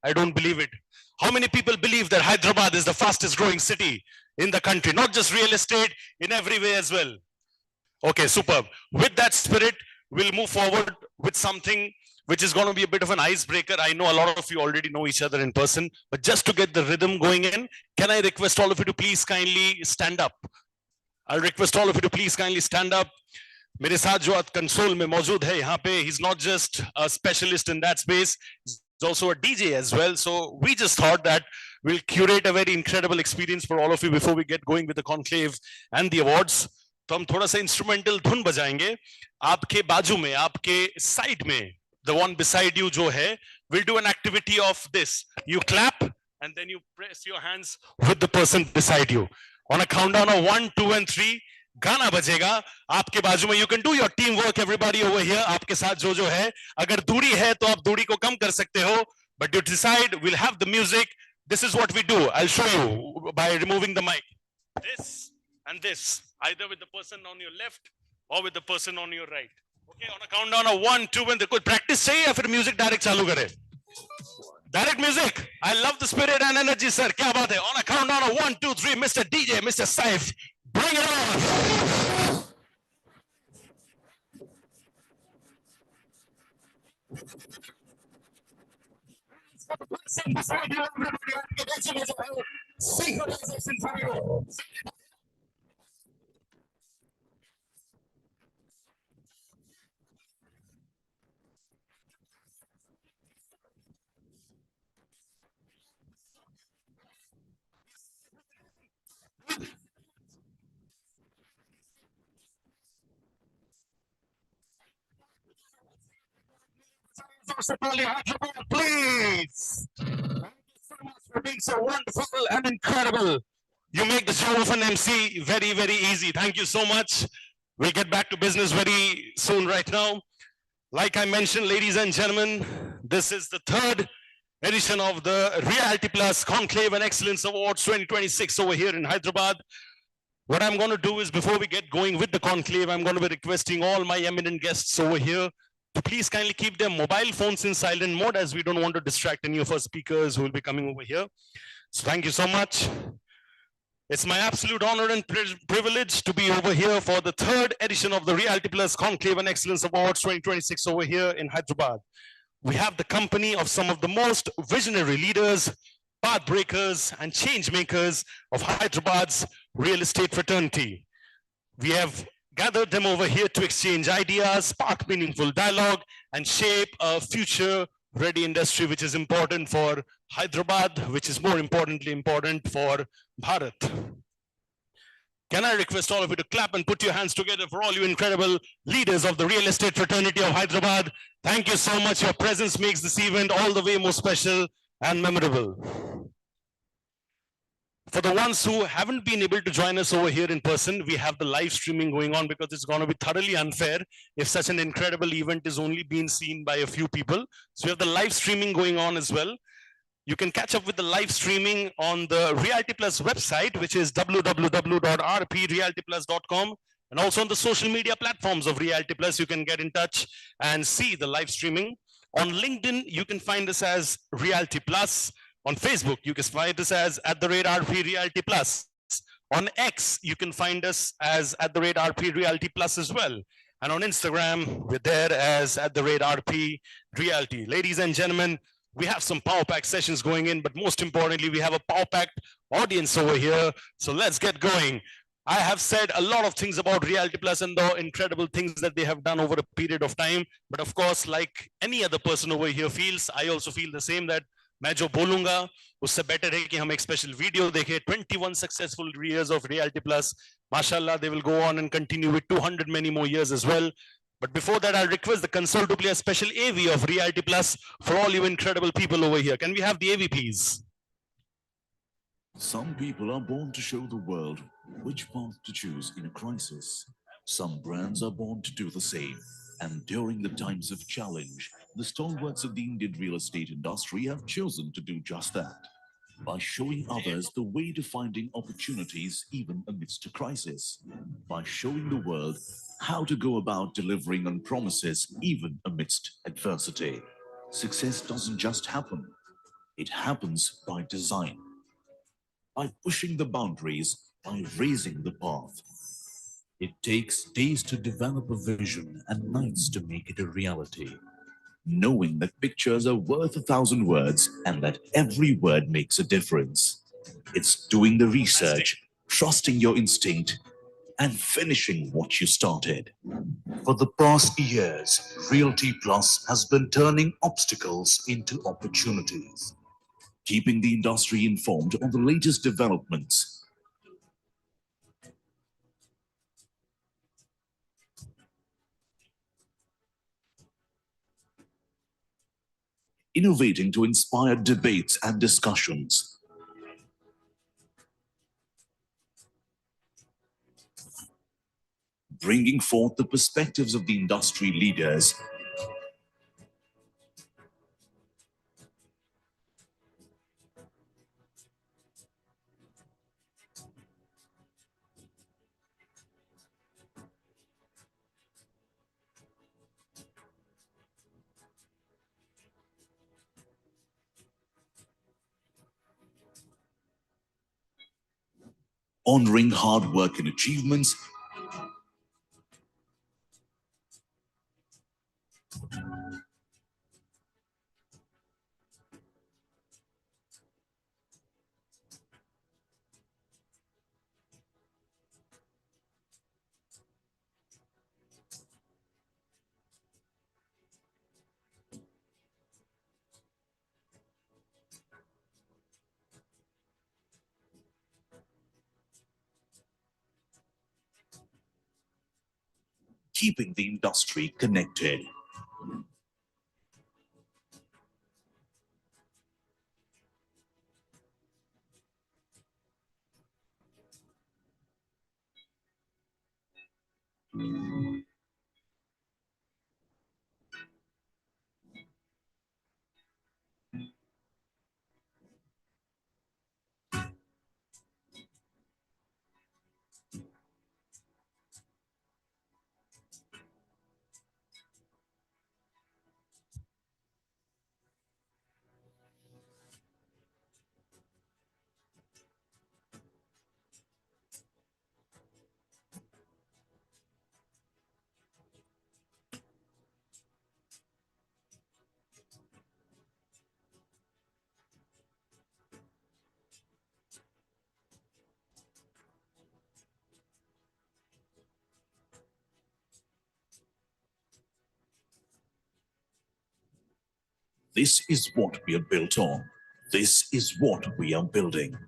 I don't believe it. How many people believe that Hyderabad is the fastest growing city in the country? Not just real estate, in every way as well. Okay, superb. With that spirit, we'll move forward with something which is going to be a bit of an icebreaker. I know a lot of you already know each other in person, but just to get the rhythm going in, can I request all of you to please kindly stand up? I'll request all of you to please kindly stand up. मेरे साथ जो console में मौजूद है यहाँ पे, he's not just a specialist in that space, he's also a DJ as well. So we just thought that we'll curate a very incredible experience for all of you before we get going with the conclave and the awards. तो हम थोड़ा सा instrumental धुन बजाएंगे. आपके बाजू में, आपके साइड में, the one beside you जो है, we'll do an activity of this. You clap and then you press your hands with the person beside you. On a countdown of 1, 2 and 3, गाना बजेगा आपके बाजू में. You can do your teamwork, everybody over here. आपके साथ जो है, अगर दूरी है तो आप दूरी को कम कर सकते हो. But you decide, we'll have the music. This is what we do. I'll show you by removing the mic. This and this, either with the person on your left or with the person on your right. Okay, on a countdown of 1, 2 and कोई practice चाहिए या फिर music direct चालू करे? Direct music. I love the spirit and energy, sir. क्या बात है? On a countdown of 1, 2, 3, Mr. DJ, Mr. Saif, bring it on. Please. Thank you so much for being so wonderful and incredible. You make the job of an MC very, very easy. Thank you so much. We'll get back to business very soon right now. Like I mentioned, ladies and gentlemen, this is the third edition of the Realty Plus Conclave and Excellence Awards 2026 over here in Hyderabad. What I'm going to do is, before we get going with the conclave, I'm going to be requesting all my eminent guests over here to please kindly keep their mobile phones in silent mode, as we don't want to distract any of our speakers who will be coming over here. So thank you so much. It's my absolute honor and privilege to be over here for the third edition of the Realty Plus Conclave and Excellence Awards 2026 over here in Hyderabad. We have the company of some of the most visionary leaders, path breakers, and change makers of Hyderabad's real estate fraternity. We have gathered them over here to exchange ideas, spark meaningful dialogue, and shape a future-ready industry which is important for Hyderabad, which is more importantly important for Bharat. Can I request all of you to clap and put your hands together for all you incredible leaders of the real estate fraternity of Hyderabad. Thank you so much. Your presence makes this event all the way more special and memorable. For the ones who haven't been able to join us over here in person, we have the live streaming going on because it's going to be thoroughly unfair if such an incredible event is only being seen by a few people. So we have the live streaming going on as well. You can catch up with the live streaming on the Realty Plus website, which is www.rprealtyplus.com, and also on the social media platforms of Realty Plus. You can get in touch and see the live streaming. On LinkedIn, you can find us as Realty Plus. On Facebook, you can find us as @RP Realty Plus. On X, you can find us as @RP Realty Plus as well. And on Instagram, we're there as @RP Realty. Ladies and gentlemen, we have some power pack sessions going in, but most importantly, we have a power packed audience over here. So let's get going. I have said a lot of things about Realty Plus and the incredible things that they have done over a period of time. But of course, like any other person over here feels, I also feel the same, that मैं जो बोलूंगा उससे better है कि हम एक special video देखें. 21 successful years of Realty Plus. Mashallah, they will go on and continue with 200 many more years as well. But before that, I'll request the console to play a special AV of Realty Plus for all you incredible people over here. Can we have the AV, please? Some people are born to show the world which path to choose in a crisis. Some brands are born to do the same. And during the times of challenge, the stalwarts of the Indian real estate industry have chosen to do just that, by showing others the way to finding opportunities even amidst a crisis, by showing the world how to go about delivering on promises even amidst adversity. Success doesn't just happen. It happens by design, by pushing the boundaries, by raising the path. It takes days to develop a vision and nights to make it a reality. Knowing that pictures are worth 1,000 words and that every word makes a difference. It's doing the research, trusting your instinct, and finishing what you started. For the past years, Realty Plus has been turning obstacles into opportunities, keeping the industry informed on the latest developments, innovating to inspire debates and discussions, bringing forth the perspectives of the industry leaders, honoring hard work and achievements, keeping the industry connected. This is what we are built on. This is what we are building.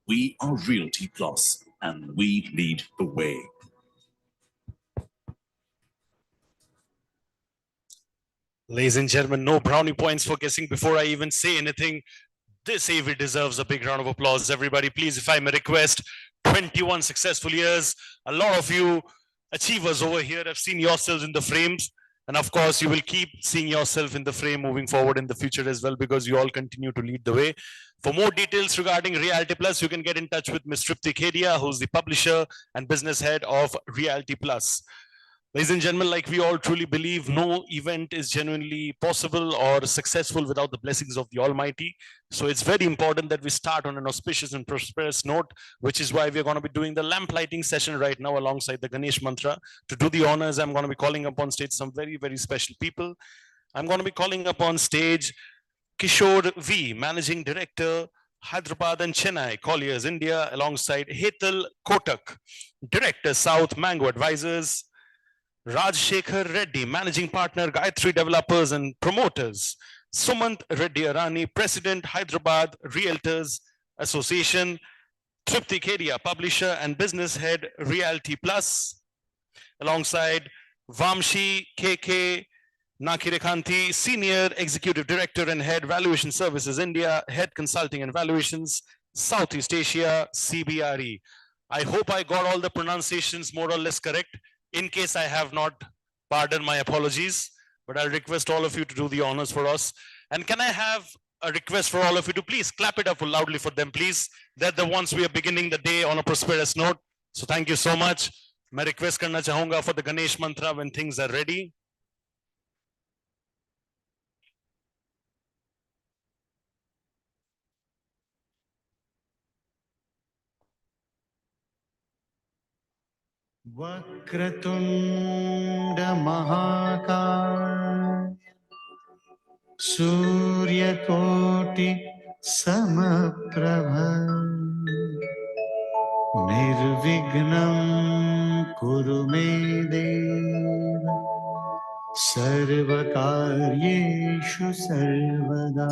We are Realty Plus, and we lead the way. Ladies and gentlemen, no brownie points for guessing before I even say anything. This AV deserves a big round of applause. Everybody, please, if I may request, 21 successful years. A lot of you achievers over here have seen yourselves in the frames. And of course, you will keep seeing yourself in the frame moving forward in the future as well, because you all continue to lead the way. For more details regarding Realty Plus, you can get in touch with Ms. Tripti Kedia, who's the publisher and business head of Realty Plus. Ladies and gentlemen, like we all truly believe, no event is genuinely possible or successful without the blessings of the Almighty. So it's very important that we start on an auspicious and prosperous note, which is why we're going to be doing the lamp lighting session right now alongside the Ganesh mantra. To do the honors, I'm going to be calling upon stage some very, very special people. I'm going to be calling upon stage Kishore V, Managing Director, Hyderabad and Chennai, Colliers, India, alongside Hetal Kotak, Director, South Mango Advisors, Rajshekhar Reddy, Managing Partner, Gayatri Developers and Promoters, Sumant Reddy Arani, President, Hyderabad Realtors Association, Tripti Kedia, Publisher and Business Head, Realty Plus, alongside Vamshi KK Nakirekanti, Senior Executive Director and Head, Valuation Services India, Head Consulting and Valuations, Southeast Asia, CBRE. I hope I got all the pronunciations more or less correct. In case I have not, pardon my apologies, but I'll request all of you to do the honors for us. And can I have a request for all of you to please clap it up loudly for them, please. They're the ones we are beginning the day on a prosperous note. So thank you so much. मैं request करना चाहूंगा for the Ganesh mantra when things are ready. Vakratunda महाकाय सूर्यकोटि समप्रभ निर्विघ्नं कुरु मे देव सर्वकार्येषु सर्वदा.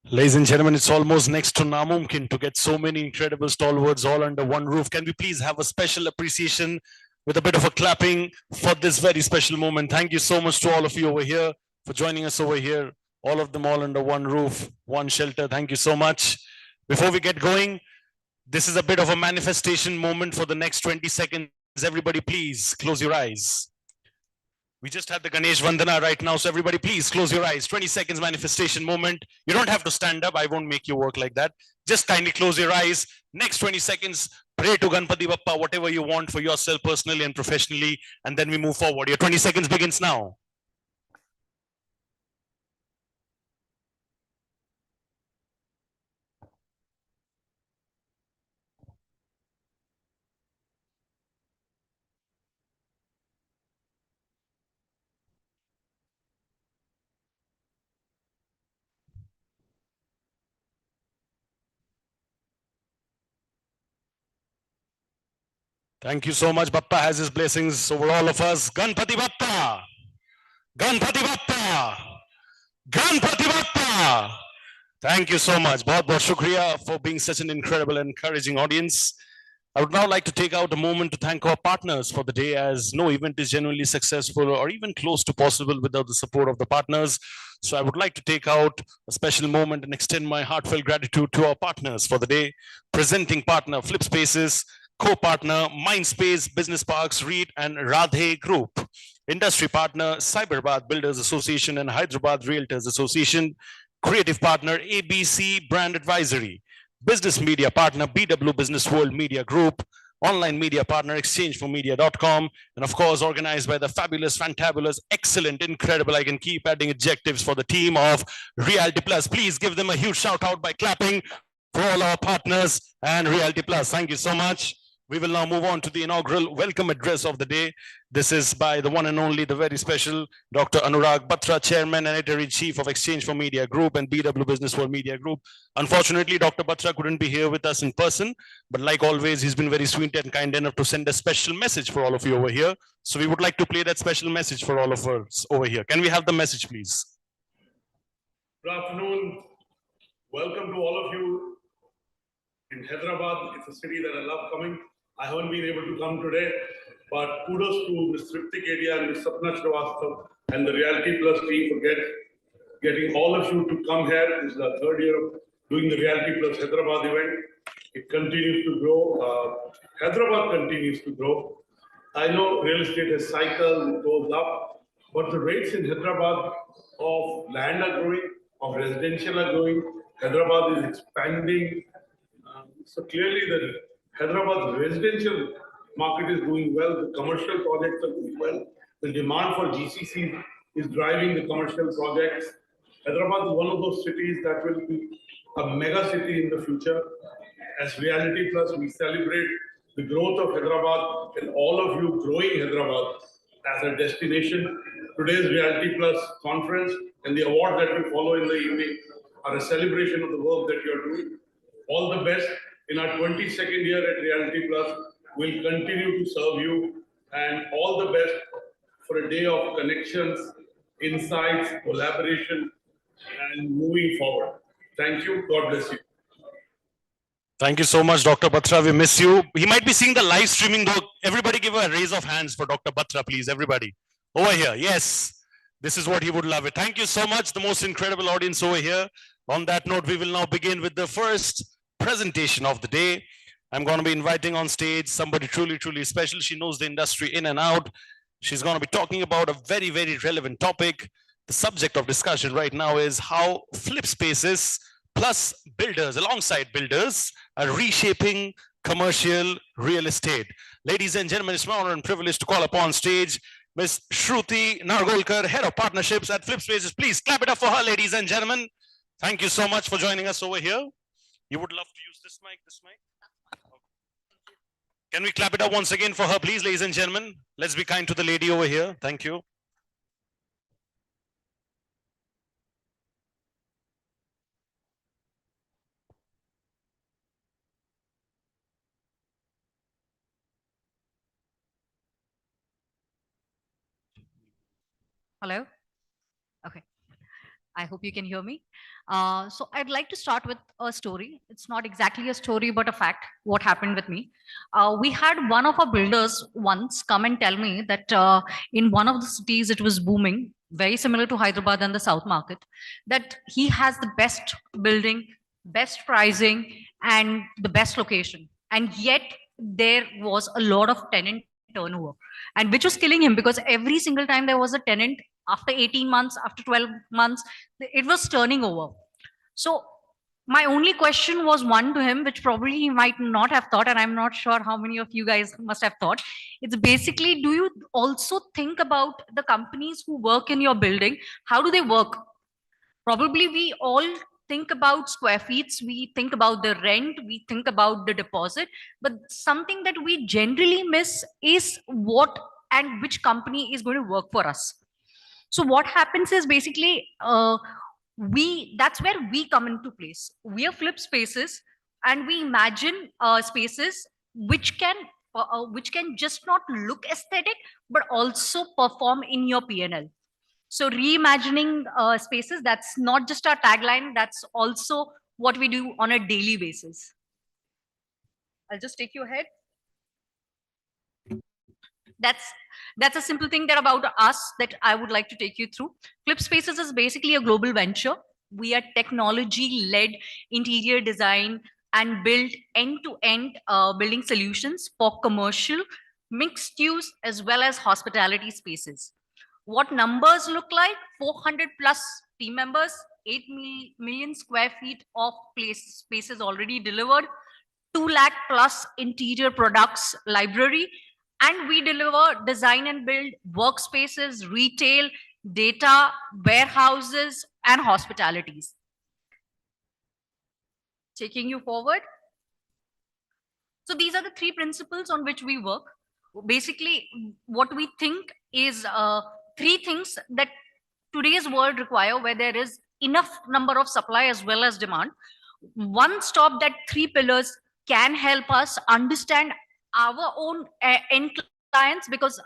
Ladies and gentlemen, it's almost next to namumkin to get so many incredible stalwarts all under one roof. Can we please have a special appreciation with a bit of a clapping for this very special moment? Thank you so much to all of you over here for joining us over here. All of them all under one roof, one shelter. Thank you so much. Before we get going, this is a bit of a manifestation moment for the next 20 seconds. Everybody, please close your eyes. We just had the Ganesh Vandana right now, so everybody please close your eyes. 20 seconds manifestation moment. You don't have to stand up. I won't make you work like that. Just kindly close your eyes. Next 20 seconds, pray to Ganpati Bappa, whatever you want for yourself personally and professionally, and then we move forward. Your 20 seconds begins now. Thank you so much. Bappa has his blessings over all of us. Ganpati Bappa! Ganpati Bappa! Ganpati Bappa! Thank you so much. Bahut bahut shukriya for being such an incredible and encouraging audience. I would now like to take out a moment to thank our partners for the day, as no event is genuinely successful or even close to possible without the support of the partners. So I would like to take out a special moment and extend my heartfelt gratitude to our partners for the day. Presenting partner Flip Spaces, co-partner Mindspace Business Parks REIT and Radhe Group. Industry partner Cyberabad Builders Association and Hyderabad Realtors Association. Creative partner ABC Brand Advisory. Business media partner BW Business World Media Group. Online media partner exchangeformedia.com, and of course organized by the fabulous, fantabulous, excellent, incredible, I can keep adding adjectives, for the team of Realty Plus. Please give them a huge shout out by clapping for all our partners and Realty Plus. Thank you so much. We will now move on to the inaugural welcome address of the day. This is by the one and only, the very special Dr. Anurag Batra, Chairman and Editor-in-Chief of Exchange for Media Group and BW Business World Media Group. Unfortunately, Dr. Batra couldn't be here with us in person, but like always, he's been very sweet and kind enough to send a special message for all of you over here. So we would like to play that special message for all of us over here. Can we have the message, please? Good afternoon. Welcome to all of you in Hyderabad. It's a city that I love coming. I haven't been able to come today, but kudos to Ms. Tripti Kedia and Ms. Sapna Srivastav and the Realty Plus team for getting all of you to come here. This is the third year of doing the Realty Plus Hyderabad event. It continues to grow. Hyderabad continues to grow. I know real estate has cycled, it goes up, but the rates in Hyderabad of land are growing, of residential are growing. Hyderabad is expanding. So clearly the Hyderabad residential market is doing well. The commercial projects are doing well. The demand for GCC is driving the commercial projects. Hyderabad is one of those cities that will be a mega city in the future. As Reality Plus, we celebrate the growth of Hyderabad and all of you growing Hyderabad as a destination. Today's Reality Plus conference and the award that will follow in the evening are a celebration of the work that you are doing. All the best. In our 22nd year at Reality Plus, we'll continue to serve you, and all the best for a day of connections, insights, collaboration, and moving forward. Thank you. God bless you. Thank you so much, Dr. Batra. We miss you. He might be seeing the live streaming though. Everybody give a raise of hands for Dr. Batra, please. Everybody. Over here. Yes. This is what he would love it. Thank you so much. The most incredible audience over here. On that note, we will now begin with the first presentation of the day. I'm going to be inviting on stage somebody truly, truly special. She knows the industry in and out. She's going to be talking about a very, very relevant topic. The subject of discussion right now is how flip spaces plus builders, alongside builders, are reshaping commercial real estate. Ladies and gentlemen, it's my honor and privilege to call upon stage Ms. Shruti Nargolkar, Head of Partnerships at Flip Spaces. Please clap it up for her, ladies and gentlemen. Thank you so much for joining us over here. You would love to use this mic, Can we clap it up once again for her, please, ladies and gentlemen? Let's be kind to the lady over here. Thank you. Hello? Okay. I hope you can hear me. So I'd like to start with a story. It's not exactly a story, but a fact, what happened with me. We had one of our builders once come and tell me that in one of the cities, it was booming, very similar to Hyderabad and the South market, that he has the best building, best pricing, and the best location. And yet there was a lot of tenant turnover, and which was killing him, because every single time there was a tenant, after 18 months, after 12 months, it was turning over. So my only question was one to him, which probably he might not have thought, and I'm not sure how many of you guys must have thought. It's basically, do you also think about the companies who work in your building? How do they work? Probably we all think about square feet, we think about the rent, we think about the deposit, but something that we generally miss is what and which company is going to work for us. So what happens is basically that's where we come into place. We are Flip Spaces, and we imagine spaces which can just not look aesthetic but also perform in your PNL. So reimagining spaces, that's not just our tagline, that's also what we do on a daily basis. I'll just take you ahead. That's a simple thing that about us that I would like to take you through. Flip Spaces is basically a global venture. We are technology-led interior design and build end-to-end building solutions for commercial, mixed use, as well as hospitality spaces. What numbers look like? 400 plus team members, 8 million square feet of spaces already delivered, 2 lakh plus interior products library, and we deliver design and build workspaces, retail, data, warehouses, and hospitalities. Taking you forward. So these are the 3 principles on which we work. Basically, what we think is 3 things that today's world require, where there is enough number of supply as well as demand. One stop, that 3 pillars can help us understand our own end clients, because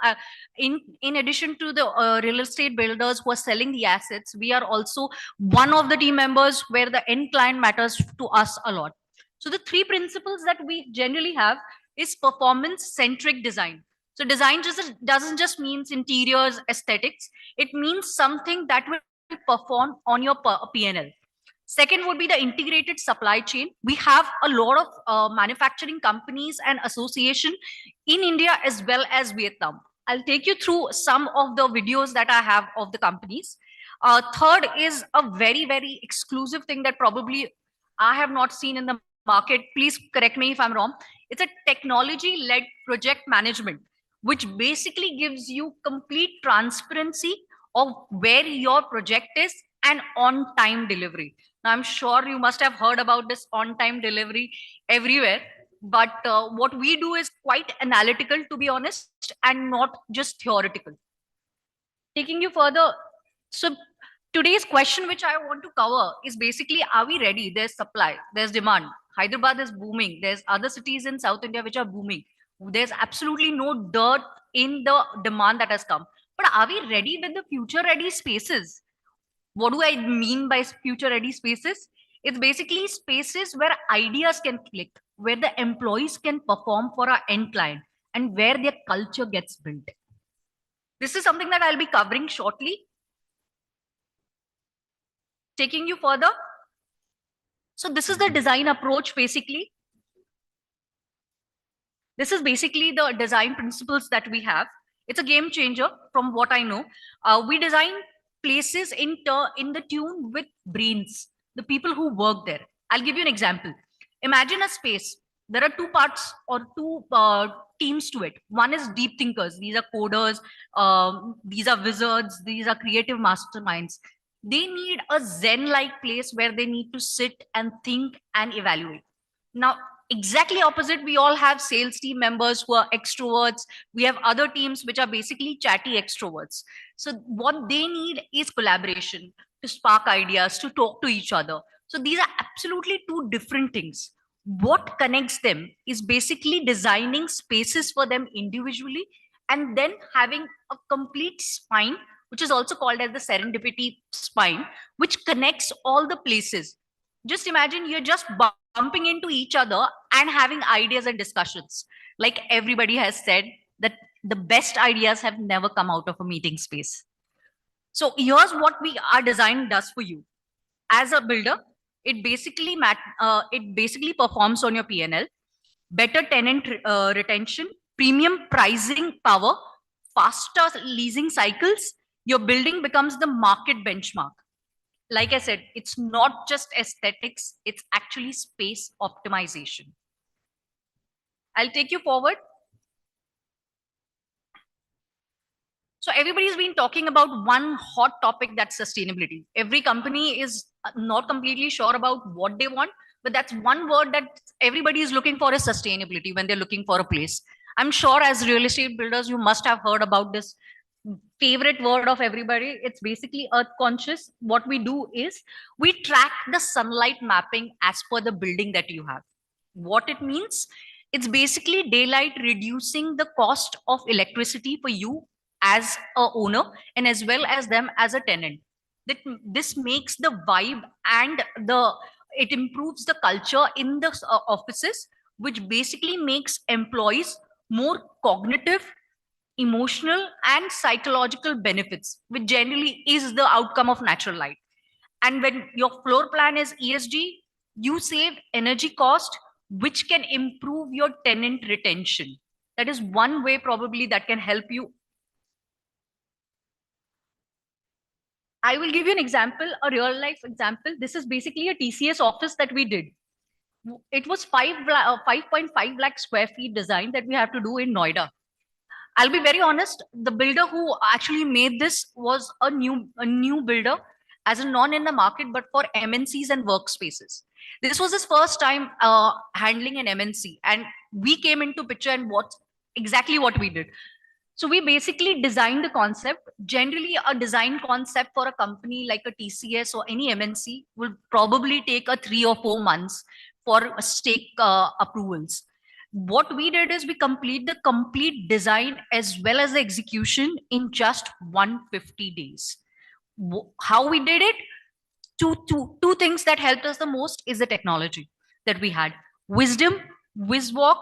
in addition to the real estate builders who are selling the assets, we are also one of the team members where the end client matters to us a lot. So the 3 principles that we generally have is performance centric design. So design doesn't just means interiors, aesthetics. It means something that will perform on your PNL. Second would be the integrated supply chain. We have a lot of manufacturing companies and association in India as well as Vietnam. I'll take you through some of the videos that I have of the companies. Third is a very, very exclusive thing that probably I have not seen in the market. Please correct me if I'm wrong. It's a technology-led project management, which basically gives you complete transparency of where your project is and on-time delivery. Now, I'm sure you must have heard about this on-time delivery everywhere, but what we do is quite analytical, to be honest, and not just theoretical. Taking you further, so today's question which I want to cover is basically, are we ready? There's supply, there's demand. Hyderabad is booming. There's other cities in South India which are booming. There's absolutely no dirt in the demand that has come. But are we ready with the future ready spaces? What do I mean by future ready spaces? It's basically spaces where ideas can click, where the employees can perform for our end client, and where their culture gets built. This is something that I'll be covering shortly. Taking you further. So this is the design approach, basically. This is basically the design principles that we have. It's a game changer from what I know. We design places in the tune with brains, the people who work there. I'll give you an example. Imagine a space. There are two parts or two teams to it. One is deep thinkers. These are coders. These are wizards. These are creative masterminds. They need a zen-like place where they need to sit and think and evaluate. Now, exactly opposite, we all have sales team members who are extroverts. We have other teams which are basically chatty extroverts. So what they need is collaboration, to spark ideas, to talk to each other. So these are absolutely two different things. What connects them is basically designing spaces for them individually and then having a complete spine, which is also called as the serendipity spine, which connects all the places. Just imagine you're just bumping into each other and having ideas and discussions. Like everybody has said, that the best ideas have never come out of a meeting space. So here's what our design does for you. As a builder, it basically performs on your P&L, better tenant retention, premium pricing power, faster leasing cycles. Your building becomes the market benchmark. Like I said, it's not just aesthetics, it's actually space optimization. I'll take you forward. So everybody's been talking about one hot topic, that's sustainability. Every company is not completely sure about what they want, but that's one word that everybody is looking for, is sustainability when they're looking for a place. I'm sure as real estate builders, you must have heard about this favorite word of everybody. It's basically earth conscious. What we do is we track the sunlight mapping as per the building that you have. What it means, it's basically daylight reducing the cost of electricity for you as a owner and as well as them as a tenant. That this makes the vibe and it improves the culture in the offices, which basically makes employees more cognitive, emotional and psychological benefits, which generally is the outcome of natural light. And when your floor plan is ESG, you save energy cost, which can improve your tenant retention. That is one way probably that can help you. I will give you an example, a real life example. This is basically a TCS office that we did. It was 5.5 lakh square feet design that we have to do in Noida. I'll be very honest, the builder who actually made this was a new builder, as a non in the market, but for MNCs and workspaces. This was his first time handling an MNC, and we came into picture and exactly what we did. So we basically designed the concept. Generally, a design concept for a company like a TCS or any MNC will probably take 3 or 4 months for stake approvals. What we did is we complete the complete design as well as the execution in just 150 days. How we did it? Two things that helped us the most is the technology that we had. Wisdom, WizWalk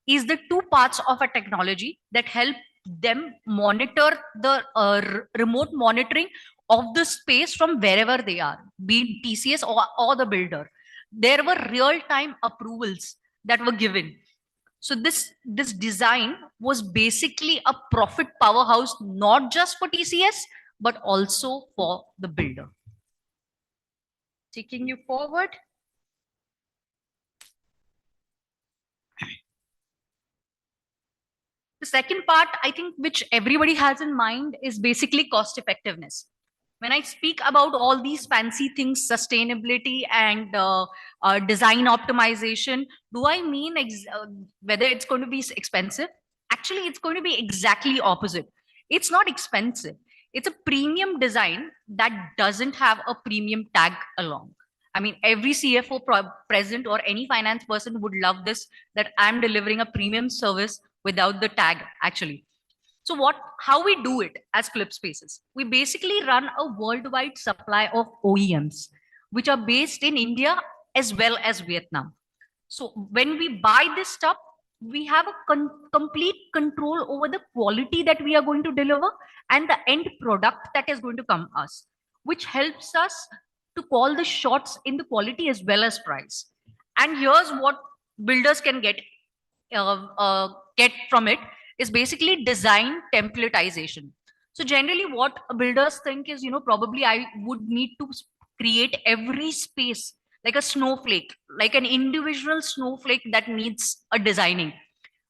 is the two parts of a technology that help them monitor the remote monitoring of the space from wherever they are, be it TCS or the builder. There were real-time approvals that were given. So this design was basically a profit powerhouse, not just for TCS, but also for the builder. Taking you forward. The second part, I think, which everybody has in mind is basically cost effectiveness. When I speak about all these fancy things, sustainability and design optimization, do I mean whether it's going to be expensive? Actually, it's going to be exactly opposite. It's not expensive. It's a premium design that doesn't have a premium tag along. I mean, every CFO present or any finance person would love this, that I'm delivering a premium service without the tag, actually. So how we do it as Clip Spaces? We basically run a worldwide supply of OEMs, which are based in India as well as Vietnam. So when we buy this stuff, we have a complete control over the quality that we are going to deliver and the end product that is going to come us, which helps us to call the shots in the quality as well as price. And here's what builders can get from it. is basically design templatization. So generally what builders think is, probably I would need to create every space like a snowflake, like an individual snowflake that needs a designing.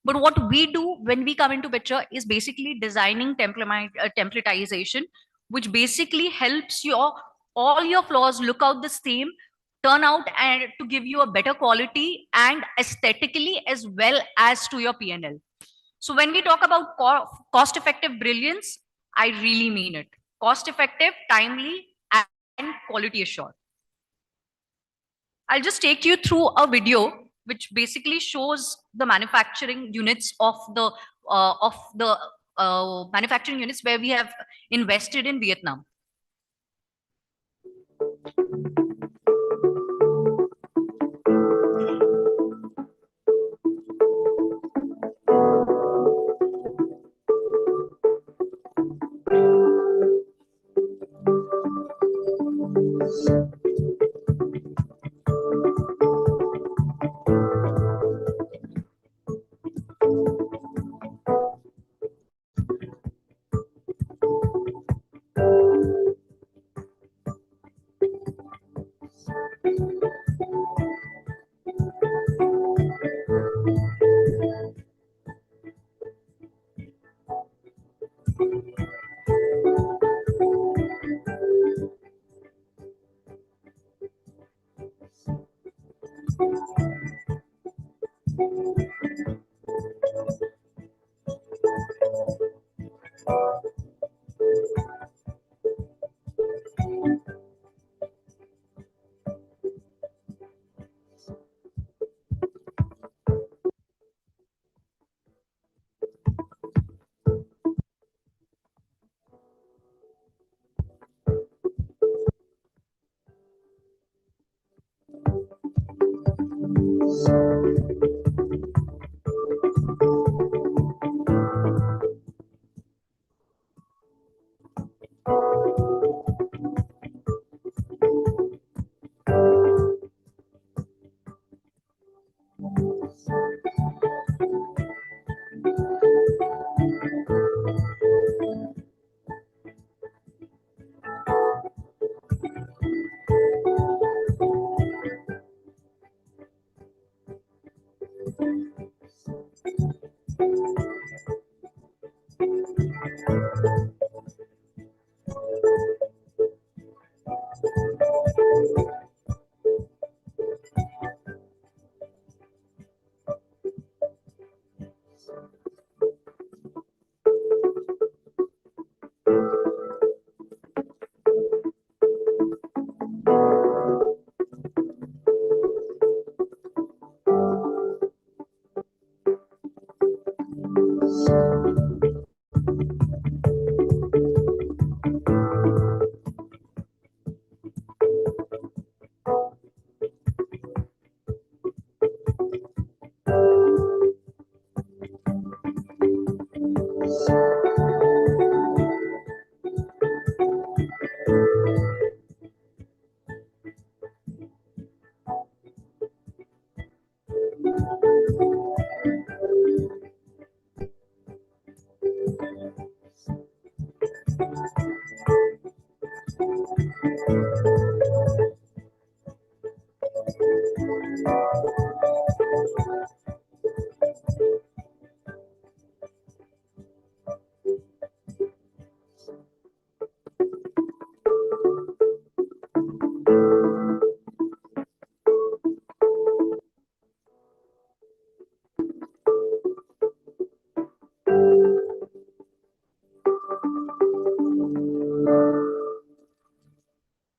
But what we do when we come into picture is basically designing templatization, which basically helps your all your flaws look out the same, turn out and to give you a better quality and aesthetically as well as to your P&L. So when we talk about cost effective brilliance, I really mean it. Cost effective, timely, and quality assured. I'll just take you through a video which basically shows the manufacturing units of the manufacturing units where we have invested in Vietnam.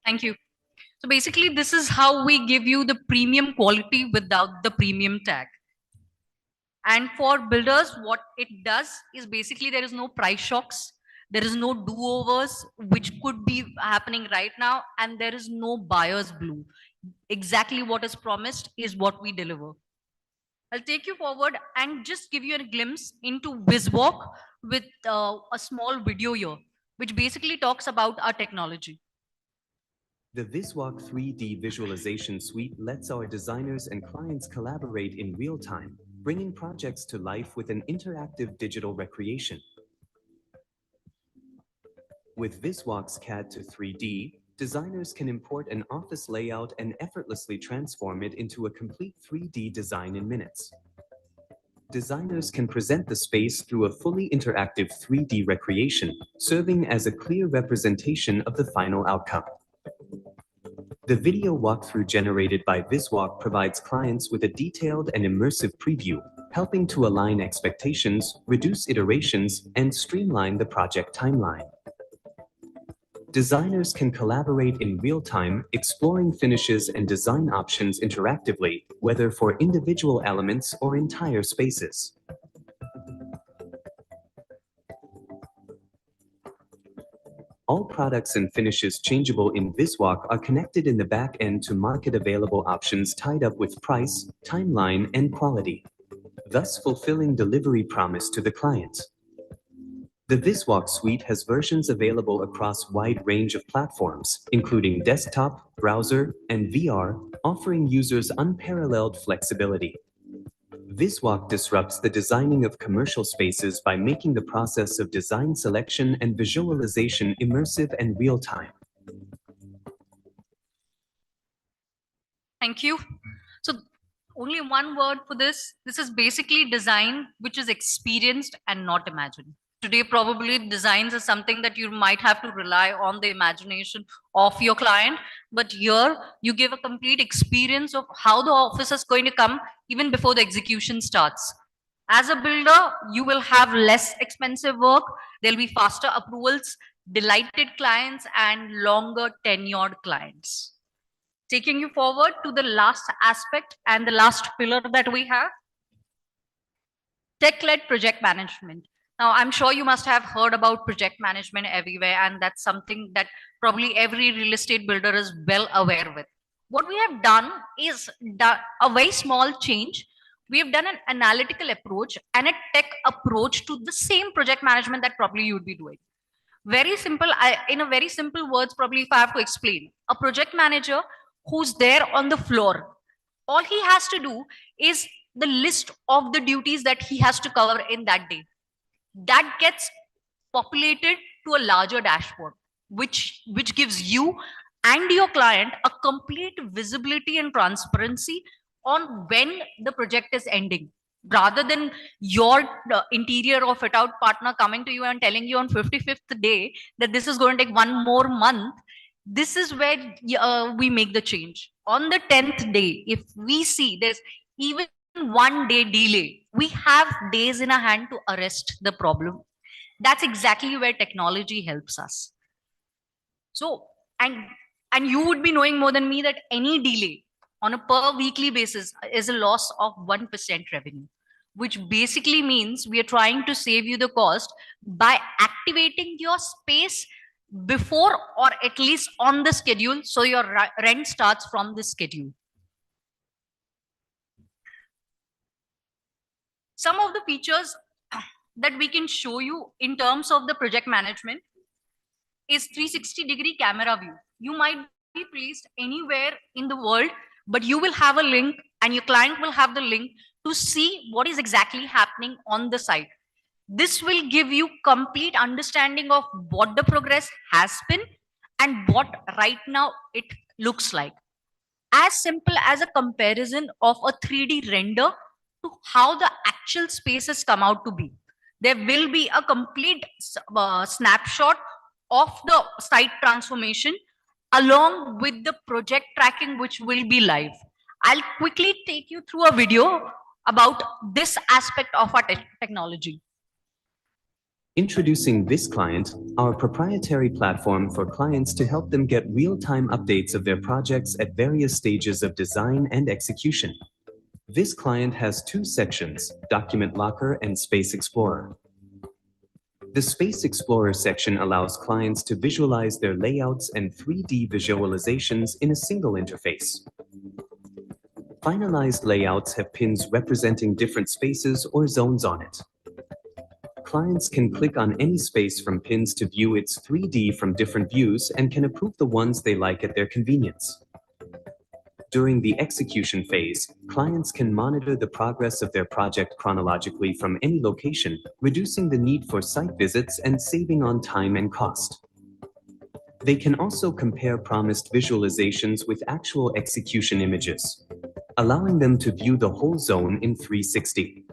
Thank you. So basically, this is how we give you the premium quality without the premium tag. And for builders, what it does is basically there is no price shocks, there is no do-overs, which could be happening right now, and there is no buyer's blue. Exactly what is promised is what we deliver. I'll take you forward and just give you a glimpse into BizWalk with a small video here, which basically talks about our technology. The VisWalk 3D visualization suite lets our designers and clients collaborate in real time, bringing projects to life with an interactive digital recreation. With VisWalk's CAD to 3D, designers can import an office layout and effortlessly transform it into a complete 3D design in minutes. Designers can present the space through a fully interactive 3D recreation, serving as a clear representation of the final outcome. The video walkthrough generated by VisWalk provides clients with a detailed and immersive preview, helping to align expectations, reduce iterations, and streamline the project timeline. Designers can collaborate in real time, exploring finishes and design options interactively, whether for individual elements or entire spaces. All products and finishes changeable in VisWalk are connected in the back end to market available options tied up with price, timeline, and quality, thus fulfilling delivery promise to the client. The VisWalk suite has versions available across a wide range of platforms, including desktop, browser, and VR, offering users unparalleled flexibility. VisWalk disrupts the designing of commercial spaces by making the process of design selection and visualization immersive and real-time. Thank you. So only one word for this. This is basically design which is experienced and not imagined. Today, probably designs is something that you might have to rely on the imagination of your client. But here you give a complete experience of how the office is going to come even before the execution starts. As a builder, you will have less expensive work. There'll be faster approvals, delighted clients, and longer tenured clients. Taking you forward to the last aspect and the last pillar that we have, tech-led project management. Now, I'm sure you must have heard about project management everywhere, and that's something that probably every real estate builder is well aware with. What we have done is a very small change. We have done an analytical approach and a tech approach to the same project management that probably you would be doing. Very simple, in a very simple words, probably if I have to explain, a project manager who's there on the floor, all he has to do is the list of the duties that he has to cover in that day. That gets populated to a larger dashboard, which gives you and your client a complete visibility and transparency on when the project is ending, rather than your interior or fit out partner coming to you and telling you on 55th day that this is going to take one more month. This is where we make the change. On the 10th day, if we see there's even 1 day delay, we have days in a hand to arrest the problem. That's exactly where technology helps us. So, and you would be knowing more than me that any delay on a per weekly basis is a loss of 1% revenue, which basically means we are trying to save you the cost by activating your space before or at least on the schedule, so your rent starts from the schedule. Some of the features that we can show you in terms of the project management is 360-degree camera view. You might be placed anywhere in the world, but you will have a link and your client will have the link to see what is exactly happening on the site. This will give you complete understanding of what the progress has been and what right now it looks like. As simple as a comparison of a 3D render to how the actual spaces come out to be. There will be a complete snapshot of the site transformation along with the project tracking, which will be live. I'll quickly take you through a video about this aspect of our technology. Introducing VisClient, our proprietary platform for clients to help them get real-time updates of their projects at various stages of design and execution. VisClient has two sections, Document Locker and Space Explorer. The Space Explorer section allows clients to visualize their layouts and 3D visualizations in a single interface. Finalized layouts have pins representing different spaces or zones on it. Clients can click on any space from pins to view its 3D from different views and can approve the ones they like at their convenience. During the execution phase, clients can monitor the progress of their project chronologically from any location, reducing the need for site visits and saving on time and cost. They can also compare promised visualizations with actual execution images, allowing them to view the whole zone in 360.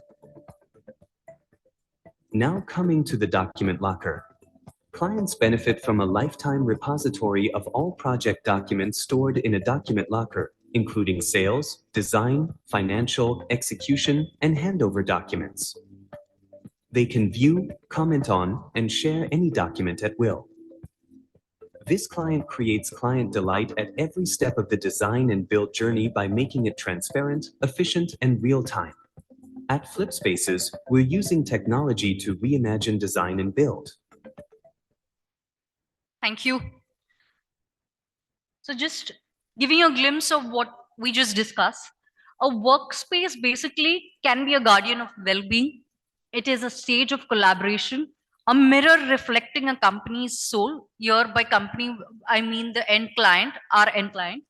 Now coming to the document locker. Clients benefit from a lifetime repository of all project documents stored in a document locker, including sales, design, financial, execution, and handover documents. They can view, comment on, and share any document at will. This client creates client delight at every step of the design and build journey by making it transparent, efficient, and real-time. At FlipSpaces, we're using technology to reimagine design and build. Thank you. So just giving you a glimpse of what we just discussed, a workspace basically can be a guardian of well-being. It is a stage of collaboration, a mirror reflecting a company's soul. Here by company, I mean the end client, our end client,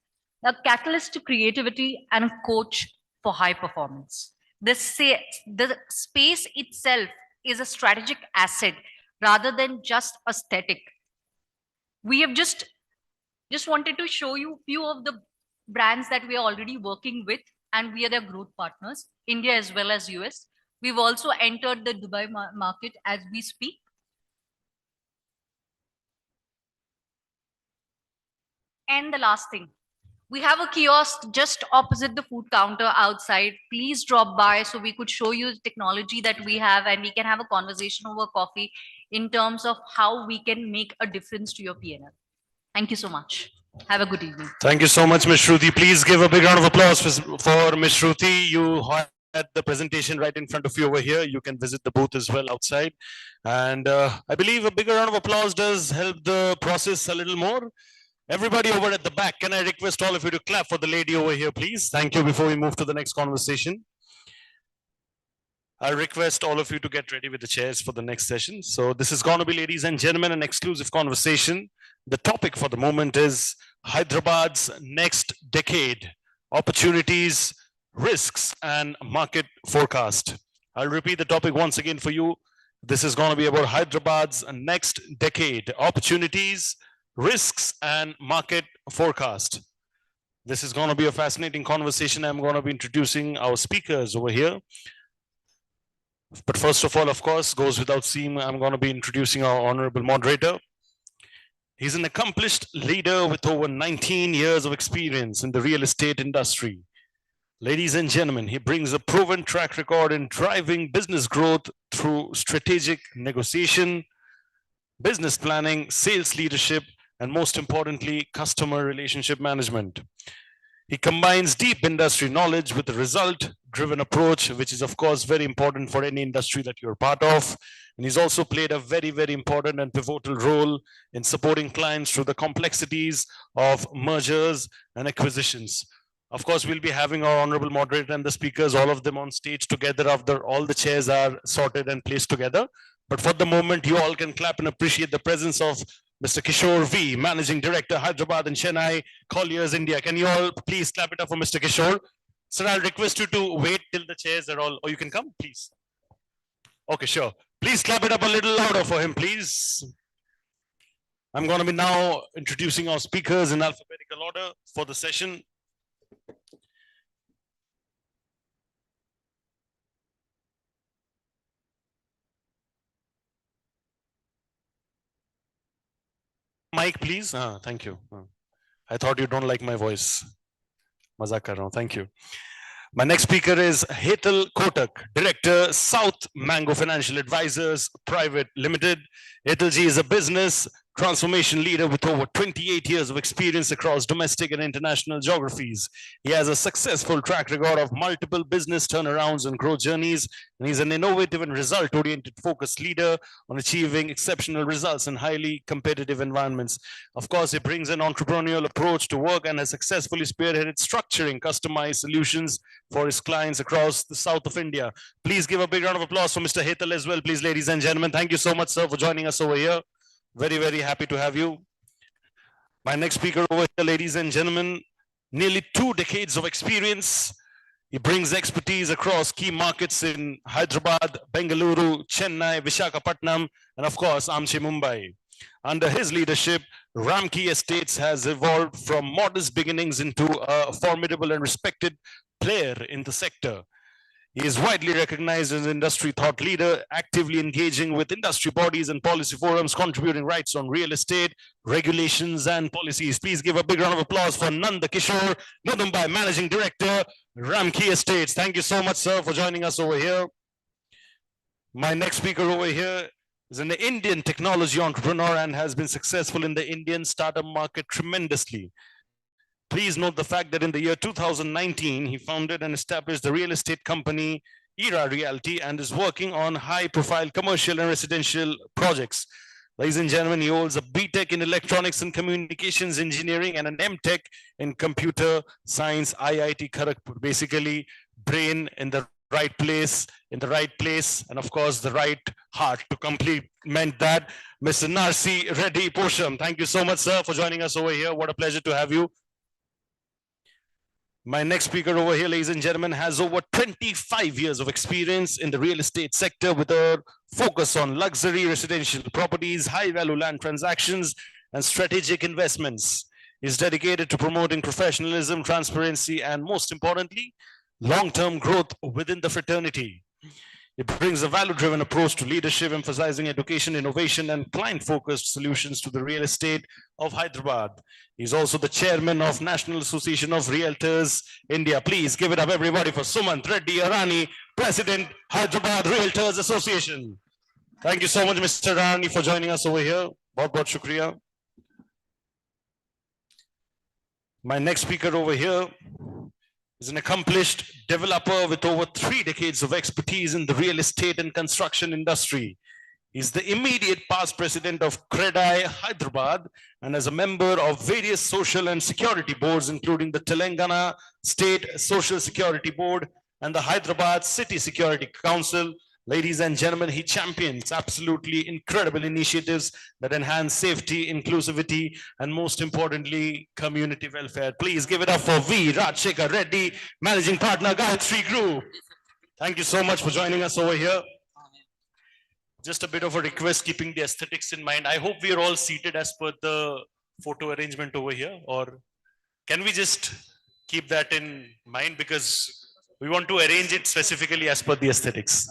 a catalyst to creativity and a coach for high performance. The space itself is a strategic asset rather than just aesthetic. We have just wanted to show you a few of the brands that we are already working with, and we are their growth partners, India as well as US. We've also entered the Dubai market as we speak. And the last thing, we have a kiosk just opposite the food counter outside. Please drop by so we could show you the technology that we have, and we can have a conversation over coffee in terms of how we can make a difference to your P&L. Thank you so much. Have a good evening. Thank you so much, Ms. Shruti. Please give a big round of applause for Ms. Shruti. You had the presentation right in front of you over here. You can visit the booth as well outside. And I believe a bigger round of applause does help the process a little more. Everybody over at the back, can I request all of you to clap for the lady over here, please? Thank you before we move to the next conversation. I request all of you to get ready with the chairs for the next session. So this is going to be, ladies and gentlemen, an exclusive conversation. The topic for the moment is Hyderabad's next decade, opportunities, risks, and market forecast. I'll repeat the topic once again for you. This is going to be about Hyderabad's next decade, opportunities, risks, and market forecast. This is going to be a fascinating conversation. I'm going to be introducing our speakers over here. But first of all, of course, goes without saying, I'm going to be introducing our honorable moderator. He's an accomplished leader with over 19 years of experience in the real estate industry. Ladies and gentlemen, he brings a proven track record in driving business growth through strategic negotiation, business planning, sales leadership, and most importantly, customer relationship management. He combines deep industry knowledge with a result-driven approach, which is, of course, very important for any industry that you're part of. And he's also played a very, very important and pivotal role in supporting clients through the complexities of mergers and acquisitions. Of course, we'll be having our honorable moderator and the speakers, all of them on stage together after all the chairs are sorted and placed together. But for the moment, you all can clap and appreciate the presence of Mr. Kishore V, Managing Director, Hyderabad and Chennai Colliers, India. Can you all please clap it up for Mr. Kishore? Sir, I'll request you to wait till the chairs are all, or you can come, please. Okay, sure. Please clap it up a little louder for him, please. I'm going to be now introducing our speakers in alphabetical order for the session. Mic, please. Thank you. I thought you don't like my voice. Mazak kar raha hu. Thank you. My next speaker is Hetal Kotak, Director, South Mango Financial Advisors Private Limited. Hetal ji is a business transformation leader with over 28 years of experience across domestic and international geographies. He has a successful track record of multiple business turnarounds and growth journeys, and he's an innovative and result-oriented focused leader on achieving exceptional results in highly competitive environments. Of course, he brings an entrepreneurial approach to work and has successfully spearheaded structuring customized solutions for his clients across the south of India. Please give a big round of applause for Mr. Hetal as well, please, ladies and gentlemen. Thank you so much, sir, for joining us over here. Very, very happy to have you. My next speaker over here, ladies and gentlemen, nearly 2 decades of experience. He brings expertise across key markets in Hyderabad, Bengaluru, Chennai, Visakhapatnam, and of course, Amchi, Mumbai. Under his leadership, Ramki Estates has evolved from modest beginnings into a formidable and respected player in the sector. He is widely recognized as an industry thought leader, actively engaging with industry bodies and policy forums, contributing rights on real estate, regulations, and policies. Please give a big round of applause for Nanda Kishore Mudumbai, Managing Director, Ramki Estates. Thank you so much, sir, for joining us over here. My next speaker over here is an Indian technology entrepreneur and has been successful in the Indian startup market tremendously. Please note the fact that in the year 2019, he founded and established the real estate company Realty and is working on high-profile commercial and residential projects. Ladies and gentlemen, he holds a BTech in Electronics and Communications Engineering and an MTech in Computer Science, IIT Kharagpur. Basically, brain in the right place, and of course, the right heart to complement that. Mr. Narsi Reddy Posham. Thank you so much, sir, for joining us over here. What a pleasure to have you. My next speaker over here, ladies and gentlemen, has over 25 years of experience in the real estate sector with a focus on luxury residential properties, high value land transactions, and strategic investments. He's dedicated to promoting professionalism, transparency, and most importantly, long-term growth within the fraternity. It brings a value-driven approach to leadership, emphasizing education, innovation, and client-focused solutions to the real estate of Hyderabad. He's also the chairman of National Association of Realtors India. Please give it up, everybody, for Sumant Reddy Arani, President, Hyderabad Realtors Association. Thank you so much, Mr. Arani, for joining us over here. Bahut shukriya. My next speaker over here is an accomplished developer with over 3 decades of expertise in the real estate and construction industry. He's the immediate past president of CREDAI Hyderabad and as a member of various social and security boards, including the Telangana State Social Security Board and the Hyderabad City Security Council. Ladies and gentlemen, he champions absolutely incredible initiatives that enhance safety, inclusivity, and most importantly, community welfare. Please give it up for V. Rajshekar Reddy, Managing Partner, Gayatri Group. Thank you so much for joining us over here. Just a bit of a request, keeping the aesthetics in mind. I hope we are all seated as per the photo arrangement over here, or can we just keep that in mind because we want to arrange it specifically as per the aesthetics.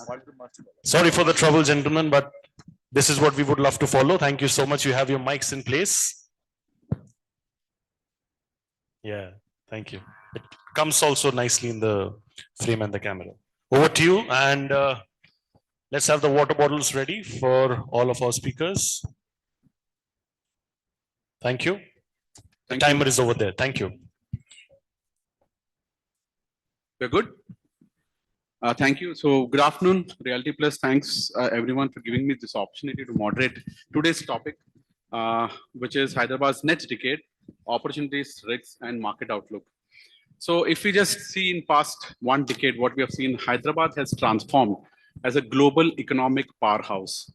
Sorry for the trouble, gentlemen, but this is what we would love to follow. Thank you so much. You have your mics in place. Yeah, thank you. It comes also nicely in the frame and the camera. Over to you, and let's have the water bottles ready for all of our speakers. Thank you. The timer is over there. Thank you. We're good. Thank you. So good afternoon, Realty Plus. Thanks everyone for giving me this opportunity to moderate today's topic, which is Hyderabad's next decade, opportunities, risks, and market outlook. So if we just see in past 1 decade, what we have seen, Hyderabad has transformed as a global economic powerhouse.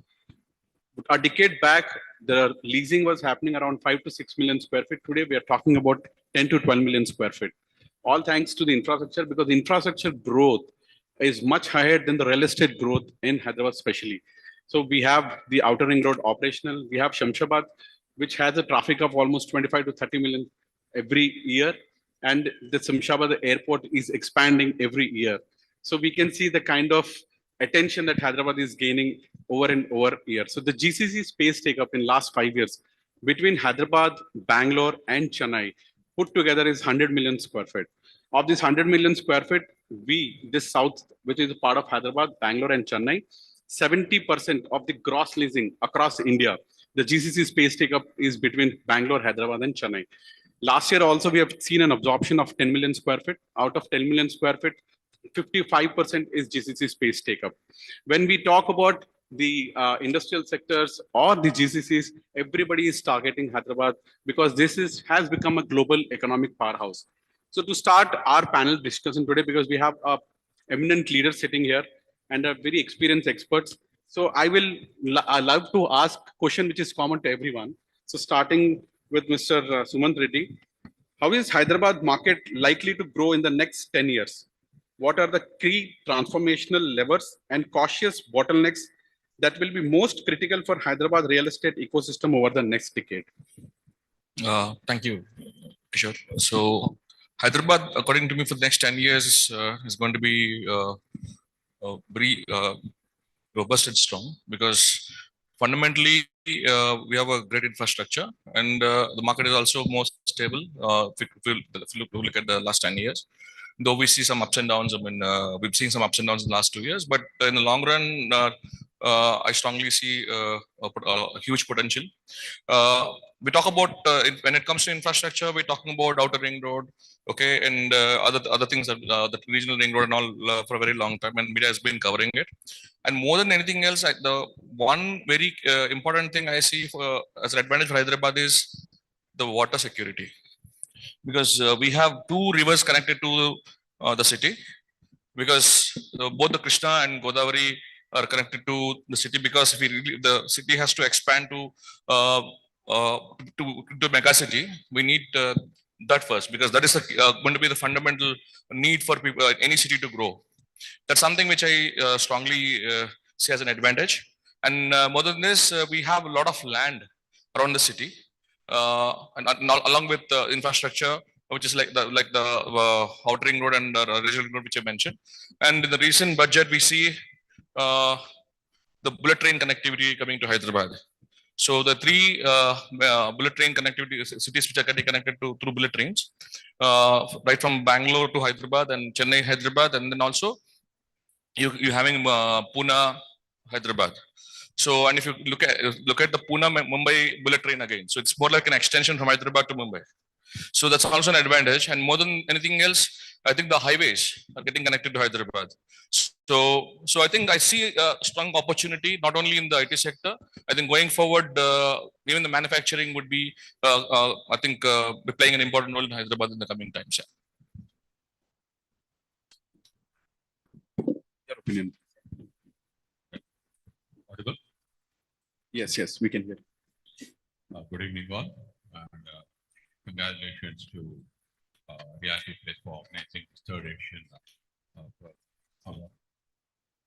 A decade back, the leasing was happening around 5 to 6 million square feet. Today, we are talking about 10 to 12 million square feet. All thanks to the infrastructure, because infrastructure growth is much higher than the real estate growth in Hyderabad especially. So we have the outer ring road operational. We have Shamshabad, which has a traffic of almost 25 to 30 million every year. And the Shamshabad airport is expanding every year. So we can see the kind of attention that Hyderabad is gaining over and over year. So the GCC space take up in last 5 years between Hyderabad, Bangalore, and Chennai put together is 100 million square feet. Of this 100 million square feet, this south, which is a part of Hyderabad, Bangalore, and Chennai, 70% of the gross leasing across India, the GCC space take up is between Bangalore, Hyderabad, and Chennai. Last year also, we have seen an absorption of 10 million square feet. Out of 10 million square feet, 55% is GCC space take up. When we talk about the industrial sectors or the GCCs, everybody is targeting Hyderabad because this has become a global economic powerhouse. So to start our panel discussion today, because we have a eminent leader sitting here and a very experienced experts. So I love to ask question which is common to everyone. So starting with Mr. Sumant Reddy. How is Hyderabad market likely to grow in the next 10 years? What are the key transformational levers and cautious bottlenecks that will be most critical for Hyderabad real estate ecosystem over the next decade? Thank you, Kishore. So Hyderabad, according to me, for the next 10 years is going to be very robust and strong because fundamentally we have a great infrastructure and the market is also more stable. If you look at the last 10 years, though we see some ups and downs. I mean, we've seen some ups and downs in the last 2 years, but in the long run, I strongly see a huge potential. We talk about when it comes to infrastructure, we're talking about outer ring road, okay, and other things that the regional ring road and all for a very long time, and media has been covering it. And more than anything else, the one very important thing I see as an advantage for Hyderabad is the water security, because we have two rivers connected to the city, because both the Krishna and Godavari are connected to the city, because if the city has to expand to uh, mega city, we need that first, because that is going to be the fundamental need for people, any city to grow. That's something which I strongly see as an advantage. And more than this, we have a lot of land around the city, and along with the infrastructure, which is like the outer ring road and regional ring road, which I mentioned. And in the recent budget, we see the bullet train connectivity coming to Hyderabad. So the three bullet train connectivity cities which are getting connected through bullet trains, right from Bangalore to Hyderabad and Chennai, Hyderabad, and then also you having Pune, Hyderabad. So, and if you look at the Pune Mumbai bullet train again, so it's more like an extension from Hyderabad to Mumbai. So that's also an advantage. And more than anything else, I think the highways are getting connected to Hyderabad. So I think I see a strong opportunity not only in the IT sector. I think going forward, even the manufacturing would be, I think, be playing an important role in Hyderabad in the coming times. Your opinion? Audible? Yes, we can hear. Good evening, all, and congratulations to Realty Place for organizing this third edition.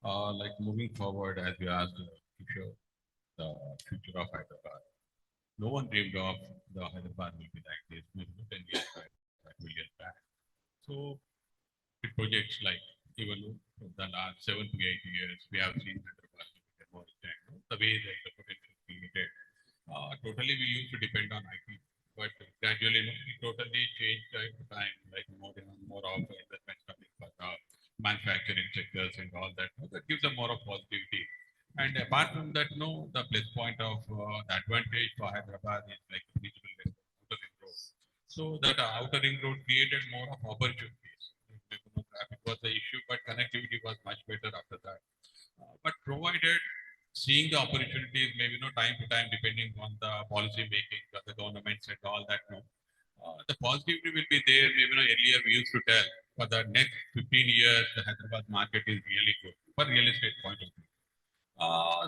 Like moving forward, as you asked, the future of Hyderabad. No one dreamed of the Hyderabad will be like this, maybe 10 years back, 5 years back. So the projects like even the last 7 to 8 years, we have seen Hyderabad more extent. The way that the potential created. Totally, we used to depend on IT, but gradually, it totally changed time to time, like more of investments coming for manufacturing sectors and all that. That gives them more of positivity. And apart from that, the plus point of the advantage for Hyderabad is like reachable outer ring road. So that outer ring road created more of opportunities. Traffic was the issue, but connectivity was much better after that. But provided seeing the opportunities, maybe time to time, depending on the policy making, the governments and all that, the positivity will be there. Maybe earlier we used to tell for the next 15 years, the Hyderabad market is really good for real estate point of view.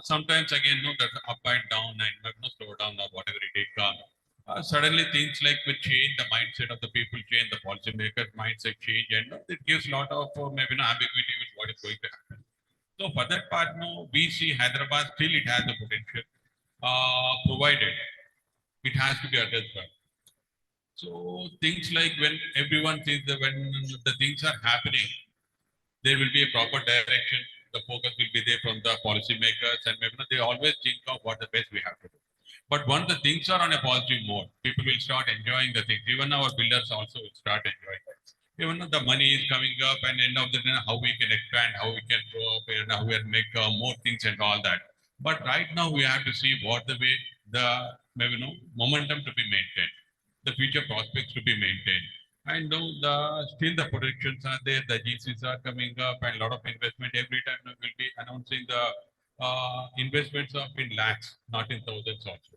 Sometimes again, there's up and down and slow down or whatever it is. Suddenly things like will change, the mindset of the people change, the policymakers mindset change, and it gives a lot of maybe ambiguity with what is going to happen. So for that part, we see Hyderabad still it has the potential, provided it has to be addressed well. So things like when everyone sees when the things are happening, there will be a proper direction. The focus will be there from the policymakers, and maybe they always think of what the best we have to do. But once the things are on a positive mode, people will start enjoying the things. Even our builders also will start enjoying it. Even though the money is coming up, and end of the day, how we can expand, how we can grow up, and how we can make more things and all that. But right now, we have to see what the way the maybe momentum to be maintained, the future prospects to be maintained. And still the projections are there, the GCs are coming up, and a lot of investment every time will be announcing the investments of in lakhs, not in thousands also.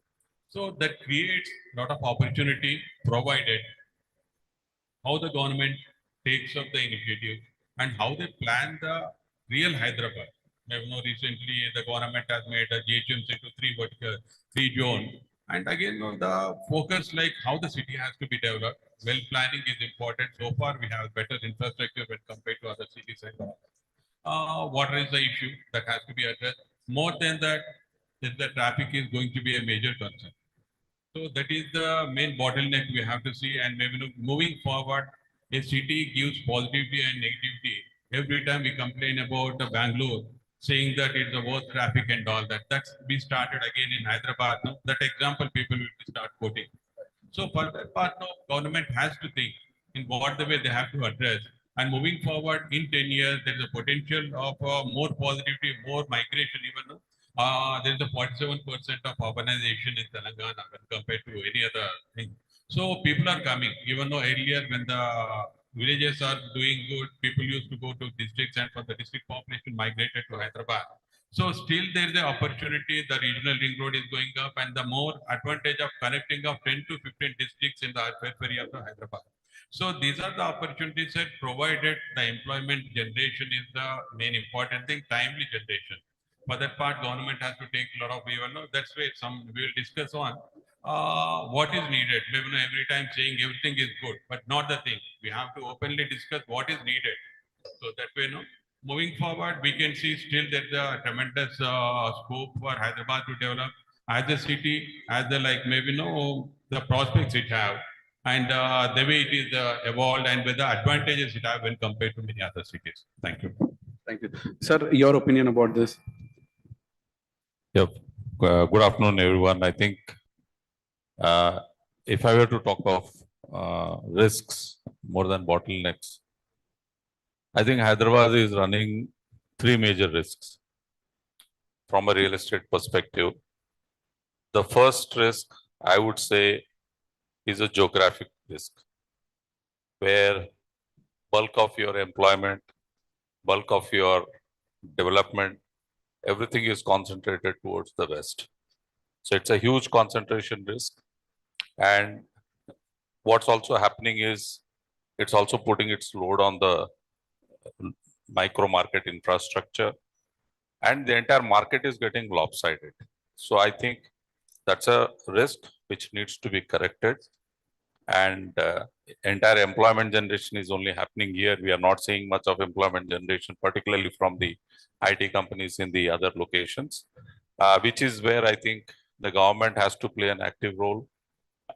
So that creates a lot of opportunity, provided how the government takes up the initiative and how they plan the real Hyderabad. Recently the government has made a GHMC into three zones. And again, the focus like how the city has to be developed. Well, planning is important. So far, we have better infrastructure when compared to other cities and all. Water is the issue that has to be addressed. More than that, the traffic is going to be a major concern. So that is the main bottleneck we have to see. And maybe moving forward, a city gives positivity and negativity. Every time we complain about Bangalore, saying that it's the worst traffic and all that. That's we started again in Hyderabad. No? That example people will start quoting. So for that part, no, government has to think in what the way they have to address. And moving forward in 10 years, there is a potential of more positivity, more migration even. There is a 47% of urbanization in Telangana when compared to any other thing. So people are coming, even though earlier when the villages are doing good, people used to go to districts and for the district population migrated to Hyderabad. So still there is an opportunity, the regional ring road is going up and the more advantage of connecting of 10 to 15 districts in the periphery of the Hyderabad. So these are the opportunities that provided the employment generation is the main important thing, timely generation. For that part, government has to take a lot of, even know, that's why we will discuss on what is needed. Maybe not every time saying everything is good, but not the thing. We have to openly discuss what is needed. So that way, no, moving forward, we can see still there's a tremendous scope for Hyderabad to develop as a city, as the like maybe no the prospects it have, and the way it is evolved, and with the advantages it have when compared to many other cities. Thank you. Thank you. Sir, your opinion about this? Yep. Good afternoon, everyone. I think if I were to talk of risks more than bottlenecks, I think Hyderabad is running three major risks from a real estate perspective. The first risk, I would say, is a geographic risk, where bulk of your employment, bulk of your development, everything is concentrated towards the west. So it's a huge concentration risk. And what's also happening is it's also putting its load on the micro market infrastructure, and the entire market is getting lopsided. So I think that's a risk which needs to be corrected. And entire employment generation is only happening here. We are not seeing much of employment generation, particularly from the IT companies in the other locations, which is where I think the government has to play an active role.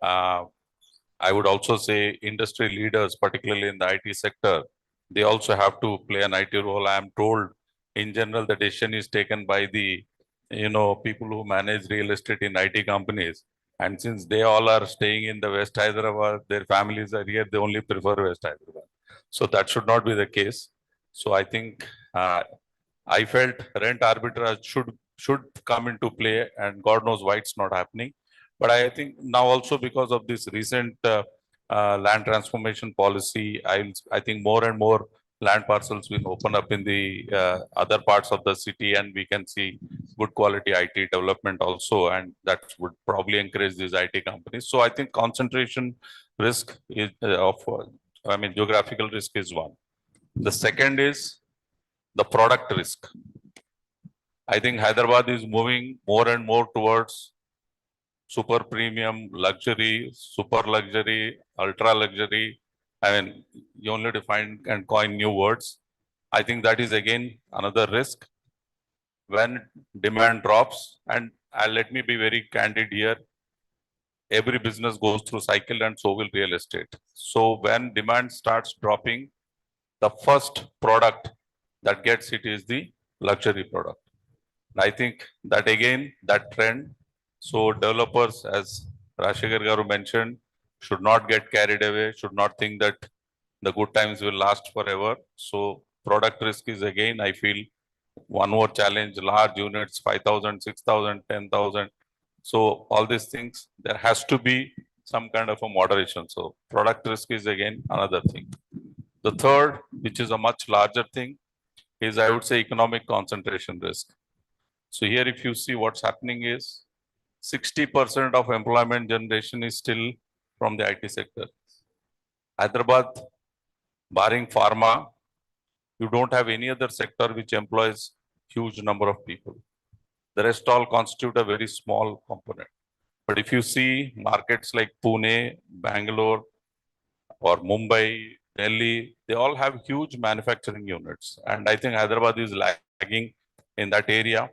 I would also say industry leaders, particularly in the IT sector, they also have to play an IT role. I am told in general, the decision is taken by the, people who manage real estate in IT companies. And since they all are staying in the West Hyderabad, their families are here, they only prefer West Hyderabad. So that should not be the case. So I think I felt rent arbitrage should come into play, and God knows why it's not happening. But I think now also because of this recent land transformation policy, I think more and more land parcels will open up in the other parts of the city, and we can see good quality IT development also, and that would probably encourage these IT companies. So I think concentration risk is geographical risk is one. The second is the product risk. I think Hyderabad is moving more and more towards super premium, luxury, super luxury, ultra luxury. I mean, you only define and coin new words. I think that is again another risk. When demand drops, and let me be very candid here, every business goes through cycle and so will real estate. So when demand starts dropping, the first product that gets hit is the luxury product. I think that again, that trend, so developers, as Rashekar Garu mentioned, should not get carried away, should not think that the good times will last forever. So product risk is again, I feel, one more challenge, large units, 5,000, 6,000, 10,000. So all these things, there has to be some kind of a moderation. So product risk is again another thing. The third, which is a much larger thing, is I would say economic concentration risk. So here, if you see what's happening is 60% of employment generation is still from the IT sector. Hyderabad, barring pharma, you don't have any other sector which employs huge number of people. The rest all constitute a very small component. But if you see markets like Pune, Bangalore, or Mumbai, Delhi, they all have huge manufacturing units. And I think Hyderabad is lagging in that area.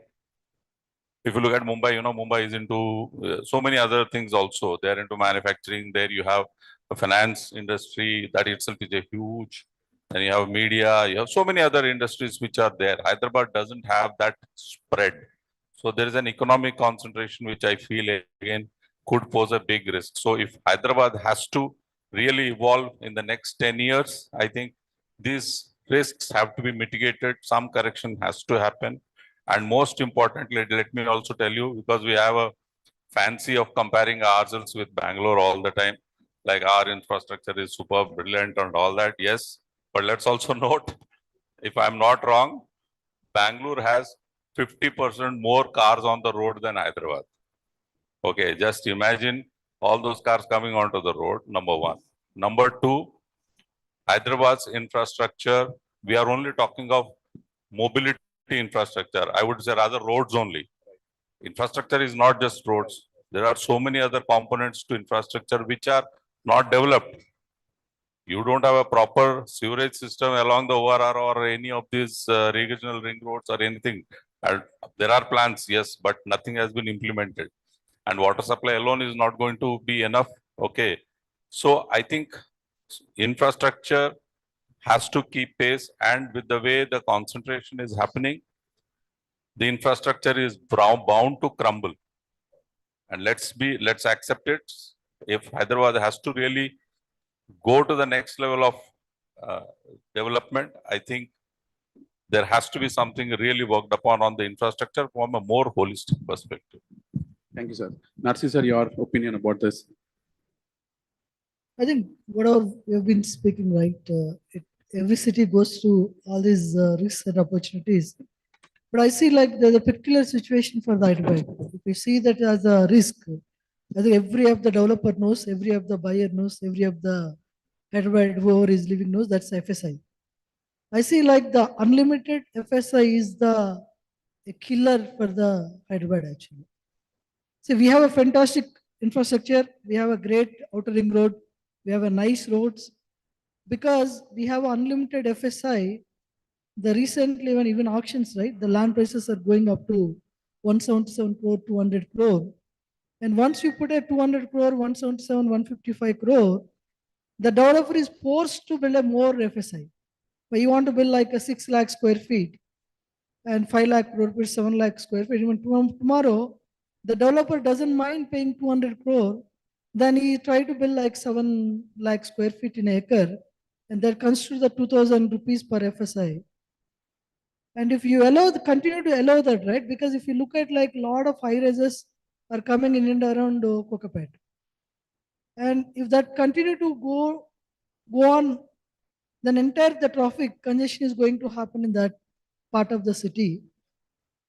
If you look at Mumbai, Mumbai is into so many other things also. They're into manufacturing. There you have a finance industry that itself is a huge. And you have media, you have so many other industries which are there. Hyderabad doesn't have that spread. So there is an economic concentration which I feel again could pose a big risk. So if Hyderabad has to really evolve in the next 10 years, I think these risks have to be mitigated. Some correction has to happen. And most importantly, let me also tell you, because we have a fancy of comparing ourselves with Bangalore all the time, like our infrastructure is super brilliant and all that. Yes, but let's also note, if I'm not wrong, Bangalore has 50% more cars on the road than Hyderabad. Okay, just imagine all those cars coming onto the road, number one. Number two, Hyderabad's infrastructure, we are only talking of mobility infrastructure. I would say rather roads only. Infrastructure is not just roads. There are so many other components to infrastructure which are not developed. You don't have a proper sewerage system along the ORR or any of these regional ring roads or anything. There are plans, yes, but nothing has been implemented. And water supply alone is not going to be enough. Okay. So I think infrastructure has to keep pace, and with the way the concentration is happening, the infrastructure is bound to crumble. And let's accept it. If Hyderabad has to really go to the next level of development, I think there has to be something really worked upon on the infrastructure from a more holistic perspective. Thank you, sir. Narsi, sir, your opinion about this? I think whatever we have been speaking, right, every city goes through all these risks and opportunities. But I see like there's a particular situation for the Hyderabad. If you see that as a risk, I think every of the developer knows, every of the buyer knows, every of the Hyderabad whoever is living knows that's FSI. I see like the unlimited FSI is a killer for the Hyderabad actually. See, we have a fantastic infrastructure. We have a great outer ring road. We have a nice roads. Because we have unlimited FSI, the recently when even auctions, right, the land prices are going up to 177 crore, 200 crore. And once you put a 200 crore, 177, 155 crore, the developer is forced to build a more FSI. But you want to build like a 6 lakh square feet and 5 lakh crore per 7 lakh square feet. Even tomorrow, the developer doesn't mind paying 200 crore, then he try to build like 7 lakh square feet in an acre, and that comes to the 2,000 rupees per FSI. And if you continue to allow that, right? Because if you look at like a lot of high rises are coming in and around Kokapet. And if that continue to go on, then entire the traffic congestion is going to happen in that part of the city.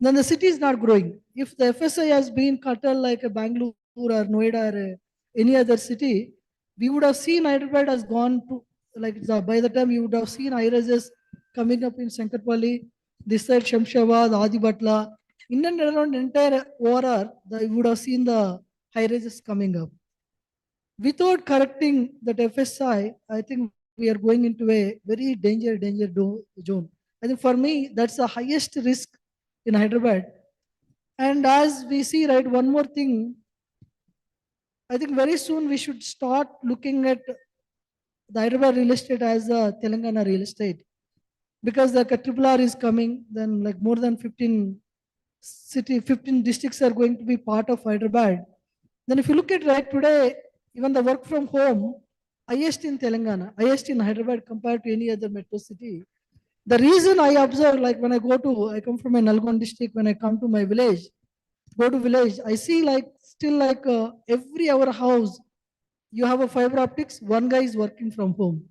Then the city is not growing. If the FSI has been curtailed like a Bangalore or Noida or any other city, we would have seen Hyderabad has gone to like by the time you would have seen high-rises coming up in Sankarpalli, this side Shamshabad, Adibatla, in and around entire ORR, you would have seen the high-rises coming up. Without correcting that FSI, I think we are going into a very danger zone. I think for me, that's the highest risk in Hyderabad. And as we see, right, one more thing, I think very soon we should start looking at the Hyderabad real estate as a Telangana real estate. Because the RRR is coming, then like more than 15 districts are going to be part of Hyderabad. Then if you look at right today, even the work from home, highest in Telangana, highest in Hyderabad compared to any other metro city. The reason I observe, like when I come from a Nalgonda district, when I come to my village, I see like still like every our house, you have a fiber optics, one guy is working from home.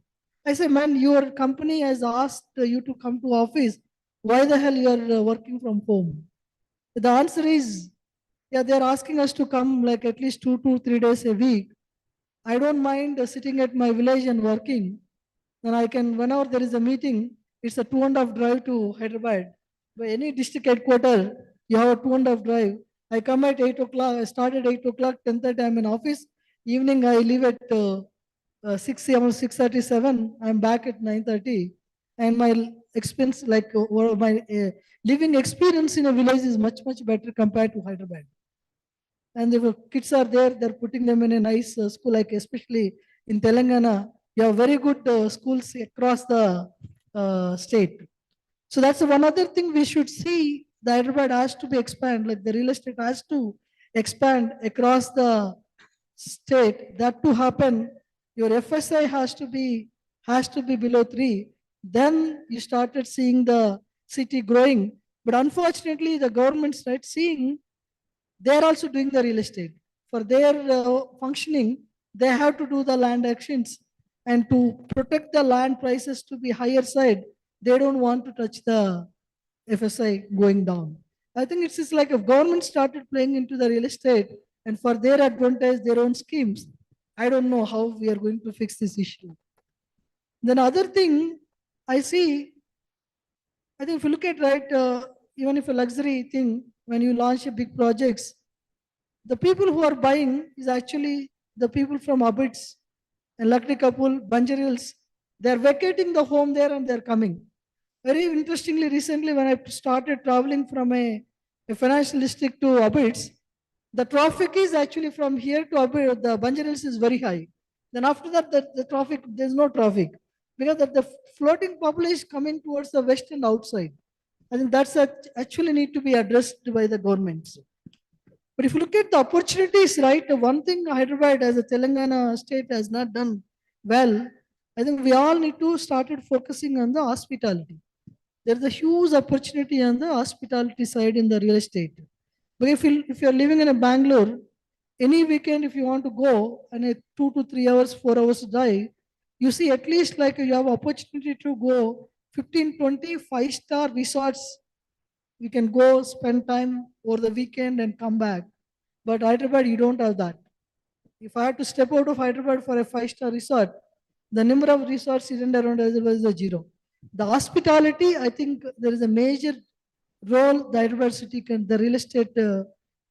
I say, man, your company has asked you to come to office. Why the hell you are working from home? The answer is, yeah, they're asking us to come like at least 2 to 3 days a week. I don't mind sitting at my village and working. Then I can, whenever there is a meeting, it's a 2.5 drive to Hyderabad. By any district headquarters, you have a 2.5 drive. I come at 8 o'clock. I start at 8 o'clock, 10:30 I'm in office. Evening I leave at 6 a.m. 6:37. I'm back at 9:30. And my expense, like my living experience in a village is much, much better compared to Hyderabad. And the kids are there, they're putting them in a nice school, like especially in Telangana, you have very good schools across the state. So that's one other thing we should see. The Hyderabad has to be expand, like the real estate has to expand across the state. That to happen, your FSI has to be below 3. Then you started seeing the city growing. But unfortunately, the government's not seeing. They are also doing the real estate. For their functioning, they have to do the land actions, and to protect the land prices to be higher side, they don't want to touch the FSI going down. I think it's just like if government started playing into the real estate and for their advantage, their own schemes, I don't know how we are going to fix this issue. Then other thing I see, I think if you look at even if a luxury thing, when you launch a big projects, the people who are buying is actually the people from Abbots and Lucknow Kapul, Banjarils. They're vacating the home there and they're coming. Very interestingly, recently when I started traveling from a financial district to Abbots, the traffic is actually from here to Abbots, the Banjarils is very high. Then after that, the traffic, there's no traffic because the floating population coming towards the west and outside. I think that's actually need to be addressed by the governments. But if you look at the opportunities, right, one thing Hyderabad as a Telangana state has not done well, I think we all need to start focusing on the hospitality. There's a huge opportunity on the hospitality side in the real estate. But if you're living in a Bangalore, any weekend if you want to go and a 2 to 3 hours, 4 hours drive, you see at least like you have opportunity to go 15, 20 5-star resorts. You can go spend time over the weekend and come back. But Hyderabad, you don't have that. If I had to step out of Hyderabad for a 5-star resort, the number of resorts in and around Hyderabad is a zero. The hospitality, I think there is a major role the Hyderabad city can, the real estate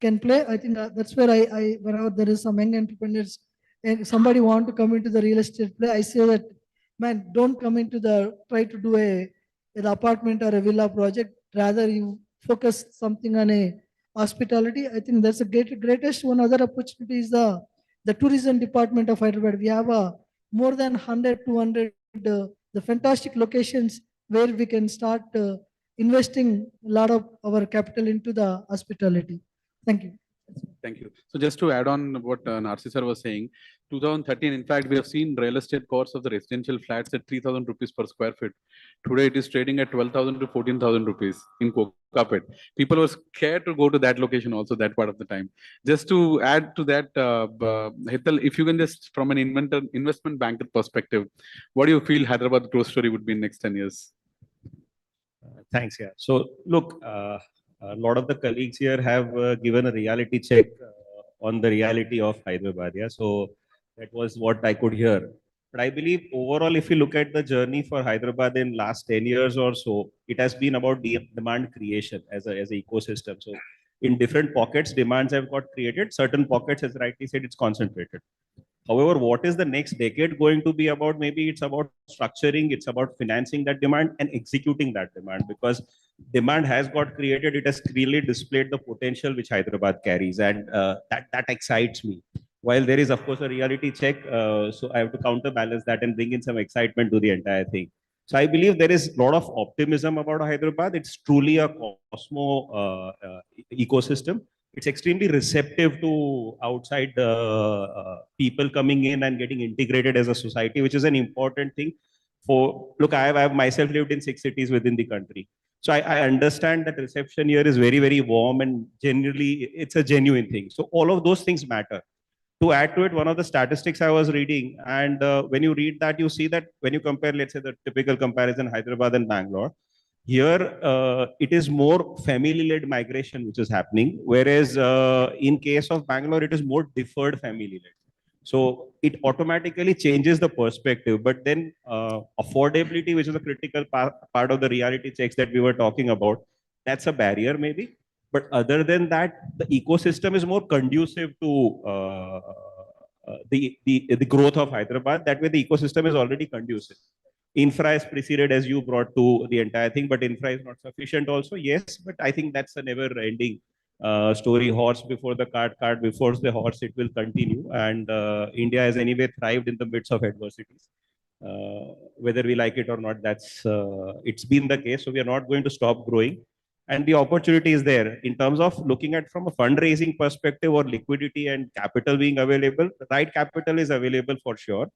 can play. I think that's where whenever there is some young entrepreneurs and somebody want to come into the real estate play, I say that, man, don't come into try to do an apartment or a villa project. Rather, you focus something on a hospitality. I think that's the greatest one. Other opportunity is the tourism department of Hyderabad. We have more than 100, 200 the fantastic locations where we can start investing a lot of our capital into the hospitality. Thank you. Thank you. So just to add on what Narsi sir was saying, 2013, in fact, we have seen real estate costs of the residential flats at 3,000 rupees per square feet. Today, it is trading at 12,000 to 14,000 rupees in Kokapet. People were scared to go to that location also that part of the time. Just to add to that, Hital, if you can just, from an investment banker perspective, what do you feel Hyderabad growth story would be in next 10 years? Thanks, yeah. So look, a lot of the colleagues here have given a reality check on the reality of Hyderabad. Yeah, so that was what I could hear. But I believe overall, if you look at the journey for Hyderabad in last 10 years or so, it has been about demand creation as an ecosystem. So in different pockets, demands have got created. Certain pockets, as rightly said, it's concentrated. However, what is the next decade going to be about? Maybe it's about structuring, it's about financing that demand and executing that demand, because demand has got created. It has really displayed the potential which Hyderabad carries, and that excites me. While there is, of course, a reality check, so I have to counterbalance that and bring in some excitement to the entire thing. So I believe there is a lot of optimism about Hyderabad. It's truly a cosmo ecosystem. It's extremely receptive to outside people coming in and getting integrated as a society, which is an important thing. Look, I have myself lived in 6 cities within the country. So I understand that reception here is very, very warm, and generally it's a genuine thing. So all of those things matter. To add to it, one of the statistics I was reading, and when you read that, you see that when you compare, let's say, the typical comparison, Hyderabad and Bangalore, here, it is more family-led migration which is happening, whereas in case of Bangalore, it is more deferred family-led. So it automatically changes the perspective. But then affordability, which is a critical part of the reality checks that we were talking about, that's a barrier maybe. But other than that, the ecosystem is more conducive to the growth of Hyderabad. That way, the ecosystem is already conducive. Infra is preceded, as you brought to the entire thing, but infra is not sufficient also. Yes, but I think that's a never-ending story. Horse before the cart before the horse. It will continue, and India has anyway thrived in the midst of adversities. Whether we like it or not, that's it's been the case. So we are not going to stop growing, and the opportunity is there in terms of looking at from a fundraising perspective or liquidity and capital being available. The right capital is available for sure.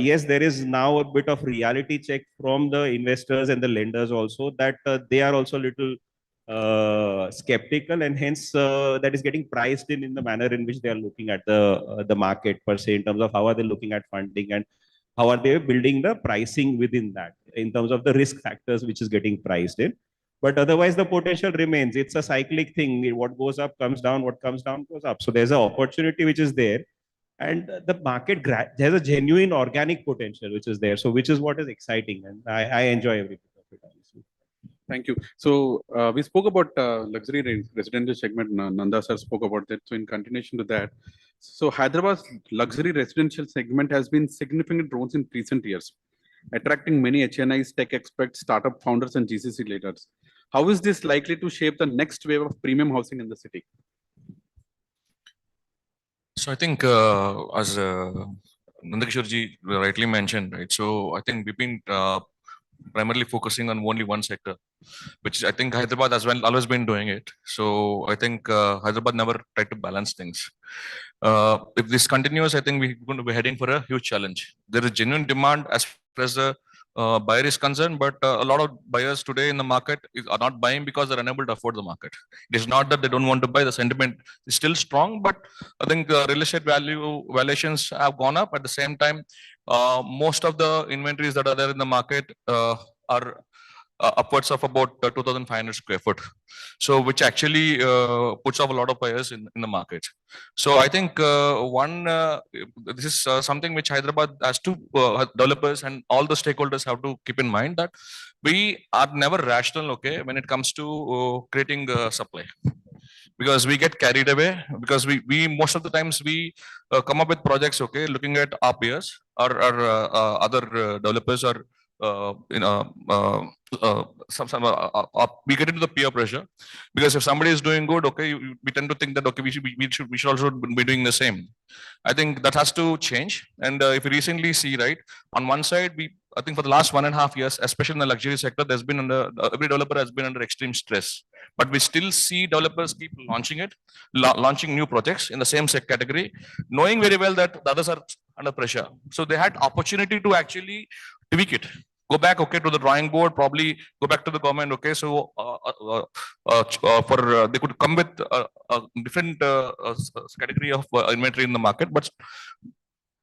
Yes, there is now a bit of reality check from the investors and the lenders also that they are also a little skeptical, and hence that is getting priced in the manner in which they are looking at the market per se, in terms of how are they looking at funding and how are they building the pricing within that in terms of the risk factors which is getting priced in. But otherwise, the potential remains. It's a cyclic thing. What goes up comes down. What comes down goes up. So there's an opportunity which is there, and the market there's a genuine organic potential which is there. So which is what is exciting, and I enjoy every bit of it. Honestly. Thank you. So we spoke about luxury residential segment. Nanda sir spoke about that. So in continuation to that, so Hyderabad's luxury residential segment has been significant growth in recent years, attracting many HNIs, tech experts, startup founders, and GCC leaders. How is this likely to shape the next wave of premium housing in the city? So I think as Nandakishore rightly mentioned, right? So I think we've been primarily focusing on only one sector, which I think Hyderabad as well always been doing it. So I think Hyderabad never tried to balance things. If this continues, I think we're going to be heading for a huge challenge. There is genuine demand as far as the buyer is concerned, but a lot of buyers today in the market are not buying because they're unable to afford the market. It is not that they don't want to buy. The sentiment is still strong, but I think real estate valuations have gone up. At the same time, most of the inventories that are there in the market are upwards of about 2,500 square foot. So which actually puts off a lot of buyers in the market. So I think this is something which Hyderabad has to developers and all the stakeholders have to keep in mind, that we are never rational, okay, when it comes to creating supply. Because we get carried away, because we most of the times we come up with projects, okay, looking at our peers or other developers, or we get into the peer pressure, because if somebody is doing good, okay, we tend to think that okay, we should also be doing the same. I think that has to change. And if you recently see, right, on one side, I think for the last 1.5 years, especially in the luxury sector, there's been every developer has been under extreme stress. But we still see developers keep launching new projects in the same category, knowing very well that the others are under pressure. So they had opportunity to actually tweak it. Go back, okay, to the drawing board, probably go back to the government, okay. So they could come with a different category of inventory in the market. But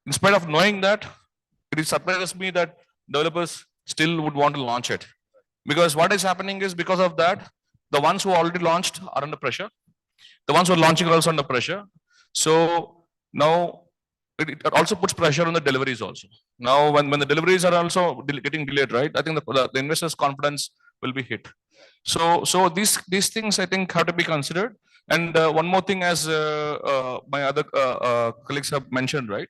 in spite of knowing that, it surprises me that developers still would want to launch it. Because what is happening is, because of that, the ones who already launched are under pressure. The ones who are launching are also under pressure. So now it also puts pressure on the deliveries also. Now, when the deliveries are also getting delayed, right? I think the investors' confidence will be hit. So these things I think have to be considered. And one more thing, as my other colleagues have mentioned, right?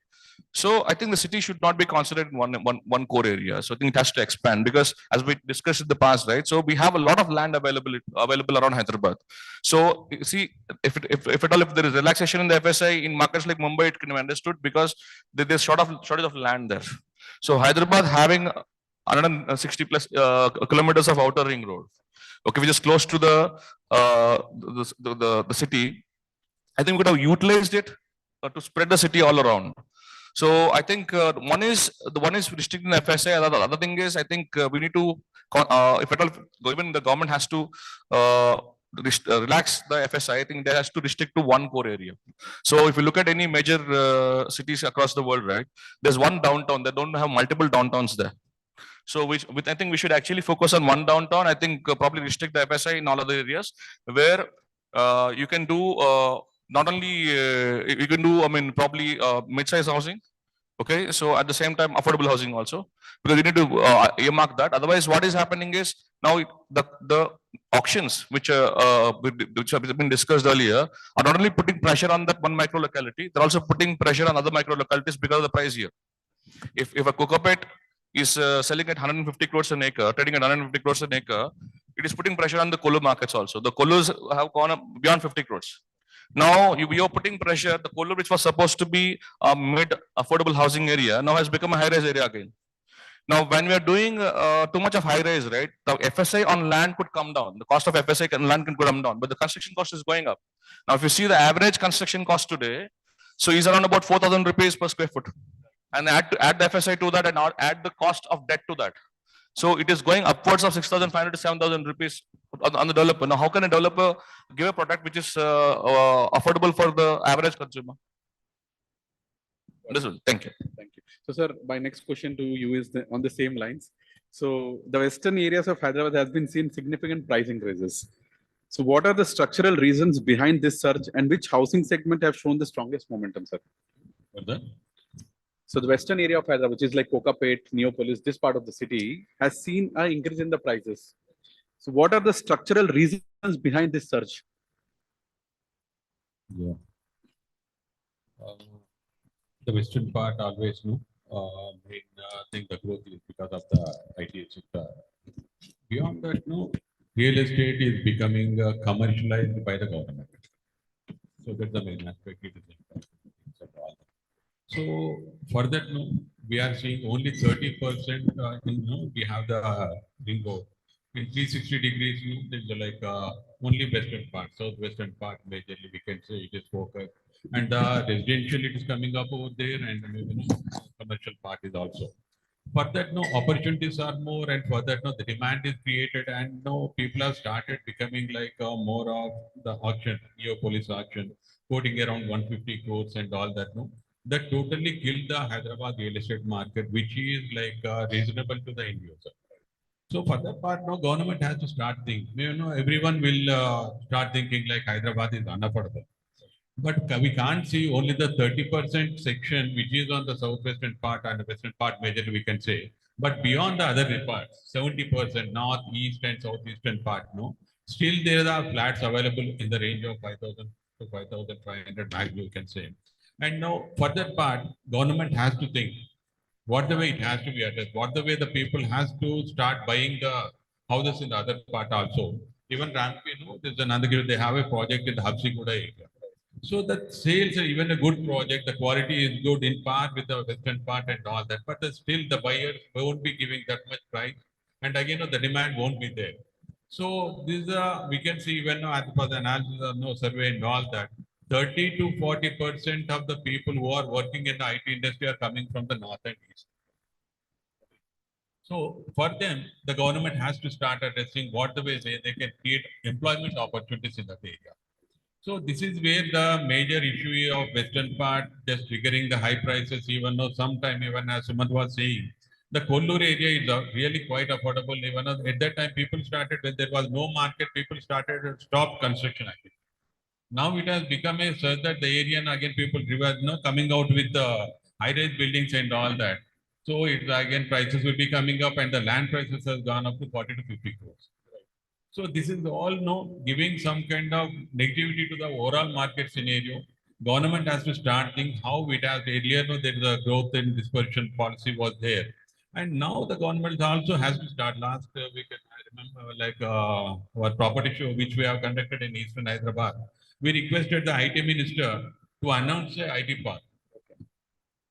So I think the city should not be considered in one core area. So I think it has to expand, because as we discussed in the past, right? So we have a lot of land available around Hyderabad. So you see, if there is relaxation in the FSI in markets like Mumbai, it can be understood, because there's shortage of land there. So Hyderabad having 160 plus kilometers of outer ring road, okay, which is close to the city. I think we could have utilized it to spread the city all around. So I think one is restricting the FSI. The other thing is, I think we need to, if at all, even the government has to relax the FSI, I think there has to restrict to one core area. So if you look at any major cities across the world, right, there's one downtown. They don't have multiple downtowns there. So I think we should actually focus on one downtown. I think probably restrict the FSI in all other areas where you can do not only you can do, I mean, probably mid-size housing, okay. So at the same time, affordable housing also, because you need to earmark that. Otherwise, what is happening is now the auctions, which have been discussed earlier, are not only putting pressure on that one micro locality, they're also putting pressure on other micro localities because of the price here. If a coconut is selling at 150 crores an acre, trading at 150 crores an acre, it is putting pressure on the colo markets also. The colos have gone up beyond 50 crores. Now you're putting pressure. The colo, which was supposed to be a mid affordable housing area, now has become a high rise area again. Now, when we are doing too much of high rise, right, the FSI on land could come down. The cost of FSI on land can come down, but the construction cost is going up. Now, if you see the average construction cost today, so is around about 4,000 rupees per square foot. And add the FSI to that and add the cost of debt to that. So it is going upwards of 6,500 to 7,000 rupees on the developer. Now, how can a developer give a product which is affordable for the average consumer? Thank you. Thank you. So, sir, my next question to you is on the same lines. So, the western areas of Hyderabad has been seeing significant price increases. So, what are the structural reasons behind this surge, and which housing segment have shown the strongest momentum, sir? So, the western area of Hyderabad, which is like Kokapet, Neopolis, this part of the city, has seen an increase in the prices. So, what are the structural reasons behind this surge? Yeah. The western part always I think the growth is because of the IT sector. Beyond that, real estate is becoming commercialized by the government. So that's the main aspect. It is so for that, we are seeing only 30%. We have the ring road in 360 degrees. There's like only western part, southwestern part majorly we can say it is focused. And the residential it is coming up over there, and maybe commercial part is also. For that, opportunities are more, and for that, the demand is created, and people have started becoming like more of the auction, Neopolis auction, quoting around 150 crores and all that. That totally killed the Hyderabad real estate market, which is like reasonable to the end user. So for that part, government has to start thinking. Everyone will start thinking like Hyderabad is unaffordable. But we can't see only the 30% section, which is on the southwestern part and the western part majorly we can say. But beyond the other parts, 70% north, east and southeastern part, still there are flats available in the range of 5,000 to 5,500 max, you can say. And now for that part, government has to think what the way it has to be addressed, what the way the people has to start buying the houses in the other part also. Even Rampi, there's another, they have a project in the Habsiguda area. So that sales are even a good project, the quality is good in part with the western part and all that, but still the buyers won't be giving that much price, and again the demand won't be there. So this we can see even as per the analysis survey and all that, 30 to 40% of the people who are working in the IT industry are coming from the north and east. So for them, the government has to start addressing what the way they can create employment opportunities in that area. So this is where the major issue of western part just triggering the high prices, even though sometime, even as Sumant was saying, the Kollur area is really quite affordable. Even at that time, people started, when there was no market, people started to stop construction activity. Now it has become a such that the area and again people coming out with the high-rise buildings and all that. So it again prices will be coming up and the land prices has gone up to 40 to 50 crores. So this is all giving some kind of negativity to the overall market scenario. Government has to start thinking how it has earlier, there is a growth and dispersion policy was there. And now the government also has to start. Last week, I remember like our property show, which we have conducted in Eastern Hyderabad. We requested the IT minister to announce a IT park,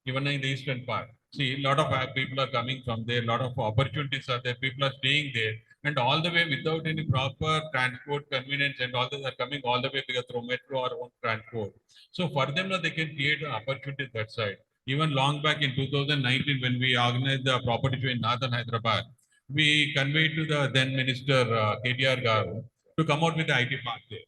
even in the eastern part. See, a lot of people are coming from there, a lot of opportunities are there, people are staying there, and all the way without any proper transport convenience, and all those are coming all the way through metro or own transport. So for them, they can create opportunities that side. Even long back in 2019, when we organized the property show in Northern Hyderabad, we conveyed to the then minister KTR Garu to come out with the IT park there.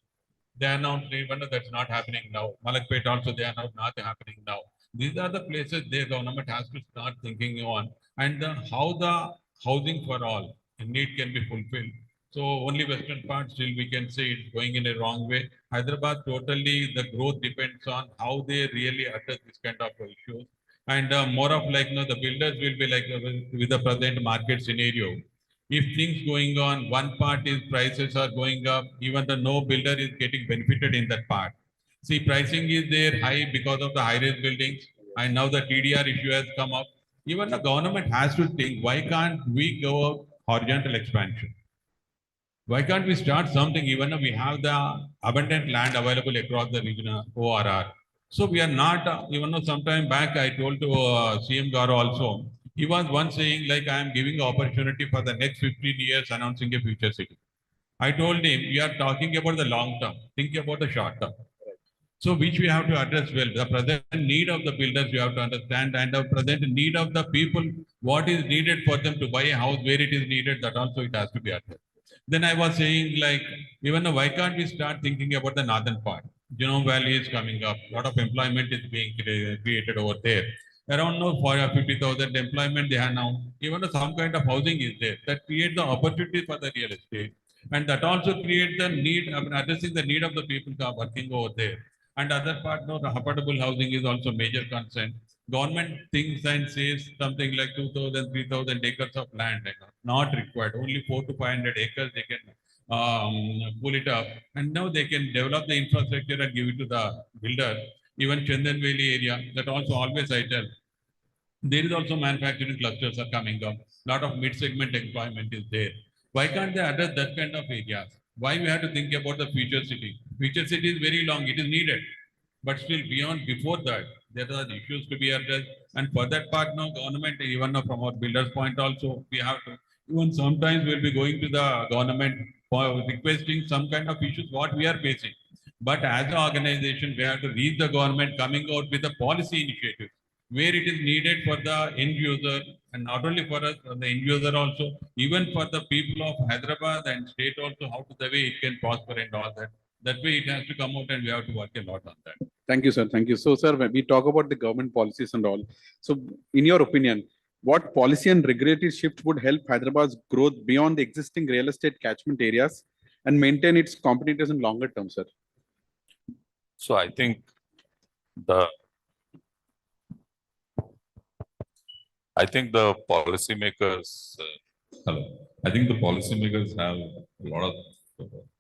They announced even though that's not happening now. Malakpet also they are not happening now. These are the places the government has to start thinking on, and how the housing for all need can be fulfilled. So only western part still we can say it's going in a wrong way. Hyderabad totally the growth depends on how they really address this kind of issues. And more of like the builders will be like with the present market scenario. If things going on, one part is prices are going up, even the no builder is getting benefited in that part. See, pricing is there high because of the high-rise buildings, and now the TDR issue has come up. Even the government has to think, why can't we go horizontal expansion? Why can't we start something even though we have the abundant land available across the region ORR? So we are not, even though sometime back I told to CM Garo also, he was once saying like, I am giving opportunity for the next 15 years announcing a future city. I told him, we are talking about the long term, think about the short term. So which we have to address well. The present need of the builders you have to understand, and the present need of the people, what is needed for them to buy a house, where it is needed, that also it has to be addressed. Then I was saying like, even why can't we start thinking about the northern part? Genome Valley is coming up. A lot of employment is being created over there. Around no 50,000 employment they have now. Even though some kind of housing is there, that creates the opportunity for the real estate. And that also creates the need, I mean, addressing the need of the people who are working over there. And other part, no, the affordable housing is also major concern. Government thinks and says something like 2,000, 3,000 acres of land, not required. Only 400 to 500 acres they can pull it up, and now they can develop the infrastructure and give it to the builder. Even Chandan Valley area, that also always I tell. There is also manufacturing clusters are coming up. Lot of mid-segment employment is there. Why can't they address that kind of areas? Why we have to think about the future city? Future city is very long, it is needed. But still beyond, before that, there are issues to be addressed. And for that part now, government, even from our builder's point also, we have to, even sometimes we'll be going to the government for requesting some kind of issues, what we are facing. But as an organization, we have to reach the government coming out with a policy initiative where it is needed for the end user, and not only for us, for the end user also, even for the people of Hyderabad and state also, how to the way it can prosper and all that. That way it has to come out and we have to work a lot on that. Thank you, sir. Thank you. So, sir, when we talk about the government policies and all, so in your opinion, what policy and regulatory shift would help Hyderabad's growth beyond the existing real estate catchment areas and maintain its competitiveness in longer term, sir? So I think the policymakers, hello. I think the policymakers have a lot of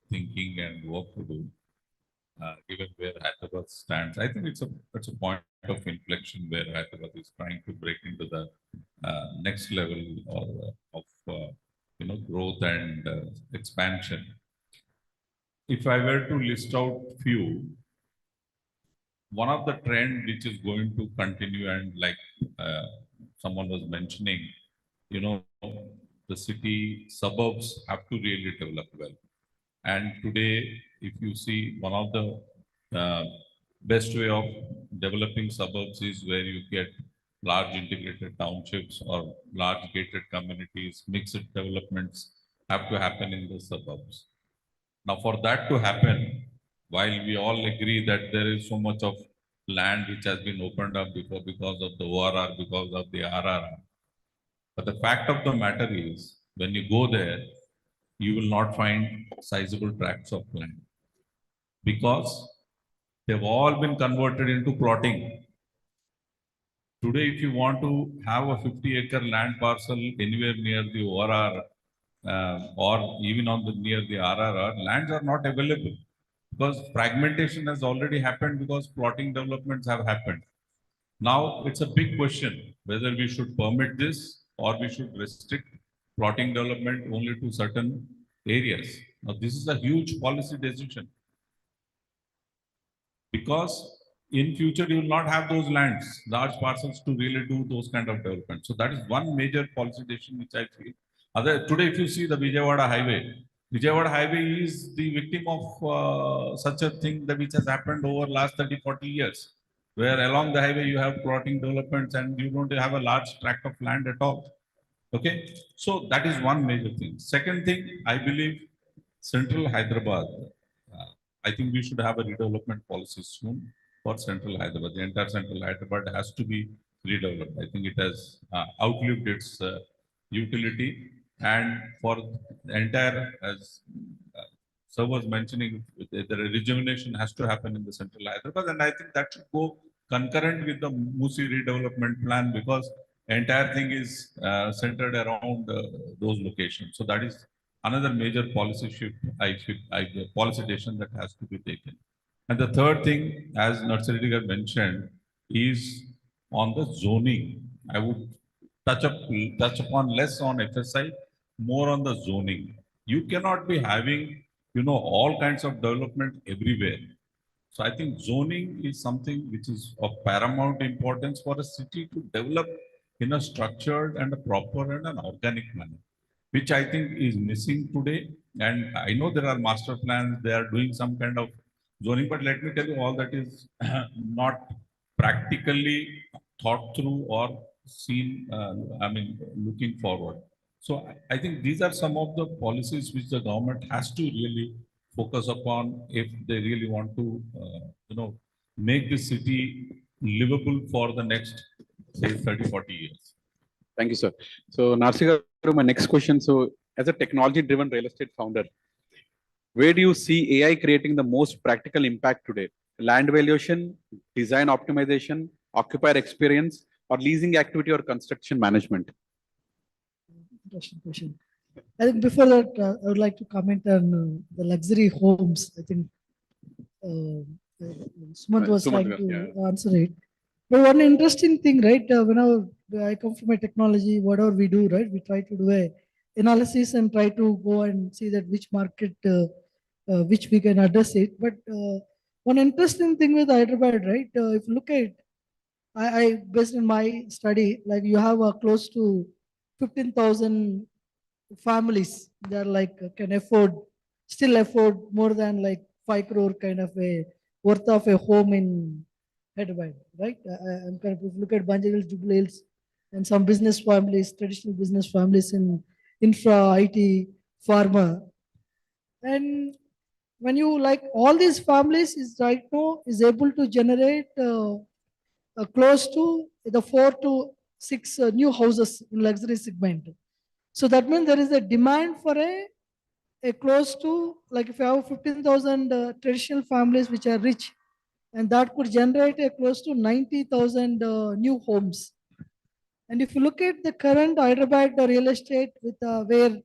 thinking and work to do. Given where Hyderabad stands, I think it's a point of inflection where Hyderabad is trying to break into the next level of growth and expansion. If I were to list out few, one of the trend which is going to continue, and like someone was mentioning, the city suburbs have to really develop well. And today, if you see, one of the best way of developing suburbs is where you get large integrated townships or large gated communities, mixed developments have to happen in the suburbs. Now, for that to happen, while we all agree that there is so much of land which has been opened up before because of the ORR, because of the RRR, but the fact of the matter is, when you go there, you will not find sizable tracts of land because they've all been converted into plotting. Today, if you want to have a 50-acre land parcel anywhere near the ORR or even near the RRR, lands are not available because fragmentation has already happened because plotting developments have happened. Now, it's a big question whether we should permit this or we should restrict plotting development only to certain areas. Now, this is a huge policy decision because in future you will not have those lands, large parcels to really do those kind of development. So that is one major policy decision which I feel. Today, if you see the Vijayawada Highway is the victim of such a thing that which has happened over last 30, 40 years, where along the highway you have plotting developments and you don't have a large tract of land at all. Okay, so that is one major thing. Second thing, I believe Central Hyderabad, I think we should have a redevelopment policy soon for Central Hyderabad. The entire Central Hyderabad has to be redeveloped. I think it has outlived its utility, and for the entire, as Sir was mentioning, the rejuvenation has to happen in the Central Hyderabad, and I think that should go concurrent with the Musi redevelopment plan because entire thing is centered around those locations. So that is another major policy shift, policy decision that has to be taken. And the third thing, as Nursery had mentioned, is on the zoning. I would touch upon less on FSI, more on the zoning. You cannot be having, all kinds of development everywhere. So I think zoning is something which is of paramount importance for a city to develop in a structured and a proper and an organic manner, which I think is missing today. And I know there are master plans, they are doing some kind of zoning, but let me tell you, all that is not practically thought through or seen, looking forward. So I think these are some of the policies which the government has to really focus upon if they really want to, make the city livable for the next, say, 30, 40 years. Thank you, sir. So, Narsika, my next question. So, as a technology-driven real estate founder, where do you see AI creating the most practical impact today? Land valuation, design optimization, occupier experience, or leasing activity or construction management? Interesting question. I think before that, I would like to comment on the luxury homes. I think Sumant was trying to answer it. But one interesting thing, right? Whenever I come from a technology, whatever we do, right, we try to do a analysis and try to go and see that which market, which we can address it. But one interesting thing with Hyderabad, right? If you look at, I based on my study, like you have close to 15,000 families that like can still afford more than like 5 crore kind of a worth of a home in Hyderabad, right? I'm kind of, if you look at Banjarhills, Jubilee Hills, and some business families, traditional business families in infra, IT, pharma. And when you like all these families is right now is able to generate close to the 4 to 6 new houses in luxury segment. So that means there is a demand for a close to, like if you have 15,000 traditional families which are rich, and that could generate a close to 90,000 new homes. And if you look at the current Hyderabad real estate with where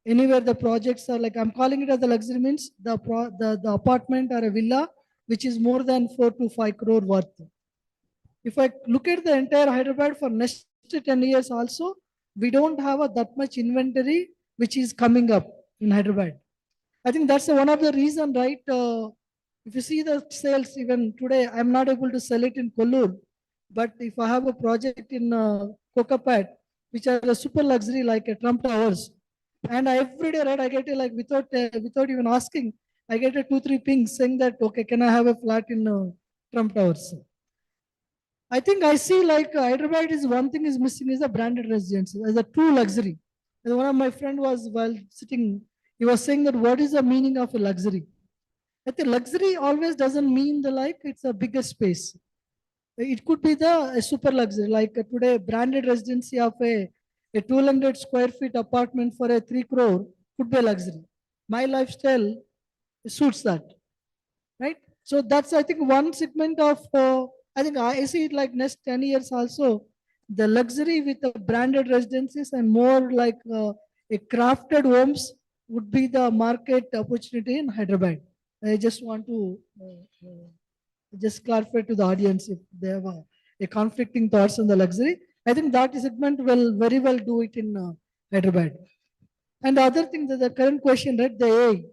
anywhere the projects are, like I'm calling it as the luxury means the apartment or a villa which is more than 4 to 5 crore worth. If I look at the entire Hyderabad for next 10 years also, we don't have that much inventory which is coming up in Hyderabad. I think that's one of the reason, right? If you see the sales, even today, I'm not able to sell it in Kollur. But if I have a project in Kokapet, which are a super luxury like a Trump Towers, and every day, right, I get it like without even asking, I get a 2-3 pings saying that, okay, can I have a flat in Trump Towers? I think I see like Hyderabad is one thing is missing is a branded residence as a true luxury. And one of my friend was while sitting, he was saying that what is the meaning of a luxury? I think luxury always doesn't mean the like it's a bigger space. It could be a super luxury, like today branded residency of a 200 square feet apartment for a 3 crore could be a luxury. My lifestyle suits that, right? So that's I think one segment of I think I see it like next 10 years also the luxury with the branded residences and more like a crafted homes would be the market opportunity in Hyderabad. I just want to just clarify to the audience if they have a conflicting thoughts on the luxury. I think that segment will very well do it in Hyderabad. And the other thing that the current question, right, the AI.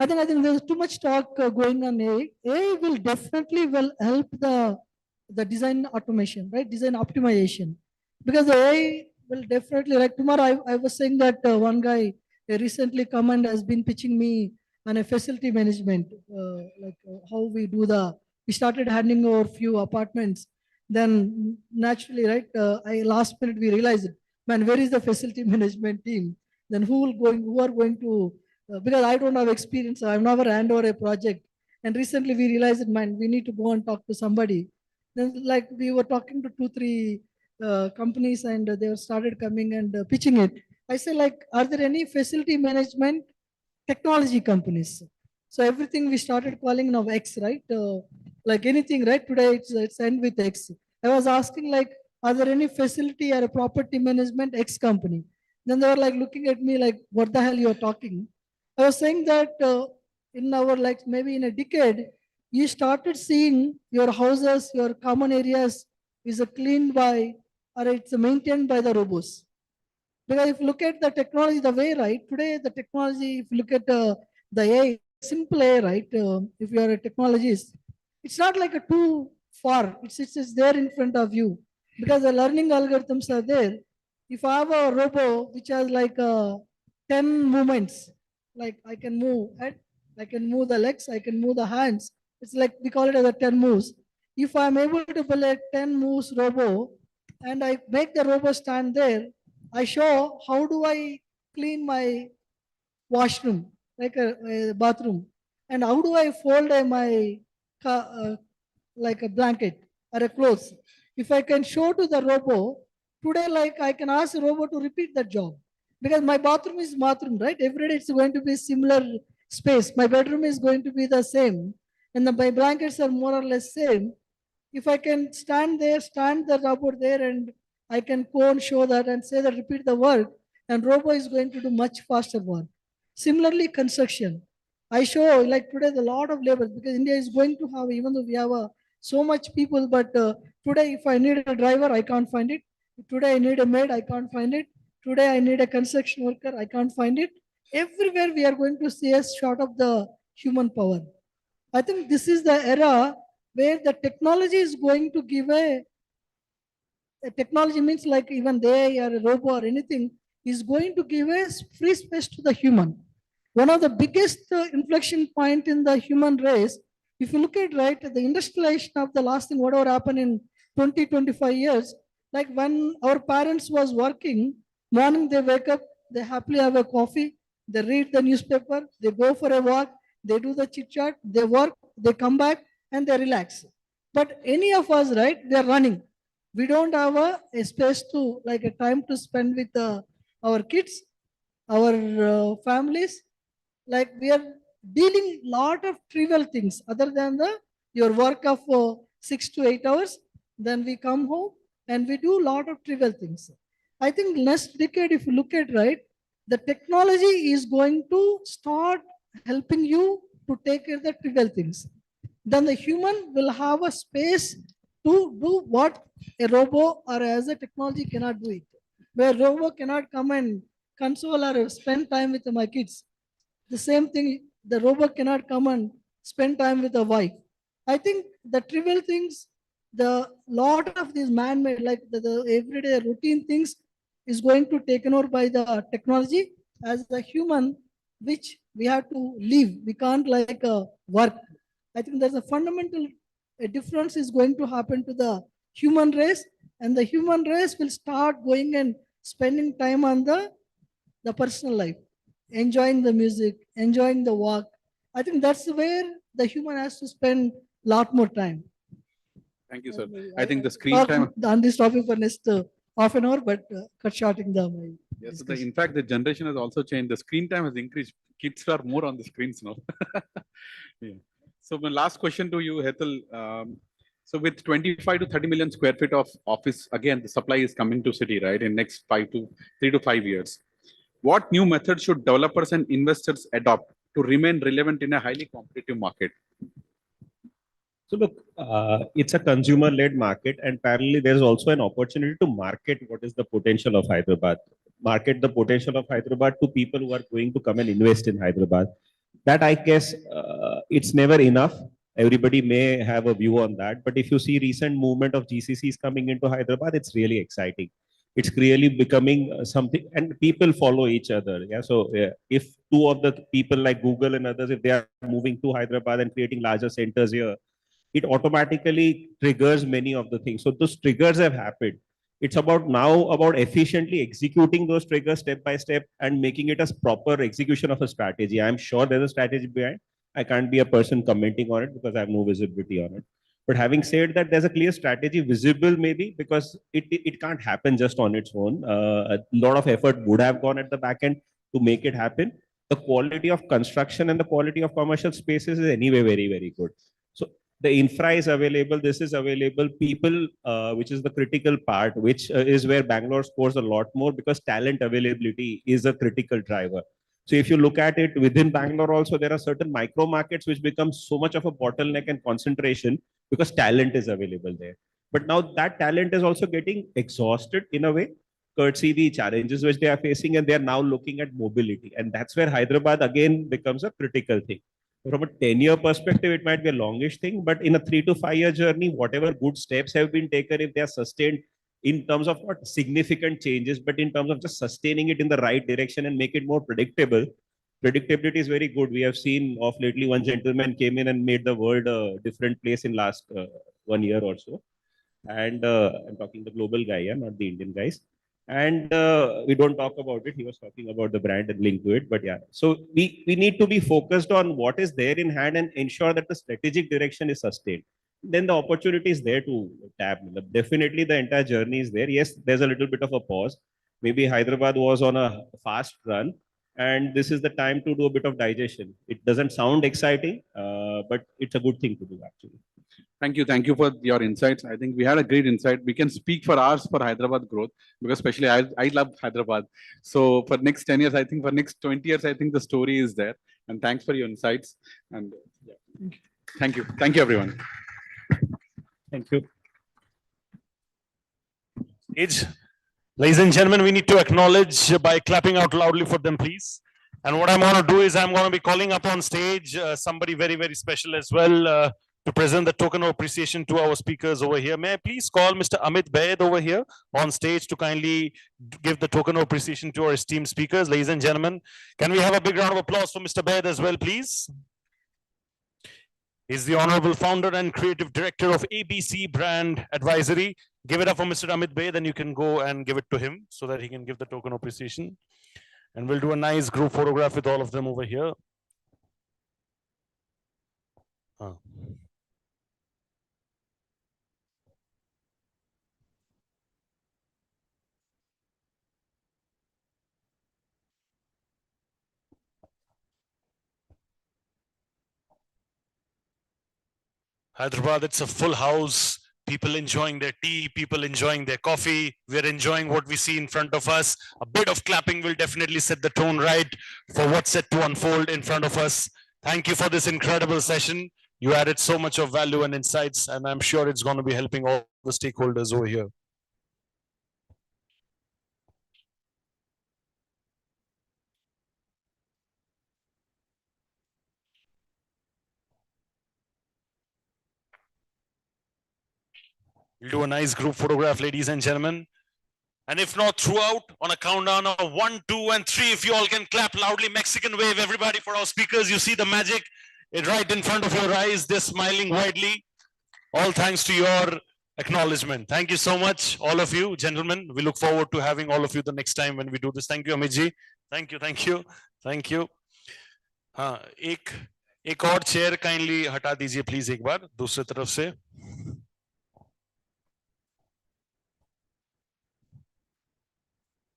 I think there's too much talk going on AI. AI will definitely help the design automation, right? Design optimization. Because the AI will definitely, like tomorrow I was saying that one guy recently come and has been pitching me on a facility management, how we do we started handing over few apartments. Then naturally, right, last minute we realized, man, where is the facility management team? Then who are going to because I don't have experience, I've never handed over a project. And recently we realized, man, we need to go and talk to somebody. Then like we were talking to 2-3 companies and they started coming and pitching it. I say like, are there any facility management technology companies? So everything we started calling now X, right? Like anything, right? Today it's end with X. I was asking like, Are there any facility or a property management X company? Then they were like looking at me like, what the hell you're talking? I was saying that in our like maybe in a decade, you started seeing your houses, your common areas is cleaned by or it's maintained by the robots. Because if you look at the technology, the way, right, today the technology, if you look at the AI, simple AI, right, if you are a technologist, it's not like a too far, it's there in front of you. Because the learning algorithms are there. If I have a robo which has like 10 movements, like I can move head, I can move the legs, I can move the hands. It's like we call it as a 10 moves. If I'm able to build a 10 moves robo and I make the robo stand there, I show how do I clean my washroom, like a bathroom, and how do I fold my like a blanket or a clothes. If I can show to the robo, today like I can ask the robo to repeat that job. Because my bathroom is bathroom, right? Every day it's going to be similar space. My bedroom is going to be the same. And my blankets are more or less same. If I can stand there, stand the robot there and I can go and show that and say that repeat the work and robo is going to do much faster work. Similarly, construction. I show like today the lot of labor because India is going to have, even though we have so much people, but today if I need a driver, I can't find it. Today I need a maid, I can't find it. Today I need a construction worker, I can't find it. Everywhere we are going to see a short of the human power. I think this is the era where the technology is going to give a technology means like even they or a robot or anything is going to give a free space to the human. One of the biggest inflection point in the human race, if you look at right, the industrialization of the last thing, whatever happened in 20, 25 years, like when our parents was working, morning they wake up, they happily have a coffee, they read the newspaper, they go for a walk, they do the chit chat, they work, they come back and they relax. But any of us, right, we are running. We don't have a space to like a time to spend with our kids, our families. Like we are dealing lot of trivial things other than the your work of 6 to 8 hours. Then we come home and we do lot of trivial things. I think next decade, if you look at right, the technology is going to start helping you to take care of the trivial things. Then the human will have a space to do what a robot or as a technology cannot do it. Where robot cannot come and console or spend time with my kids. The same thing, the robot cannot come and spend time with a wife. I think the trivial things, the lot of these man-made, like the everyday routine things is going to taken over by the technology as a human, which we have to live. We can't like work. I think there's a fundamental difference is going to happen to the human race, and the human race will start going and spending time on the personal life, enjoying the music, enjoying the walk. I think that's where the human has to spend a lot more time. Thank you, sir. I think the screen time on this topic for next half an hour, but cut shorting the. Yes, in fact, the generation has also changed. The screen time has increased. Kids are more on the screens now. Yeah. So my last question to you, Hetal. So with 25 to 30 million square feet of office, again, the supply is coming to city, right? In next 3 to 5 years. What new methods should developers and investors adopt to remain relevant in a highly competitive market? So look, it's a consumer-led market, and parallelly, there's also an opportunity to market what is the potential of Hyderabad. Market the potential of Hyderabad to people who are going to come and invest in Hyderabad. That I guess it's never enough. Everybody may have a view on that, but if you see recent movement of GCCs coming into Hyderabad, it's really exciting. It's really becoming something, and people follow each other. Yeah. So if two of the people like Google and others, if they are moving to Hyderabad and creating larger centers here, it automatically triggers many of the things. So those triggers have happened. It's about now about efficiently executing those triggers step by step and making it a proper execution of a strategy. I'm sure there's a strategy behind. I can't be a person commenting on it because I have no visibility on it. But having said that, there's a clear strategy visible maybe because it can't happen just on its own. A lot of effort would have gone at the back end to make it happen. The quality of construction and the quality of commercial spaces is anyway very, very good. So The infra is available, this is available, people, which is the critical part, which is where Bangalore scores a lot more because talent availability is a critical driver. So if you look at it within Bangalore also, there are certain micro markets which become so much of a bottleneck and concentration because talent is available there. But now that talent is also getting exhausted in a way, courtesy the challenges which they are facing, and they are now looking at mobility. And that's where Hyderabad again becomes a critical thing. From a 10-year perspective, it might be a longish thing, but in a 3 to 5 year journey, whatever good steps have been taken, if they are sustained in terms of not significant changes, but in terms of just sustaining it in the right direction and make it more predictable, predictability is very good. We have seen of lately one gentleman came in and made the world a different place in last 1 year or so. And I'm talking the global guy, yeah, not the Indian guys. And we don't talk about it. He was talking about the brand and link to it. But yeah, so we need to be focused on what is there in hand and ensure that the strategic direction is sustained. Then the opportunity is there to tap. Definitely the entire journey is there. Yes, there's a little bit of a pause. Maybe Hyderabad was on a fast run, and this is the time to do a bit of digestion. It doesn't sound exciting, but it's a good thing to do actually. Thank you. Thank you for your insights. I think we had a great insight. We can speak for hours for Hyderabad growth because especially I love Hyderabad. So for next 10 years, I think for next 20 years, I think the story is there. And thanks for your insights. And yeah. Thank you. Thank you, everyone. Thank you. Ladies and gentlemen, we need to acknowledge by clapping out loudly for them, please. And what I'm going to do is I'm going to be calling up on stage somebody very, very special as well to present the token of appreciation to our speakers over here. May I please call Mr. Amit Baid over here on stage to kindly give the token of appreciation to our esteemed speakers. Ladies and gentlemen, can we have a big round of applause for Mr. Baid as well, please? He's the honorable founder and creative director of ABC Brand Advisory. Give it up for Mr. Amit Baid, then you can go and give it to him so that he can give the token of appreciation. And we'll do a nice group photograph with all of them over here. Hyderabad, it's a full house. People enjoying their tea, people enjoying their coffee. We're enjoying what we see in front of us. A bit of clapping will definitely set the tone right for what's set to unfold in front of us. Thank you for this incredible session. You added so much of value and insights, and I'm sure it's going to be helping all the stakeholders over here. We'll do a nice group photograph, ladies and gentlemen. And if not throughout, on a countdown of 1, 2, and 3, if you all can clap loudly, Mexican wave, everybody, for our speakers. You see the magic right in front of your eyes. They're smiling widely. All thanks to your acknowledgement. Thank you so much, all of you, gentlemen. We look forward to having all of you the next time when we do this. Thank you, Amit ji. Thank you, thank you, thank you. एक और chair kindly हटा दीजिए please एक बार दूसरी तरफ से.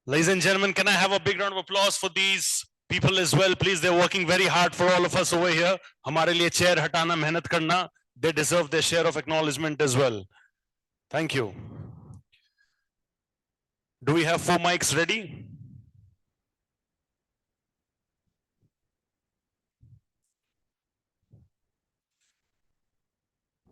Ladies and gentlemen, can I have a big round of applause for these people as well, please? They're working very hard for all of us over here. हमारे लिए chair हटाना, मेहनत करना. They deserve their share of acknowledgement as well. Thank you. Do we have 4 mics ready?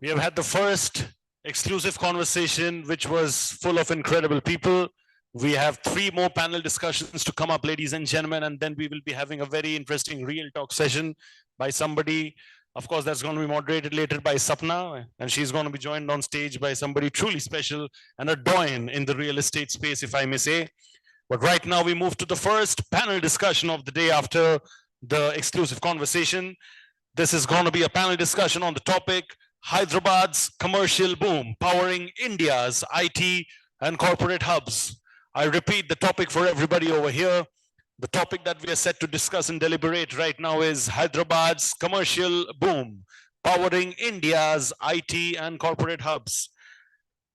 We have had the first exclusive conversation, which was full of incredible people. We have 3 more panel discussions to come up, ladies and gentlemen, and then we will be having a very interesting real talk session by somebody, of course, that's going to be moderated later by Sapna, and she's going to be joined on stage by somebody truly special and a doyen in the real estate space, if I may say. But right now we move to the first panel discussion of the day after the exclusive conversation. This is going to be a panel discussion on the topic, Hyderabad's commercial boom, powering India's IT and corporate hubs. I repeat the topic for everybody over here. The topic that we are set to discuss and deliberate right now is Hyderabad's commercial boom, powering India's IT and corporate hubs.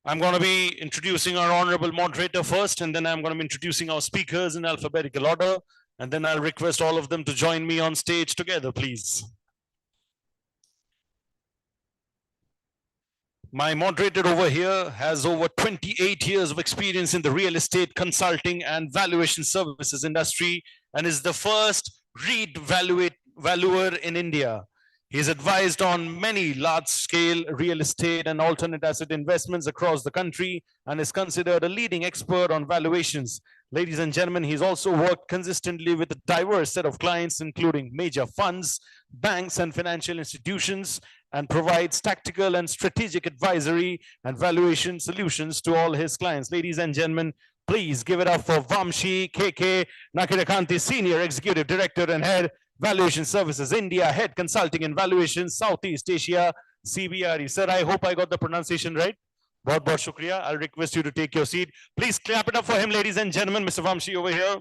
I'm going to be introducing our honorable moderator first, and then I'm going to be introducing our speakers in alphabetical order, and then I'll request all of them to join me on stage together, please. My moderator over here has over 28 years of experience in the real estate consulting and valuation services industry and is the first valuer in India. He is advised on many large-scale real estate and alternate asset investments across the country and is considered a leading expert on valuations. Ladies and gentlemen, he's also worked consistently with a diverse set of clients, including major funds, banks, and financial institutions, and provides tactical and strategic advisory and valuation solutions to all his clients. Ladies and gentlemen, please give it up for Vamshi KK Nakirakanti, Senior Executive Director and Head, Valuation Services India, Head Consulting and Valuation, Southeast Asia, CBRE. Sir, I hope I got the pronunciation right. Bahut bahut shukriya. I'll request you to take your seat. Please clap it up for him, ladies and gentlemen. Mr. Vamshi over here.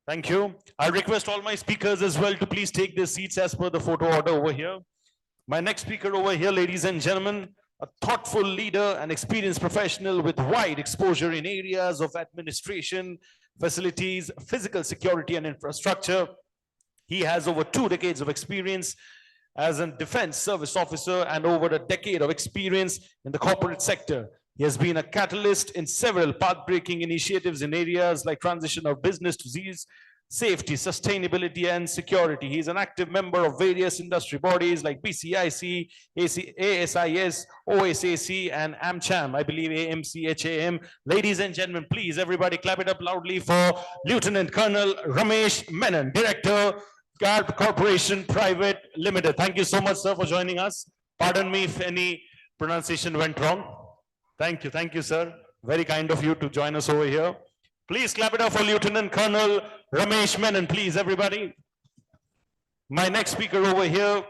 Thank you. I'll request all my speakers as well to please take their seats as per the photo order over here. My next speaker over here, ladies and gentlemen, a thoughtful leader and experienced professional with wide exposure in areas of administration, facilities, physical security, and infrastructure. He has over 2 decades of experience as a defense service officer and over a decade of experience in the corporate sector. He has been a catalyst in several path-breaking initiatives in areas like transition of business to disease, safety, sustainability, and security. He is an active member of various industry bodies like BCIC, ASIS, OSAC, and AmCham, I believe AMCHAM. Ladies and gentlemen, please, everybody clap it up loudly for Lieutenant Colonel Ramesh Menon, Director, Guard Corporation Private Limited. Thank you so much, sir, for joining us. Pardon me if any pronunciation went wrong. Thank you, sir. Very kind of you to join us over here. Please clap it up for Lieutenant Colonel Ramesh Menon, please, everybody. My next speaker over here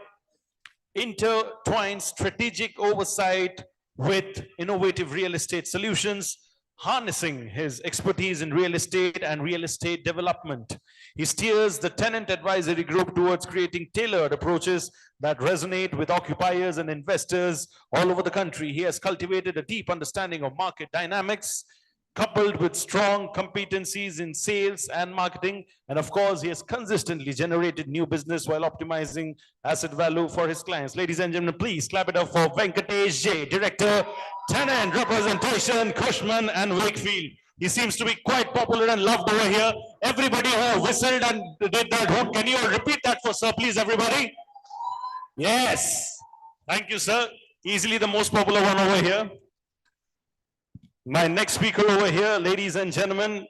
intertwines strategic oversight with innovative real estate solutions, harnessing his expertise in real estate and real estate development. He steers the tenant advisory group towards creating tailored approaches that resonate with occupiers and investors all over the country. He has cultivated a deep understanding of market dynamics, coupled with strong competencies in sales and marketing. And of course, he has consistently generated new business while optimizing asset value for his clients. Ladies and gentlemen, please clap it up for Venkatesh J, Director, Tenant Representation, Cushman and Wakefield. He seems to be quite popular and loved over here. Everybody who whistled and did that hook, can you repeat that for sir, please, everybody? Yes. Thank you, sir. Easily the most popular one over here. My next speaker over here, ladies and gentlemen,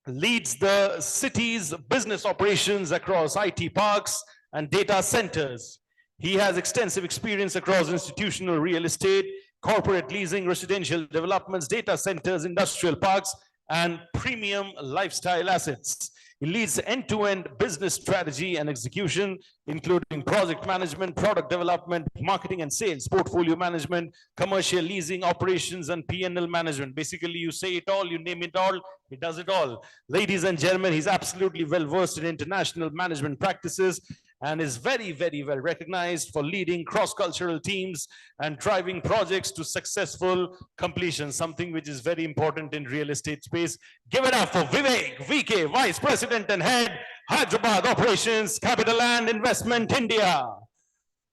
leads the city's business operations across IT parks and data centers. He has extensive experience across institutional real estate, corporate leasing, residential developments, data centers, industrial parks, and premium lifestyle assets. He leads end-to-end business strategy and execution, including project management, product development, marketing and sales, portfolio management, commercial leasing, operations, and P&L management. Basically, you say it all, you name it all, he does it all. Ladies and gentlemen, he's absolutely well-versed in international management practices and is very, very well recognized for leading cross-cultural teams and driving projects to successful completion, something which is very important in real estate space. Give it up for Vivek VK, Vice President and Head, Hyderabad Operations, Capital and Investment, India.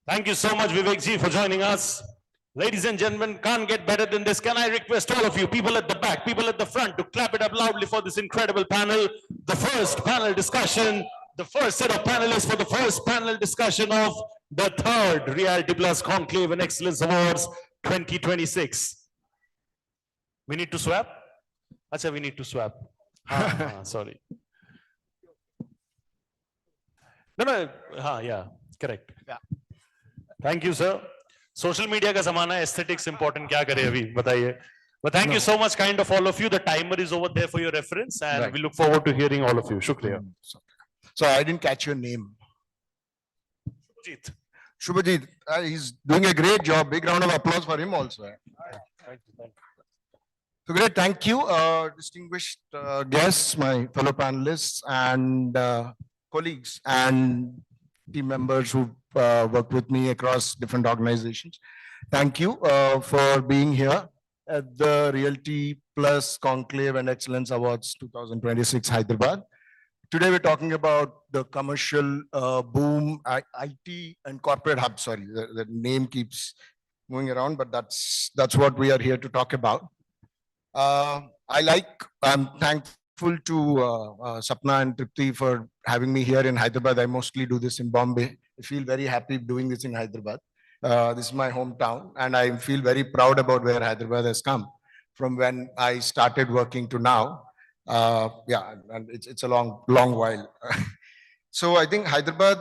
Thank you so much, Vivek ji, for joining us. Ladies and gentlemen, can't get better than this. Can I request all of you, people at the back, people at the front, to clap it up loudly for this incredible panel, the first panel discussion, the first set of panelists for the first panel discussion of the third Realty Plus Conclave and Excellence Awards 2026. We need to swap? Acha, we need to swap. Sorry. No, yeah, correct. Yeah. Thank you, sir. Social media ka zamana, aesthetics important, kya kare abhi, bataiye. But thank you so much, kind of all of you. The timer is over there for your reference, and we look forward to hearing all of you. Shukriya. So I didn't catch your name. Shubhajit. Shubhajit, he's doing a great job. Big round of applause for him also. Thank you. So great, thank you, distinguished guests, my fellow panelists and colleagues and team members who worked with me across different organizations. Thank you for being here at the Realty Plus Conclave and Excellence Awards 2026 Hyderabad. Today we're talking about the commercial boom, IT and corporate hub. Sorry, the name keeps moving around, but that's what we are here to talk about. I'm thankful to Sapna and Tripti for having me here in Hyderabad. I mostly do this in Bombay. I feel very happy doing this in Hyderabad. This is my hometown, and I feel very proud about where Hyderabad has come from when I started working to now. Yeah, and it's a long while. So I think Hyderabad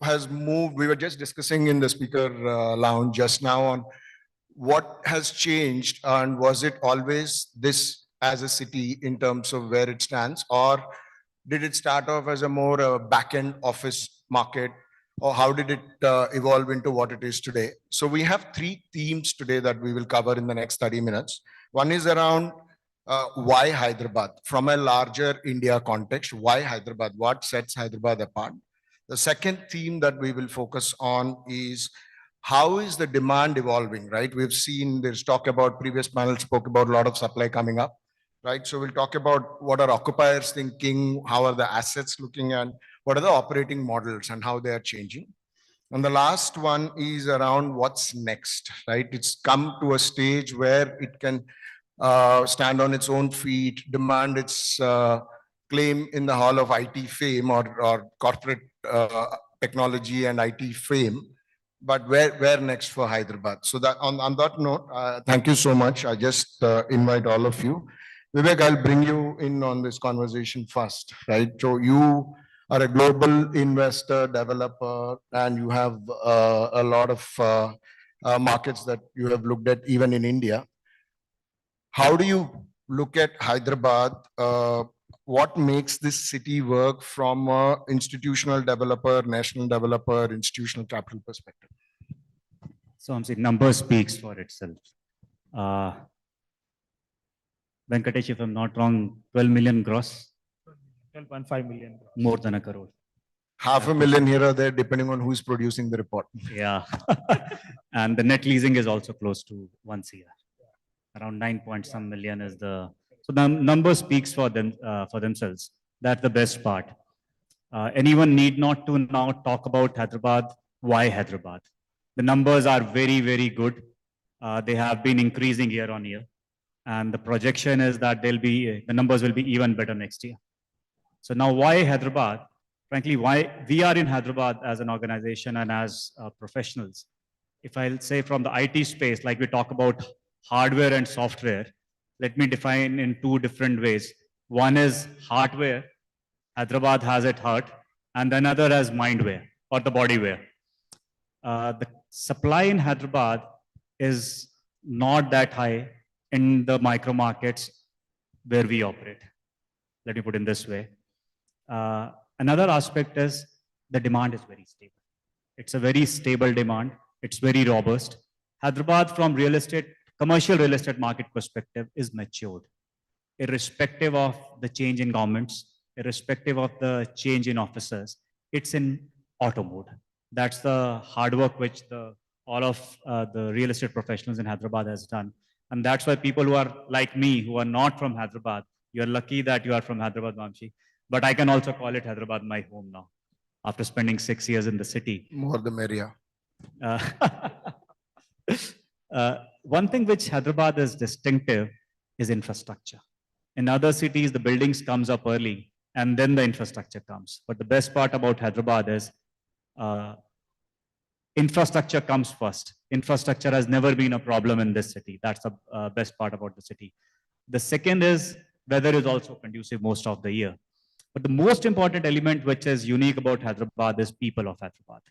has moved. We were just discussing in the speaker lounge just now on what has changed, and was it always this as a city in terms of where it stands, or did it start off as a more back-end office market, or how did it evolve into what it is today? So we have three themes today that we will cover in the next 30 minutes. One is around why Hyderabad from a larger India context. Why Hyderabad? What sets Hyderabad apart? The second theme that we will focus on is how is the demand evolving, right? We've seen there's talk about, previous panel spoke about a lot of supply coming up, right? So we'll talk about what are occupiers thinking, how are the assets looking, and what are the operating models and how they are changing. And the last one is around what's next, right? It's come to a stage where it can stand on its own feet, demand its claim in the hall of IT fame or corporate technology and IT fame. But where next for Hyderabad? So that on that note, thank you so much. I just invite all of you. Vivek, I'll bring you in on this conversation first, right? So you are a global investor, developer, and you have a lot of markets that you have looked at even in India. How do you look at Hyderabad? What makes this city work from an institutional developer, national developer, institutional capital perspective? So I'm saying number speaks for itself. Venkatesh, if I'm not wrong, 12 million gross. 12.5 million. More than a crore. 500,000 here or there, depending on who's producing the report. Yeah. And the net leasing is also close to 1 CR. Around 9 point some million is the. So the number speaks for them for themselves. That's the best part. Anyone need not to now talk about Hyderabad. Why Hyderabad? The numbers are very, very good. They have been increasing year on year, and the projection is that the numbers will be even better next year. So now, why Hyderabad? Frankly, why we are in Hyderabad as an organization and as professionals. If I'll say from the IT space, like we talk about hardware and software, let me define in two different ways. One is hardware, Hyderabad has at heart, and another as mindware or the bodyware. The supply in Hyderabad is not that high in the micro markets where we operate. Let me put it in this way. Another aspect is the demand is very stable. It's a very stable demand. It's very robust. Hyderabad from real estate, commercial real estate market perspective is matured, irrespective of the change in governments, irrespective of the change in officers. It's in auto mode. That's the hard work which all of the real estate professionals in Hyderabad has done. And that's why people who are like me, who are not from Hyderabad, you're lucky that you are from Hyderabad, Vamshi. But I can also call it Hyderabad my home now, after spending 6 years in the city. More the merrier. One thing which Hyderabad is distinctive is infrastructure. In other cities, the buildings comes up early and then the infrastructure comes. But the best part about Hyderabad is infrastructure comes first. Infrastructure has never been a problem in this city. That's the best part about the city. The second is weather is also conducive most of the year. But the most important element which is unique about Hyderabad is people of Hyderabad.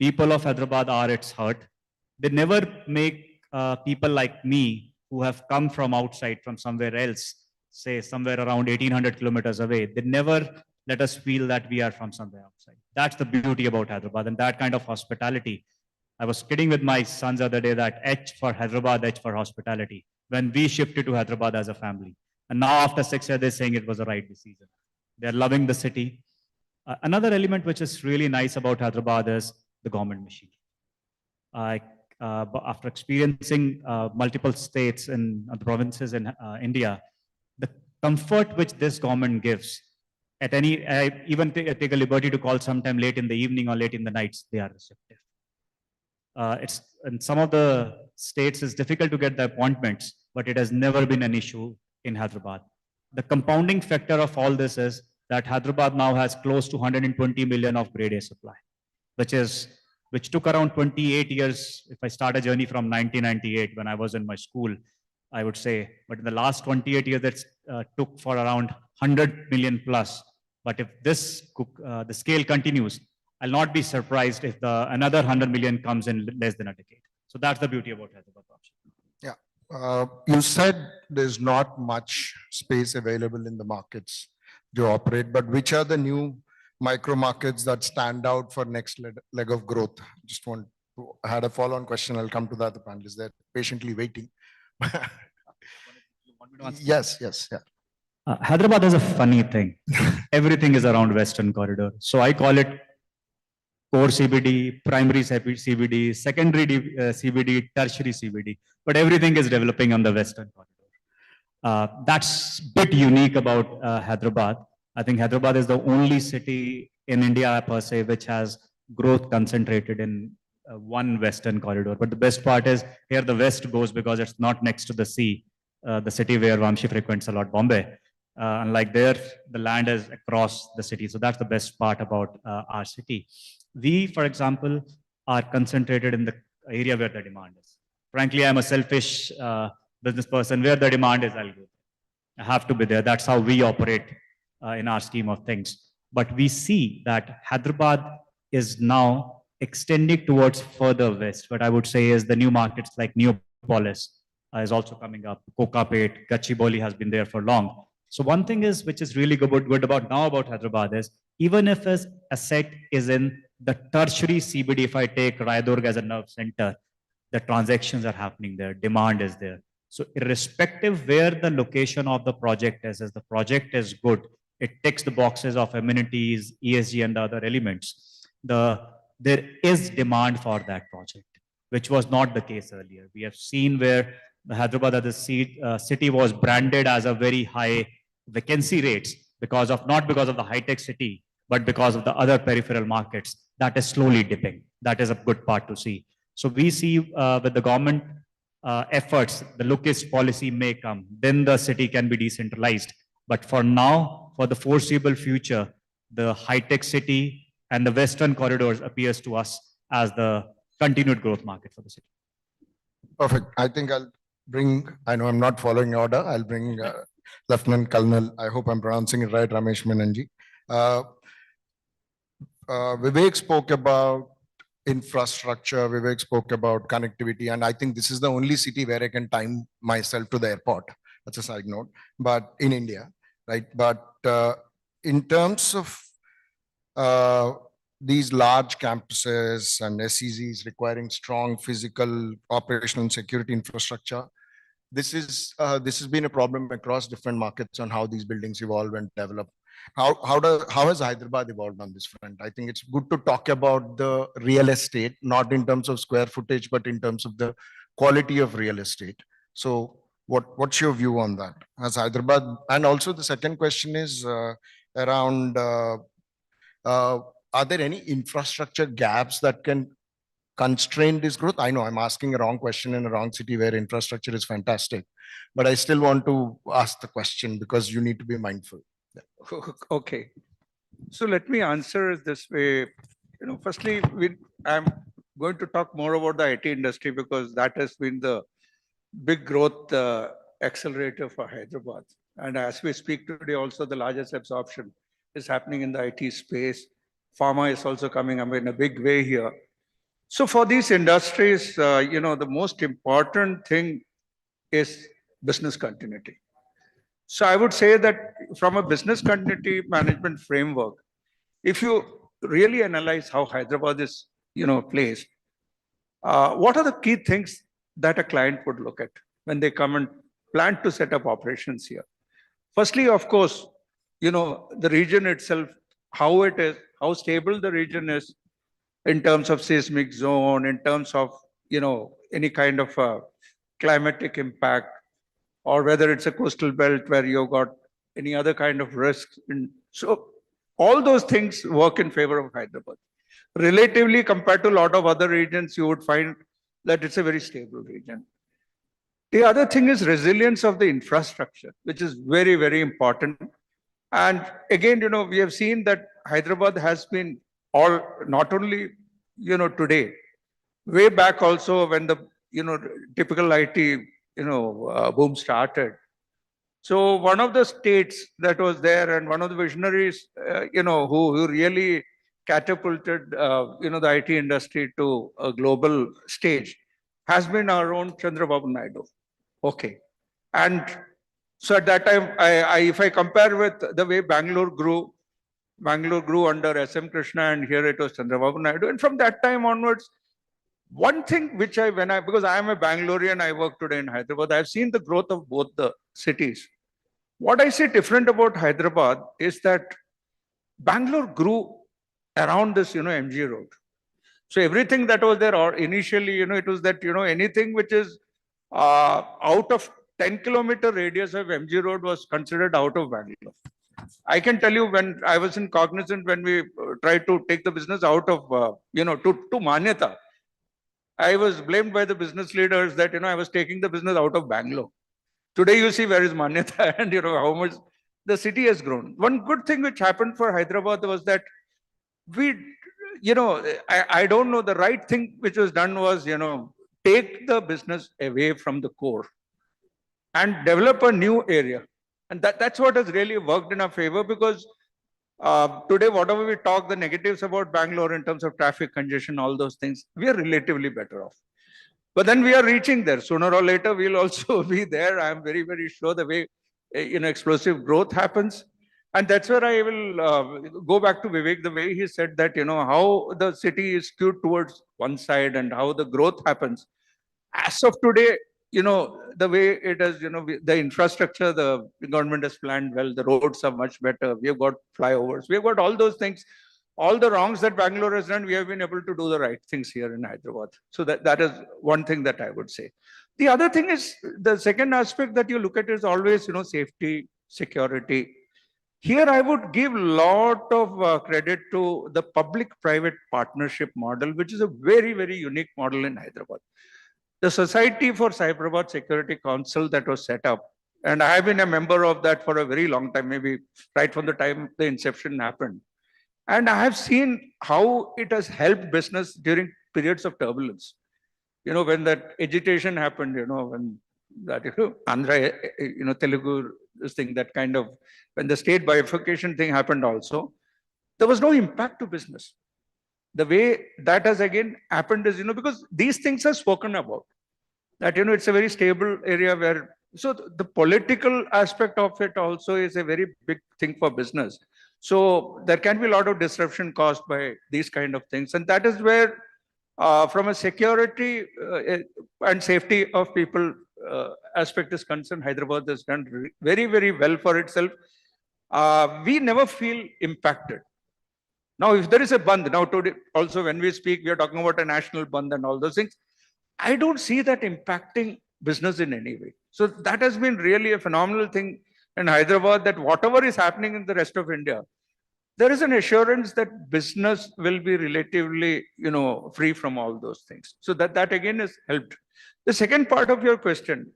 People of Hyderabad are its heart. They never make people like me who have come from outside, from somewhere else, say somewhere around 1800 kilometers away. They never let us feel that we are from somewhere outside. That's the beauty about Hyderabad and that kind of hospitality. I was kidding with my sons the other day that H for Hyderabad, H for hospitality, when we shifted to Hyderabad as a family. And now after 6 years, they're saying it was the right decision. They're loving the city. Another element which is really nice about Hyderabad is the government machine. After experiencing multiple states and the provinces in India, the comfort which this government gives, At any, I even take a liberty to call sometime late in the evening or late in the nights, they are receptive. It's in some of the states it's difficult to get the appointments, but it has never been an issue in Hyderabad. The compounding factor of all this is that Hyderabad now has close to 120 million of grade A supply, which took around 28 years. If I start a journey from 1998 when I was in my school, I would say, but in the last 28 years, that took for around 100 million plus. But if this the scale continues, I'll not be surprised if another 100 million comes in less than a decade. So that's the beauty about Hyderabad option. Yeah. You said there's not much space available in the markets you operate, but which are the new micro markets that stand out for next leg of growth? Just I had a follow-on question. I'll come to that. The panelists, they're patiently waiting. Yes, yeah. Hyderabad is a funny thing. Everything is around Western Corridor. So I call it core CBD, primary CBD, secondary CBD, tertiary CBD. But everything is developing on the Western Corridor. That's a bit unique about Hyderabad. I think Hyderabad is the only city in India per se which has growth concentrated in one Western Corridor. But the best part is here the West goes because it's not next to the sea, the city where Vamshi frequents a lot, Bombay. Unlike there, the land is across the city. So that's the best part about our city. We, for example, are concentrated in the area where the demand is. Frankly, I'm a selfish business person. Where the demand is, I'll go. I have to be there. That's how we operate in our scheme of things. But we see that Hyderabad is now extending towards further west. What I would say is the new markets like Neopolis is also coming up. Kokapet, Gachibowli has been there for long. So one thing is, which is really good about Hyderabad is, even if his asset is in the tertiary CBD, if I take Raidurg as a nerve center, the transactions are happening there, demand is there. So irrespective where the location of the project is, as the project is good, it ticks the boxes of amenities, ESG and the other elements. There is demand for that project, which was not the case earlier. We have seen where the Hyderabad as a city was branded as a very high vacancy rates not because of the high-tech city, but because of the other peripheral markets. That is slowly dipping. That is a good part to see. So we see with the government efforts, the lookist policy may come, then the city can be decentralized. But for now, for the foreseeable future, the high-tech city and the Western corridors appears to us as the continued growth market for the city. Perfect. I think I know I'm not following order. I'll bring Lieutenant Colonel, I hope I'm pronouncing it right, Ramesh Menanji. Vivek spoke about infrastructure, Vivek spoke about connectivity, and I think this is the only city where I can time myself to the airport. That's a side note, but in India, right? But in terms of these large campuses and SEZs requiring strong physical, operational and security infrastructure, this has been a problem across different markets on how these buildings evolve and develop. How has Hyderabad evolved on this front? I think it's good to talk about the real estate, not in terms of square footage, but in terms of the quality of real estate. So what's your view on that as Hyderabad? And also the second question is around, are there any infrastructure gaps that can constrain this growth? I know I'm asking a wrong question in a wrong city where infrastructure is fantastic, but I still want to ask the question because you need to be mindful. Yeah. Okay. So let me answer this way. Firstly, I'm going to talk more about the IT industry because that has been the big growth accelerator for Hyderabad. And as we speak today, also the largest absorption is happening in the IT space. Pharma is also coming up in a big way here. So for these industries, the most important thing is business continuity. So I would say that from a business continuity management framework, if you really analyze how Hyderabad is, placed, what are the key things that a client would look at when they come and plan to set up operations here? Firstly, of course, the region itself, how it is, how stable the region is in terms of seismic zone, in terms of, any kind of climatic impact, or whether it's a coastal belt where you've got any other kind of risks. So All those things work in favor of Hyderabad. Relatively, compared to a lot of other regions, you would find that it's a very stable region. The other thing is resilience of the infrastructure, which is very, very important. And again, we have seen that Hyderabad has been not only, today, way back also when the, typical IT, boom started. So one of the states that was there and one of the visionaries, who really catapulted, the IT industry to a global stage has been our own Chandrababu Naidu. Okay. And so at that time, if I compare with the way Bangalore grew under S.M. Krishna, and here it was Chandrababu Naidu. And from that time onwards, one thing which because I am a Bangalorean, I work today in Hyderabad, I've seen the growth of both the cities. What I see different about Hyderabad is that Bangalore grew around this, MG Road. So everything that was there, or initially, it was that, anything which is out of 10-kilometer radius of MG Road was considered out of Bangalore. I can tell you, when I was in Cognizant, when we tried to take the business out of, to Manyata, I was blamed by the business leaders that, I was taking the business out of Bangalore. Today, you see where is Manyata and, how much the city has grown. One good thing which happened for Hyderabad was that we, I don't know, the right thing which was done was, take the business away from the core and develop a new area. And that's what has really worked in our favor, because today, whatever we talk, the negatives about Bangalore in terms of traffic congestion, all those things, we are relatively better off. But then we are reaching there. Sooner or later, we'll also be there. I'm very, very sure the way, explosive growth happens. And that's where I will go back to Vivek, the way he said that, how the city is skewed towards one side and how the growth happens. As of today, the way it is, the infrastructure, the government has planned well, the roads are much better. We have got flyovers. We have got all those things. All the wrongs that Bangalore has done, we have been able to do the right things here in Hyderabad. So that is one thing that I would say. The other thing is, the second aspect that you look at is always, safety, security. Here, I would give a lot of credit to the public-private partnership model, which is a very, very unique model in Hyderabad. The Society for Cyberabad Security Council that was set up, and I have been a member of that for a very long time, maybe right from the time the inception happened. And I have seen how it has helped business during periods of turbulence. When that agitation happened, when that, Andhra, Telugu, this thing, that kind of, when the state bifurcation thing happened also, there was no impact to business. The way that has again happened is, because these things are spoken about, that, it's a very stable area where, so the political aspect of it also is a very big thing for business. So there can be a lot of disruption caused by these kind of things. And that is where, from a security and safety of people aspect is concerned, Hyderabad has done very, very well for itself. We never feel impacted. Now, if there is a Bandh, now today also when we speak, we are talking about a national Bandh and all those things. I don't see that impacting business in any way. So that has been really a phenomenal thing in Hyderabad, that whatever is happening in the rest of India, there is an assurance that business will be relatively, free from all those things. So that again has helped. The second part of your question,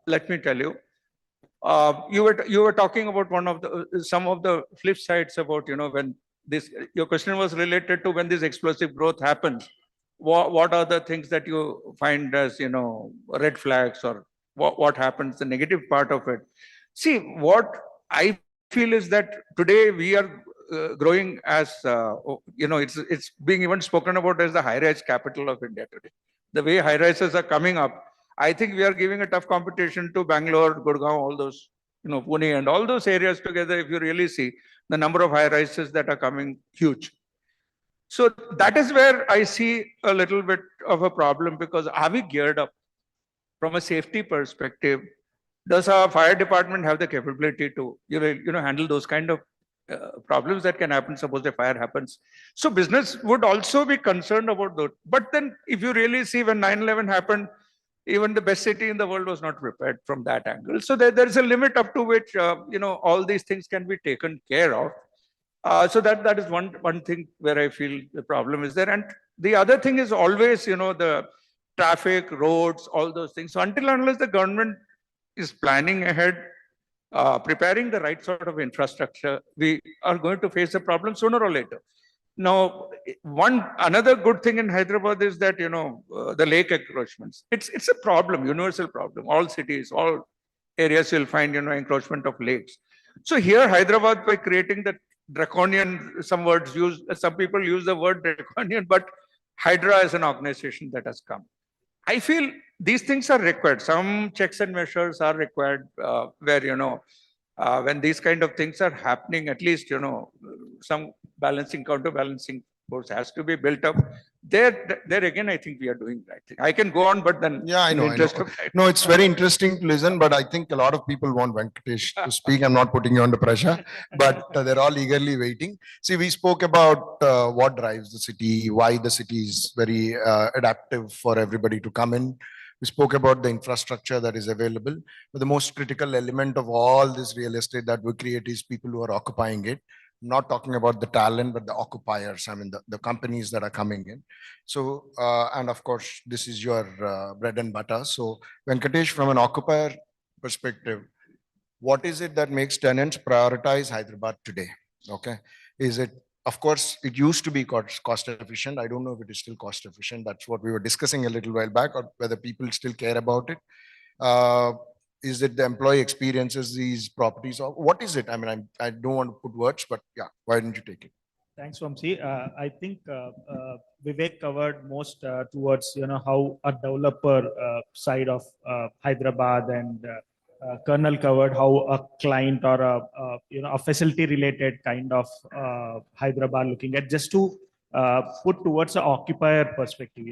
let me tell you, you were talking about some of the flip sides about, when this, your question was related to when this explosive growth happens. What are the things that you find as, red flags, or what happens, the negative part of it? See, what I feel is that today we are growing as, it's being even spoken about as the high-rise capital of India today. The way high-rises are coming up, I think we are giving a tough competition to Bangalore, Gurgaon, all those, Pune and all those areas together. If you really see the number of high-rises that are coming, huge. So that is where I see a little bit of a problem, because are we geared up from a safety perspective? Does our fire department have the capability to, handle those kind of problems that can happen, suppose a fire happens? So business would also be concerned about that. But then if you really see, when 9/11 happened, even the best city in the world was not prepared from that angle. So there is a limit up to which, all these things can be taken care of. So that is one thing where I feel the problem is there. And the other thing is always, the traffic, roads, all those things. So until unless the government is planning ahead, preparing the right sort of infrastructure, we are going to face a problem sooner or later. Now, another good thing in Hyderabad is that, the lake encroachments. It's a problem, universal problem. All cities, all areas you'll find, encroachment of lakes. So here, Hyderabad, by creating the draconian, some people use the word draconian, but Hydra is an organization that has come. I feel these things are required. Some checks and measures are required where, when these kind of things are happening, at least, some counterbalancing force has to be built up. There again, I think we are doing right thing. I can go on, but then Yeah, I know. No, it's very interesting to listen, but I think a lot of people want Venkatesh to speak. I'm not putting you under pressure, but they're all eagerly waiting. See, we spoke about what drives the city, why the city is very adaptive for everybody to come in. We spoke about the infrastructure that is available, but the most critical element of all this real estate that we create is people who are occupying it. I'm not talking about the talent, but the occupiers. I mean, the companies that are coming in. So, and of course, this is your bread and butter. So, Venkatesh, from an occupier perspective, what is it that makes tenants prioritize Hyderabad today? Okay. Is it, of course, it used to be cost efficient. I don't know if it is still cost efficient. That's what we were discussing a little while back, or whether people still care about it. Is it the employee experiences these properties, or what is it? I mean, I don't want to put words, but yeah, why don't you take it? Thanks, Vamsi. I think Vivek covered most towards how a developer side of Hyderabad, and Colonel covered how a client or a facility related kind of Hyderabad looking at. Just to put towards an occupier perspective,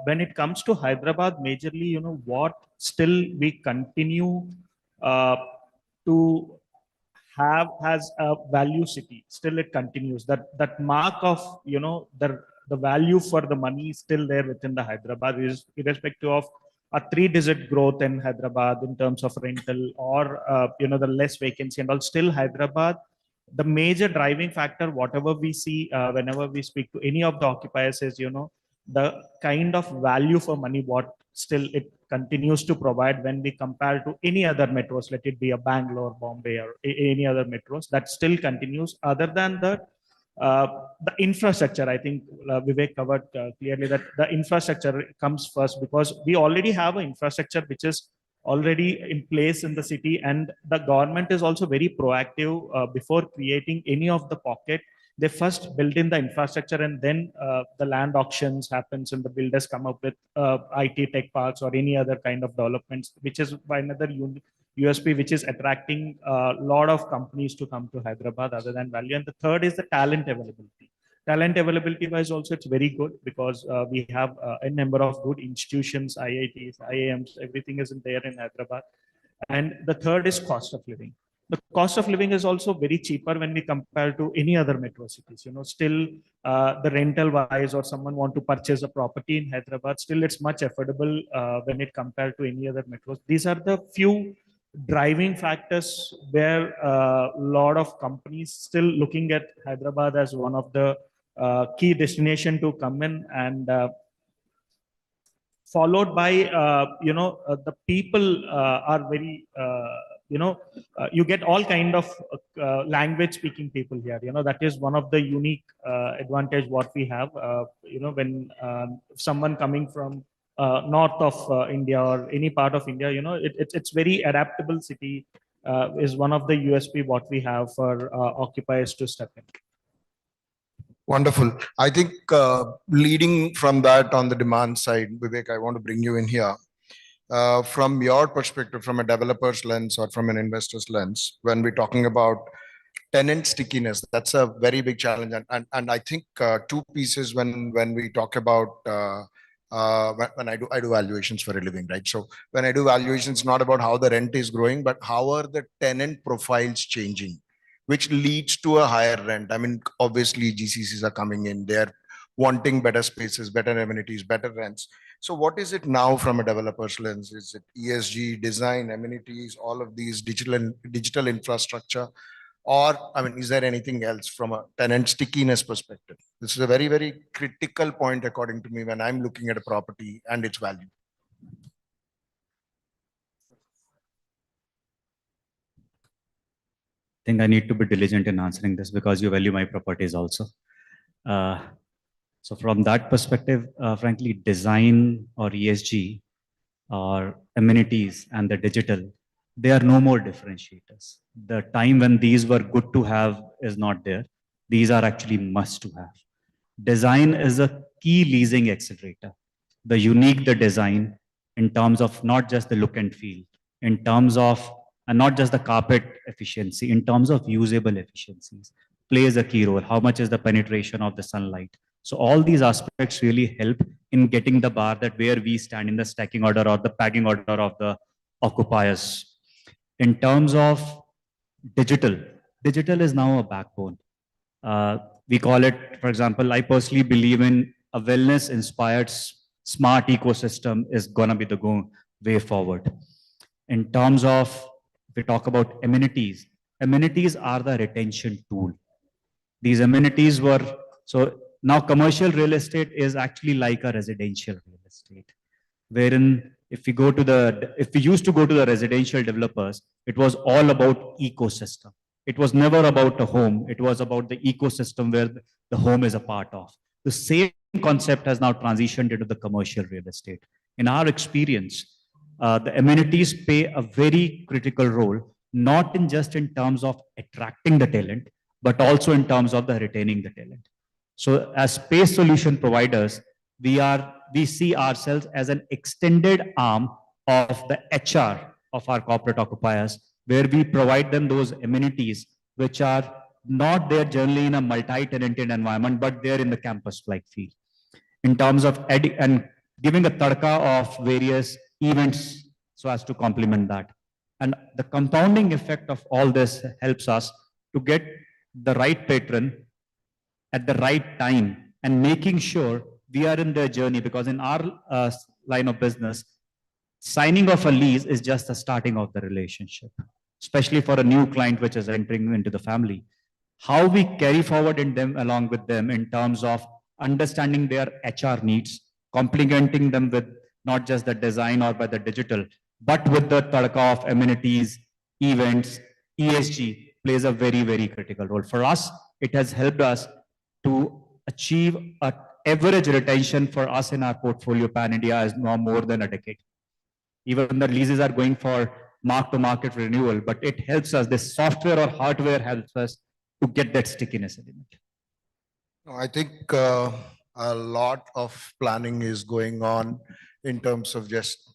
when it comes to Hyderabad, majorly, what still we continue to have as a value city. Still it continues, that mark of the value for the money is still there within the Hyderabad, is irrespective of a 3-digit growth in Hyderabad in terms of rental, or the less vacancy and all. Still Hyderabad, the major driving factor, whatever we see whenever we speak to any of the occupiers, is the kind of value for money what still it continues to provide when we compare to any other metros, let it be a Bangalore, Bombay, or any other metros. That still continues. Other than that, the infrastructure, I think Vivek covered clearly that the infrastructure comes first, because we already have an infrastructure which is already in place in the city, and the government is also very proactive before creating any of the pocket. They first build in the infrastructure, and then the land auctions happens, and the builders come up with IT tech parks or any other kind of developments, which is by another USP, which is attracting a lot of companies to come to Hyderabad other than value. And the third is the talent availability. Talent availability wise also, it's very good, because we have a number of good institutions, IITs, IIMs, everything is in there in Hyderabad. And the third is cost of living. The cost of living is also very cheaper when we compare to any other metro cities. Still the rental wise, or someone want to purchase a property in Hyderabad, still it's much affordable when it compared to any other metros. These are the few driving factors where a lot of companies still looking at Hyderabad as one of the key destination to come in, and followed by the people are very you get all kind of language speaking people here. That is one of the unique advantage what we have. When someone coming from north of India or any part of India, it's very adaptable city, is one of the USP what we have for occupiers to step in. Wonderful. I think leading from that on the demand side, Vivek, I want to bring you in here. From your perspective, from a developer's lens or from an investor's lens, when we're talking about tenant stickiness, that's a very big challenge. And I think two pieces when we talk about when I do valuations for a living, right? So when I do valuations, not about how the rent is growing, but how are the tenant profiles changing, which leads to a higher rent. I mean, obviously GCCs are coming in, they're wanting better spaces, better amenities, better rents. So what is it now from a developer's lens? Is it ESG, design, amenities, all of these digital infrastructure? Or, I mean, is there anything else from a tenant stickiness perspective? This is a very, very critical point, according to me, when I'm looking at a property and its value. I think I need to be diligent in answering this because you value my properties also. So from that perspective, frankly, design or ESG or amenities and the digital, they are no more differentiators. The time when these were good to have is not there. These are actually must to have. Design is a key leasing accelerator. The unique, the design in terms of not just the look and feel, in terms of, and not just the carpet efficiency, in terms of usable efficiencies, plays a key role. How much is the penetration of the sunlight? So all these aspects really help in getting the bar that where we stand in the stacking order or the packing order of the occupiers. In terms of digital, digital is now a backbone. We call it, for example, I personally believe in a wellness inspired smart ecosystem is going to be the way forward. In terms of, if we talk about amenities, amenities are the retention tool. These amenities were, so now commercial real estate is actually like a residential real estate, wherein if we used to go to the residential developers, it was all about ecosystem. It was never about a home. It was about the ecosystem where the home is a part of. The same concept has now transitioned into the commercial real estate. In our experience, the amenities play a very critical role, not in just in terms of attracting the talent, but also in terms of the retaining the talent. So as space solution providers, we see ourselves as an extended arm of the HR of our corporate occupiers, where we provide them those amenities which are not there generally in a multi-tenanted environment, but they're in the campus-like feel. In terms of and giving a tadka of various events so as to complement that. And the compounding effect of all this helps us to get the right patron at the right time and making sure we are in their journey, because in our line of business, signing of a lease is just the starting of the relationship, especially for a new client which is entering into the family. How we carry forward in them along with them in terms of understanding their HR needs, complementing them with not just the design or by the digital, but with the tadka of amenities, events, ESG plays a very, very critical role. For us, it has helped us to achieve an average retention for us in our portfolio pan-India is now more than a decade. Even the leases are going for mark-to-market renewal, but it helps us, this software or hardware helps us to get that stickiness element. I think a lot of planning is going on in terms of just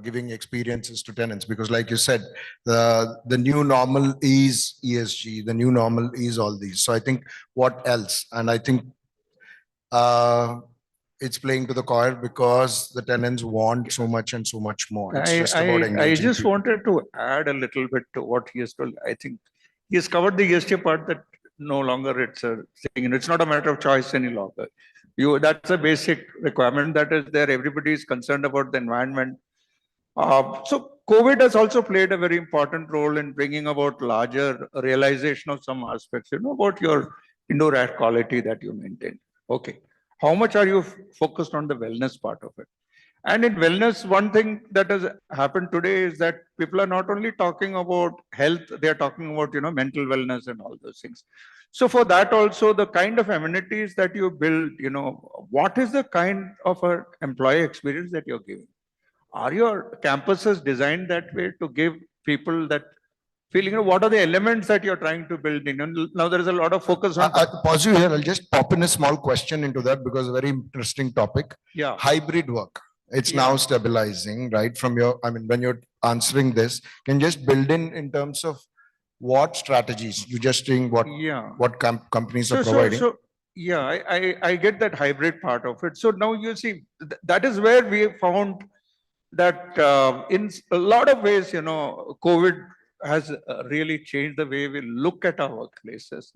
giving experiences to tenants, because like you said, the new normal is ESG, the new normal is all these. So I think what else? And I think it's playing to the choir because the tenants want so much and so much more. It's just about engaging I just people. wanted to add a little bit to what he has told. I think he has covered the ESG part, that no longer it's a thing. It's not a matter of choice any longer. That's a basic requirement that is there. Everybody is concerned about the environment. So COVID has also played a very important role in bringing about larger realization of some aspects, about your indoor air quality that you maintain. Okay. How much are you focused on the wellness part of it? And in wellness, one thing that has happened today is that people are not only talking about health, they are talking about, mental wellness and all those things. So for that also, the kind of amenities that you build, what is the kind of an employee experience that you're giving? Are your campuses designed that way to give people that feeling, what are the elements that you're trying to build in? And now there is a lot of focus on. I'll pause you here. I'll just pop in a small question into that because it's a very interesting topic. Yeah. Hybrid work. It's now stabilizing, right? From your, when you're answering this, can you just build in terms of what strategies you're just doing, what companies are providing? I get that hybrid part of it. So now you see, that is where we found that in a lot of ways, COVID has really changed the way we look at our workplaces,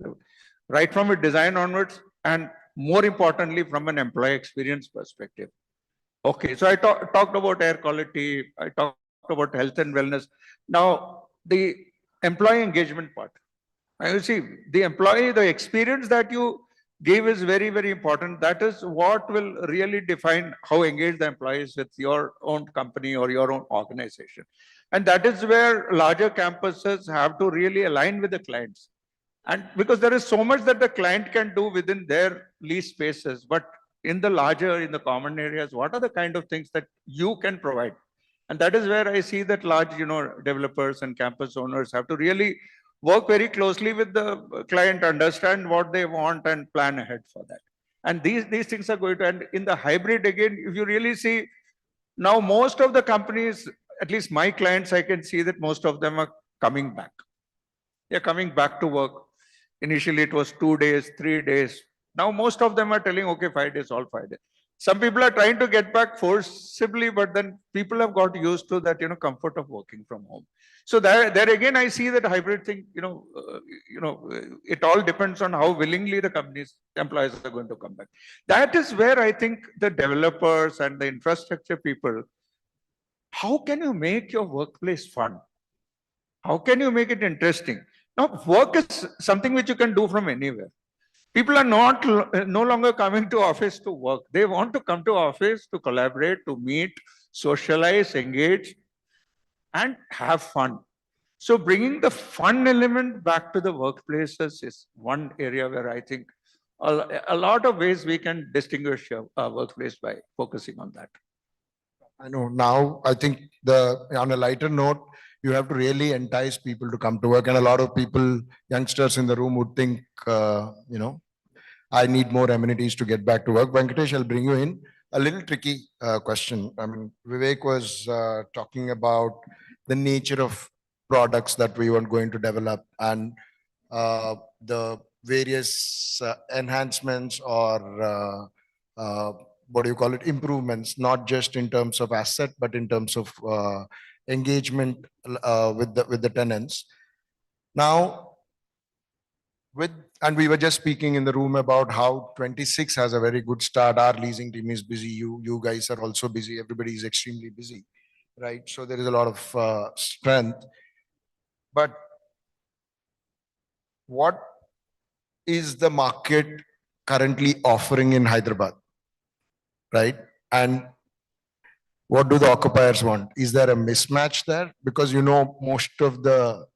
right from a design onwards, and more importantly, from an employee experience perspective. Okay, so I talked about air quality, I talked about health and wellness. Now, the employee engagement part. You see, the employee, the experience that you give is very, very important. That is what will really define how engaged the employee is with your own company or your own organization. And that is where larger campuses have to really align with the clients. And because there is so much that the client can do within their lease spaces, but in the larger, in the common areas, what are the kind of things that you can provide? And that is where I see that large, developers and campus owners have to really work very closely with the client, understand what they want and plan ahead for that. And these things are going to, and in the hybrid again, if you really see, now most of the companies, at least my clients, I can see that most of them are coming back. They're coming back to work. Initially, it was 2 days, 3 days. Now, most of them are telling, okay, 5 days, all 5 days. Some people are trying to get back forcibly, but then people have got used to that, comfort of working from home. So there again, I see that hybrid thing, it all depends on how willingly the companies, employees are going to come back. That is where I think the developers and the infrastructure people, how can you make your workplace fun? How can you make it interesting? Now, work is something which you can do from anywhere. People are no longer coming to office to work. They want to come to office to collaborate, to meet, socialize, engage, and have fun. So bringing the fun element back to the workplaces is one area where I think a lot of ways we can distinguish our workplace by focusing on that. I know now, I think on a lighter note, you have to really entice people to come to work. And a lot of people, youngsters in the room would think, I need more amenities to get back to work. Venkatesh, I'll bring you in. A little tricky question. I mean, Vivek was talking about the nature of products that we were going to develop and the various enhancements or what do you call it, improvements, not just in terms of asset, but in terms of engagement with the tenants. Now, and we were just speaking in the room about how 26 has a very good start. Our leasing team is busy. You guys are also busy. Everybody is extremely busy, right? So there is a lot of strength. But what is the market currently offering in Hyderabad, right? And what do the occupiers want? Is there a mismatch there? Because most of the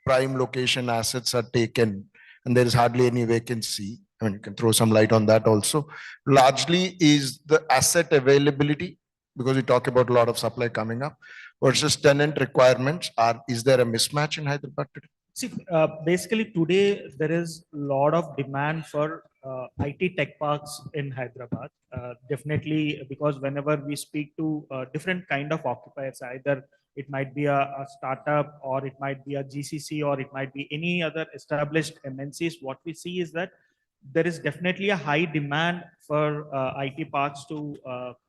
prime location assets are taken and there is hardly any vacancy. I mean, you can throw some light on that also. Largely is the asset availability, because we talk about a lot of supply coming up, versus tenant requirements. Is there a mismatch in Hyderabad today? See, basically today there is a lot of demand for IT tech parks in Hyderabad. Definitely, because whenever we speak to different kind of occupiers, either it might be a startup or it might be a GCC or it might be any other established MNCs, what we see is that there is definitely a high demand for IT parks to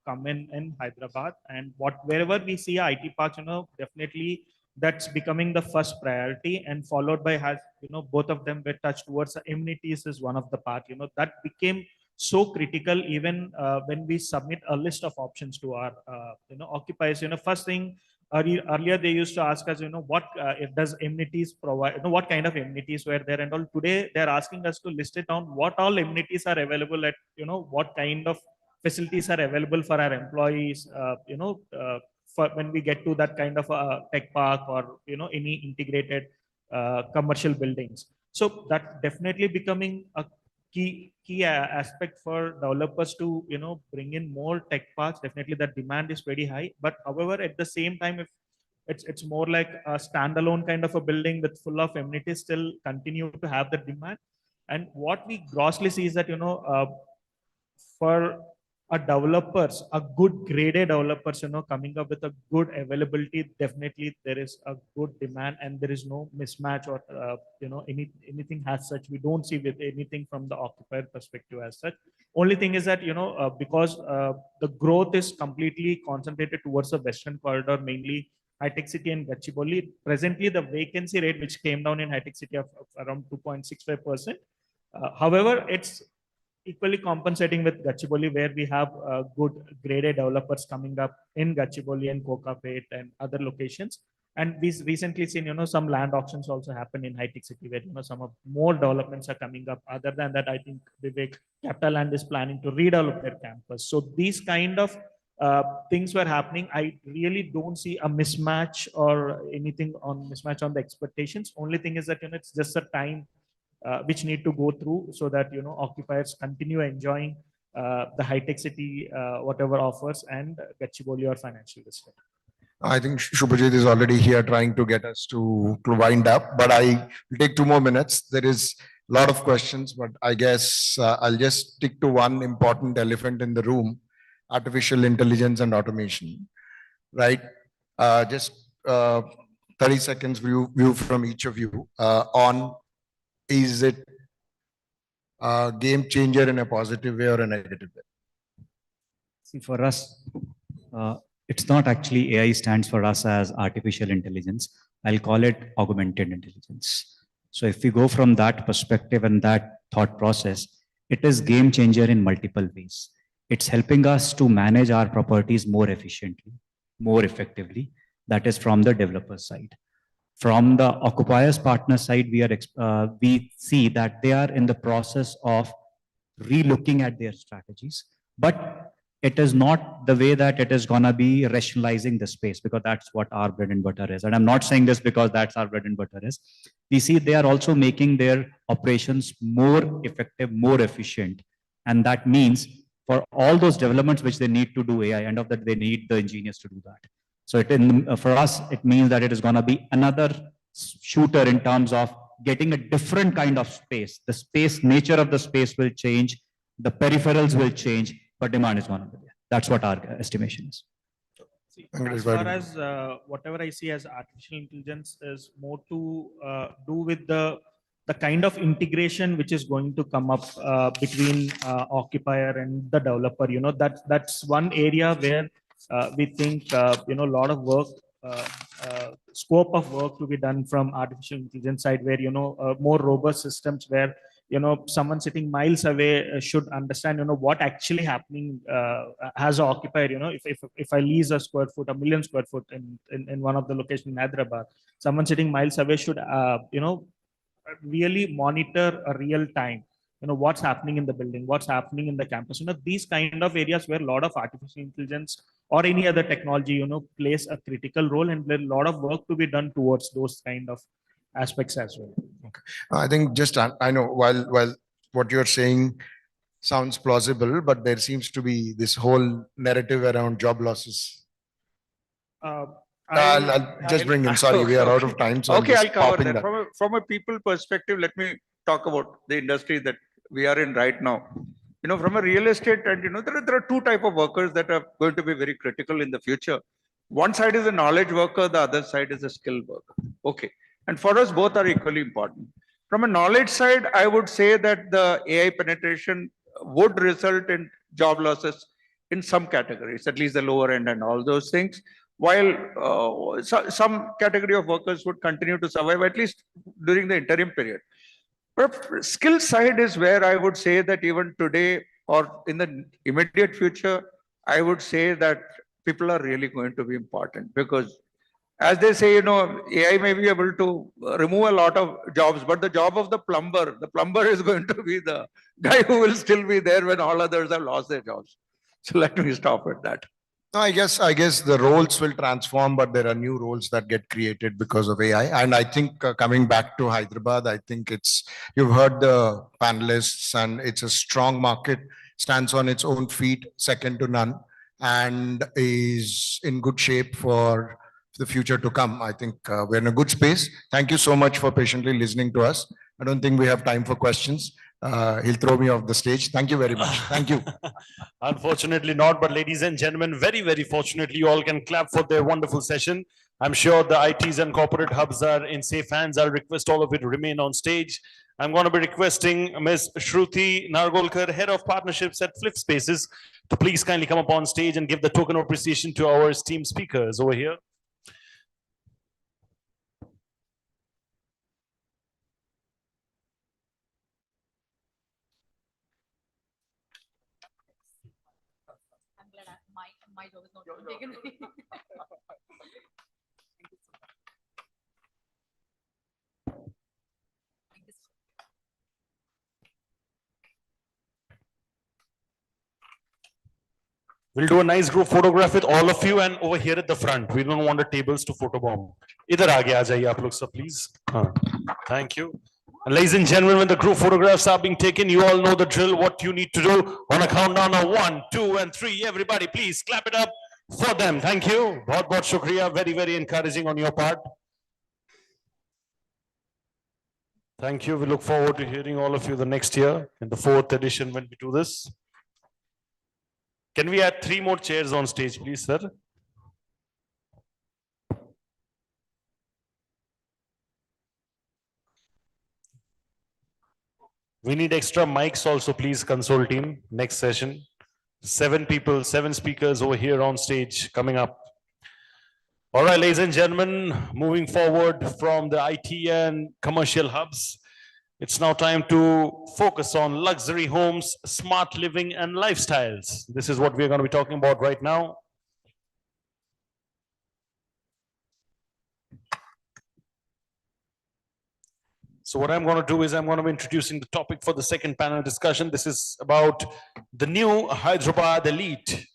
come in Hyderabad. And wherever we see a IT parks, definitely that's becoming the first priority, and followed by both of them were touched towards amenities is one of the part, that became so critical even when we submit a list of options to our occupiers. First thing, earlier they used to ask us, what if does amenities provide, what kind of amenities were there and all. Today they're asking us to list it down, what all amenities are available at, what kind of facilities are available for our employees, for when we get to that kind of a tech park or any integrated commercial buildings. So that's definitely becoming a key aspect for developers to bring in more tech parks. Definitely that demand is very high, but however at the same time, if it's more like a standalone kind of a building with full of amenities, still continue to have the demand. And what we grossly see is that for a developers, a good graded developers, coming up with a good availability, definitely there is a good demand and there is no mismatch or anything as such. We don't see with anything from the occupier perspective as such. Only thing is that because the growth is completely concentrated towards the western corridor, mainly High-Tech City and Gachibowli. Presently, the vacancy rate which came down in High-Tech City of around 2.65%. However, it's equally compensating with Gachibowli, where we have good graded developers coming up in Gachibowli and Kokapet and other locations. And we've recently seen, some land auctions also happen in high-tech city where, some of more developments are coming up. Other than that, I think Vivek, Capitaland is planning to redevelop their campus. So these kind of things were happening. I really don't see a mismatch or anything on mismatch on the expectations. Only thing is that, it's just a time which need to go through so that, occupiers continue enjoying the high-tech city, whatever offers, and Gachibowli or financial district. I think Shubhajit is already here trying to get us to wind up, but I will take 2 more minutes. There is a lot of questions, but I guess I'll just stick to one important elephant in the room: artificial intelligence and automation. Right? Just 30 seconds view from each of you on, is it a game changer in a positive way or a negative way? See, for us, it's not actually AI stands for us as artificial intelligence. I'll call it augmented intelligence. So if we go from that perspective and that thought process, it is game changer in multiple ways. It's helping us to manage our properties more efficiently, more effectively. That is from the developer side. From the occupiers partner side, we see that they are in the process of re-looking at their strategies, but it is not the way that it is going to be rationalizing the space, because that's what our bread and butter is. And I'm not saying this because that's our bread and butter is. We see they are also making their operations more effective, more efficient. And that means for all those developments which they need to do AI, end of that, they need the engineers to do that. So for us, it means that it is going to be another shooter in terms of getting a different kind of space. The space, nature of the space will change, the peripherals will change, but demand is going to be there. That's what our estimation is. As far as whatever I see as artificial intelligence is more to do with the kind of integration which is going to come up between occupier and the developer. That's one area where we think a lot of work, scope of work to be done from artificial intelligence side, where more robust systems where someone sitting miles away should understand what actually happening as an occupier. If I lease a square foot, 1 million square foot in one of the locations in Hyderabad, someone sitting miles away should really monitor a real time what's happening in the building, what's happening in the campus. These kind of areas where a lot of artificial intelligence or any other technology plays a critical role, and there's a lot of work to be done towards those kind of aspects as well. Okay. I think just I know while what you're saying sounds plausible, but there seems to be this whole narrative around job losses. I'll just bring in. Sorry, we are out of time. So okay, I'll cover that. From a people perspective, let me talk about the industry that we are in right now. From a real estate, and there are two type of workers that are going to be very critical in the future. One side is a knowledge worker, the other side is a skill worker. Okay, and for us, both are equally important. From a knowledge side, I would say that the AI penetration would result in job losses in some categories, at least the lower end and all those things, while some category of workers would continue to survive, at least during the interim period. But skill side is where I would say that even today or in the immediate future, I would say that people are really going to be important, because as they say, AI may be able to remove a lot of jobs, but the job of the plumber is going to be the guy who will still be there when all others have lost their jobs. So let me stop at that. No, I guess the roles will transform, but there are new roles that get created because of AI. And I think coming back to Hyderabad, I think you've heard the panelists, and it's a strong market, stands on its own feet, second to none, and is in good shape for the future to come. I think we're in a good space. Thank you so much for patiently listening to us. I don't think we have time for questions. He'll throw me off the stage. Thank you very much. Thank you. Unfortunately not, but ladies and gentlemen, very, very fortunately, you all can clap for their wonderful session. I'm sure the ITs and corporate hubs are in safe hands. I'll request all of you to remain on stage. I'm going to be requesting Ms. Shruti Nargolkar, Head of Partnerships at Flip Spaces, to please kindly come up on stage and give the token of appreciation to our esteemed speakers over here. My job is not taken away. We'll do a nice group photograph with all of you and over here at the front. We don't want the tables to photobomb. Idhar aage aa jaiye aap log sab, please. Thank you. And ladies and gentlemen, when the group photographs are being taken, you all know the drill, what you need to do. On a countdown of 1, 2, and 3, everybody please clap it up for them. Thank you. Bahut bahut shukriya. Very, very encouraging on your part. Thank you. We look forward to hearing all of you the next year in the 4th edition when we do this. Can we add 3 more chairs on stage, please, sir? We need extra mics also, please, console team. Next session. 7 people, 7 speakers over here on stage coming up. All right, ladies and gentlemen, moving forward from the IT and commercial hubs, it's now time to focus on luxury homes, smart living, and lifestyles. This is what we're going to be talking about right now. So what I'm going to do is I'm going to be introducing the topic for the second panel discussion. This is about the new Hyderabad elite,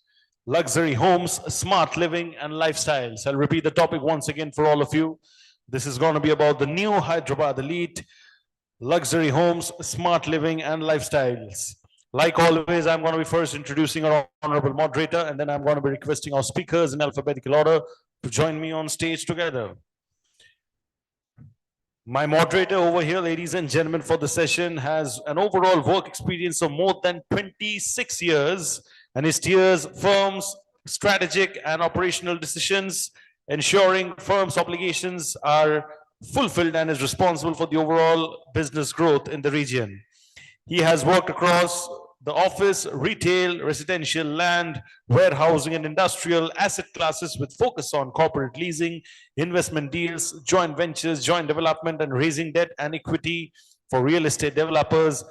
luxury homes, smart living, and lifestyles. I'll repeat the topic once again for all of you. This is going to be about the new Hyderabad elite, luxury homes, smart living, and lifestyles. Like always, I'm going to be first introducing our honorable moderator, and then I'm going to be requesting our speakers in alphabetical order to join me on stage together. My moderator over here, ladies and gentlemen, for the session has an overall work experience of more than 26 years, and he steers firms' strategic and operational decisions, ensuring firms' obligations are fulfilled and is responsible for the overall business growth in the region. He has worked across the office, retail, residential, land, warehousing, and industrial asset classes with focus on corporate leasing, investment deals, joint ventures, joint development, and raising debt and equity for real estate developers,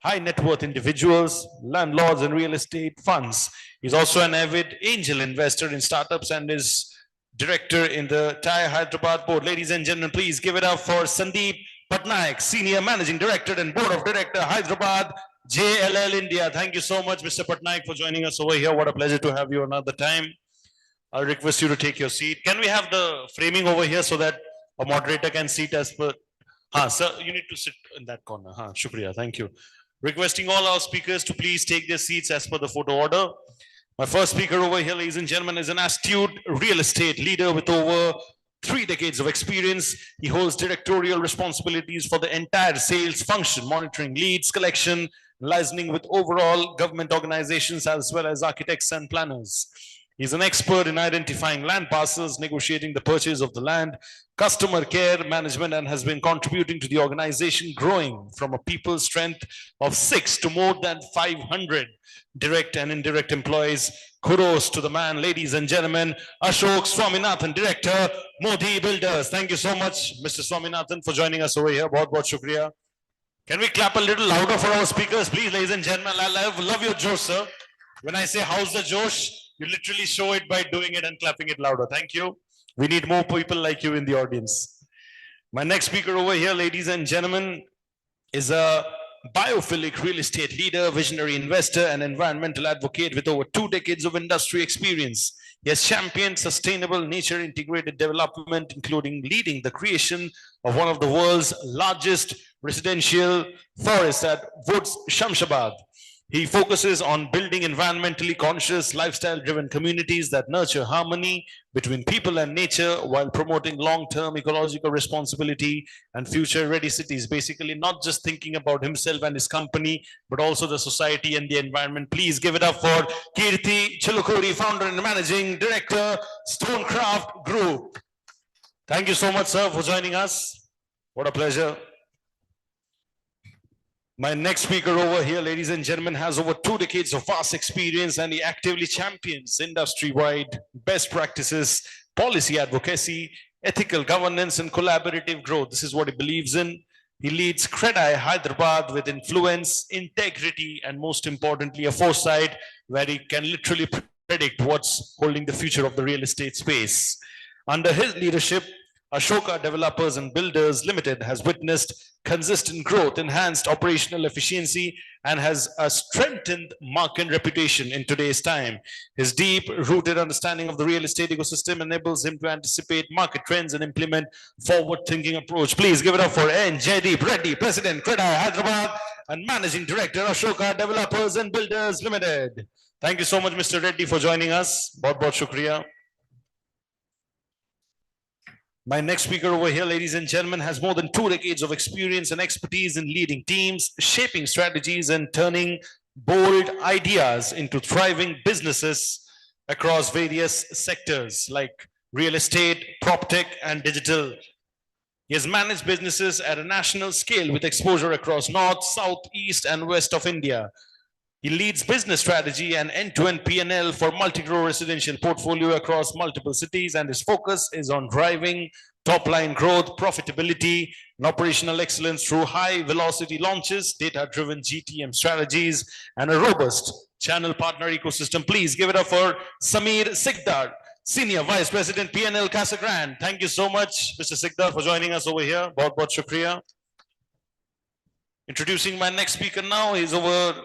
high net worth individuals, landlords, and real estate funds. He's also an avid angel investor in startups and is director in the TIE Hyderabad board. Ladies and gentlemen, please give it up for Sandeep Patnaik, Senior Managing Director and Board of Director, Hyderabad JLL India. Thank you so much, Mr. Patnaik, for joining us over here. What a pleasure to have you another time. I'll request you to take your seat. Can we have the framing over here so that a moderator can sit as per? Sir, you need to sit in that corner. Shukriya. Thank you. Requesting all our speakers to please take their seats as per the photo order. My first speaker over here, ladies and gentlemen, is an astute real estate leader with over 3 decades of experience. He holds directorial responsibilities for the entire sales function, monitoring leads, collection, licensing with overall government organizations as well as architects and planners. He's an expert in identifying land parcels, negotiating the purchase of the land, customer care management, and has been contributing to the organization, growing from a people strength of 6 to more than 500 direct and indirect employees. Kudos to the man, ladies and gentlemen, Ashok Swaminathan, Director, Modi Builders. Thank you so much, Mr. Swaminathan, for joining us over here. Bahut bahut shukriya. Can we clap a little louder for our speakers, please, ladies and gentlemen? I love your Josh, sir. When I say how's the Josh, you literally show it by doing it and clapping it louder. Thank you. We need more people like you in the audience. My next speaker over here, ladies and gentlemen, is a biophilic real estate leader, visionary investor, and environmental advocate with over 2 decades of industry experience. He has championed sustainable nature integrated development, including leading the creation of one of the world's largest residential forests at Woods, Shamshabad. He focuses on building environmentally conscious, lifestyle-driven communities that nurture harmony between people and nature while promoting long-term ecological responsibility and future-ready cities. Basically, not just thinking about himself and his company, but also the society and the environment. Please give it up for Kirti Chilukuri, founder and managing director, Stonecraft Group. Thank you so much, sir, for joining us. What a pleasure. My next speaker over here, ladies and gentlemen, has over 2 decades of vast experience, and he actively champions industry-wide best practices, policy advocacy, ethical governance, and collaborative growth. This is what he believes in. He leads CREDI Hyderabad with influence, integrity, and most importantly, a foresight where he can literally predict what's holding the future of the real estate space. Under his leadership, Ashoka Developers and Builders Limited has witnessed consistent growth, enhanced operational efficiency, and has a strengthened market reputation in today's time. His deep-rooted understanding of the real estate ecosystem enables him to anticipate market trends and implement forward-thinking approach. Please give it up for N. Jaydeep Reddy, President, CREDAI, Hyderabad, and Managing Director, Ashoka Developers and Builders Limited. Thank you so much, Mr. Reddy, for joining us. Bahut shukriya. My next speaker over here, ladies and gentlemen, has more than 2 decades of experience and expertise in leading teams, shaping strategies, and turning bold ideas into thriving businesses across various sectors like real estate, prop tech, and digital. He has managed businesses at a national scale with exposure across North, South, East, and West of India. He leads business strategy and end-to-end P&L for multi-crore residential portfolio across multiple cities, and his focus is on driving top-line growth, profitability, and operational excellence through high-velocity launches, data-driven GTM strategies, and a robust channel partner ecosystem. Please give it up for Samir Sikdar, Senior Vice President, P&L Casa Grande. Thank you so much, Mr. Sikdar, for joining us over here. Bahut shukriya. Introducing my next speaker now, he's over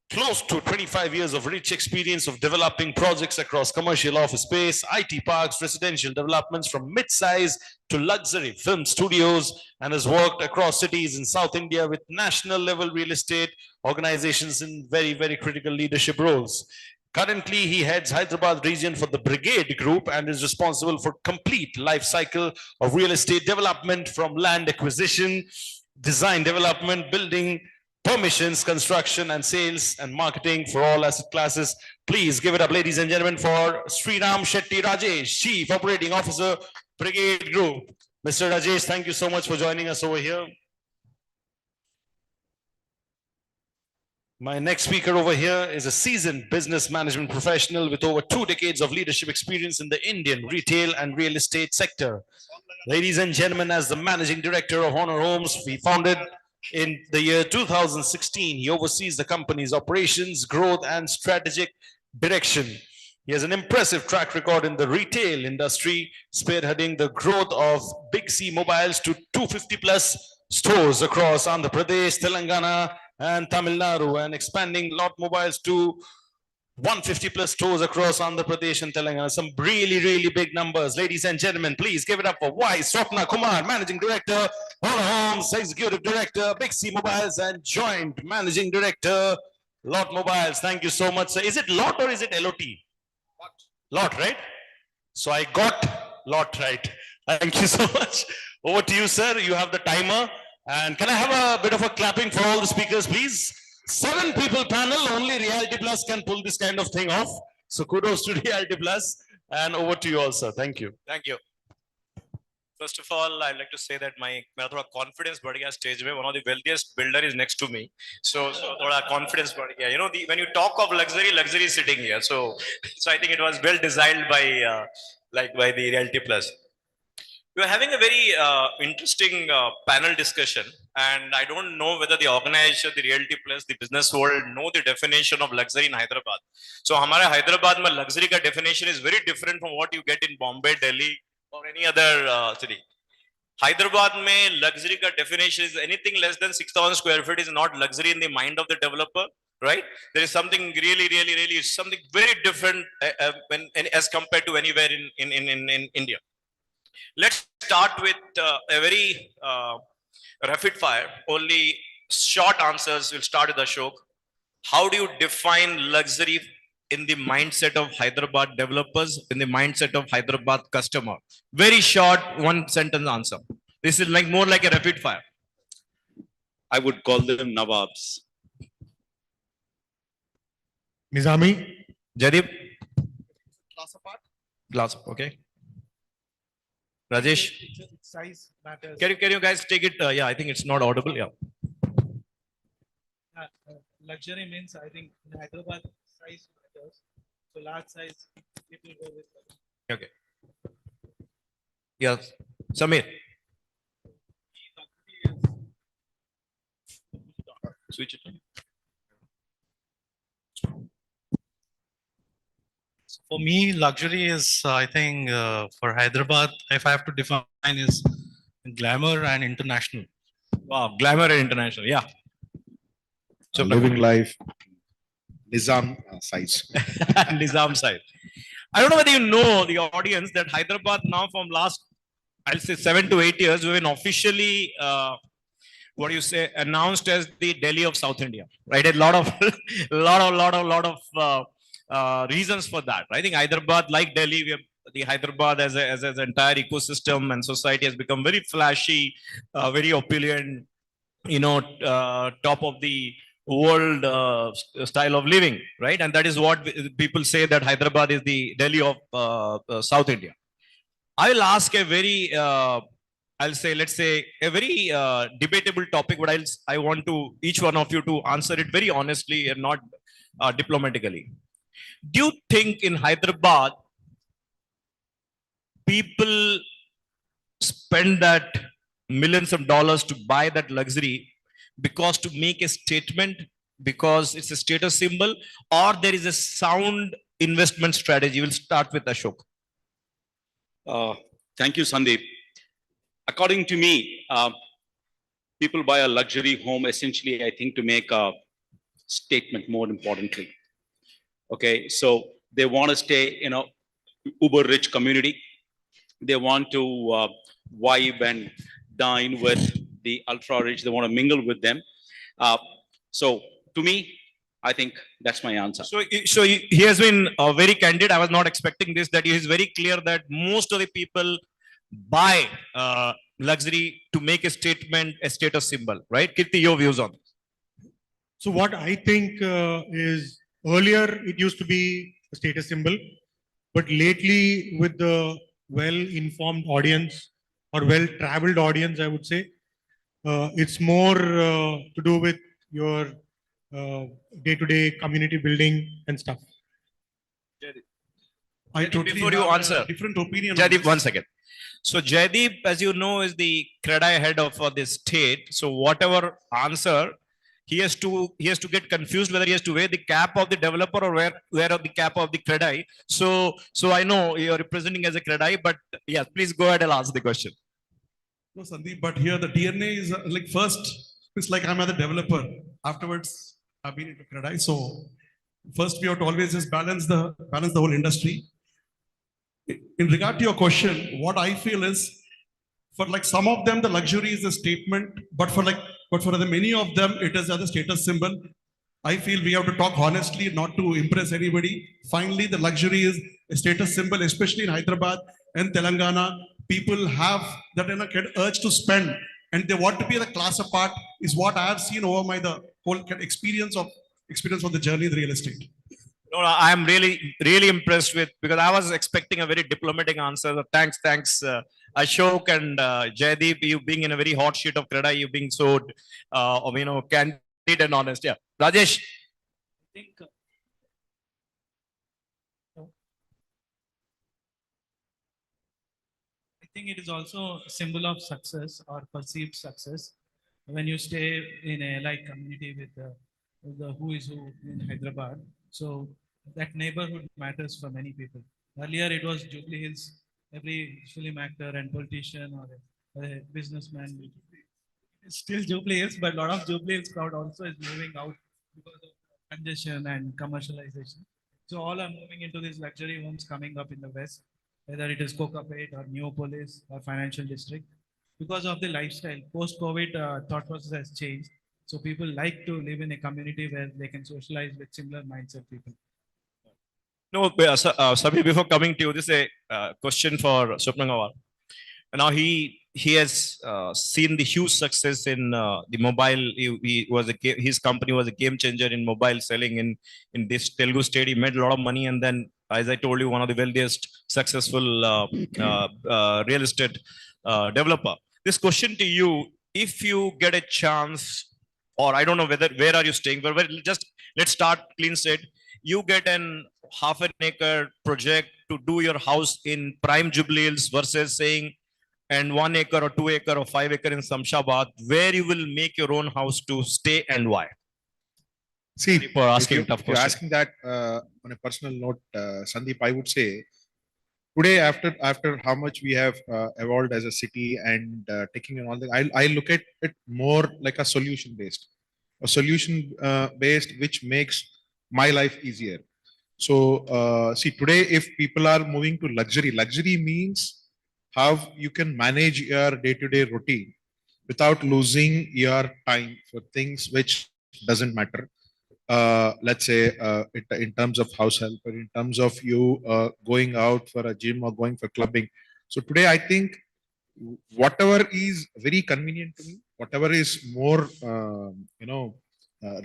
close to 25 years of rich experience of developing projects across commercial office space, IT parks, residential developments from mid-size to luxury film studios, and has worked across cities in South India with national level real estate organizations in very, very critical leadership roles. Currently, he heads Hyderabad region for the Brigade Group and is responsible for complete life cycle of real estate development from land acquisition, design development, building permissions, construction, and sales and marketing for all asset classes. Please give it up, ladies and gentlemen, for Sriram Shetty Rajesh, Chief Operating Officer, Brigade Group. Mr. Rajesh, thank you so much for joining us over here. My next speaker over here is a seasoned business management professional with over 2 decades of leadership experience in the Indian retail and real estate sector. Ladies and gentlemen, as the Managing Director of Honor Homes, we founded in the year 2016. He oversees the company's operations, growth, and strategic direction. He has an impressive track record in the retail industry, spearheading the growth of Big C Mobiles to 250 plus stores across Andhra Pradesh, Telangana, and Tamil Nadu, and expanding Lot Mobiles to 150 plus stores across Andhra Pradesh and Telangana. Some really, really big numbers. Ladies and gentlemen, please give it up for Y. Swapna Kumar, Managing Director, Honor Homes, Executive Director, Big C Mobiles, and Joint Managing Director, Lot Mobiles. Thank you so much, sir. Is it Lot or is it LOT? Lot, right? So I got Lot right. Thank you so much. Over to you, sir. You have the timer. And can I have a bit of a clapping for all the speakers, please? 7 people panel, only Realty Plus can pull this kind of thing off. So kudos to Realty Plus, and over to you all, sir. Thank you. Thank you. First of all, I'd like to say that my confidence बढ़ गया stage में. One of the wealthiest builder is next to me, so थोड़ा confidence बढ़ गया. You know, when you talk of luxury, luxury is sitting here. So I think it was well designed by by the Realty Plus. We are having a very interesting panel discussion, and I don't know whether the organization, the Realty Plus, the business world know the definition of luxury in Hyderabad. So हमारे Hyderabad में luxury का definition is very different from what you get in Bombay, Delhi, or any other city. Hyderabad में luxury का definition is anything less than 6,000 square feet is not luxury in the mind of the developer, right? There is something really something very different as compared to anywhere in India. Let's start with a very rapid fire. Only short answers. We'll start with Ashok. How do you define luxury in the mindset of Hyderabad developers, in the mindset of Hyderabad customer? Very short, 1 sentence answer. This is like more like a rapid fire. I would call them Nawabs. Nizami. Jadip. Glass apart. Okay. Rajesh, Size matters. can you guys take it? Yeah, I think it's not audible. Yeah. Luxury means, I think in Hyderabad size matters. So large size, people go with. Okay. Yes, Samir. Switch it on. For me, luxury is, I think, for Hyderabad, if I have to define Mine is glamour and international. Wow, glamour and international. Yeah. So living life, Nizam size. Nizam side. I don't know whether you know the audience that Hyderabad now from last, I'll say 7 to 8 years, we've been officially, what do you say, announced as the Delhi of South India, right? A lot of, lot of reasons for that. I think Hyderabad, like Delhi, we have the Hyderabad as an entire ecosystem and society has become very flashy, very opulent, top of the world style of living, right? And that is what people say that Hyderabad is the Delhi of South India. I will ask a very, I'll say, let's say, a very debatable topic, but I want to each one of you to answer it very honestly and not diplomatically. Do you think in Hyderabad people spend that millions of dollars to buy that luxury because to make a statement, because it's a status symbol, or there is a sound investment strategy? We'll start with Ashok. Thank you, Sandeep. According to me, people buy a luxury home essentially, I think, to make a statement more importantly. Okay, so they want to stay in a uber rich community. They want to vibe and dine with the ultra rich. They want to mingle with them. So to me, I think that's my answer. So he has been very candid. I was not expecting this, that he is very clear that most of the people buy luxury to make a statement, a status symbol, right? Kirti, your views on this? So what I think is earlier it used to be a status symbol, but lately with the well-informed audience or well-traveled audience, I would say, it's more to do with your day-to-day community building and stuff. I totally before you answer, different opinion. Jaideep, one second. So Jaideep, as you know, is the CREDAI head of this state. So whatever answer, he has to get confused whether he has to wear the cap of the developer or wear the cap of the CREDAI. So I know you're representing as a CREDAI, but yeah, please go ahead and ask the question. No, Sandeep, but here the DNA is like first, it's like I'm a developer. Afterwards, I've been into CREDAI. So first we have to always just balance the whole industry. In regard to your question, what I feel is for like some of them, the luxury is a statement, but for the many of them, it is as a status symbol. I feel we have to talk honestly, not to impress anybody. Finally, the luxury is a status symbol, especially in Hyderabad and Telangana. People have that urge to spend, and they want to be the class apart. Is what I have seen over the whole experience of the journey in real estate. No, I am really impressed with, because I was expecting a very diplomatic answer. So thanks, Ashok and Jaideep, you being in a very hot sheet of CREDAI, you being so, candid and honest. Yeah, Rajesh. I think it is also a symbol of success or perceived success. When you stay in a community with the who is who in Hyderabad, so that neighborhood matters for many people. Earlier it was Jubilee Hills, every film actor and politician or a businessman. It's still Jubilee Hills, but a lot of Jubilee Hills crowd also is moving out because of congestion and commercialization. So all are moving into these luxury homes coming up in the west, whether it is Kokapet or Neopolis or Financial District. Because of the lifestyle, post-COVID thought process has changed. So people like to live in a community where they can socialize with similar mindset people. No, Sabir, before coming to you, this is a question for Swapna Gawar. Now he has seen the huge success in the mobile. His company was a game changer in mobile selling in this Telugu state. He made a lot of money, and then, as I told you, one of the wealthiest successful real estate developer. This question to you: if you get a chance, or I don't know where are you staying, but let's start clean slate. You get an half an acre project to do your house in prime Jubilee Hills versus saying, and 1 acre or 2 acre or 5 acre in Samshabad, where you will make your own house to stay and why? See, for asking tough if you're question. asking that on a personal note, Sandeep, I would say today, after how much we have evolved as a city and taking in all the, I look at it more like a solution based, which makes my life easier. So see, today, if people are moving to luxury means how you can manage your day-to-day routine without losing your time for things which doesn't matter. Let's say in terms of house help or in terms of you going out for a gym or going for clubbing. So today, I think whatever is very convenient to me, whatever is more,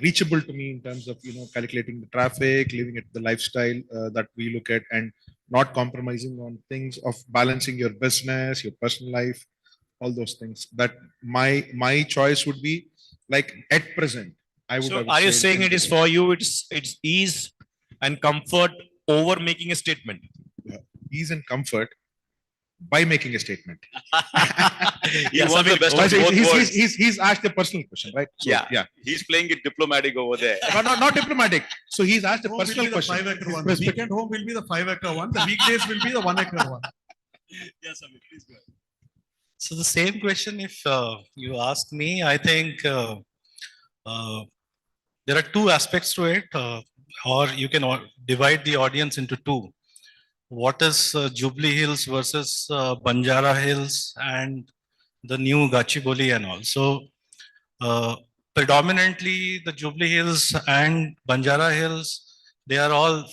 reachable to me in terms of, calculating the traffic, living it, the lifestyle that we look at, and not compromising on things of balancing your business, your personal life, all those things. That my choice would be like at present. I So would are you say saying it is for you, it's ease and comfort over making a statement? ease and comfort by making a statement. He wants the best of He's- both he's- worlds. he's asked a personal question, right? So, yeah. He's playing it diplomatic over there. Not diplomatic. So he's asked a Home will personal be the question. 5 acre one. The weekend home will be the 5 acre one. The weekdays will be the 1 acre one. Yes, Amit, please go ahead. So the same question, if you ask me, I think there are two aspects to it, or you can divide the audience into two. What is Jubilee Hills versus Banjara Hills and the new Gachibowli and all. So predominantly the Jubilee Hills and Banjara Hills, they are all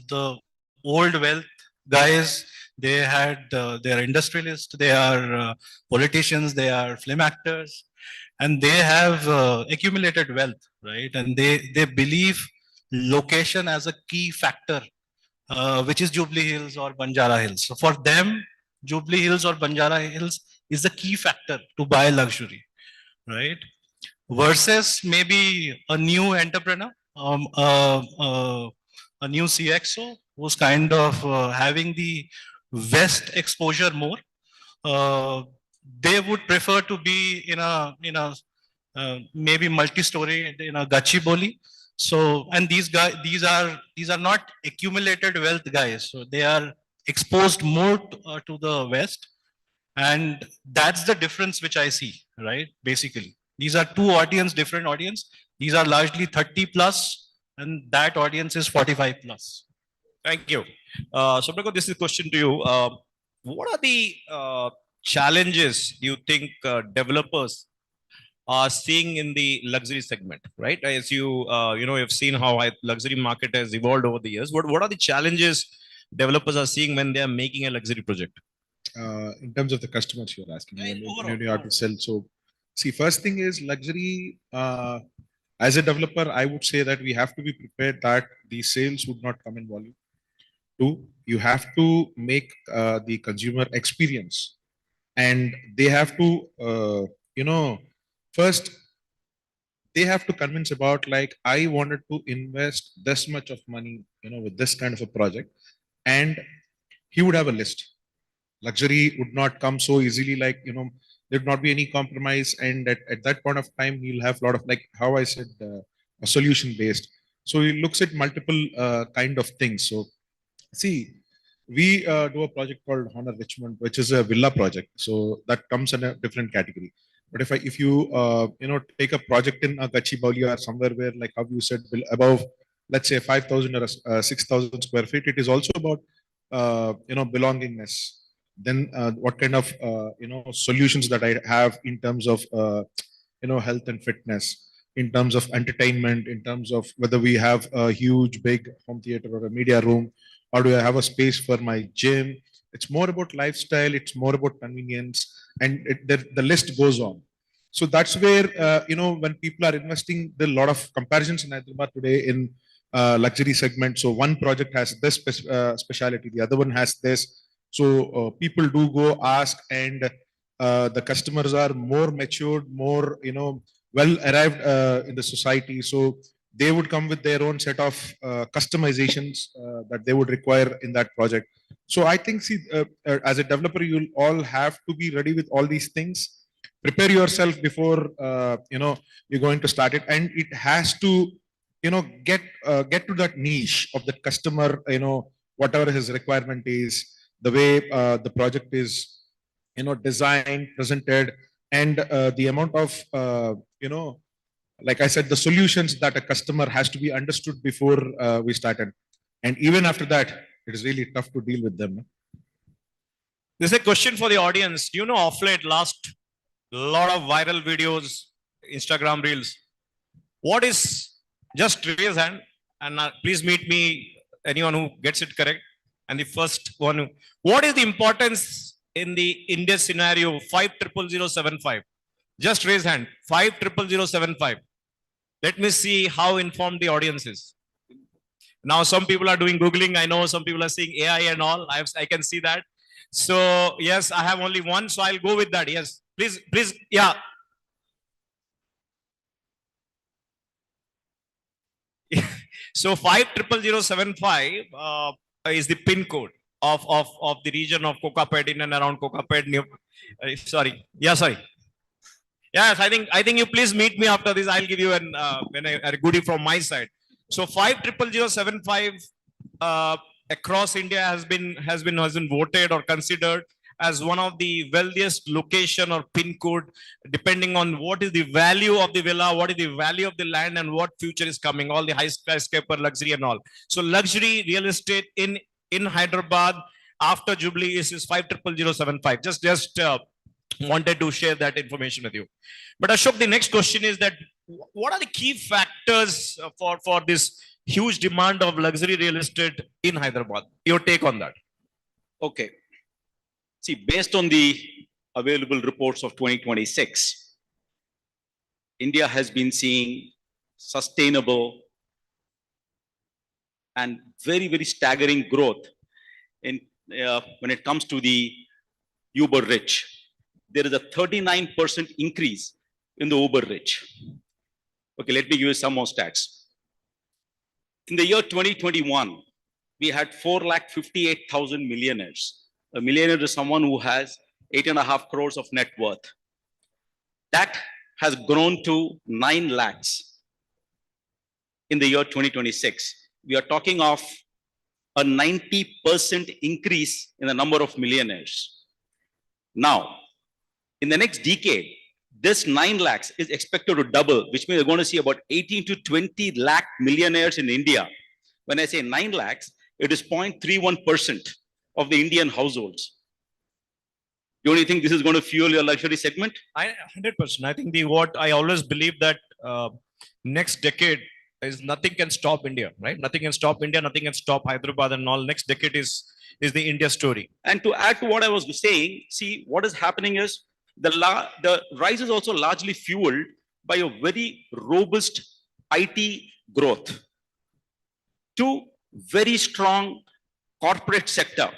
the old wealth guys. They had, they are industrialists, they are politicians, they are film actors, and they have accumulated wealth, right? And they believe location as a key factor, which is Jubilee Hills or Banjara Hills. So for them, Jubilee Hills or Banjara Hills is the key factor to buy luxury, right? Versus maybe a new entrepreneur, a new CXO who's kind of having the West exposure more. They would prefer to be in a maybe multi-story in a Gachibowli. So, and these guys, these are not accumulated wealth guys. So they are exposed more to the West, and that's the difference which I see, right? Basically, these are two audience, different audience. These are largely 30 plus, and that audience is 45 plus. Thank you. So, Brako, this is a question to you. What are the challenges you think developers are seeing in the luxury segment, right? As you, you've seen how luxury market has evolved over the years. What are the challenges developers are seeing when they are making a luxury project? In terms of the customers you're asking, when you have to sell. So, see, first thing is luxury. As a developer, I would say that we have to be prepared that the sales would not come in volume. Two, you have to make the consumer experience, and they have to, first they have to convince about like I wanted to invest this much of money, with this kind of a project, and he would have a list. Luxury would not come so easily, like there'd not be any compromise, and at that point of time he'll have a lot of, like how I said, a solution based. So he looks at multiple kind of things. So see, we do a project called Honor Richmond, which is a villa project. So that comes in a different category. But if you take a project in Gachibowli or somewhere where, like how you said, above, let's say 5,000 or 6,000 square feet, it is also about belongingness. Then what kind of solutions that I have in terms of health and fitness, in terms of entertainment, in terms of whether we have a huge big home theater or a media room, or do I have a space for my gym. It's more about lifestyle, it's more about convenience, and the list goes on. So that's where when people are investing, there are a lot of comparisons in Hyderabad today in luxury segment. So one project has this speciality, the other one has this. So people do go ask, and the customers are more matured, more well arrived in the society. So they would come with their own set of customizations that they would require in that project. So I think, see, as a developer, you'll all have to be ready with all these things. Prepare yourself before you're going to start it, and it has to get to that niche of that customer. Whatever his requirement is, the way the project is, designed, presented, and the amount of, like I said, the solutions that a customer has to be understood before we started. And even after that, it is really tough to deal with them. This is a question for the audience. Do you know of late last lot of viral videos, Instagram reels? What is, just raise hand and please meet me, anyone who gets it correct. And the first one, what is the importance in the India scenario 500075? Just raise hand, 500075. Let me see how informed the audience is. Now some people are doing Googling. I know some people are seeing AI and all. I can see that. So yes, I have only one, so I'll go with that. Yes, please, yeah. So 500075 is the pin code of the region of Kokapet, in and around Kokapet. Sorry, yeah, sorry. Yes, I think you please meet me after this. I'll give you a goodie from my side. So 500075 across India has been voted or considered as one of the wealthiest location or pin code, depending on what is the value of the villa, what is the value of the land, and what future is coming. All the high skyscraper, luxury, and all. So luxury real estate in Hyderabad after Jubilee is 500075. Just wanted to share that information with you. But Ashok, the next question is that what are the key factors for this huge demand of luxury real estate in Hyderabad? Your take on that? Okay. See, based on the available reports of 2026, India has been seeing sustainable and very, very staggering growth in when it comes to the uber rich. There is a 39% increase in the uber rich. Okay, let me give you some more stats. In the year 2021, we had 4,58,000 millionaires. A millionaire is someone who has 8.5 crores of net worth. That has grown to 9 lakhs in the year 2026. We are talking of a 90% increase in the number of millionaires. Now, in the next decade, this 9 lakhs is expected to double, which means we're going to see about 18 to 20 lakh millionaires in India. When I say 9 lakhs, it is 0.31% of the Indian households. Do you think this is going to fuel your luxury segment? 100%. I think what I always believe that next decade is nothing can stop India, right? Nothing can stop India, nothing can stop Hyderabad and all. Next decade is the India story. And to add to what I was saying, see, what is happening is the rise is also largely fueled by a very robust IT growth. 2, very strong corporate sector.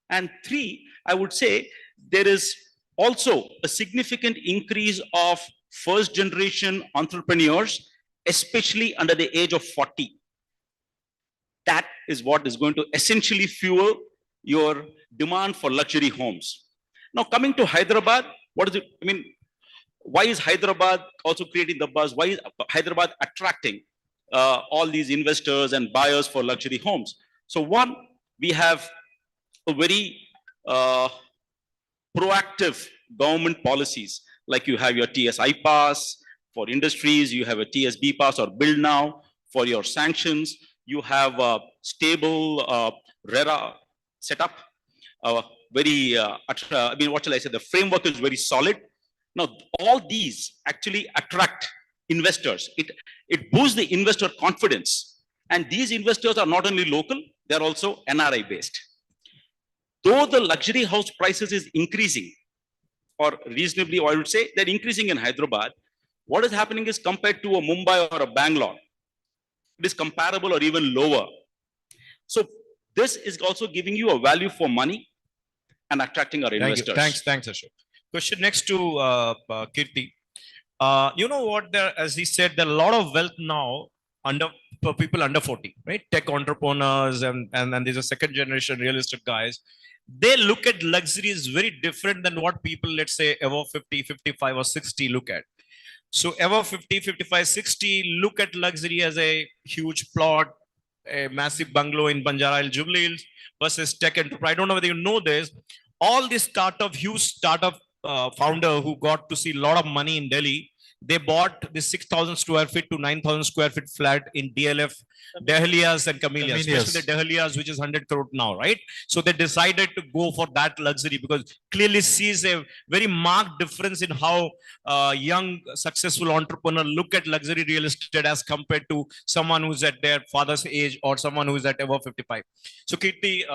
And 3, I would say there is also a significant increase of first generation entrepreneurs, especially under the age of 40. That is what is going to essentially fuel your demand for luxury homes. Now, coming to Hyderabad, what is it? I mean, why is Hyderabad also creating the buzz? Why is Hyderabad attracting all these investors and buyers for luxury homes? So one, we have a very proactive government policies, like you have your TSI pass for industries, you have a TSB pass or build now for your sanctions, you have a stable RERA setup, very, I mean, what shall I say? The framework is very solid. Now, all these actually attract investors. It boosts the investor confidence. And these investors are not only local, they're also NRI based. Though the luxury house prices is increasing, or reasonably, or I would say they're increasing in Hyderabad, what is happening is compared to a Mumbai or a Bangalore, it is comparable or even lower. So this is also giving you a value for money and attracting our investors. Thanks, Ashok. Question next to Kirti. You know what? As he said, there are a lot of wealth now for people under 40, right? Tech entrepreneurs and there's a second generation real estate guys. They look at luxury is very different than what people, let's say, above 50, 55 or 60 look at. So above 50, 55, 60 look at luxury as a huge plot, a massive bungalow in Banjara Hills, Jubilee Hills versus tech enterprise. I don't know whether you know this. All these startup, huge startup founder who got to see a lot of money in Delhi, they bought this 6,000 square feet to 9,000 square feet flat in DLF, Dahlias and Camellias, especially the Dahlias, which is 100 crore now, right? So they decided to go for that luxury because clearly sees a very marked difference in how young successful entrepreneur look at luxury real estate as compared to someone who's at their father's age or someone who's at above 55. So Kirti,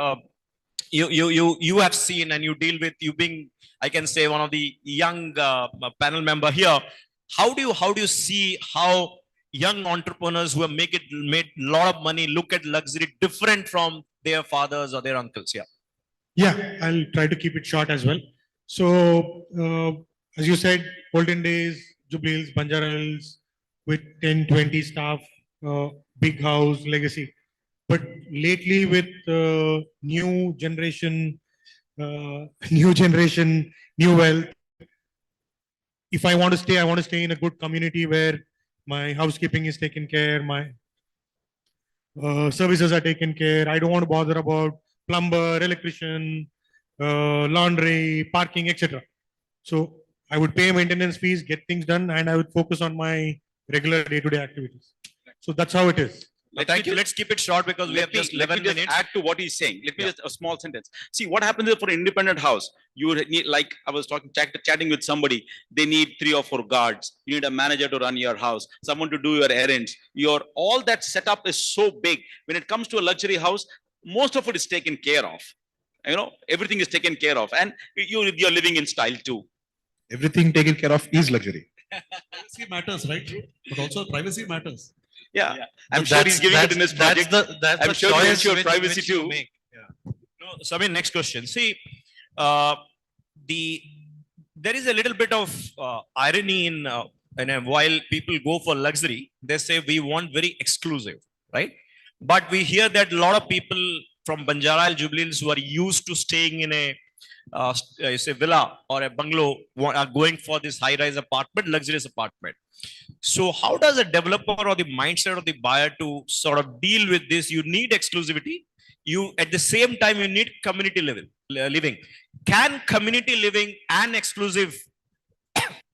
you have seen and you deal with, you being, I can say, one of the young panel member here. How do you see how young entrepreneurs who have made a lot of money look at luxury different from their fathers or their uncles? Yeah. Yeah, I'll try to keep it short as well. So, as you said, olden days, Jubilee Hills, Banjara Hills, with 10, 20 staff, big house, legacy. But lately, with new generation, new wealth. If I want to stay, I want to stay in a good community where my housekeeping is taken care, my services are taken care. I don't want to bother about plumber, electrician, laundry, parking, etc. So I would pay maintenance fees, get things done, and I would focus on my regular day-to-day activities. So that's how it is. Thank you. Let's keep it short because we have just 11 minutes. Add to what he's saying. Let me just a small sentence. See what happens is for an independent house. You need, like I was chatting with somebody. They need 3 or 4 guards. You need a manager to run your house, someone to do your errands. All that setup is so big. When it comes to a luxury house, most of it is taken care of. Everything is taken care of, and you're living in style too. Everything taken care of is luxury. Privacy matters, right? But also privacy matters. Yeah. I'm sure he's giving it in his project. I'm sure he'll ensure privacy too. No, Samir, next question. See, there is a little bit of irony in while people go for luxury, they say we want very exclusive, right? But we hear that a lot of people from Banjara Hills, Jubilee Hills who are used to staying in a say villa or a bungalow are going for this high-rise apartment, luxurious apartment. So how does a developer or the mindset of the buyer to sort of deal with this? You need exclusivity. You at the same time you need community living. Can community living and exclusive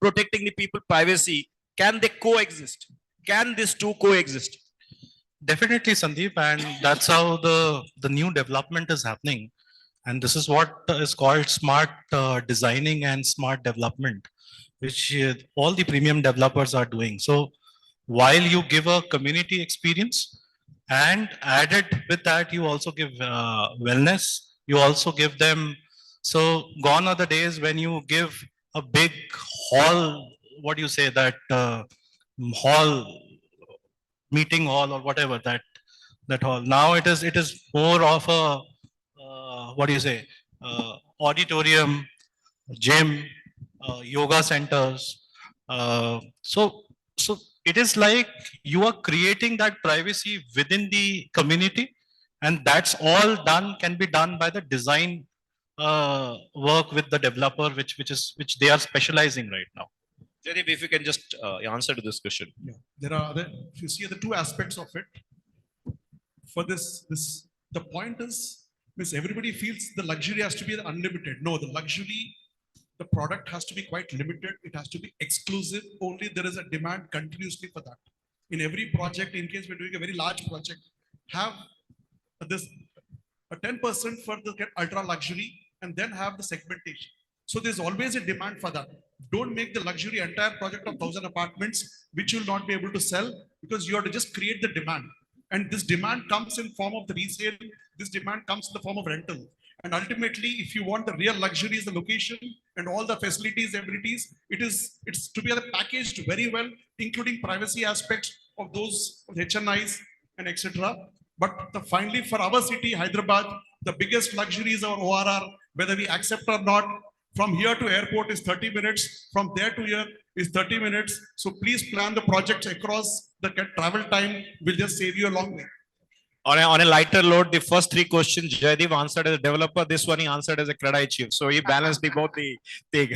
protecting the people privacy, can they coexist? Can these two coexist? Definitely, Sandeep, and that's how the new development is happening. And this is what is called smart designing and smart development, which all the premium developers are doing. So while you give a community experience and added with that, you also give wellness, you also give them, so gone are the days when you give a big hall, what do you say, that hall, meeting hall or whatever, that hall. Now it is more of a, what do you say, auditorium, gym, yoga centers. So it is like you are creating that privacy within the community, and that's all can be done by the design work with the developer, which they are specializing right now. Jaideep, if you can just answer to this question. Yeah, there are if you see the 2 aspects of it. For this, the point is, everybody feels the luxury has to be unlimited. No, the luxury, the product has to be quite limited. It has to be exclusive. Only there is a demand continuously for that. In every project, in case we're doing a very large project, have this a 10% for the ultra luxury and then have the segmentation. So there's always a demand for that. Don't make the luxury entire project of 1,000 apartments, which you'll not be able to sell because you have to just create the demand. And this demand comes in form of the resale. This demand comes in the form of rental. And ultimately, if you want the real luxuries, the location and all the facilities, amenities, it's to be packaged very well, including privacy aspects of those HNIs and etc. But finally, for our city, Hyderabad, the biggest luxury is our ORR, whether we accept or not. From here to airport is 30 minutes. From there to here is 30 minutes. So please plan the projects across the travel time. Will just save you a long way. On a lighter load, the first 3 questions Jaideep answered as a developer. This one he answered as a credit chief. So he balanced both the thing.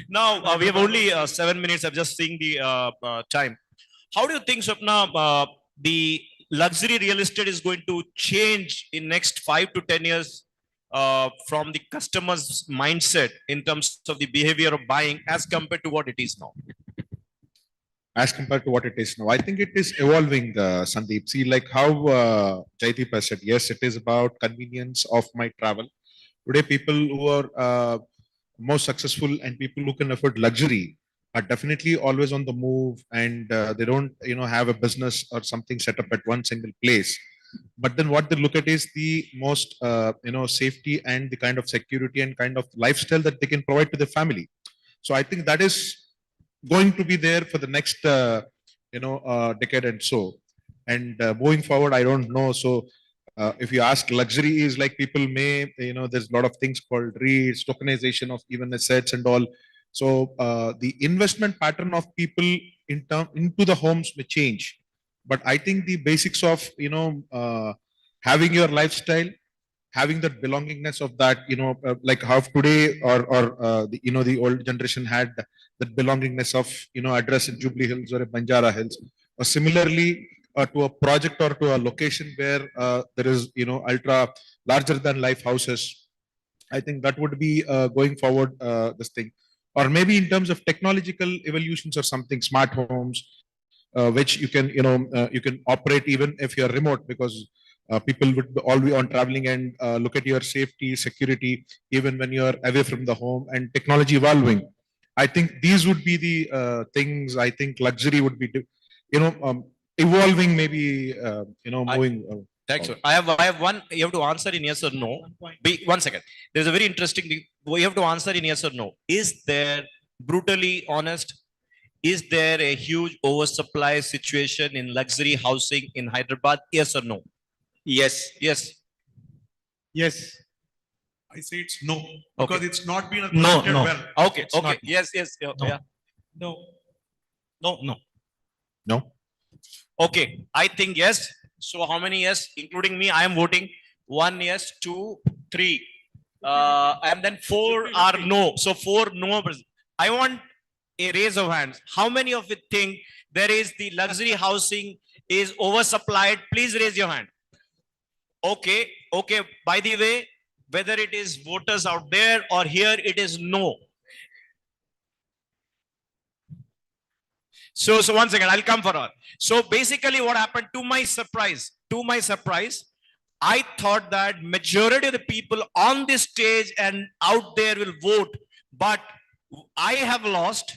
Now we have only 7 minutes. I'm just seeing the time. How do you think, Swapna, the luxury real estate is going to change in next 5 to 10 years from the customer's mindset in terms of the behavior of buying as compared to what it is now? As compared to what it is now, I think it is evolving, Sandeep. See, like how Jaideep has said, yes, it is about convenience of my travel. Today, people who are most successful and people who can afford luxury are definitely always on the move, and they don't, have a business or something set up at one single place. But then what they look at is the most, safety and the kind of security and kind of lifestyle that they can provide to their family. So I think that is going to be there for the next, decade and so. And moving forward, I don't know. So if you ask, luxury is like people may, there's a lot of things called REITs, tokenization of even assets and all. So the investment pattern of people into the homes may change. But I think the basics of, having your lifestyle, having that belongingness of that, like how today or the old generation had that belongingness of, address in Jubilee Hills or a Banjara Hills, or similarly to a project or to a location where there is, ultra larger than life houses. I think that would be going forward, this thing. Or maybe in terms of technological evolutions or something, smart homes, which you can, you can operate even if you're remote, because people would all be on traveling and look at your safety, security, even when you're away from the home, and technology evolving. I think these would be the things. I think luxury would be, evolving, maybe, moving. Thanks. I have one. You have to answer in yes or no. One second. There's a very interesting thing. You have to answer in yes or no. Is there, brutally honest, is there a huge oversupply situation in luxury housing in Hyderabad? Yes or no? Yes. Yes. Yes. I say it's no, because Okay. it's not been a No. connected No. well. Okay. It's Okay. not. Yes. Yes. Yeah. No. Yeah. No. No. No. No. Okay. I think yes. So how many yes, including me? I am voting. 1 yes, 2, 3, and then 4 are no. So 4 no. I want a raise of hands. How many of you think there is the luxury housing is oversupplied? Please raise your hand. Okay. Okay. By the way, whether it is voters out there or here, it is no. So one second, I'll come for all. So basically what happened, to my surprise, I thought that majority of the people on this stage and out there will vote, but I have lost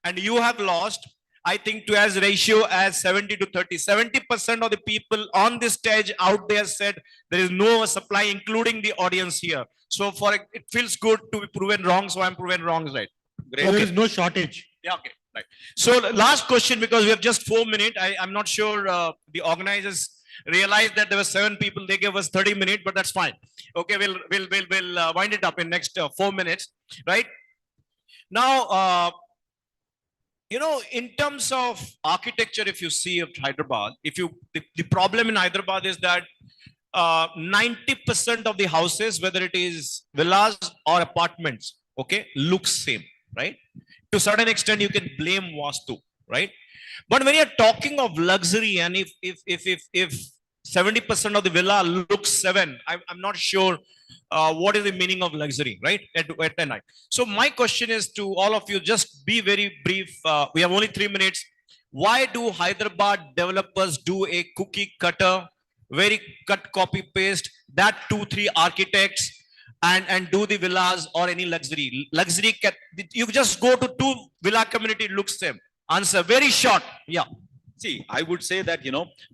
and you have lost. I think to as ratio as 70 to 30, 70% of the people on this stage out there said there is no supply, including the audience here. So for it feels good to be proven wrong. So I'm proven wrong, right? So there is no shortage. Yeah, okay, right. So last question, because we have just 4 minutes. I'm not sure the organizers realized that there were 7 people. They gave us 30 minutes, but that's fine. Okay, we'll wind it up in next 4 minutes, right? Now, in terms of architecture, if you see of Hyderabad, the problem in Hyderabad is that 90% of the houses, whether it is villas or apartments, okay, looks same, right? To a certain extent, you can blame Vastu, right? But when you're talking of luxury, and if 70% of the villa looks 7, I'm not sure what is the meaning of luxury, right? At night. So my question is to all of you, just be very brief. We have only 3 minutes. Why do Hyderabad developers do a cookie cutter, very cut copy paste, that 2-3 architects, and do the villas or any luxury? You just go to 2 villa community, it looks same. Answer, very short. Yeah. See, I would say that,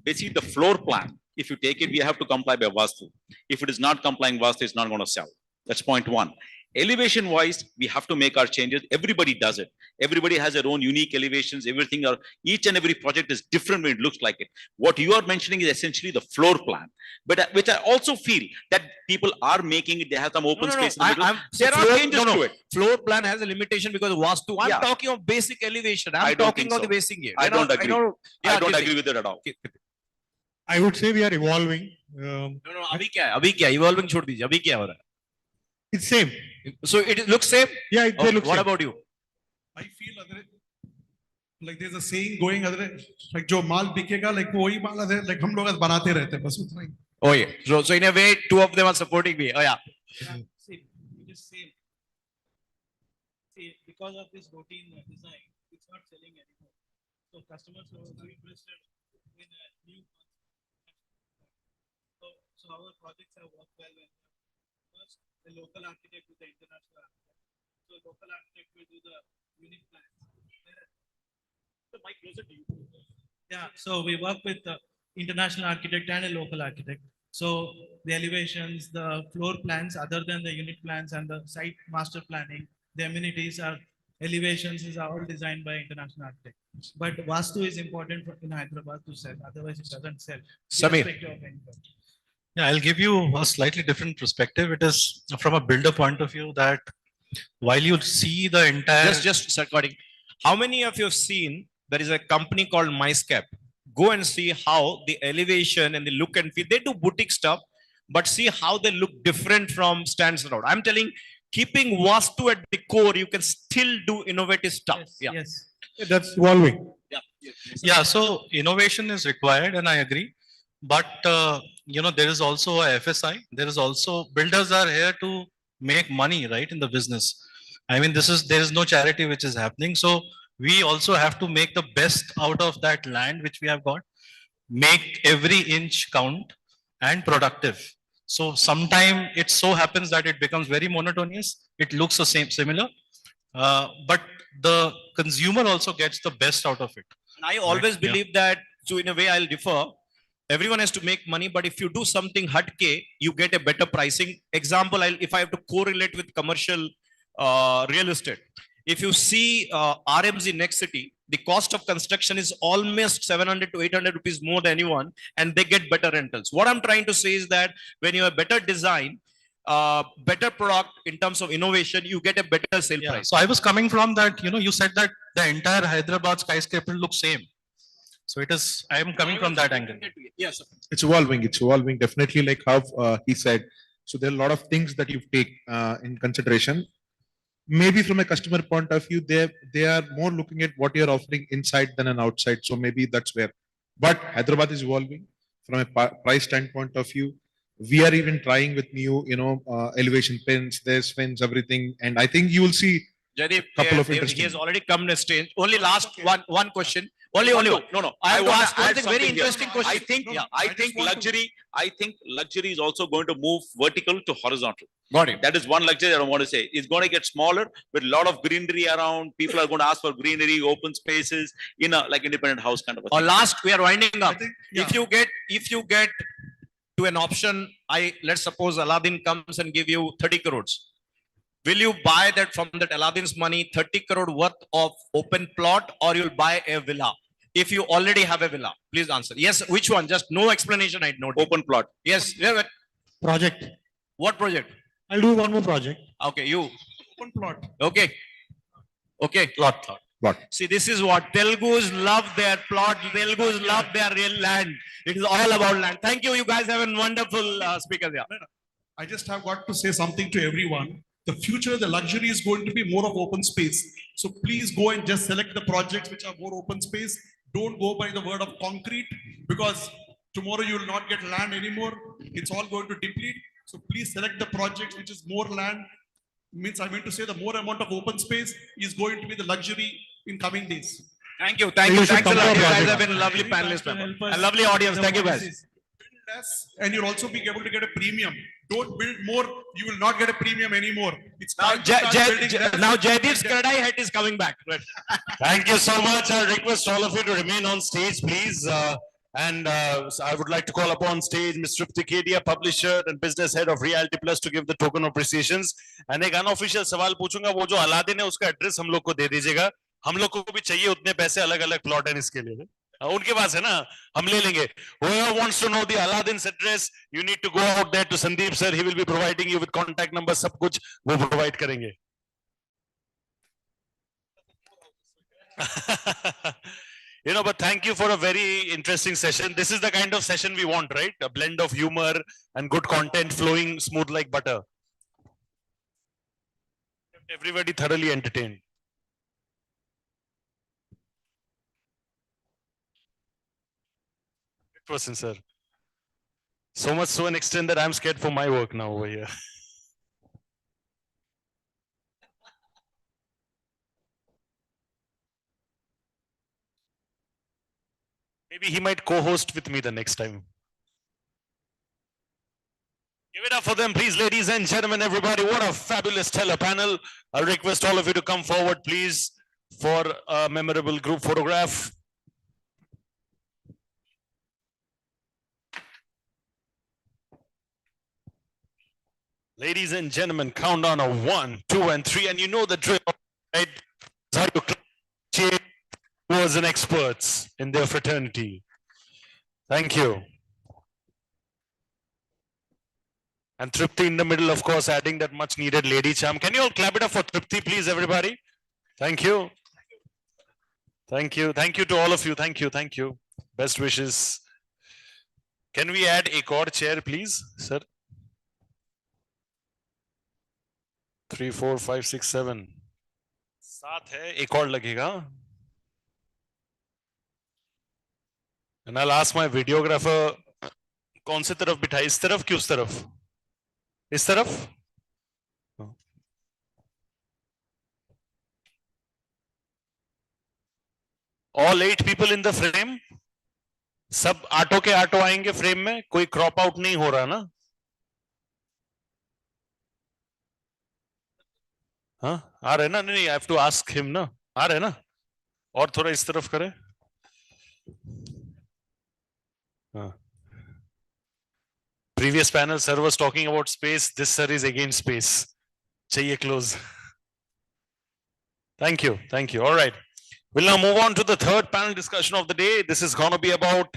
basically the floor plan, if you take it, we have to comply by Vastu. If it is not complying Vastu, it's not going to sell. That's point 1. Elevation wise, we have to make our changes. Everybody does it. Everybody has their own unique elevations. Everything, each and every project is different when it looks like it. What you are mentioning is essentially the floor plan, but which I also feel that people are making it. They have some open space in the middle. There are changes to it. Floor plan has a limitation because of Vastu. I'm talking of basic elevation. I'm talking of the basic here. I don't agree. I don't agree with it at all. I would say we are evolving. No, abhi kya? Evolving chhod dijiye. Abhi kya ho raha hai? It's same. So it looks same? Yeah, they look What same. about you? I feel Like there's a saying going other like जो माल बिकेगा like वही माल है like हम लोग बनाते रहते हैं बस उतना ही. Oh yeah. So in a way, two of them are supporting me. Oh yeah. See, it is same. See, because of this routine design, it's not selling anymore. So customers are also interested in a new concept. So our projects have worked well when first the local architect with the international architect. So local architect will do the unique plans. The mic closer to you. Yeah, so we work with the international architect and a local architect. So the elevations, the floor plans, other than the unit plans and the site master planning, the amenities are elevations is all designed by international architect. But Vastu is important in Hyderabad to sell, otherwise it doesn't sell. Samir. irrespective of anything. Yeah, I'll give you a slightly different perspective. It is from a builder point of view that while you see the entire Just recording. How many of you have seen there is a company called MyScape? Go and see how the elevation and the look and feel. They do boutique stuff, but see how they look different from stands around. I'm telling, keeping Vastu at the core, you can still do innovative stuff. Yeah. Yes. That's evolving. Yeah, so innovation is required, and I agree. But there is also a FSI. There is also builders are here to make money, right, in the business. I mean, there is no charity which is happening. So we also have to make the best out of that land which we have got. Make every inch count and productive. So sometime it so happens that it becomes very monotonous. It looks the same, similar, but the consumer also gets the best out of it. And I always believe that, so in a way I'll differ. Everyone has to make money, but if you do something hatke, you get a better pricing. Example, if I have to correlate with commercial real estate, if you see RMZ next city, the cost of construction is almost 700 to 800 rupees more than anyone, and they get better rentals. What I'm trying to say is that when you have better design, better product in terms of innovation, you get a better sale price. So I was coming from that, you said that the entire Hyderabad skyscraper looks same. So it is, I am coming from that angle. Yes. It's evolving. It's evolving. Definitely, like how he said. So there are a lot of things that you take in consideration. Maybe from a customer point of view, they are more looking at what you're offering inside than an outside. So maybe that's where. But Hyderabad is evolving from a price standpoint of view. We are even trying with new, elevation pins, there's pins, everything, and I think you will see Jaideep, couple of he interesting. has already come to stage. Only last one question. Only one. No. I want to ask one add thing, something very here. interesting question. I think luxury is also going to move vertical to horizontal. Got it. That is one luxury I want to say. It's going to get smaller with a lot of greenery around. People are going to ask for greenery, open spaces, like independent house kind of a thing. Last, we are winding up. If you get to an option, let's suppose Aladdin comes and give you 30 crores. Will you buy that from that Aladdin's money, 30 crore worth of open plot, or you'll buy a villa? If you already have a villa, please answer. Yes, which one? Just no explanation, I know. Open plot. Yes. Project. What project? I'll do one more project. Okay, you. Open plot. Okay. Plot. See, this is what Telugus love their plot. Telugus love their real land. It is all about land. Thank you. You guys have a wonderful speaker there. I just have got to say something to everyone. The future, the luxury is going to be more of open space. So please go and just select the projects which are more open space. Don't go by the word of concrete, because tomorrow you will not get land anymore. It's all going to deplete. So please select the projects which is more land. Means I mean to say the more amount of open space is going to be the luxury in coming days. Thank you. Thanks a lot. You guys have been a lovely panelist member. A lovely audience. Thank you guys. And you'll also be able to get a premium. Don't build more, you will not get a premium anymore. It's Now, time to start building less. now Jaideep's Kadai hat is coming back. Thank you so much. I request all of you to remain on stage, please. So I would like to call upon stage Ms. Tripti Kedia, publisher and business head of Realty Plus, to give the token of appreciation. And एक unofficial सवाल पूछूंगा, वो जो Aladdin है उसका address हम लोग को दे दीजिएगा. हम लोग को भी चाहिए उतने पैसे अलग-अलग प्लॉट है इसके लिए. उनके पास है ना, हम ले लेंगे. Whoever wants to know the Aladdin's address, you need to go out there to Sandeep sir. He will be providing you with contact number. सब कुछ वो provide करेंगे. But thank you for a very interesting session. This is the kind of session we want, right? A blend of humor and good content flowing smooth like butter. Everybody thoroughly entertained. 100%, sir. So much to an extent that I'm scared for my work now over here. Maybe he might co-host with me the next time. Give it up for them, please, ladies and gentlemen, everybody. What a fabulous stellar panel. I'll request all of you to come forward, please, for a memorable group photograph. Ladies and gentlemen, countdown of 1, 2, and 3, and you know the drill, right? How you cheer was an experts in their fraternity. Thank you. And Tripti in the middle, of course, adding that much needed lady charm. Can you all clap it up for Tripti, please, everybody? Thank you. Thank you. Thank you to all of you. Thank you. Thank you. Best wishes. Can we add a chord chair, please, sir? 3, 4, 5, 6, 7. 7 है, एक और लगेगा. And I'll ask my videographer, कौन से तरफ बिठाई? इस तरफ कि उस तरफ? इस तरफ? All 8 people in the frame? सब आटो के आटो आएंगे फ्रेम में? कोई क्रॉप आउट नहीं हो रहा ना? हाँ, आ रहे ना? नहीं, I have to ask him ना. आ रहे ना? और थोड़ा इस तरफ करें. हाँ. Previous panel, sir was talking about space. This sir is again space. Chahiye close. Thank you. Thank you. All right. We'll now move on to the third panel discussion of the day. This is going to be about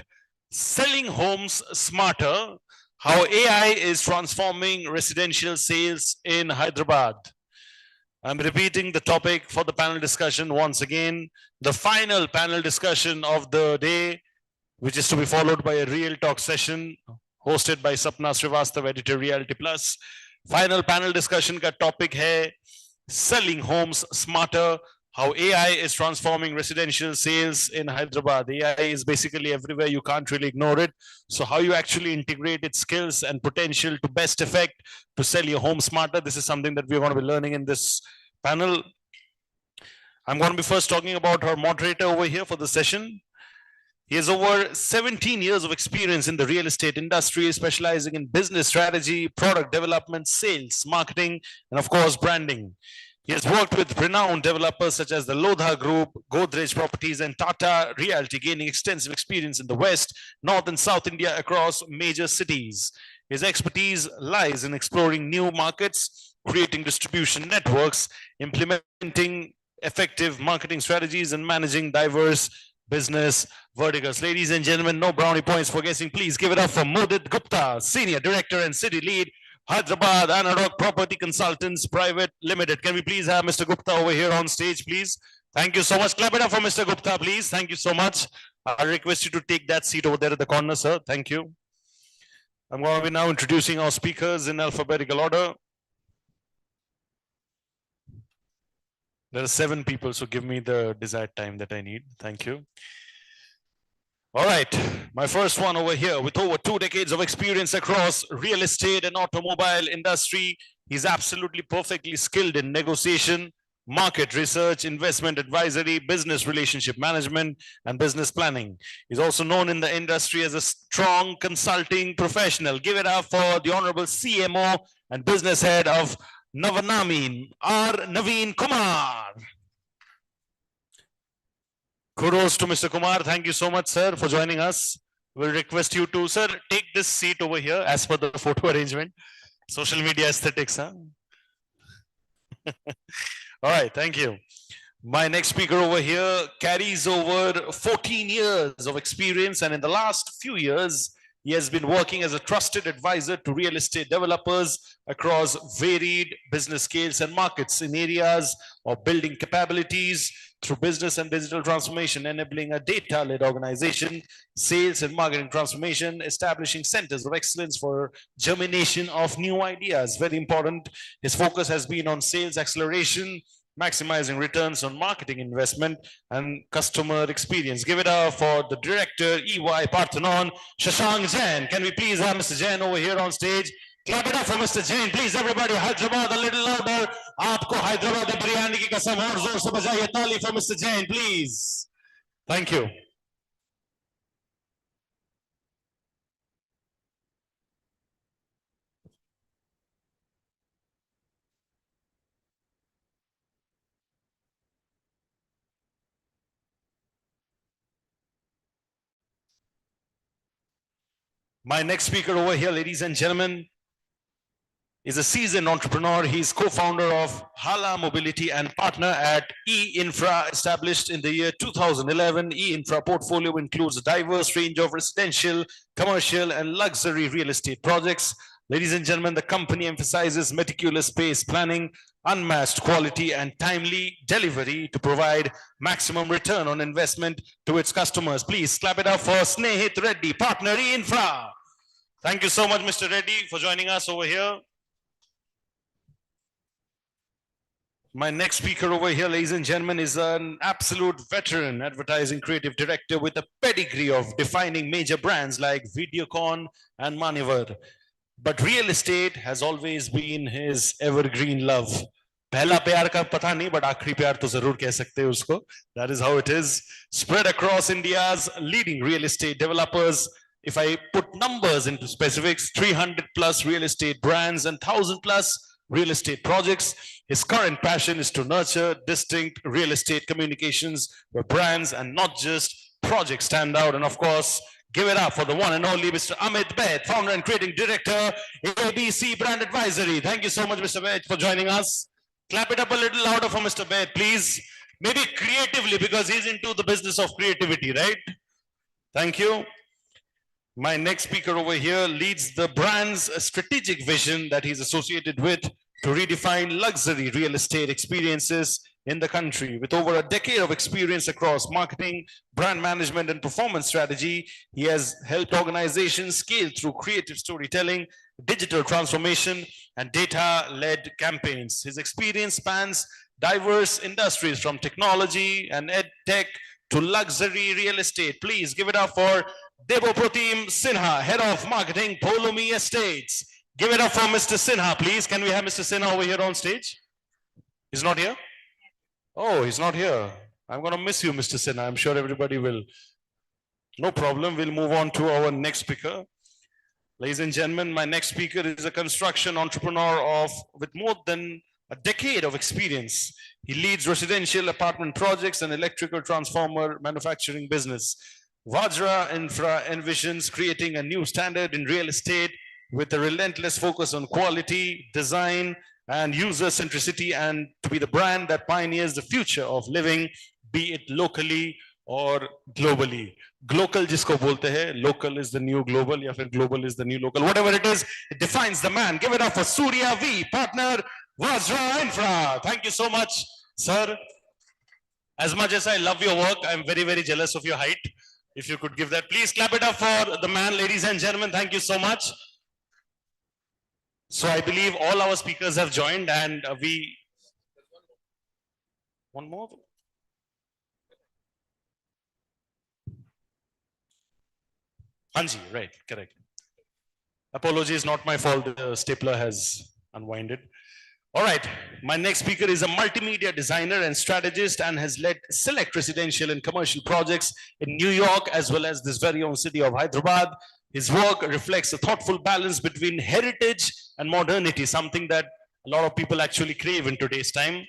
selling homes smarter, how AI is transforming residential sales in Hyderabad. I'm repeating the topic for the panel discussion once again. The final panel discussion of the day, which is to be followed by a real talk session hosted by Sapna Srivastav, editor Realty Plus. Final panel discussion ka topic hai selling homes smarter, how AI is transforming residential sales in Hyderabad. AI is basically everywhere, you can't really ignore it. So how you actually integrate its skills and potential to best effect to sell your home smarter. This is something that we're going to be learning in this panel. I'm going to be first talking about our moderator over here for the session. He has over 17 years of experience in the real estate industry, specializing in business strategy, product development, sales, marketing, and of course, branding. He has worked with renowned developers such as the Lodha Group, Godrej Properties, and Tata Realty, gaining extensive experience in the West, North, and South India across major cities. His expertise lies in exploring new markets, creating distribution networks, implementing effective marketing strategies, and managing diverse business verticals. Ladies and gentlemen, no brownie points for guessing. Please give it up for Mudit Gupta, Senior Director and City Lead, Hyderabad Analog Property Consultants Private Limited. Can we please have Mr. Gupta over here on stage, please? Thank you so much. Clap it up for Mr. Gupta, please. Thank you so much. I request you to take that seat over there at the corner, sir. Thank you. I'm going to be now introducing our speakers in alphabetical order. There are 7 people, so give me the desired time that I need. Thank you. All right, my first one over here, with over 2 decades of experience across real estate and automobile industry, he's absolutely perfectly skilled in negotiation, market research, investment advisory, business relationship management, and business planning. He's also known in the industry as a strong consulting professional. Give it up for the Honorable CMO and business head of Navanami, R. Naveen Kumar. Kudos to Mr. Kumar. Thank you so much, sir, for joining us. We'll request you to, sir, take this seat over here as per the photo arrangement. Social media aesthetics, huh? All right, thank you. My next speaker over here carries over 14 years of experience, and in the last few years, he has been working as a trusted advisor to real estate developers across varied business scales and markets in areas of building capabilities through business and digital transformation, enabling a data-led organization, sales and marketing transformation, establishing centers of excellence for germination of new ideas. Very important. His focus has been on sales acceleration, maximizing returns on marketing investment and customer experience. Give it up for the director, EY Parthenon, Shashank Jain. Can we please have Mr. Jain over here on stage? Clap it up for Mr. Jain, please everybody. Hyderabad, a little louder. Aapko Hyderabad biryani ki kasam aur zor se bajaiye taali for Mr. Jain, please. Thank you. My next speaker over here, ladies and gentlemen, is a seasoned entrepreneur. He's co-founder of Hala Mobility and partner at E-Infra, established in the year 2011. E-Infra portfolio includes a diverse range of residential, commercial, and luxury real estate projects. Ladies and gentlemen, the company emphasizes meticulous space planning, unmatched quality, and timely delivery to provide maximum return on investment to its customers. Please clap it up for Snehit Reddy, partner E-Infra. Thank you so much, Mr. Reddy, for joining us over here. My next speaker over here, ladies and gentlemen, is an absolute veteran advertising creative director with a pedigree of defining major brands like Videocon and Manyavar. But real estate has always been his evergreen love. पहला प्यार का पता नहीं, but आखिरी प्यार तो जरूर कह सकते हैं उसको. That is how it is. Spread across India's leading real estate developers. If I put numbers into specifics, 300 plus real estate brands and 1,000 plus real estate projects. His current passion is to nurture distinct real estate communications where brands and not just projects stand out. And of course, give it up for the one and only Mr. Amit Bed, founder and creative director, ABC Brand Advisory. Thank you so much, Mr. Bed, for joining us. Clap it up a little louder for Mr. Bed, please. Maybe creatively, because he's into the business of creativity, right? Thank you. My next speaker over here leads the brand's strategic vision that he's associated with to redefine luxury real estate experiences in the country. With over a decade of experience across marketing, brand management, and performance strategy, he has helped organizations scale through creative storytelling, digital transformation, and data-led campaigns. His experience spans diverse industries from technology and ed tech to luxury real estate. Please give it up for Debopratim Sinha, Head of Marketing, Polomi Estates. Give it up for Mr. Sinha, please. Can we have Mr. Sinha over here on stage? He's not here? Oh, he's not here. I'm going to miss you, Mr. Sinha. I'm sure everybody will. No problem. We'll move on to our next speaker. Ladies and gentlemen, my next speaker is a construction entrepreneur with more than a decade of experience. He leads residential apartment projects and electrical transformer manufacturing business. Vajra Infra envisions creating a new standard in real estate with a relentless focus on quality, design, and user centricity, and to be the brand that pioneers the future of living, be it locally or globally. Global jisko bolte hai, local is the new global, ya fir global is the new local. Whatever it is, it defines the man. Give it up for Surya V, partner, Vajra Infra. Thank you so much, sir. As much as I love your work, I'm very, very jealous of your height. If you could give that, please clap it up for the man, ladies and gentlemen. Thank you so much. So I believe all our speakers have joined, and one more. Hanji, right, correct. Apologies, not my fault. The stapler has unwinded. All right, my next speaker is a multimedia designer and strategist and has led select residential and commercial projects in New York as well as this very own city of Hyderabad. His work reflects a thoughtful balance between heritage and modernity, something that a lot of people actually crave in today's time.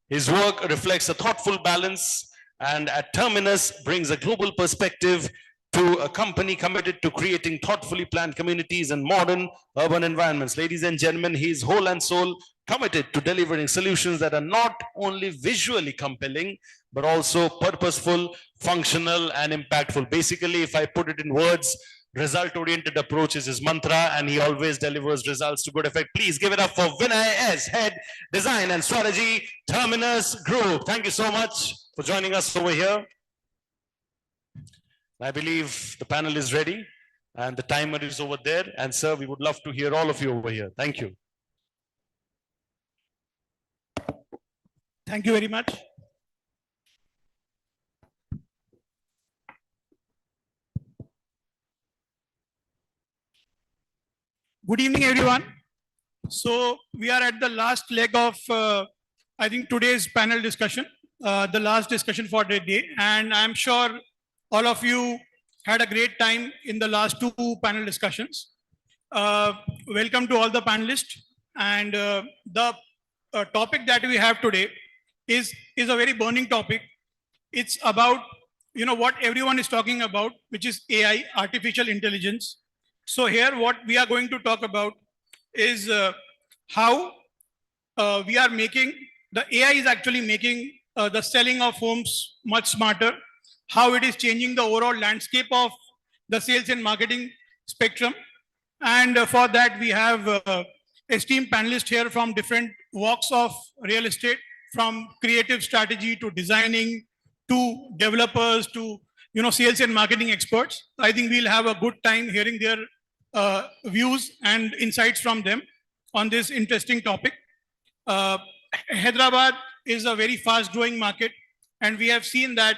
His work reflects a thoughtful balance and at Terminus brings a global perspective to a company committed to creating thoughtfully planned communities and modern urban environments. Ladies and gentlemen, he is whole and soul committed to delivering solutions that are not only visually compelling, but also purposeful, functional, and impactful. Basically, if I put it in words, result-oriented approach is his mantra, and he always delivers results to good effect. Please give it up for Vinay S, Head Design and Strategy, Terminus Group. Thank you so much for joining us over here. I believe the panel is ready and the timer is over there. And sir, we would love to hear all of you over here. Thank you. Thank you very much. Good evening, everyone. So we are at the last leg of, I think, today's panel discussion, the last discussion for the day. And I'm sure all of you had a great time in the last two panel discussions. Welcome to all the panelists. And the topic that we have today is a very burning topic. It's about, what everyone is talking about, which is AI, artificial intelligence. So here, what we are going to talk about is how we are making, the AI is actually making the selling of homes much smarter, how it is changing the overall landscape of the sales and marketing spectrum. And for that, we have esteemed panelists here from different walks of real estate, from creative strategy to designing, to developers, to sales and marketing experts. I think we'll have a good time hearing their views and insights from them on this interesting topic. Hyderabad is a very fast growing market, and we have seen that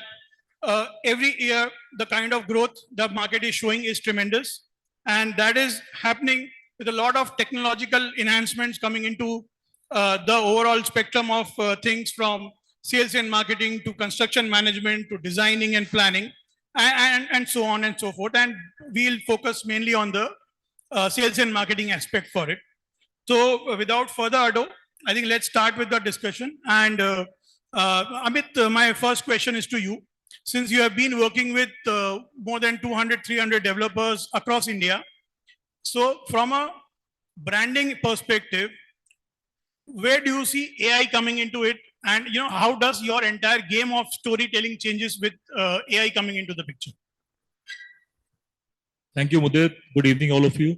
every year the kind of growth the market is showing is tremendous, and that is happening with a lot of technological enhancements coming into the overall spectrum of things, from sales and marketing to construction management to designing and planning, and so on and so forth. And we'll focus mainly on the sales and marketing aspect for it. So without further ado, I think let's start with the discussion. And Amit, my first question is to you. Since you have been working with more than 200, 300 developers across India, so from a branding perspective, where do you see AI coming into it? And how does your entire game of storytelling changes with AI coming into the picture? Thank you, Mudit. Good evening, all of you.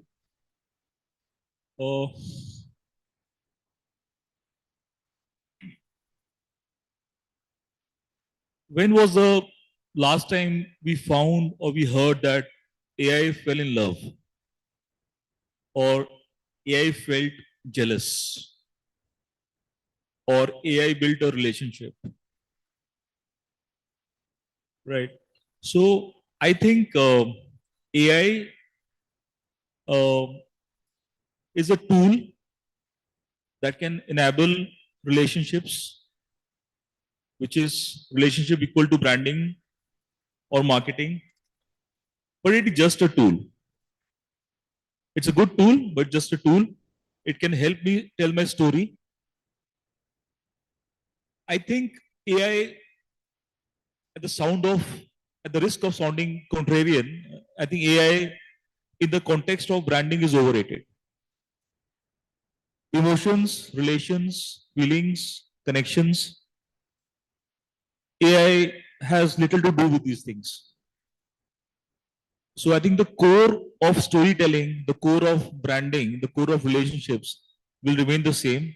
When was the last time we found or we heard that AI fell in love or AI felt jealous or AI built a relationship? Right. So I think AI is a tool that can enable relationships, which is relationship equal to branding or marketing, but it is just a tool. It's a good tool, but just a tool. It can help me tell my story. I think AI, at the risk of sounding contrarian, I think AI in the context of branding is overrated. Emotions, relations, feelings, connections, AI has little to do with these things. So I think the core of storytelling, the core of branding, the core of relationships will remain the same.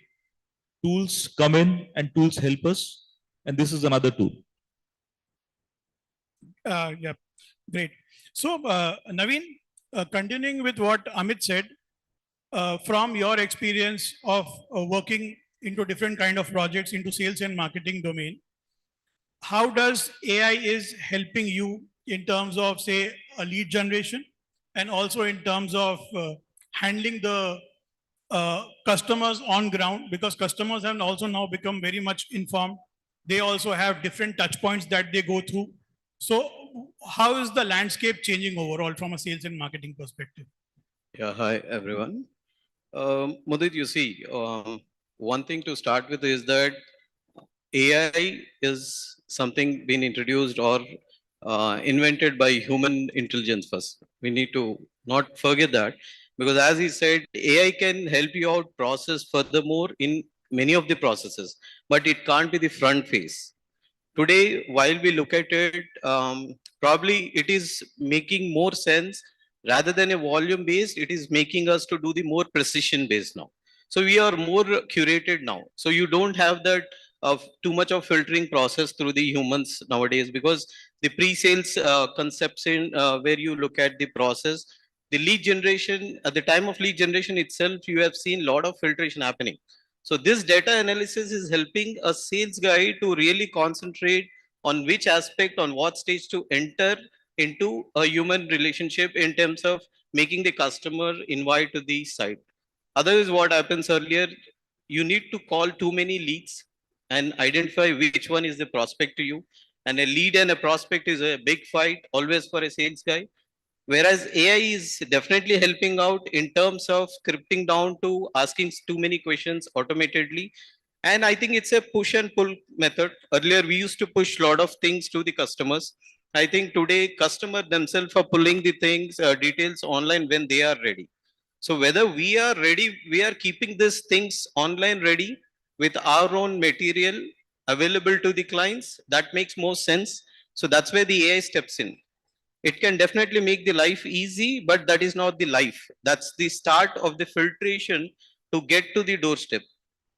Tools come in and tools help us, and this is another tool. Yeah, great. So Naveen, continuing with what Amit said, from your experience of working into different kind of projects into sales and marketing domain, how does AI is helping you in terms of, say, a lead generation, and also in terms of handling the customers on ground, because customers have also now become very much informed. They also have different touch points that they go through. So how is the landscape changing overall from a sales and marketing perspective? Yeah, hi everyone. Mudit, you see, one thing to start with is that AI is something being introduced or invented by human intelligence first. We need to not forget that, because as he said, AI can help you out process furthermore in many of the processes, but it can't be the front face. Today, while we look at it, probably it is making more sense rather than a volume based, it is making us to do the more precision based now. So we are more curated now. So you don't have that of too much of filtering process through the humans nowadays, because the pre-sales conception where you look at the process, the lead generation, at the time of lead generation itself, you have seen a lot of filtration happening. So this data analysis is helping a sales guy to really concentrate on which aspect, on what stage to enter into a human relationship in terms of making the customer invite to the site. Otherwise, what happens earlier, you need to call too many leads and identify which one is the prospect to you. And a lead and a prospect is a big fight always for a sales guy. Whereas AI is definitely helping out in terms of scripting down to asking too many questions automatically. And I think it's a push and pull method. Earlier, we used to push a lot of things to the customers. I think today, customer themselves are pulling the things, details online when they are ready. So whether we are ready, we are keeping these things online ready with our own material available to the clients. That makes more sense. So that's where the AI steps in. It can definitely make the life easy, but that is not the life. That's the start of the filtration to get to the doorstep.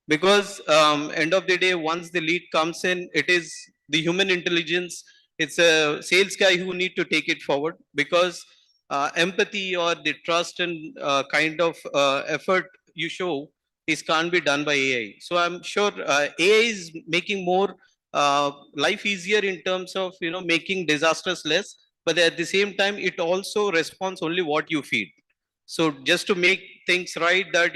Because end of the day, once the lead comes in, it is the human intelligence. It's a sales guy who need to take it forward because empathy or the trust and kind of effort you show is can't be done by AI. So I'm sure AI is making more life easier in terms of making disasters less, but at the same time it also responds only what you feed. So just to make things right, that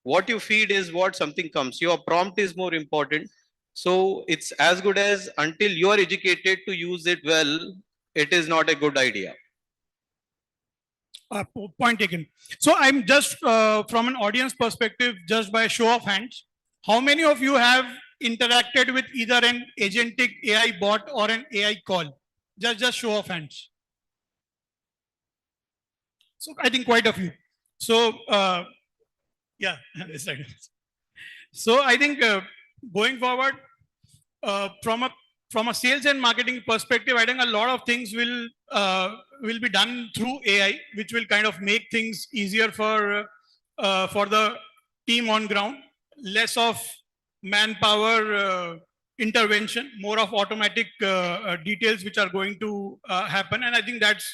what you feed is what something comes. Your prompt is more important. So it's as good as until you are educated to use it well, it is not a good idea. Point taken. So I'm just from an audience perspective, just by show of hands, how many of you have interacted with either an agentic AI bot or an AI call? Just show of hands. So I think quite a few. So yeah, this side. So I think going forward, from a sales and marketing perspective, I think a lot of things will be done through AI, which will kind of make things easier for the team on ground. Less of manpower intervention, more of automatic details which are going to happen, and I think that's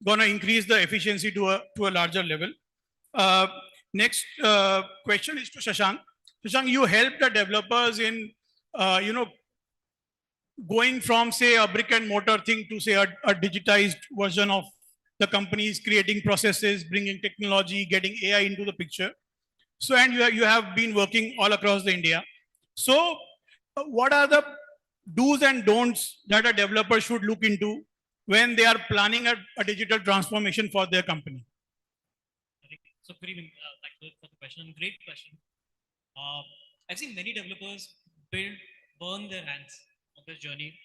going to increase the efficiency to a larger level. Next question is to Shashank. Shashank, you help the developers in going from, say, a brick and mortar thing to, say, a digitized version of the companies, creating processes, bringing technology, getting AI into the picture. So, and you have been working all across the India. So, what are the do's and don'ts that a developer should look into when they are planning a digital transformation for their company? So good evening. Thank you for the question. Great question. I've seen many developers burn their hands on this journey.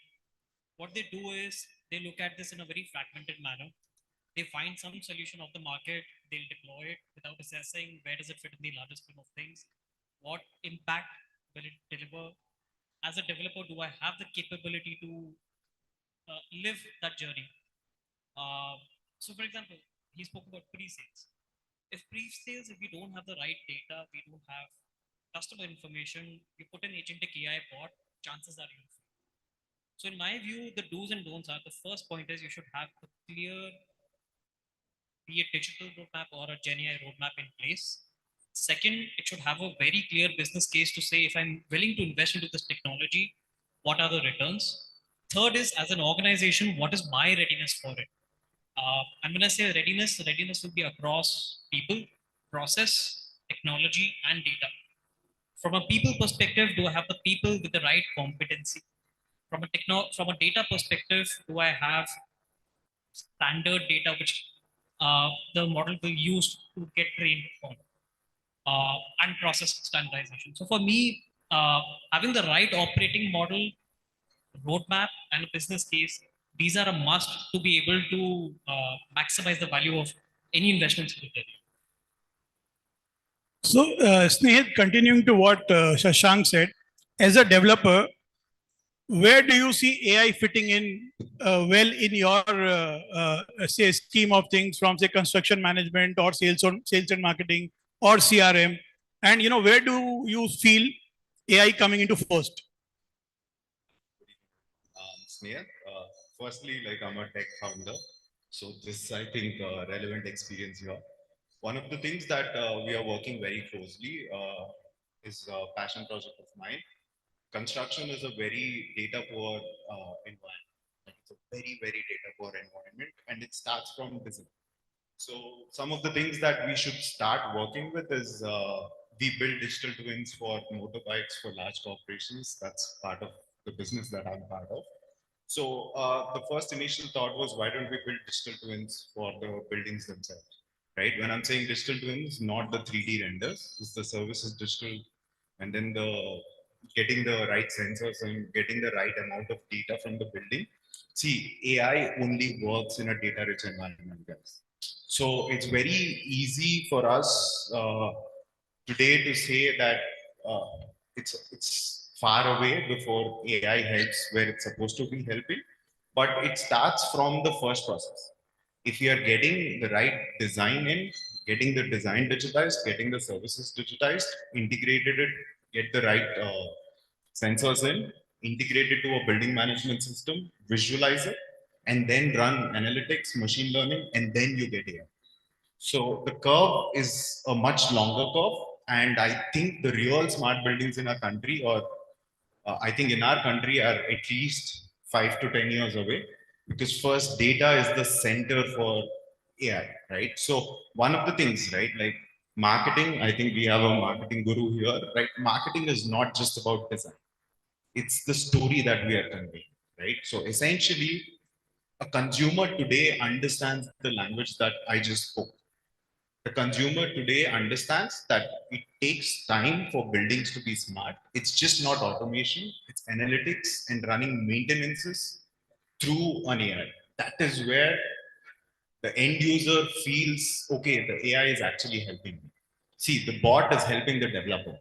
What they do is they look at this in a very fragmented manner. They find some solution of the market, they'll deploy it without assessing where does it fit in the larger scheme of things, what impact will it deliver. As a developer, do I have the capability to live that journey? So for example, he spoke about pre-sales. If pre-sales, if we don't have the right data, we don't have customer information, you put an agentic AI bot, chances are you'll fail. So in my view, the do's and don'ts are, the first point is you should have a clear, be it digital roadmap or a Gen AI roadmap in place. Second, it should have a very clear business case to say, if I'm willing to invest into this technology, what are the returns? Third is, as an organization, what is my readiness for it? And when I say readiness, readiness will be across people, process, technology, and data. From a people perspective, do I have the people with the right competency? From a data perspective, do I have standard data which the model will use to get trained on? And process standardization. So for me, having the right operating model, roadmap, and a business case, these are a must to be able to maximize the value of any investments you do. So, Snehit, continuing to what Shashank said, as a developer, where do you see AI fitting in well in your say scheme of things, from say construction management or sales and marketing or CRM, and where do you feel AI coming into first? Sneha, firstly, like I'm a tech founder, so this I think relevant experience here. One of the things that we are working very closely is a passion project of mine. Construction is a very data poor environment. Like it's a very, very data poor environment, and it starts from design. So some of the things that we should start working with is we build digital twins for motorbikes for large corporations. That's part of the business that I'm part of. So the first initial thought was, why don't we build digital twins for the buildings themselves, right? When I'm saying digital twins, not the 3D renders, it's the services digital, and then the getting the right sensors and getting the right amount of data from the building. See, AI only works in a data-rich environment, guys. So it's very easy for us today to say that it's far away before AI helps where it's supposed to be helping, but it starts from the first process. If you are getting the right design in, getting the design digitized, getting the services digitized, integrated it, get the right sensors in, integrate it to a building management system, visualize it, and then run analytics, machine learning, and then you get AI. So the curve is a much longer curve, and I think the real smart buildings in our country, or I think in our country, are at least 5 to 10 years away. Because first, data is the center for AI, right? So one of the things, right, like marketing, I think we have a marketing guru here, right? Marketing is not just about design; it's the story that we are conveying, right? So essentially, a consumer today understands the language that I just spoke. The consumer today understands that it takes time for buildings to be smart. It's just not automation, it's analytics and running maintenances through an AI. That is where the end user feels, okay, the AI is actually helping me. See, the bot is helping the developer,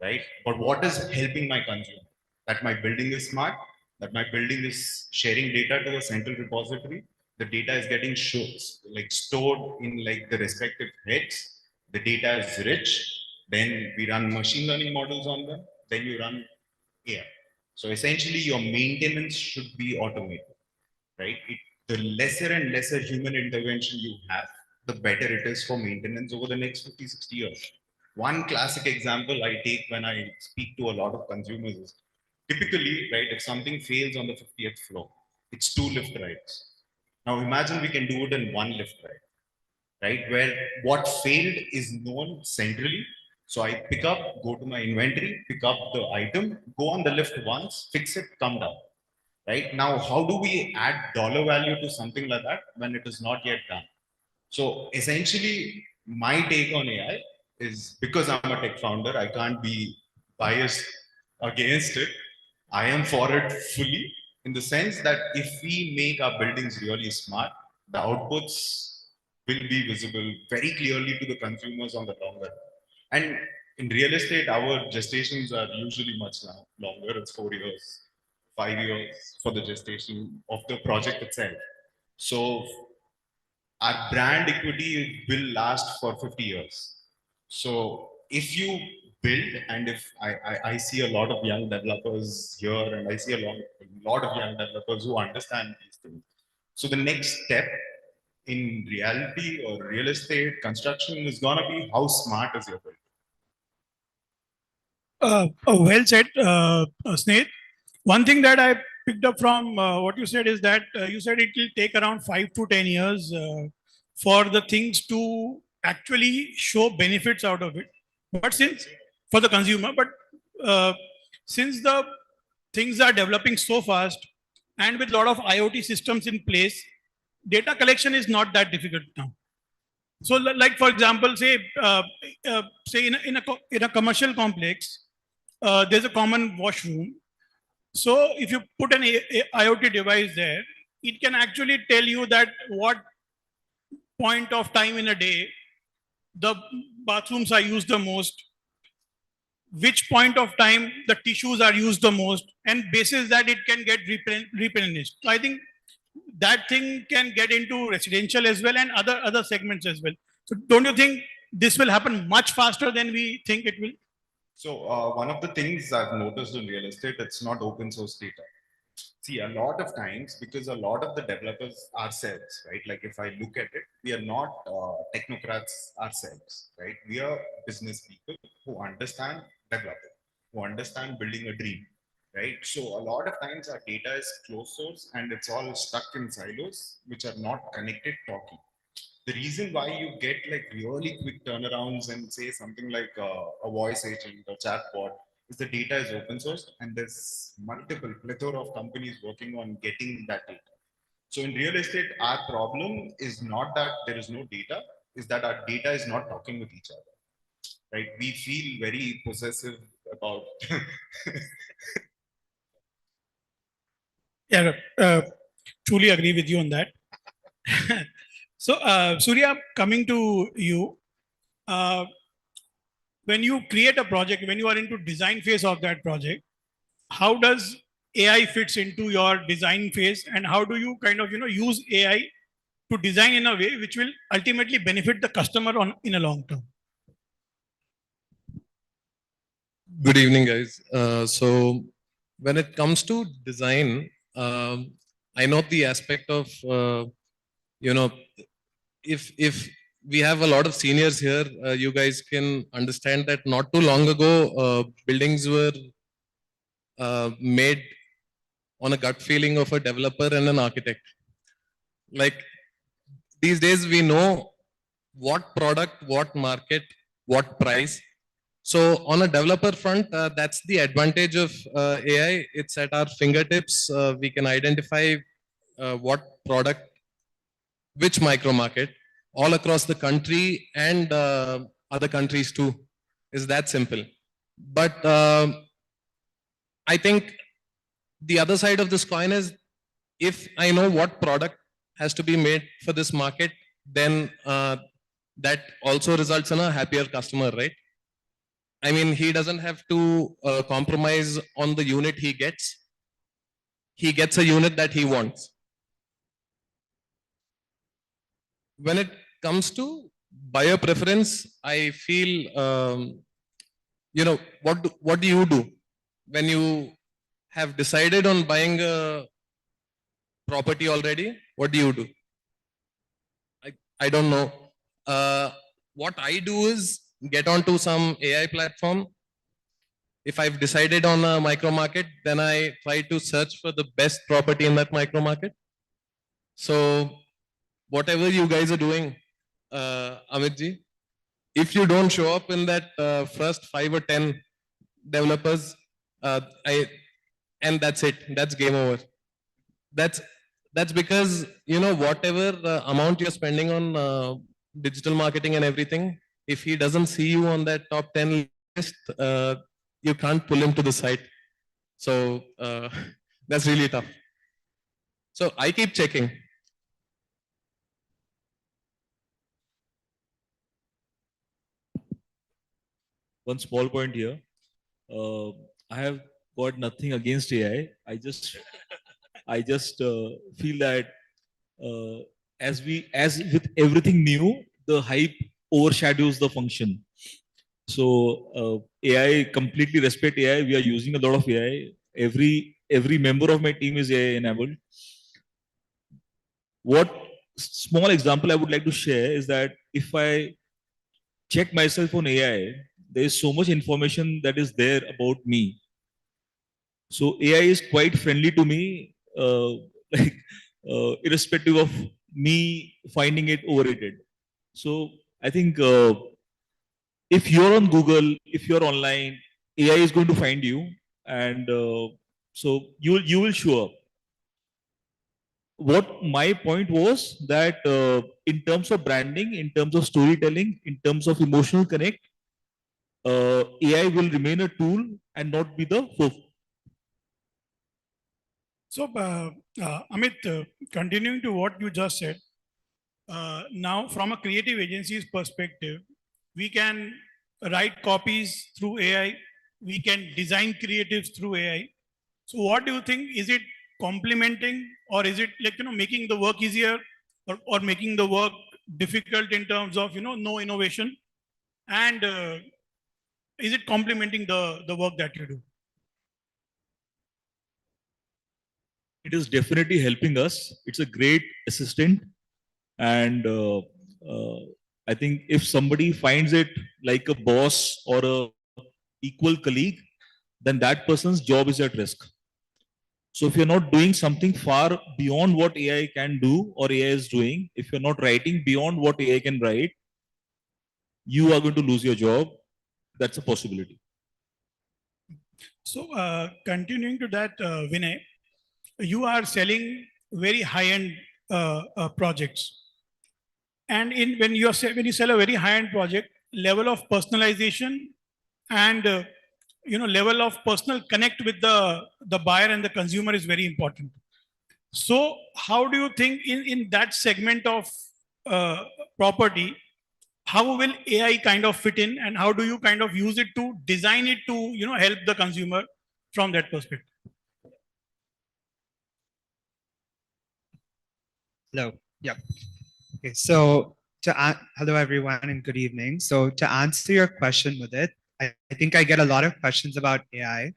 right? But what is helping my consumer? That my building is smart, that my building is sharing data to a central repository, the data is getting like stored in like the respective heads, the data is rich, then we run machine learning models on them, then you run AI. So essentially your maintenance should be automated, right? The lesser and lesser human intervention you have, the better it is for maintenance over the next 50, 60 years. One classic example I take when I speak to a lot of consumers is typically, right, if something fails on the 50th floor, it's 2 lift rides. Now imagine we can do it in 1 lift ride, right? Where what failed is known centrally. So I pick up, go to my inventory, pick up the item, go on the lift once, fix it, come down. Right now, how do we add dollar value to something like that when it is not yet done? So essentially, my take on AI is, because I'm a tech founder, I can't be biased against it. I am for it fully, in the sense that if we make our buildings really smart, the outputs will be visible very clearly to the consumers on the longer run. And in real estate, our gestations are usually much longer. It's 4 years, 5 years for the gestation of the project itself. So our brand equity will last for 50 years. So if you build, and if I see a lot of young developers here, and I see a lot of young developers who understand these things. So the next step in reality or real estate construction is gonna be, how smart is your building? Well said, Sneha. One thing that I picked up from what you said is that you said it will take around 5 to 10 years for the things to actually show benefits out of it. But since for the consumer, but since the things are developing so fast and with a lot of IoT systems in place, data collection is not that difficult now. So, like for example, say in a commercial complex, there's a common washroom. So if you put an IoT device there, it can actually tell you that what point of time in a day the bathrooms are used the most, which point of time the tissues are used the most, and basis that it can get replenished. So I think that thing can get into residential as well and other segments as well. So don't you think this will happen much faster than we think it will? So one of the things I've noticed in real estate, it's not open source data. See, a lot of times, because a lot of the developers ourselves, right? Like if I look at it, we are not technocrats ourselves, right? We are business people who understand developer who understand building a dream, right? So a lot of times our data is closed source and it's all stuck in silos, which are not connected talking. The reason why you get like really quick turnarounds and say something like a voice agent or chatbot is the data is open source and there's multiple plethora of companies working on getting that data. So in real estate, our problem is not that there is no data, is that our data is not talking with each other, right? We feel very possessive about. Yeah, truly agree with you on that. So, Surya, coming to you, when you create a project, when you are into design phase of that project, how does AI fits into your design phase, and how do you kind of use AI to design in a way which will ultimately benefit the customer on in a long term? Good evening, guys. So when it comes to design, I know the aspect of you know if we have a lot of seniors here, you guys can understand that not too long ago, buildings were made on a gut feeling of a developer and an architect. Like these days, we know what product, what market, what price. So on a developer front, that's the advantage of AI. It's at our fingertips. We can identify what product, which micro market, all across the country and other countries too. Is that simple? But I think the other side of this coin is if I know what product has to be made for this market, then that also results in a happier customer, right? I mean, he doesn't have to compromise on the unit he gets. He gets a unit that he wants. When it comes to buyer preference, I feel, what do you do when you have decided on buying a property already? What do you do? I don't know. What I do is get onto some AI platform. If I've decided on a micro market, then I try to search for the best property in that micro market. So whatever you guys are doing, Amitji, if you don't show up in that first 5 or 10 developers, and that's it. That's game over. That's because whatever amount you're spending on digital marketing and everything, if he doesn't see you on that top 10 list, you can't pull him to the site. So that's really tough. So I keep checking. One small point here. I have got nothing against AI. I just feel that as with everything new, the hype overshadows the function. So AI, completely respect AI. We are using a lot of AI. Every member of my team is AI enabled. What small example I would like to share is that if I check myself on AI, there is so much information that is there about me. So AI is quite friendly to me, like irrespective of me finding it overrated. So I think if you're on Google, if you're online, AI is going to find you, and so you will show up. What my point was that in terms of branding, in terms of storytelling, in terms of emotional connect, AI will remain a tool and not be the focus. So, Amit, continuing to what you just said, now from a creative agency's perspective, we can write copies through AI, we can design creatives through AI. So what do you think? Is it complementing, or is it like, making the work easier, or making the work difficult in terms of, no innovation? And is it complementing the work that you do? It is definitely helping us. It's a great assistant. And I think if somebody finds it like a boss or equal colleague, then that person's job is at risk. So if you're not doing something far beyond what AI can do or AI is doing, if you're not writing beyond what AI can write, you are going to lose your job. That's a possibility. So continuing to that, Vinay, you are selling very high-end projects. And when you sell a very high-end project, level of personalization and level of personal connect with the buyer and the consumer is very important. So how do you think in that segment of property, how will AI kind of fit in, and how do you kind of use it to design it to help the consumer from that perspective? Hello. Yep. Okay. So hello everyone and good evening. So to answer your question with it, I think I get a lot of questions about AI.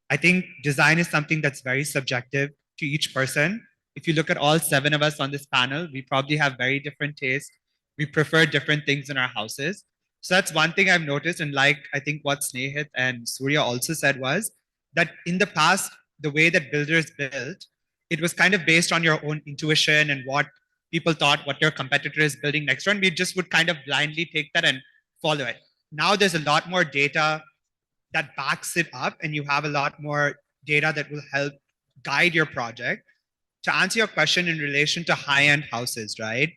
I think design is something that's very subjective to each person. If you look at all 7 of us on this panel, we probably have very different tastes. We prefer different things in our houses. So that's one thing I've noticed. And like I think what Snehit and Surya also said was that in the past, the way that builders built, it was kind of based on your own intuition and what people thought what your competitor is building next door. And we just would kind of blindly take that and follow it. Now there's a lot more data that backs it up, and you have a lot more data that will help guide your project. To answer your question in relation to high-end houses, right?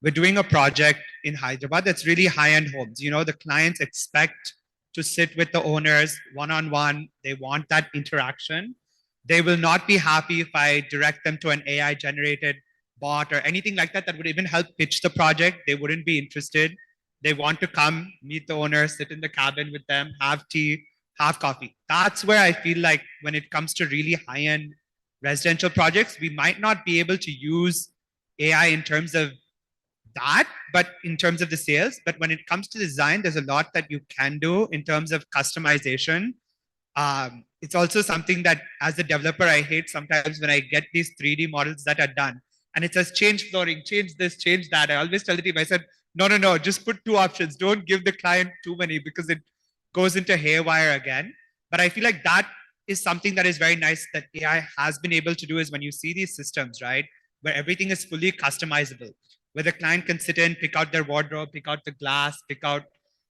We're doing a project in Hyderabad that's really high-end homes. The clients expect to sit with the owners one-on-one. They want that interaction. They will not be happy if I direct them to an AI-generated bot or anything like that that would even help pitch the project. They wouldn't be interested. They want to come, meet the owner, sit in the cabin with them, have tea, have coffee. That's where I feel like when it comes to really high-end residential projects, we might not be able to use AI in terms of that, but in terms of the sales. But when it comes to design, there's a lot that you can do in terms of customization. It's also something that as a developer, I hate sometimes when I get these 3D models that are done and it says change flooring, change this, change that. I always tell the team, I said, no, just put 2 options. Don't give the client too many because it goes into haywire again. But I feel like that is something that is very nice that AI has been able to do is when you see these systems, right, where everything is fully customizable, where the client can sit in, pick out their wardrobe, pick out the glass, pick out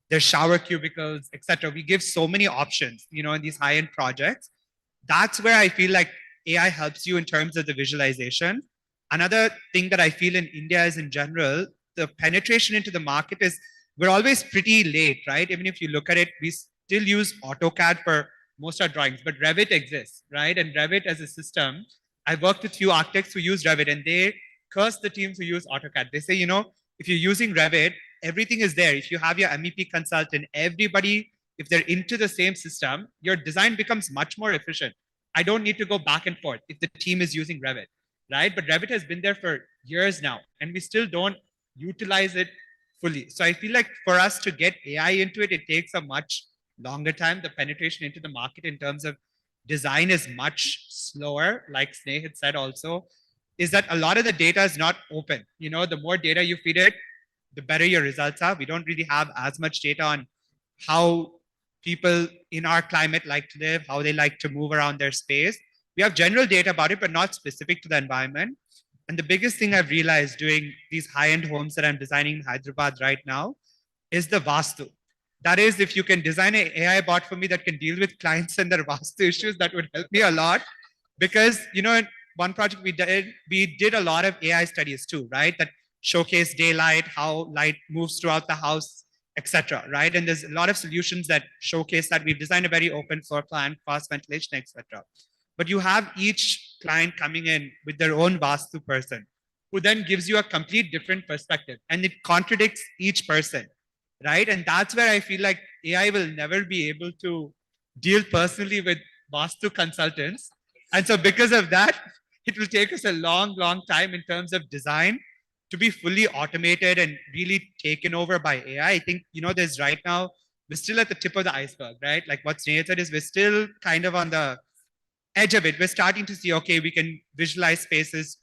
their shower cubicles, etc. We give so many options, in these high-end projects. That's where I feel like AI helps you in terms of the visualization. Another thing that I feel in India is in general, the penetration into the market is we're always pretty late, right? Even if you look at it, we still use AutoCAD for most of our drawings, but Revit exists, right? And Revit as a system, I've worked with few architects who use Revit and they curse the teams who use AutoCAD. They say, if you're using Revit, everything is there. If you have your MEP consultant, everybody, if they're into the same system, your design becomes much more efficient. I don't need to go back and forth if the team is using Revit, right? But Revit has been there for years now, and we still don't utilize it fully. So I feel like for us to get AI into it, it takes a much longer time. The penetration into the market in terms of design is much slower, like Sneh had said also, is that a lot of the data is not open. The more data you feed it, the better your results are. We don't really have as much data on how people in our climate like to live, how they like to move around their space. We have general data about it, but not specific to the environment. And the biggest thing I've realized doing these high-end homes that I'm designing in Hyderabad right now is the Vastu. That is, if you can design an AI bot for me that can deal with clients and their Vastu issues, that would help me a lot. Because, in one project we did a lot of AI studies too, right? That showcase daylight, how light moves throughout the house, etc. Right? And there's a lot of solutions that showcase that. We've designed a very open floor plan, cross ventilation, etc. But you have each client coming in with their own Vastu person, who then gives you a complete different perspective, and it contradicts each person, right? And that's where I feel like AI will never be able to deal personally with Vastu consultants. And so because of that, it will take us a long, long time in terms of design to be fully automated and really taken over by AI. I think, there's right now, we're still at the tip of the iceberg, right? Like what Sneh said is we're still kind of on the edge of it. We're starting to see, okay, we can visualize spaces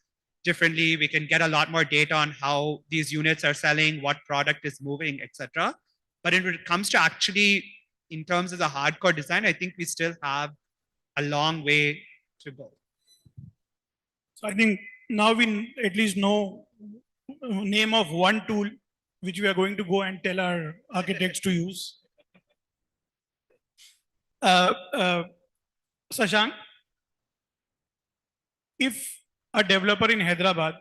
differently. We can get a lot more data on how these units are selling, what product is moving, etc. But when it comes to actually in terms of the hardcore design, I think we still have a long way to go. So I think now we at least know name of one tool which we are going to go and tell our architects to use. Shashank, if a developer in Hyderabad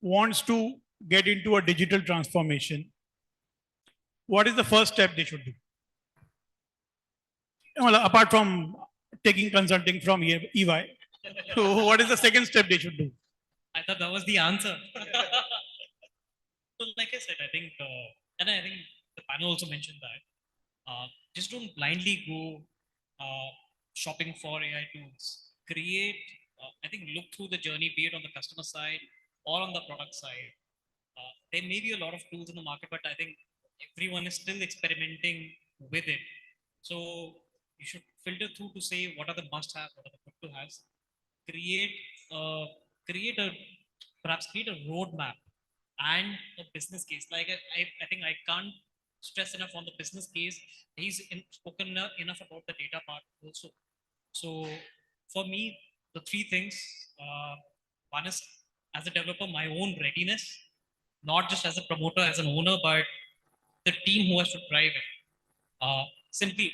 wants to get into a digital transformation, what is the first step they should do? Well, apart from taking consulting from EY, so what is the second step they should do? I thought that was the answer. So, like I said, I think, and I think the panel also mentioned that, just don't blindly go shopping for AI tools. Create, I think, look through the journey, be it on the customer side or on the product side. There may be a lot of tools in the market, but I think everyone is still experimenting with it. So you should filter through to say what are the must-haves, what are the good-to-haves. Create perhaps create a roadmap and a business case. Like I think I can't stress enough on the business case. He's spoken enough about the data part also. So for me, the three things, one is as a developer, my own readiness, not just as a promoter, as an owner, but the team who has to drive it. Simply,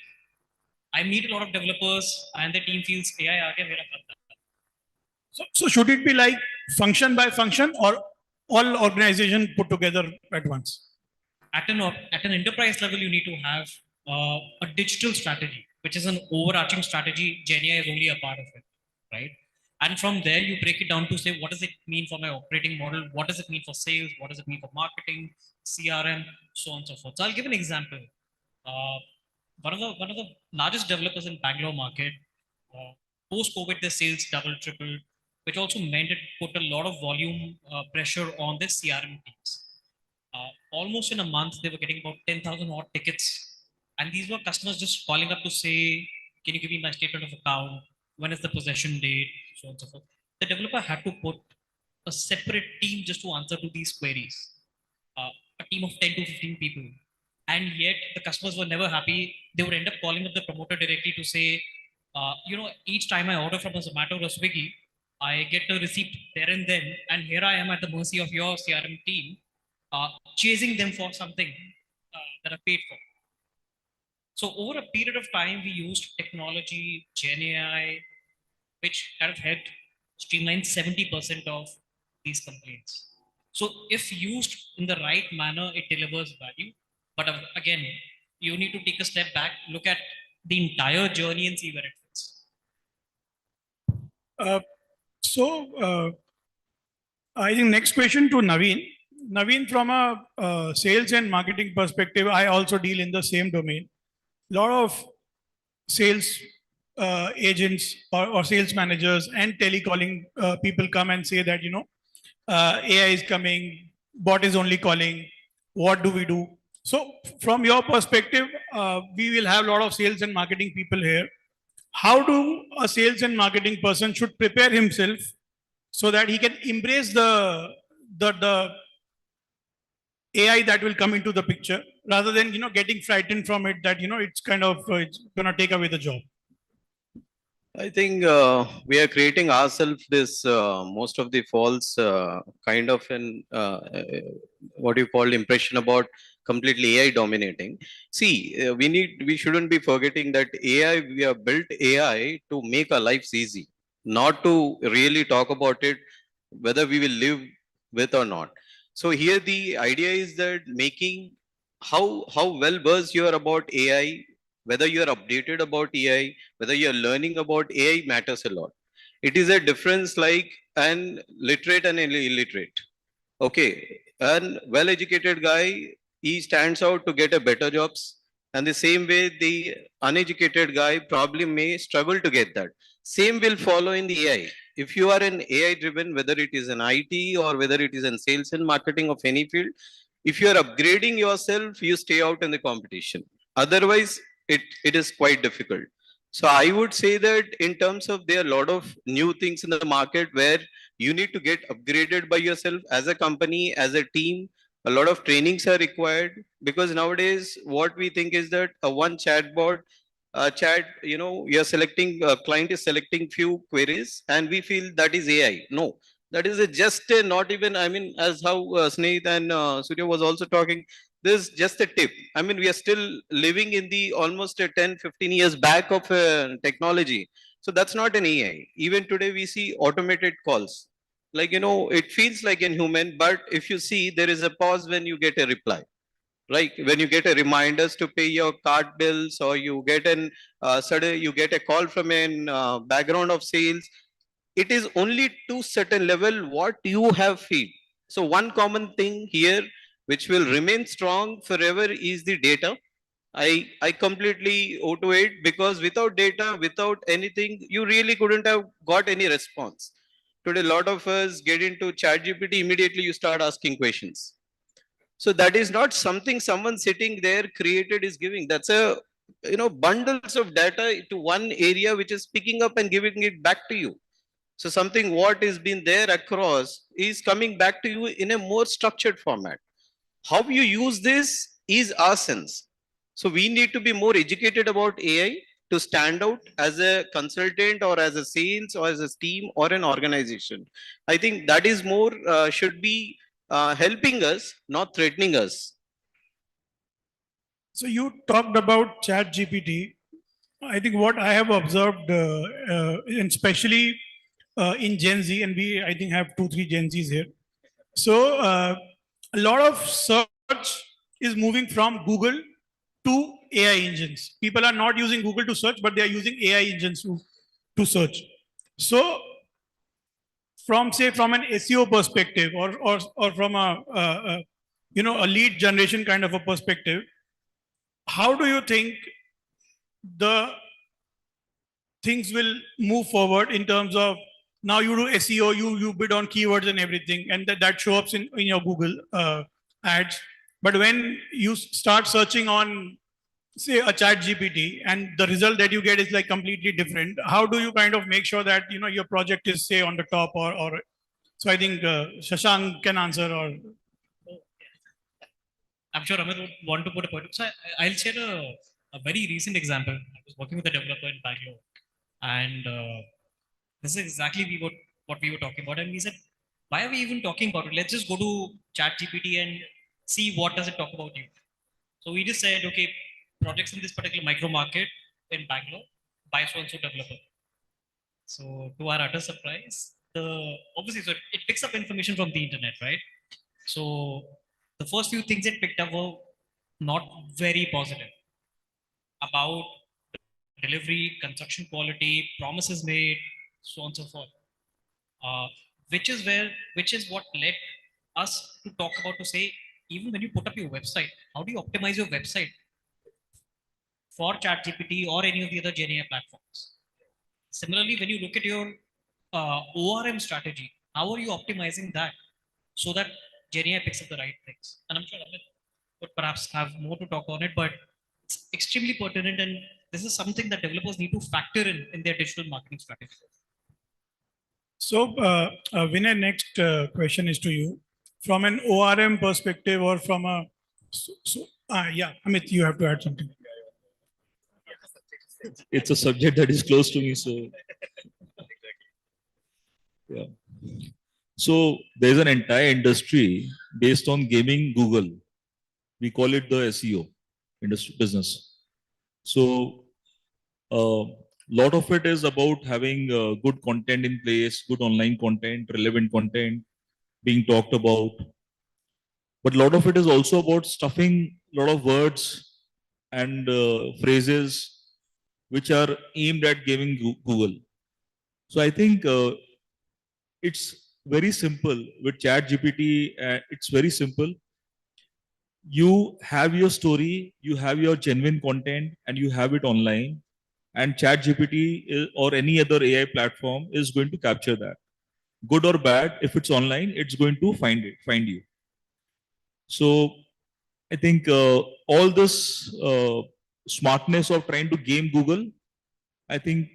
I meet a lot of developers and the team feels AI aage mera karta. So should it be like function by function or all organization put together at once? At an enterprise level, you need to have a digital strategy, which is an overarching strategy. Genia is only a part of it, right? And from there, you break it down to say, what does it mean for my operating model? What does it mean for sales? What does it mean for marketing, CRM, so on and so forth. So I'll give an example. One of the largest developers in Bangalore market, post-COVID, their sales double, triple, which also meant it put a lot of volume pressure on their CRM teams. Almost in a month, they were getting about 10,000 odd tickets. And these were customers just calling up to say, can you give me my statement of account? When is the possession date? So on and so forth. The developer had to put a separate team just to answer to these queries. A team of 10 to 15 people. And yet the customers were never happy. They would end up calling up the promoter directly to say, each time I order from a Zomato or Swiggy, I get a receipt there and then. And here I am at the mercy of your CRM team, chasing them for something that I paid for. So over a period of time, we used technology, Gen AI, which kind of helped streamline 70% of these complaints. So if used in the right manner, it delivers value. But again, you need to take a step back, look at the entire journey and see where it fits. I think next question to Naveen. Naveen, from a sales and marketing perspective, I also deal in the same domain. A lot of sales agents or sales managers and telecalling people come and say that, AI is coming, bot is only calling, what do we do? So from your perspective, we will have a lot of sales and marketing people here. How do a sales and marketing person should prepare himself so that he can embrace the AI that will come into the picture rather than, getting frightened from it that, it's kind of, it's going to take away the job? I think we are creating ourselves this most of the false kind of an what you call impression about completely AI dominating. See, we shouldn't be forgetting that AI, we have built AI to make our lives easy, not to really talk about it, whether we will live with or not. So here the idea is that making how well versed you are about AI, whether you are updated about AI, whether you are learning about AI matters a lot. It is a difference like an literate and an illiterate. Okay, an well-educated guy, he stands out to get a better jobs. And the same way, the uneducated guy probably may struggle to get that. Same will follow in the AI. If you are an AI driven, whether it is an IT or whether it is in sales and marketing of any field, if you are upgrading yourself, you stay out in the competition. Otherwise, it is quite difficult. So I would say that in terms of there are a lot of new things in the market where you need to get upgraded by yourself as a company, as a team, A lot of trainings are required because nowadays what we think is that a one chatbot chat, you're selecting, client is selecting few queries and we feel that is AI. No, that is just a not even, I mean, as how Sneet and Surya was also talking, this is just a tip. I mean, we are still living in the almost a 10, 15 years back of technology. So that's not an AI. Even today we see automated calls. Like, it feels like a human, but if you see, there is a pause when you get a reply, right? When you get a reminders to pay your card bills, or you get an sudden you get a call from an background of sales, it is only to certain level what you have feel. So one common thing here which will remain strong forever is the data. I completely owe to it, because without data, without anything, you really couldn't have got any response. Today, a lot of us get into ChatGPT, immediately you start asking questions. So that is not something someone sitting there created is giving. That's a bundles of data to one area which is picking up and giving it back to you. So something what is been there across is coming back to you in a more structured format. How you use this is our sense. So we need to be more educated about AI to stand out as a consultant or as a sales or as a team or an organization. I think that is more should be helping us, not threatening us. So you talked about Chat GPT. I think what I have observed, and especially in Gen Z, and we I think have 2, 3 Gen Zs here. So a lot of search is moving from Google to AI engines. People are not using Google to search, but they are using AI engines to search. So from an SEO perspective, or from a lead generation kind of a perspective, how do you think the things will move forward in terms of, now you do SEO, you bid on keywords and everything, and that shows up in your Google ads. But when you start searching on, say, a Chat GPT, and the result that you get is like completely different, how do you kind of make sure that your project is, say, on the top, or so I think Shashank can answer, or I'm sure Amit would want to put a point. So I'll share a very recent example. I was working with a developer in Bangalore, and this is exactly what we were talking about. And we said, why are we even talking about it? Let's just go to ChatGPT and see what does it talk about you. So we just said, okay, projects in this particular micro market in Bangalore by so-and-so developer. So to our utter surprise, obviously, so it picks up information from the internet, right? So the first few things it picked up were not very positive about delivery, construction quality, promises made, so on and so forth. Which is what led us to talk about, to say, even when you put up your website, how do you optimize your website for ChatGPT or any of the other GenAI platforms? Similarly, when you look at your ORM strategy, how are you optimizing that so that GenAI picks up the right things? And I'm sure Amit would perhaps have more to talk on it, but it's extremely pertinent, and this is something that developers need to factor in their digital marketing strategy. So, Vinay, next question is to you. From an ORM perspective, or from a, yeah, Amit, you have to add something. It's a subject that is close to me, so yeah. So there's an entire industry based on gaming Google. We call it the SEO industry business. So lot of it is about having good content in place, good online content, relevant content being talked about. But a lot of it is also about stuffing a lot of words and phrases which are aimed at gaming Google. So I think it's very simple with ChatGPT. It's very simple. You have your story, you have your genuine content, and you have it online. And ChatGPT or any other AI platform is going to capture that. Good or bad, if it's online, it's going to find you. So I think all this smartness of trying to game Google, I think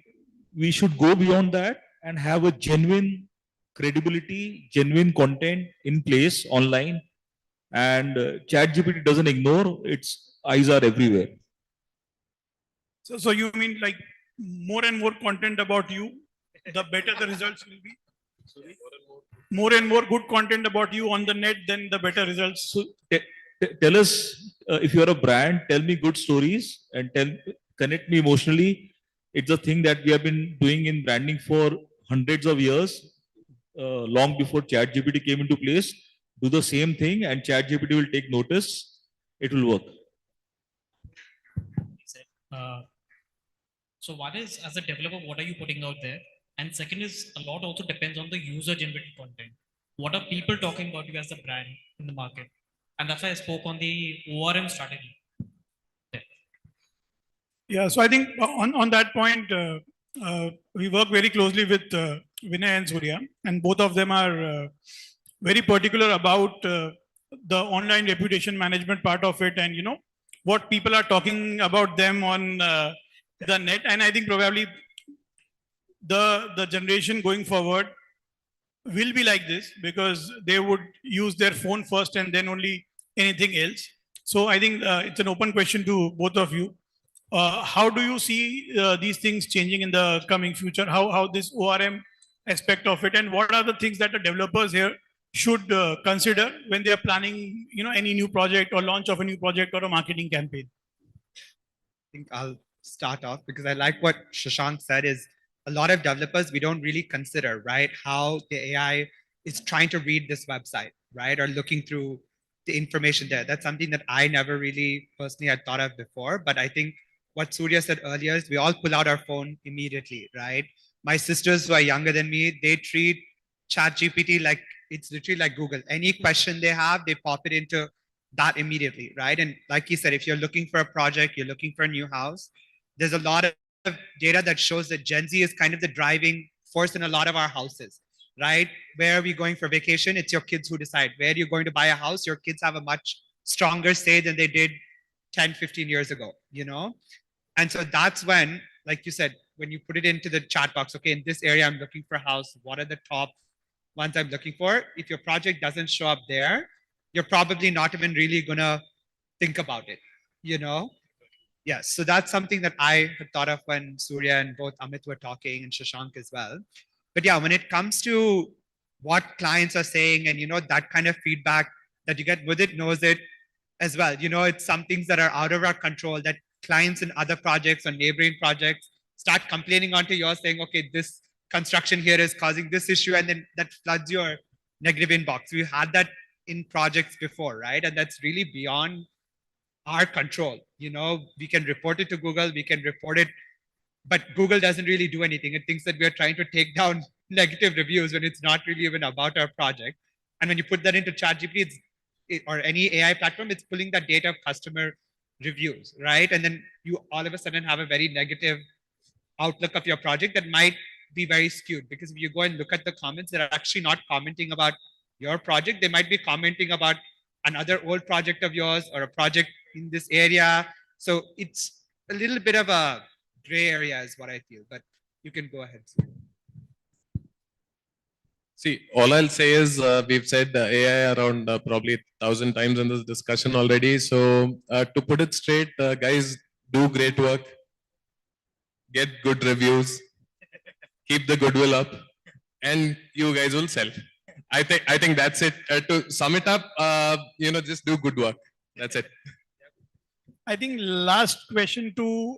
we should go beyond that and have a genuine credibility, genuine content in place online, and ChatGPT doesn't ignore, its eyes are everywhere. So you mean like more and more content about you, the better the results will be? More and more good content about you on the net, then the better results. So tell us, if you're a brand, tell me good stories and connect me emotionally. It's a thing that we have been doing in branding for hundreds of years, long before ChatGPT came into place. Do the same thing and ChatGPT will take notice. It will work. So one is, as a developer, what are you putting out there? And second is, a lot also depends on the user generated content. What are people talking about you as a brand in the market? And that's why I spoke on the ORM strategy. Yeah, so I think on that point, we work very closely with Vinay and Surya, and both of them are very particular about the online reputation management part of it, and what people are talking about them on the net. And I think probably the generation going forward will be like this, because they would use their phone first and then only anything else. So I think it's an open question to both of you. How do you see these things changing in the coming future? How this ORM aspect of it, and what are the things that the developers here should consider when they are planning, any new project or launch of a new project or a marketing campaign? I think I'll start off because I like what Shashank said is a lot of developers, we don't really consider, right, how the AI is trying to read this website, right, or looking through the information there. That's something that I never really personally had thought of before. But I think what Surya said earlier is we all pull out our phone immediately, right? My sisters who are younger than me, they treat ChatGPT like it's literally like Google. Any question they have, they pop it into that immediately, right? And like you said, if you're looking for a project, you're looking for a new house, there's a lot of data that shows that Gen Z is kind of the driving force in a lot of our houses, right? Where are we going for vacation? It's your kids who decide. Where you're going to buy a house, your kids have a much stronger say than they did 10, 15 years ago, And so that's when, like you said, when you put it into the chat box, okay, in this area, I'm looking for a house. What are the top ones I'm looking for? If your project doesn't show up there, you're probably not even really gonna think about it, Yes, so that's something that I had thought of when Surya and both Amit were talking and Shashank as well. But yeah, when it comes to what clients are saying and, that kind of feedback that you get with it, knows it as well. It's some things that are out of our control that clients in other projects or neighboring projects start complaining onto yours saying, okay, this construction here is causing this issue. And then that floods your negative inbox. We've had that in projects before, right? And that's really beyond our control. We can report it to Google, we can report it, but Google doesn't really do anything. It thinks that we are trying to take down negative reviews when it's not really even about our project. And when you put that into ChatGPT, or any AI platform, it's pulling that data of customer reviews, right? And then you all of a sudden have a very negative outlook of your project that might be very skewed, because if you go and look at the comments, they're actually not commenting about your project. They might be commenting about another old project of yours or a project in this area. So it's a little bit of a gray area is what I feel, but you can go ahead. See, all I'll say is we've said AI around probably 1,000 times in this discussion already. So to put it straight, guys, do great work, get good reviews, keep the goodwill up, and you guys will sell. I think that's it. To sum it up, just do good work. That's it. I think last question to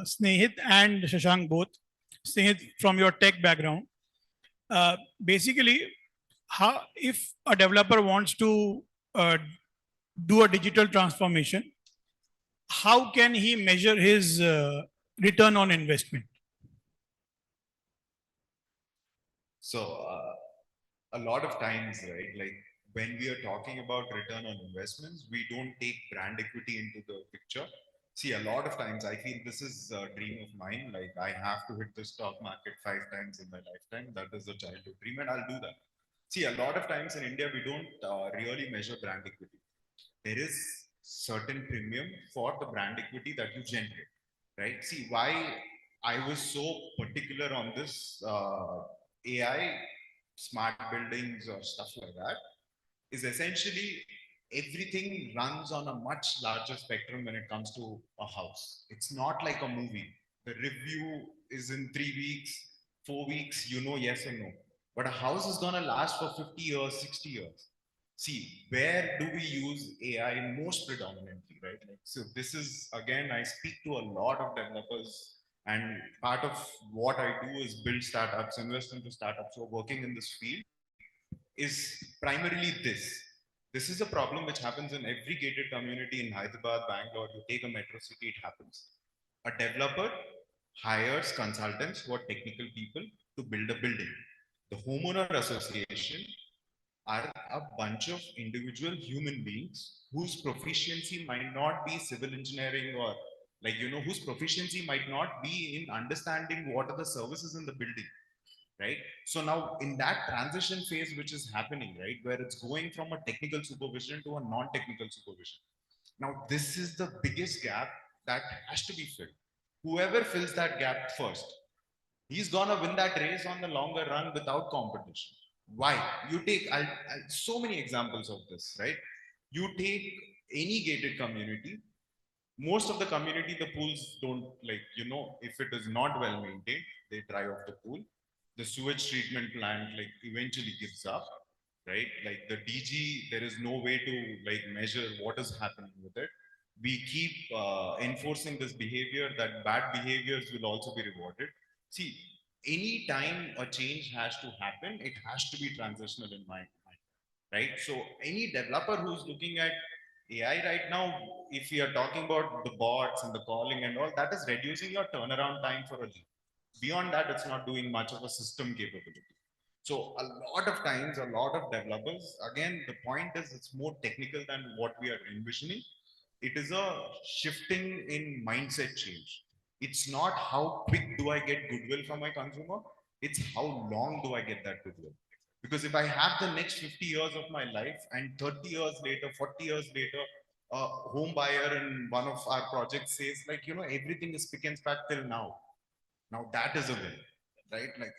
Snehit and Shashank both. Snehit, from your tech background, basically, if a developer wants to do a digital transformation, how can he measure his return on investment? So a lot of times, right, like when we are talking about return on investments, we don't take brand equity into the picture. See, a lot of times I feel this is a dream of mine. Like I have to hit the stock market 5 times in my lifetime. That is a childhood dream and I'll do that. See, a lot of times in India, we don't really measure brand equity. There is certain premium for the brand equity that you generate, right? See, why I was so particular on this AI, smart buildings or stuff like that, is essentially everything runs on a much larger spectrum when it comes to a house. It's not like a movie. The review is in 3 weeks, 4 weeks, you know, yes or no. But a house is gonna last for 50 years, 60 years. See, where do we use AI most predominantly, right? Like, so this is, again, I speak to a lot of developers, and part of what I do is build startups, invest into startups who are working in this field, is primarily this. This is a problem which happens in every gated community in Hyderabad, Bangalore. You take a metro city, it happens. A developer hires consultants who are technical people to build a building. The homeowner association are a bunch of individual human beings whose proficiency might not be civil engineering, or like, you know, whose proficiency might not be in understanding what are the services in the building, right? So now in that transition phase which is happening, right, where it's going from a technical supervision to a non-technical supervision, now this is the biggest gap that has to be filled. Whoever fills that gap first, he's gonna win that race on the longer run without competition. Why? You take so many examples of this, right? You take any gated community, most of the community, the pools don't, like, you know, if it is not well maintained, they dry off the pool. The sewage treatment plant, like, eventually gives up, right? Like the DG, there is no way to like measure what is happening with it. We keep enforcing this behavior, that bad behaviors will also be rewarded. See, any time a change has to happen, it has to be transitional in my mind, right? So any developer who's looking at AI right now, if we are talking about the bots and the calling and all, that is reducing your turnaround time for a lead. Beyond that, it's not doing much of a system capability. So a lot of times, a lot of developers, again, the point is it's more technical than what we are envisioning. It is a shifting in mindset change. It's not how quick do I get goodwill from my consumer, it's how long do I get that goodwill. Because if I have the next 50 years of my life and 30 years later, 40 years later, a home buyer in one of our projects says, like, you know, everything is pick and pack till now. Now that is a win, right? Like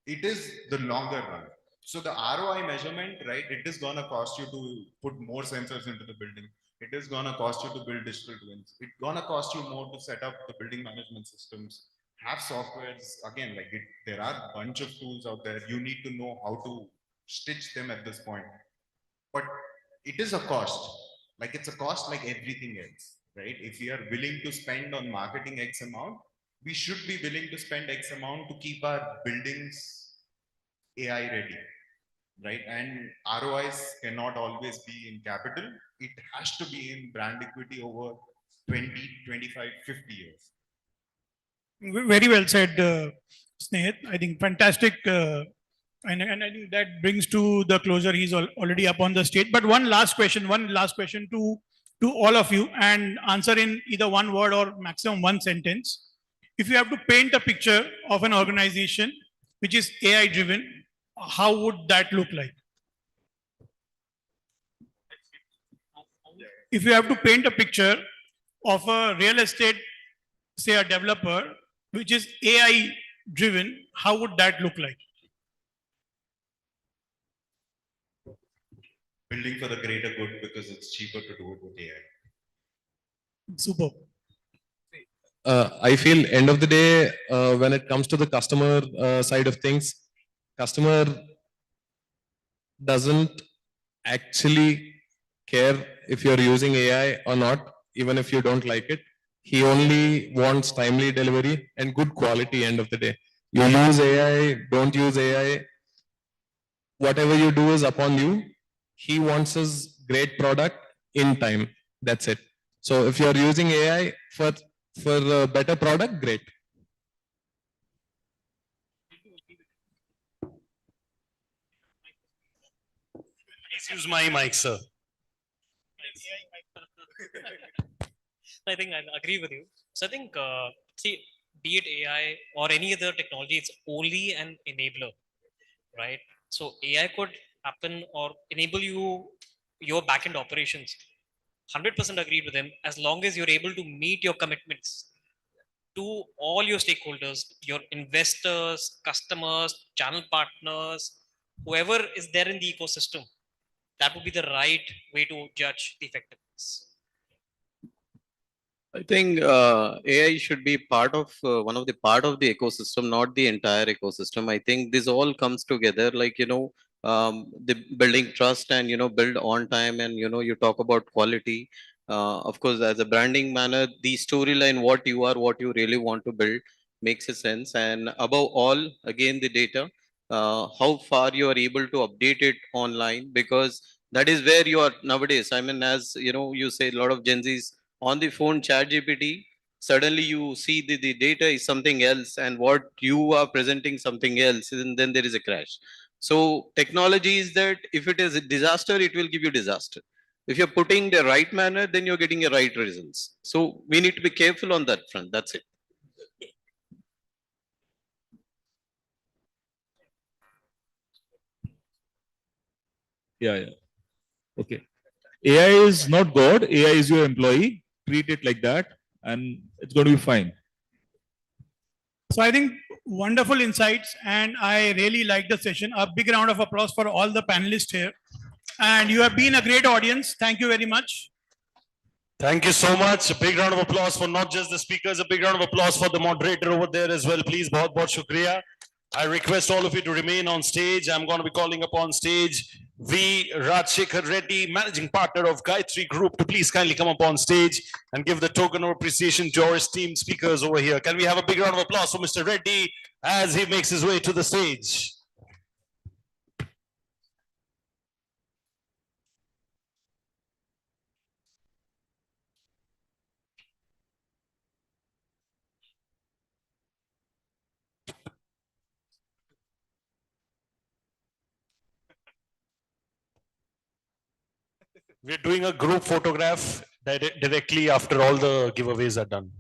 it is the longer run. So the ROI measurement, right? It is gonna cost you to put more sensors into the building. It is gonna cost you to build digital twins. It's gonna cost you more to set up the building management systems, have softwares. Again, like there are a bunch of tools out there. You need to know how to stitch them at this point. But it is a cost. Like it's a cost like everything else, right? If we are willing to spend on marketing X amount, we should be willing to spend X amount to keep our buildings AI ready, right? And ROIs cannot always be in capital. It has to be in brand equity over 20, 25, 50 years. Very well said, Snehit. I think fantastic. And I think that brings to the closure. He's already up on the stage. But one last question to all of you, and answer in either one word or maximum one sentence. If you have to paint a picture of an organization which is AI driven, how would that look like? If you have to paint a picture of a real estate, say a developer, which is AI driven, how would that look like? Building for the greater good because it's cheaper to do it with AI. Super. I feel end of the day, when it comes to the customer side of things, customer doesn't actually care if you're using AI or not, even if you don't like it. He only wants timely delivery and good quality end of the day. You use AI, don't use AI, whatever you do is upon you. He wants his great product in time. That's it. So if you're using AI for a better product, great. Please use my mic, sir. I think I agree with you. So I think, see, be it AI or any other technology, it's only an enabler, right? So AI could happen or enable your backend operations. 100% agreed with him, as long as you're able to meet your commitments to all your stakeholders, your investors, customers, channel partners, whoever is there in the ecosystem. that would be the right way to judge the effectiveness? I think AI should be part of one of the part of the ecosystem, not the entire ecosystem. I think this all comes together, like the building trust and build on time, and you talk about quality. Of course, as a branding manner, the storyline, what you are, what you really want to build, makes a sense. And above all, again, the data, how far you are able to update it online, because that is where you are nowadays. I mean, as you say, a lot of Gen Zs on the phone chat GPT, suddenly you see the data is something else and what you are presenting something else, and then there is a crash. So technology is that if it is a disaster, it will give you disaster. If you're putting the right manner, then you're getting the right results. So we need to be careful on that front. That's it. Yeah. Okay. AI is not God. AI is your employee. Treat it like that, and it's going to be fine. So I think wonderful insights, and I really like the session. A big round of applause for all the panelists here. And you have been a great audience. Thank you very much. Thank you so much. A big round of applause for not just the speakers, a big round of applause for the moderator over there as well. Please, bahut shukriya. I request all of you to remain on stage. I'm going to be calling upon stage V. Rajshekhar Reddy, managing partner of Gayatri Group, to please kindly come up on stage and give the token of appreciation to our esteemed speakers over here. Can we have a big round of applause for Mr. Reddy as he makes his way to the stage? We're doing a group photograph directly after all the giveaways are done.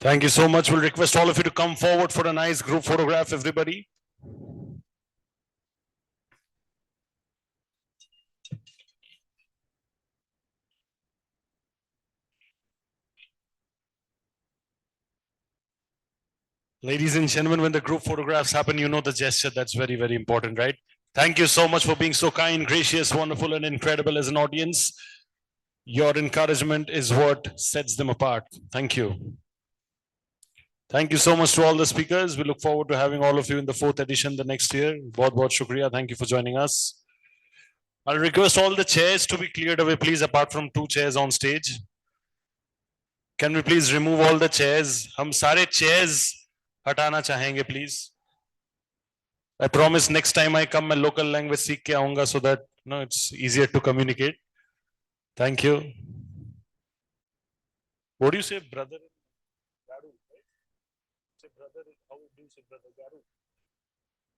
Thank you so much. We'll request all of you to come forward for a nice group photograph, everybody. Ladies and gentlemen, when the group photographs happen, you know the gesture that's very, very important, right? Thank you so much for being so kind, gracious, wonderful, and incredible as an audience. Your encouragement is what sets them apart. Thank you. Thank you so much to all the speakers. We look forward to having all of you in the 4th edition the next year. Bahut shukriya. Thank you for joining us. I'll request all the chairs to be cleared away, please, apart from 2 chairs on stage. Can we please remove all the chairs? Hum sare chairs hatana chahenge, please. I promise next time I come, my local language seek ke aunga so that it's easier to communicate. Thank you. What do you say, brother? Garu, right? Say brother, how do you say brother? Garu.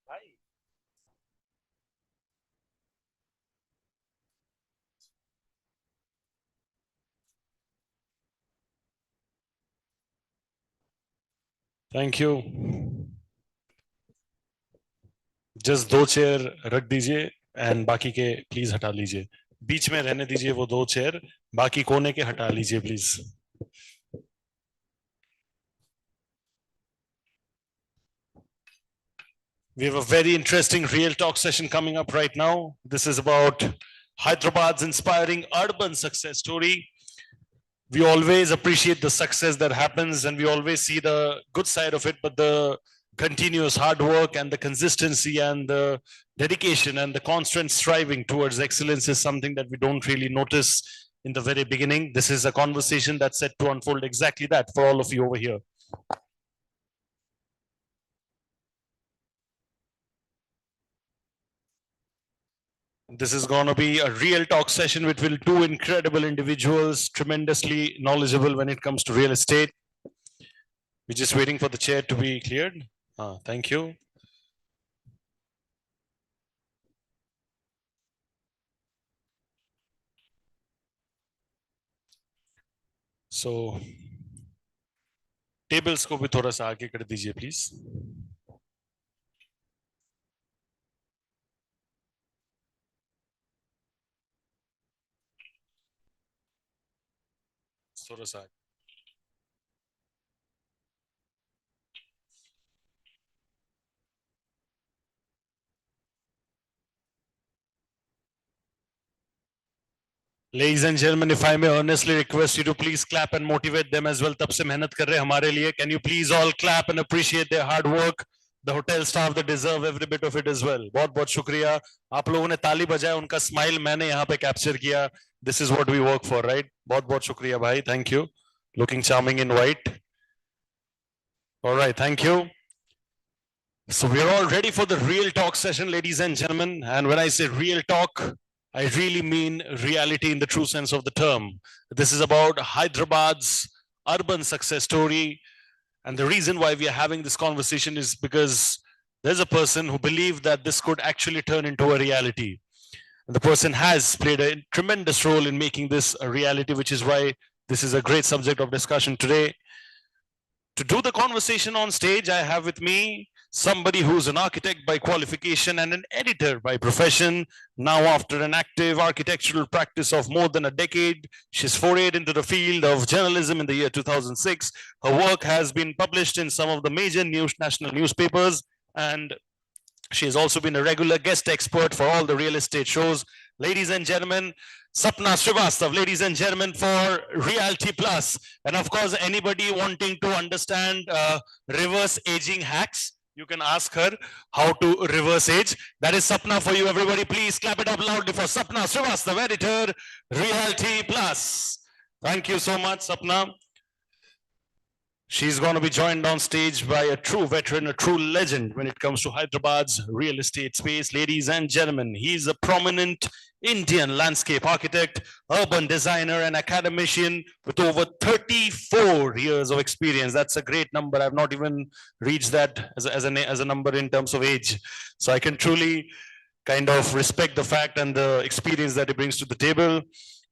Hi. Thank you. Just 2 chair रख दीजिए and बाकी के please हटा लीजिए. बीच में रहने दीजिए वो 2 चेयर, बाकी कोने के हटा लीजिए please. We have a very interesting real talk session coming up right now. This is about Hyderabad's inspiring urban success story. We always appreciate the success that happens and we always see the good side of it, but the continuous hard work and the consistency and the dedication and the constant striving towards excellence is something that we don't really notice in the very beginning. This is a conversation that's set to unfold exactly that for all of you over here. This is going to be a real talk session with two incredible individuals, tremendously knowledgeable when it comes to real estate. We're just waiting for the chair to be cleared. Thank you. So, tables को भी थोड़ा सा आगे कर दीजिए, please. थोड़ा सा. Ladies and gentlemen, if I may earnestly request you to please clap and motivate them as well. तब से मेहनत कर रहे हैं हमारे लिए. Can you please all clap and appreciate their hard work? The hotel staff, they deserve every bit of it as well. बहुत बहुत शुक्रिया. आप लोगों ने ताली बजाया, उनका smile मैंने यहाँ पे capture किया. This is what we work for, right? बहुत बहुत शुक्रिया भाई. Thank you. Looking charming in white. All right, thank you. So we're all ready for the real talk session, ladies and gentlemen. And when I say real talk, I really mean reality in the true sense of the term. This is about Hyderabad's urban success story. And the reason why we are having this conversation is because there's a person who believed that this could actually turn into a reality. And the person has played a tremendous role in making this a reality, which is why this is a great subject of discussion today. To do the conversation on stage, I have with me somebody who's an architect by qualification and an editor by profession. Now, after an active architectural practice of more than a decade, she's forayed into the field of journalism in the year 2006. Her work has been published in some of the major national newspapers, and she has also been a regular guest expert for all the real estate shows. Ladies and gentlemen, Sapna Srivastav, ladies and gentlemen, for Realty Plus. And of course, anybody wanting to understand reverse aging hacks, you can ask her how to reverse age. That is Sapna for you, everybody. Please clap it up loudly for Sapna Srivastav, editor, Realty Plus. Thank you so much, Sapna. She's going to be joined on stage by a true veteran, a true legend when it comes to Hyderabad's real estate space. Ladies and gentlemen, he's a prominent Indian landscape architect, urban designer, and academician with over 34 years of experience. That's a great number. I've not even reached that as a number in terms of age. So I can truly kind of respect the fact and the experience that he brings to the table.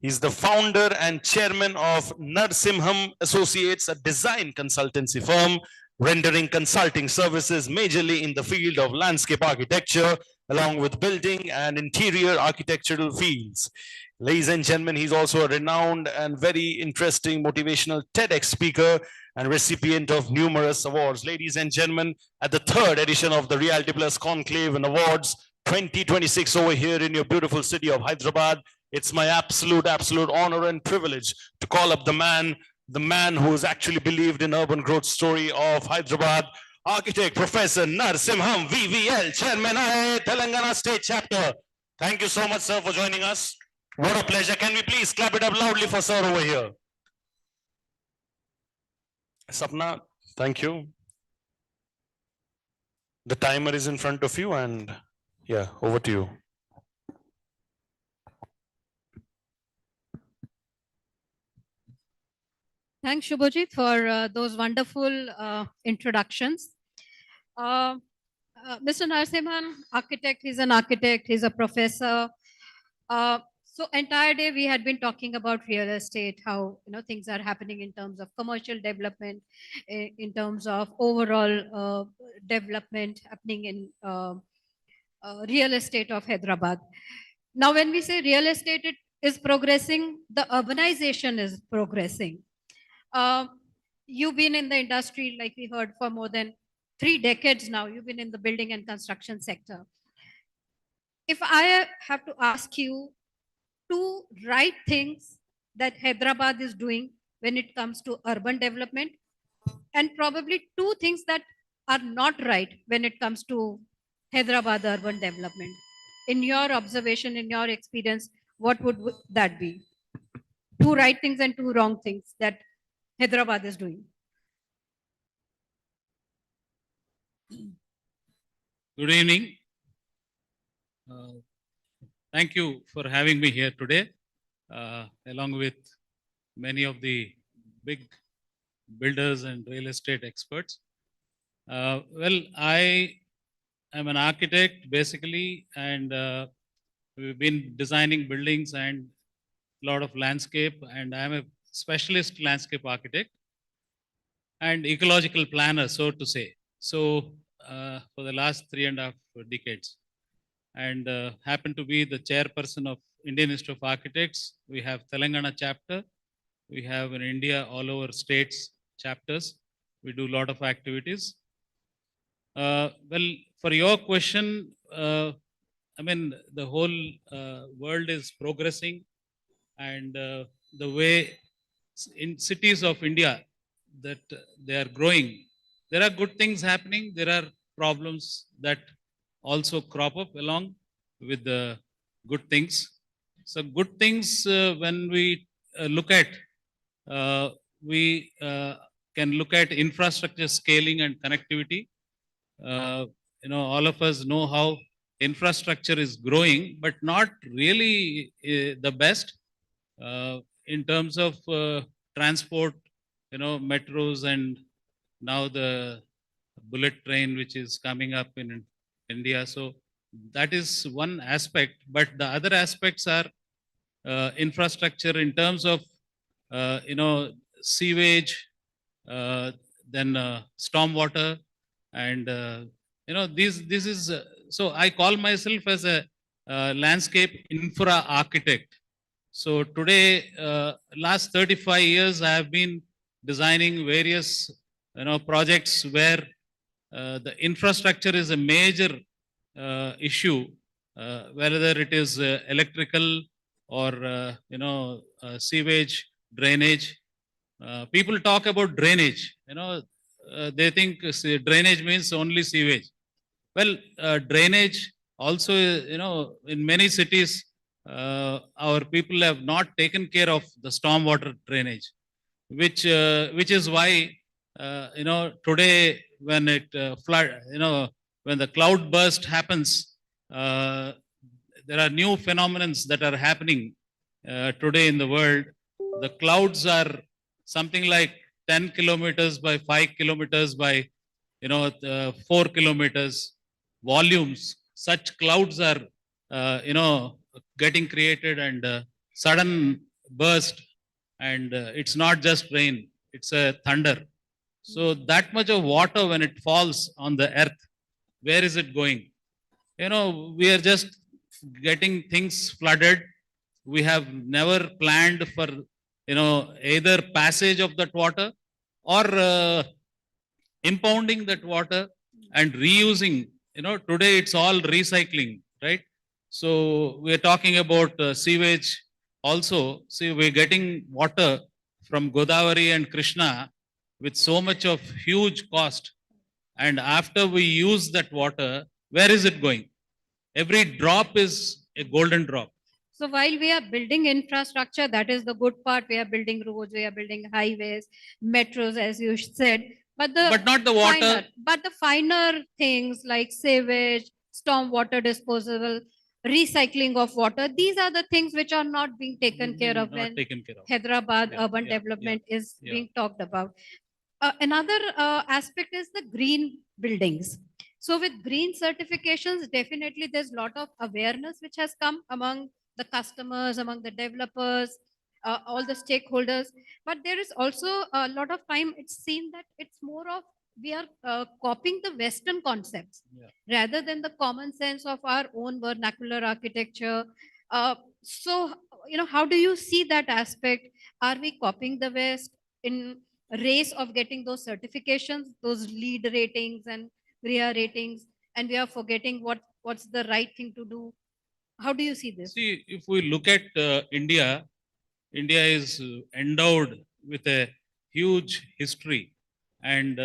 He's the founder and chairman of Narsimham Associates, a design consultancy firm rendering consulting services majorly in the field of landscape architecture, along with building and interior architectural fields. Ladies and gentlemen, he's also a renowned and very interesting motivational TEDx speaker and recipient of numerous awards. Ladies and gentlemen, at the third edition of the Realty Plus Conclave and Awards 2026 over here in your beautiful city of Hyderabad, it's my absolute honor and privilege to call up the man who has actually believed in urban growth story of Hyderabad, architect Professor Narsimham, VVL, Chairman, Telangana State Chapter. Thank you so much, sir, for joining us. What a pleasure. Can we please clap it up loudly for sir over here? Sapna, thank you. The timer is in front of you, and yeah, over to you. Thanks, Shubhajit, for those wonderful introductions. Mr. Narasimhan, architect, he's an architect, he's a professor. So entire day we had been talking about real estate, how things are happening in terms of commercial development, in terms of overall development happening in real estate of Hyderabad. Now, when we say real estate, it is progressing, the urbanization is progressing. You've been in the industry, like we heard, for more than 3 decades now. You've been in the building and construction sector. If I have to ask you 2 right things that Hyderabad is doing when it comes to urban development, and probably 2 things that are not right when it comes to Hyderabad urban development, in your observation, in your experience, what would that be? 2 right things and 2 wrong things that Hyderabad is doing. Good evening. thank you for having me here today, along with many of the big builders and real estate experts. Well, I am an architect basically, and we've been designing buildings and a lot of landscape, and I'm a specialist landscape architect and ecological planner, so to say. So for the last 3.5 decades, and happen to be the chairperson of Indian Institute of Architects. We have Telangana chapter. We have in India all over states chapters. We do a lot of activities. Well, for your question, I mean, the whole world is progressing, and the way in cities of India that they are growing, there are good things happening. There are problems that also crop up along with the good things. So good things, when we look at, we can look at infrastructure scaling and connectivity. All of us know how infrastructure is growing, but not really the best in terms of transport, metros, and now the bullet train, which is coming up in India. So that is one aspect, but the other aspects are infrastructure in terms of, sewage, then stormwater, and this is so I call myself as a landscape infra architect. So today, last 35 years, I have been designing various projects where the infrastructure is a major issue, whether it is electrical or sewage, drainage. People talk about drainage. They think drainage means only sewage. Well, drainage also, in many cities, our people have not taken care of the stormwater drainage, which is why today when it flood, when the cloud burst happens, there are new phenomena that are happening today in the world. The clouds are something like 10 kilometers by 5 kilometers by 4 kilometers volumes. Such clouds are getting created, and sudden burst, and it's not just rain, it's a thunder. So that much of water, when it falls on the earth, where is it going? We are just getting things flooded. We have never planned for either passage of that water or impounding that water and reusing. Today it's all recycling, right? So we're talking about sewage also. See, we're getting water from Godavari and Krishna with so much of huge cost. And after we use that water, where is it going? Every drop is a golden drop. So while we are building infrastructure, that is the good part. We are building roads, we are building highways, metros, as you said. But not the water. The finer things like sewage, storm water disposal, recycling of water, these are the things which are not being taken care of when Hyderabad urban development is being talked about. Another aspect is the green buildings. So with green certifications, definitely there's a lot of awareness which has come among the customers, among the developers, all the stakeholders. But there is also a lot of time it's seen that it's more of we are copying the Western concepts rather than the common sense of our own vernacular architecture. So, how do you see that aspect? Are we copying the West in race of getting those certifications, those LEED ratings and GRIA ratings, and we are forgetting what's the right thing to do? How do you see this? See, if we look at India, India is endowed with a huge history and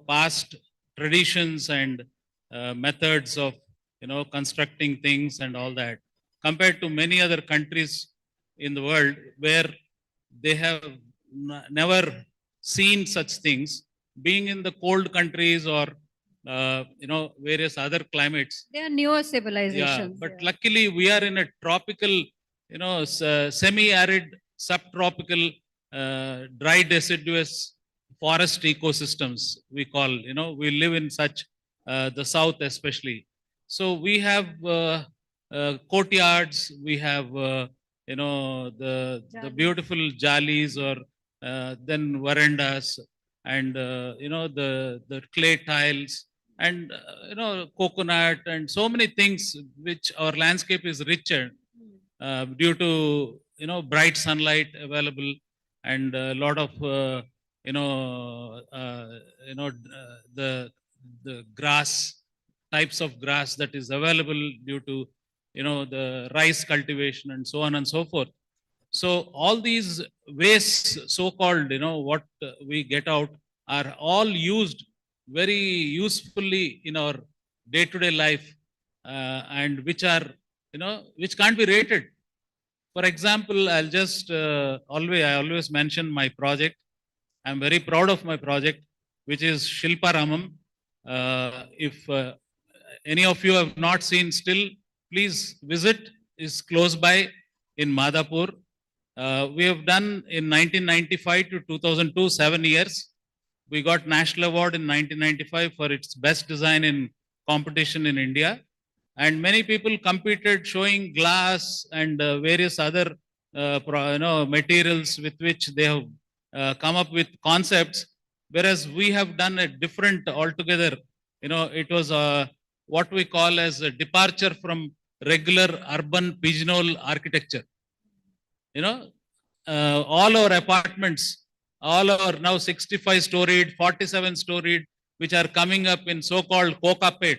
past traditions and methods of constructing things and all that, compared to many other countries in the world where they have never seen such things, being in the cold countries or various other climates. They are newer Yeah, civilizations. but luckily we are in a tropical, semi-arid, subtropical, dry deciduous forest ecosystems. We call, we live in such the south especially. So we have courtyards. We have the beautiful jalis or then verandas, and the clay tiles, and coconut, and so many things which our landscape is richer due to bright sunlight available, and a lot of the grass, types of grass that is available due to the rice cultivation and so on and so forth. So all these wastes, so-called, what we get out, are all used very usefully in our day-to-day life, and which are, which can't be rated. For example, I always mention my project. I'm very proud of my project, which is Shilpa Ramam. If any of you have not seen still, please visit. It's close by in Madhapur. We have done in 1995 to 2002, 7 years. We got National Award in 1995 for its best design in competition in India. And many people competed showing glass and various other materials with which they have come up with concepts, whereas we have done a different altogether. It was what we call as a departure from regular urban pigeonhole architecture. All our apartments, all our now 65 storied, 47 storied, which are coming up in so-called coca-pet,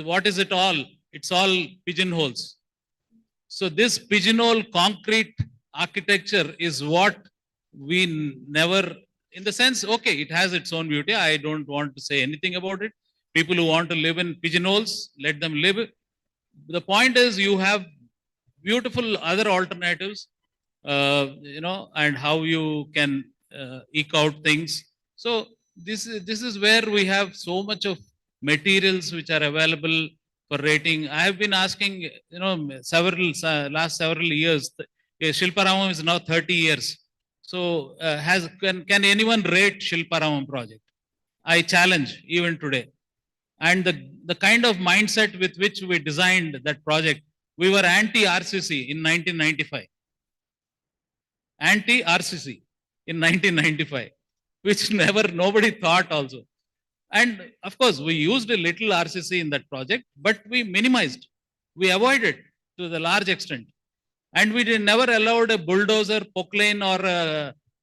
what is it all? It's all pigeonholes. So this pigeonhole concrete architecture is what we never, in the sense, okay, it has its own beauty. I don't want to say anything about it. People who want to live in pigeonholes, let them live. The point is, you have beautiful other alternatives, and how you can eke out things. So this is where we have so much of materials which are available for rating. I have been asking, last several years. Shilpa Ramam is now 30 years. So can anyone rate Shilpa Ramam project? I challenge even today. And the kind of mindset with which we designed that project, we were anti-RCC in 1995. Anti-RCC in 1995, which nobody thought also. And of course, we used a little RCC in that project, but we minimized, we avoided to the large extent. And we never allowed a bulldozer, poclane, or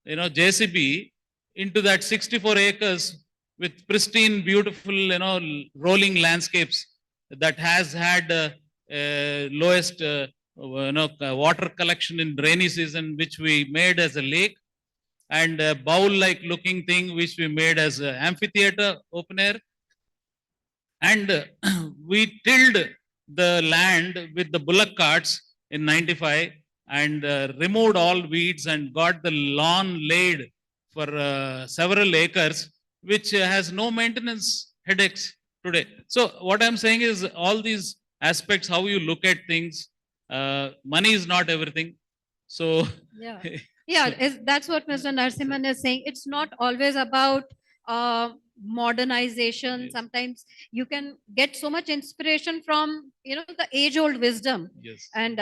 JCB into that 64 acres with pristine, beautiful, rolling landscapes that has had lowest water collection in rainy season, which we made as a lake, and a bowl-like looking thing which we made as an amphitheater, open air. And we tilled the land with the bullock carts in 95 and removed all weeds and got the lawn laid for several acres, which has no maintenance headaches today. So what I'm saying is, all these aspects, how you look at things, money is not everything. So yeah. Yeah, that's what Mr. Narasimhan is saying. It's not always about modernization. Yes. Sometimes you can get so much inspiration from the age-old wisdom. Yes. And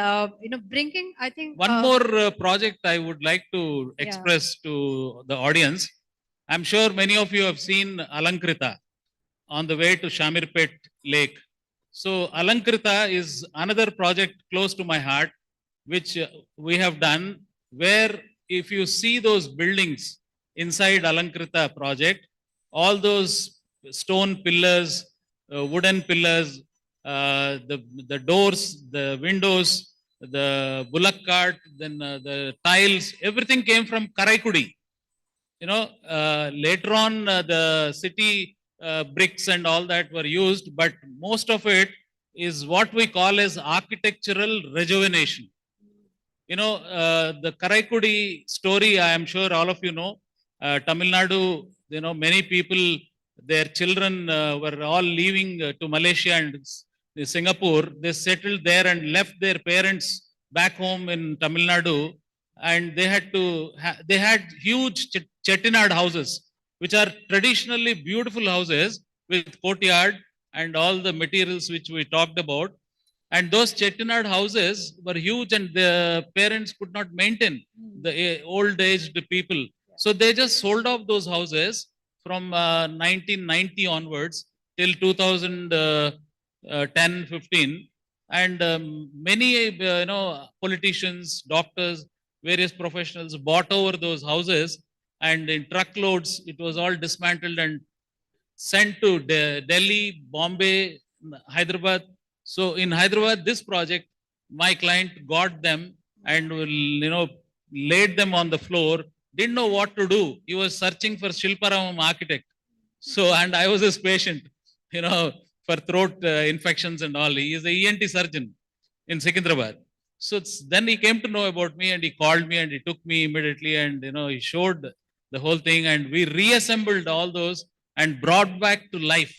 bringing, I think, one more project I would like to express to the audience. I'm sure many of you have seen Alankrita on the way to Shamirpet Lake. So Alankrita is another project close to my heart, which we have done, where if you see those buildings inside Alankrita project, all those stone pillars, wooden pillars, the doors, the windows, the bullock cart, then the tiles, everything came from Karaikudi. Later on, the city bricks and all that were used, but most of it is what we call as architectural rejuvenation. The Karaikudi story, I am sure all of you know. Tamil Nadu, many people their children were all leaving to Malaysia and Singapore. They settled there and left their parents back home in Tamil Nadu, and they had to they had huge chettinad houses, which are traditionally beautiful houses with courtyard and all the materials which we talked about. And those chettinad houses were huge, and the parents could not maintain the old aged people. So they just sold off those houses from 1990 onwards till 2010, 15. And many, politicians, doctors, various professionals bought over those houses, and in truckloads, it was all dismantled and sent to Delhi, Bombay, Hyderabad. So in Hyderabad, this project, my client got them and laid them on the floor. Didn't know what to do. He was searching for Shilparamam architect. So, and I was his patient, for throat infections and all. He is a ENT surgeon in Secunderabad. So then he came to know about me, and he called me and he took me immediately, and he showed the whole thing, and we reassembled all those and brought back to life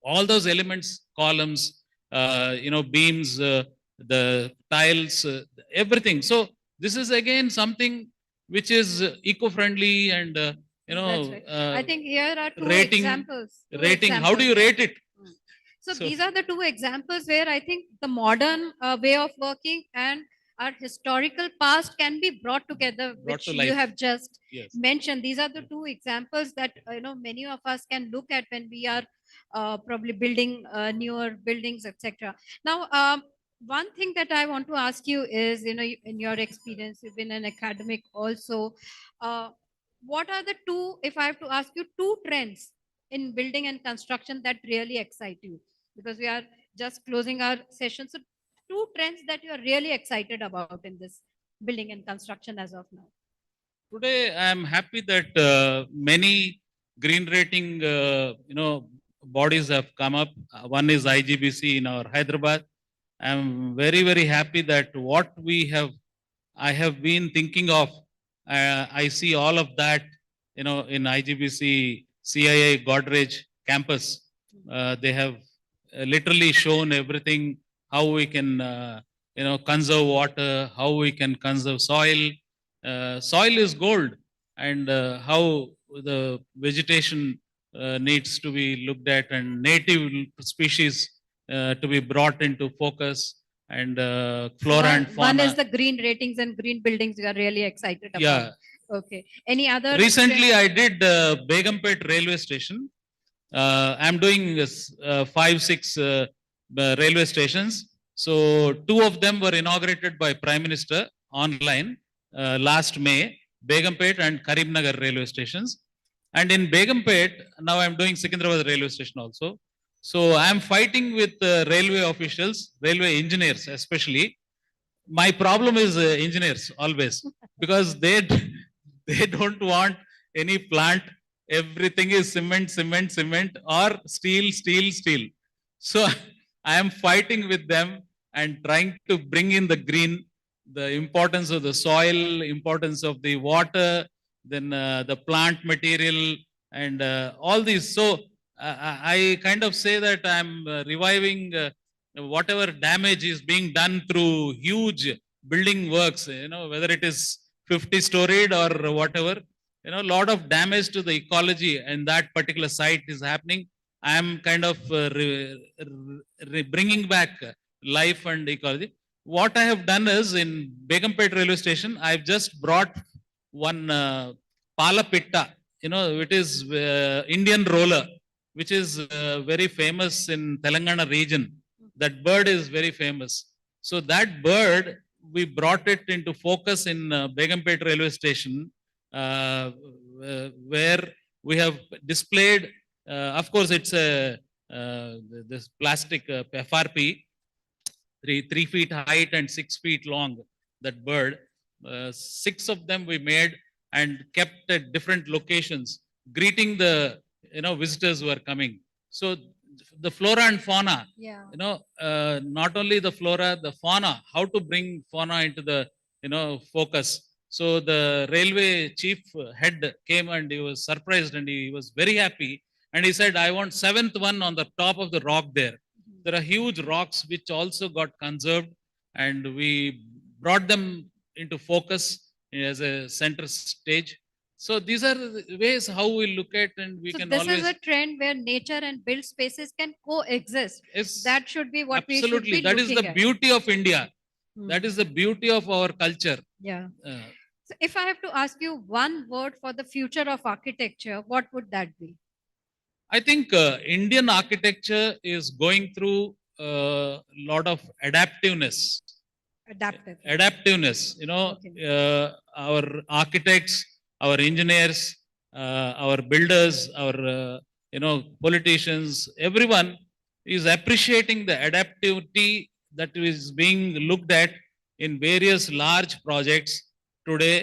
all those elements, columns, beams, the tiles, everything. So this is again something which is eco-friendly and That's right. I think here are two rating. examples. Rating. How do you rate it? So these are the two examples where I think the modern way of working and our historical past can be brought together, Brought which to you life. have just Yes. mentioned. These are the two examples that many of us can look at when we are probably building newer buildings, etc. Now, one thing that I want to ask you is, in your experience, you've been an academic also. What are the two, if I have to ask you, two trends in building and construction that really excite you? Because we are just closing our session. So two trends that you are really excited about in this building and construction as of now. Today, I am happy that many green rating, bodies have come up. One is IGBC in our Hyderabad. I am very, very happy that what I have been thinking of, I see all of that, in IGBC, CIA, Godrej campus. They have literally shown everything, how we can, conserve water, how we can conserve soil. Soil is gold, and how the vegetation needs to be looked at, and native species to be brought into focus, and flora and fauna. One is the green ratings and green buildings you are really excited about. Yeah. Okay. Any other? Recently, I did Begumpet railway station. I'm doing 5, 6 railway stations. So 2 of them were inaugurated by Prime Minister online last May, Begumpet and Karimnagar railway stations. And in Begumpet, now I'm doing Secunderabad railway station also. So I'm fighting with railway officials, railway engineers especially. My problem is engineers always, because they don't want any plant. Everything is cement, cement, cement, or steel, steel, steel. So I am fighting with them and trying to bring in the green, the importance of the soil, importance of the water, then the plant material, and all these. So I kind of say that I'm reviving whatever damage is being done through huge building works, whether it is 50 storied or whatever, a lot of damage to the ecology and that particular site is happening. I am kind of bringing back life and ecology. What I have done is, in Begumpet railway station, I've just brought one Palapitta, it is Indian roller, which is very famous in Telangana region. That bird is very famous. So that bird, we brought it into focus in Begumpet railway station, where we have displayed, of course, it's this plastic FRP, 3 feet height and 6 feet long, that bird. 6 of them we made and kept at different locations, greeting the visitors who are coming. So the flora and fauna, not only the flora, the fauna, how to bring fauna into the focus. So the railway chief head came and he was surprised and he was very happy, And he said, I want 7th one on the top of the rock there. There are huge rocks which also got conserved, and we brought them into focus as a center stage. So these are the ways how we look at, and we So can this always. is a trend where nature and built spaces can coexist. Yes, that should be what we should absolutely. be That is looking the at. beauty of India. Hmm. That is the beauty of our culture. Yeah. Uh, So if I have to ask you one word for the future of architecture, what would that be? I think Indian architecture is going through a lot of adaptiveness. Adaptiveness. You know, our architects, our engineers, our builders, our politicians, everyone is appreciating the adaptivity that is being looked at in various large projects today.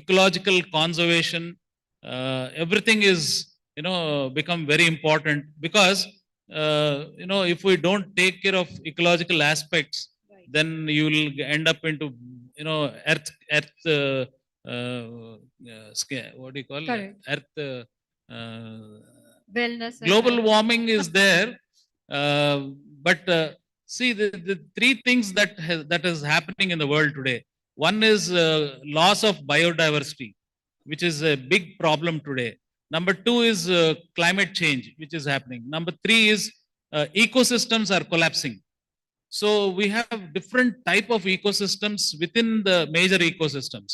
Ecological conservation, everything is become very important, because if we don't take care of ecological aspects, then you will end up into earth what do you call Correct. earth Wellness. global warming is there. But see, the three things that is happening in the world today. One is loss of biodiversity, which is a big problem today. Number 2 is climate change, which is happening. Number 3 is ecosystems are collapsing. So we have different type of ecosystems within the major ecosystems.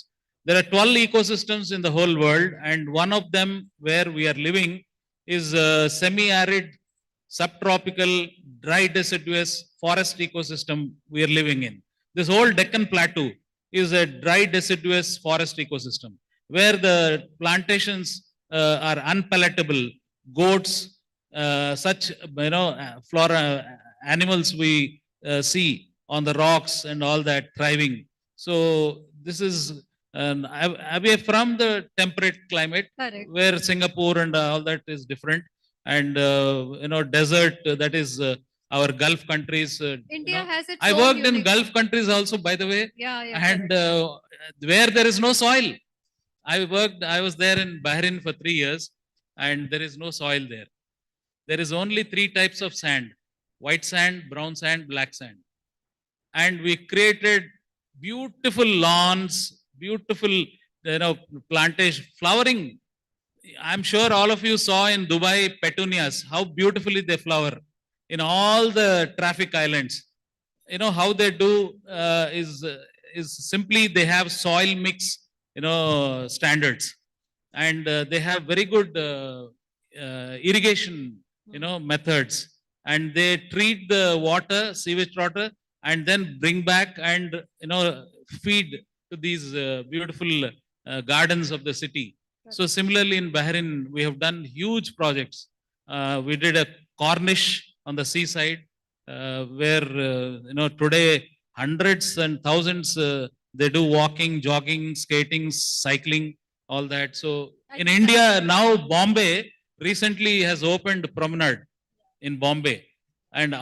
There are 12 ecosystems in the whole world, and one of them where we are living is semi-arid, subtropical, dry deciduous forest ecosystem we are living in. This whole Deccan Plateau is a dry deciduous forest ecosystem where the plantations are unpalatable. Goats, such flora, animals we see on the rocks and all that thriving. So this is away from the temperate climate. Correct. Where Singapore and all that is different, and desert, that is our Gulf countries. India has its I own worked in unique- Gulf countries also, by the way. Yeah, And where there is no soil. I was there in Bahrain for 3 years, and there is no soil there. There is only 3 types of sand: white sand, brown sand, black sand. And we created beautiful lawns, beautiful plantation, flowering. I'm sure all of you saw in Dubai petunias, how beautifully they flower in all the traffic islands. How they do is simply they have soil mix standards, and they have very good irrigation methods, and they treat the water, sewage water, and then bring back and feed to these beautiful gardens of the city. So similarly in Bahrain, we have done huge projects. We did a Cornish on the seaside, where today hundreds and thousands they do walking, jogging, skating, cycling, all that. So in India now, Bombay recently has opened promenade in Bombay, and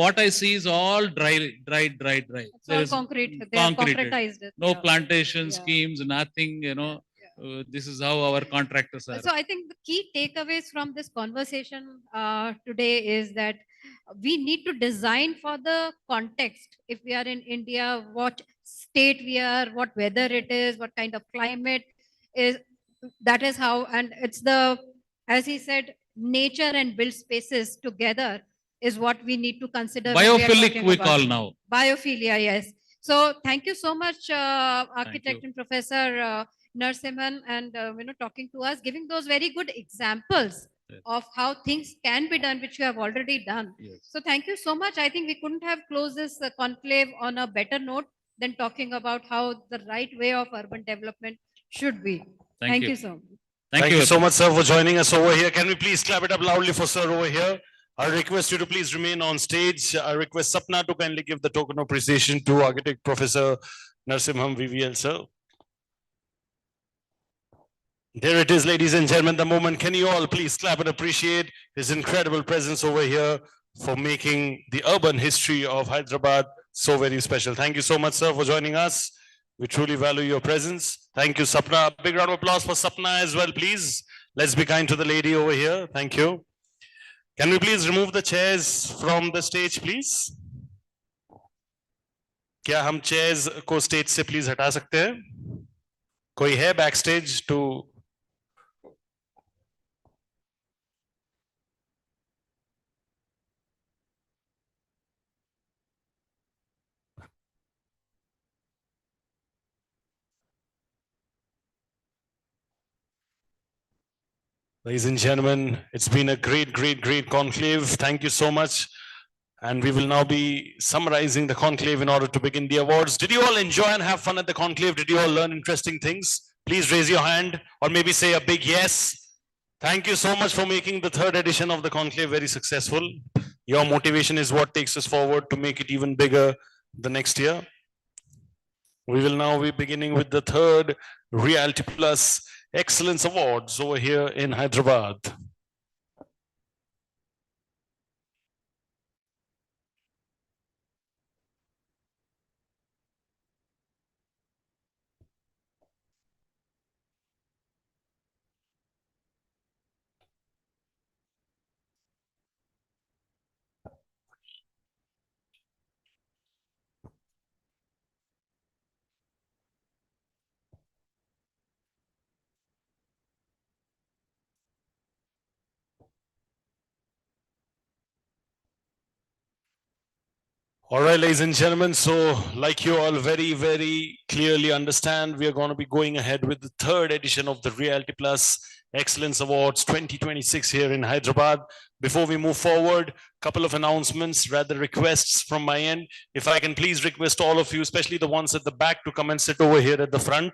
what I see is all dry. It's all concrete. They have concretized it. No Yeah. plantation Yeah. schemes, nothing. This is how our contractors are. So I think the key takeaways from this conversation today is that we need to design for the context. If we are in India, what state we are, what weather it is, what kind of climate is, that is how, and it's the, as he said, nature and built spaces together is what we need to consider. when we are Biophilic talking we about call now. Biophilia, yes. So thank you so much, architect and Professor Narasimhan, and talking to us, giving those very good examples of how things can be done, which you have already done. So thank you so much. I think we couldn't have closed this conclave on a better note than talking about how the right way of urban development should be. Thank you so much. Thank you so much, sir, for joining us over here. Can we please clap it up loudly for sir over here? I request you to please remain on stage. I request Sapna to kindly give the token of appreciation to Architect Professor Narasimhan VVL, sir. There it is, ladies and gentlemen, the moment. Can you all please clap and appreciate his incredible presence over here for making the urban history of Hyderabad so very special. Thank you so much, sir, for joining us. We truly value your presence. Thank you, Sapna. Big round of applause for Sapna as well, please. Let's be kind to the lady over here. Thank you. Can we please remove the chairs from the stage, please? क्या हम chairs को stage से please हटा सकते हैं? कोई है backstage to? Ladies and gentlemen, it's been a great conclave. Thank you so much. And we will now be summarizing the conclave in order to begin the awards. Did you all enjoy and have fun at the conclave? Did you all learn interesting things? Please raise your hand or maybe say a big yes. Thank you so much for making the third edition of the conclave very successful. Your motivation is what takes us forward to make it even bigger the next year. We will now be beginning with the third Realty Plus Excellence Awards over here in Hyderabad. All right, ladies and gentlemen, so like you all very clearly understand, we are going to be going ahead with the third edition of the Realty Plus Excellence Awards 2026 here in Hyderabad. Before we move forward, couple of announcements, rather requests from my end. If I can please request all of you, especially the ones at the back, to come and sit over here at the front.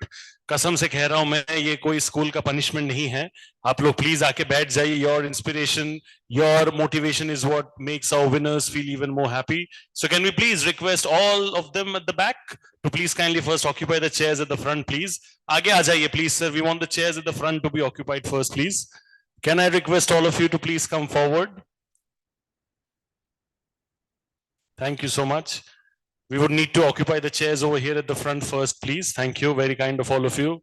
कसम से कह रहा हूं मैं, ये कोई school का punishment नहीं है. आप लोग please आके बैठ जाइए. Your inspiration, your motivation is what makes our winners feel even more happy. So can we please request all of them at the back to please kindly first occupy the chairs at the front, please. आगे आ जाइए, please, sir. We want the chairs at the front to be occupied first, please. Can I request all of you to please come forward? Thank you so much. We would need to occupy the chairs over here at the front first, please. Thank you. Very kind of all of you.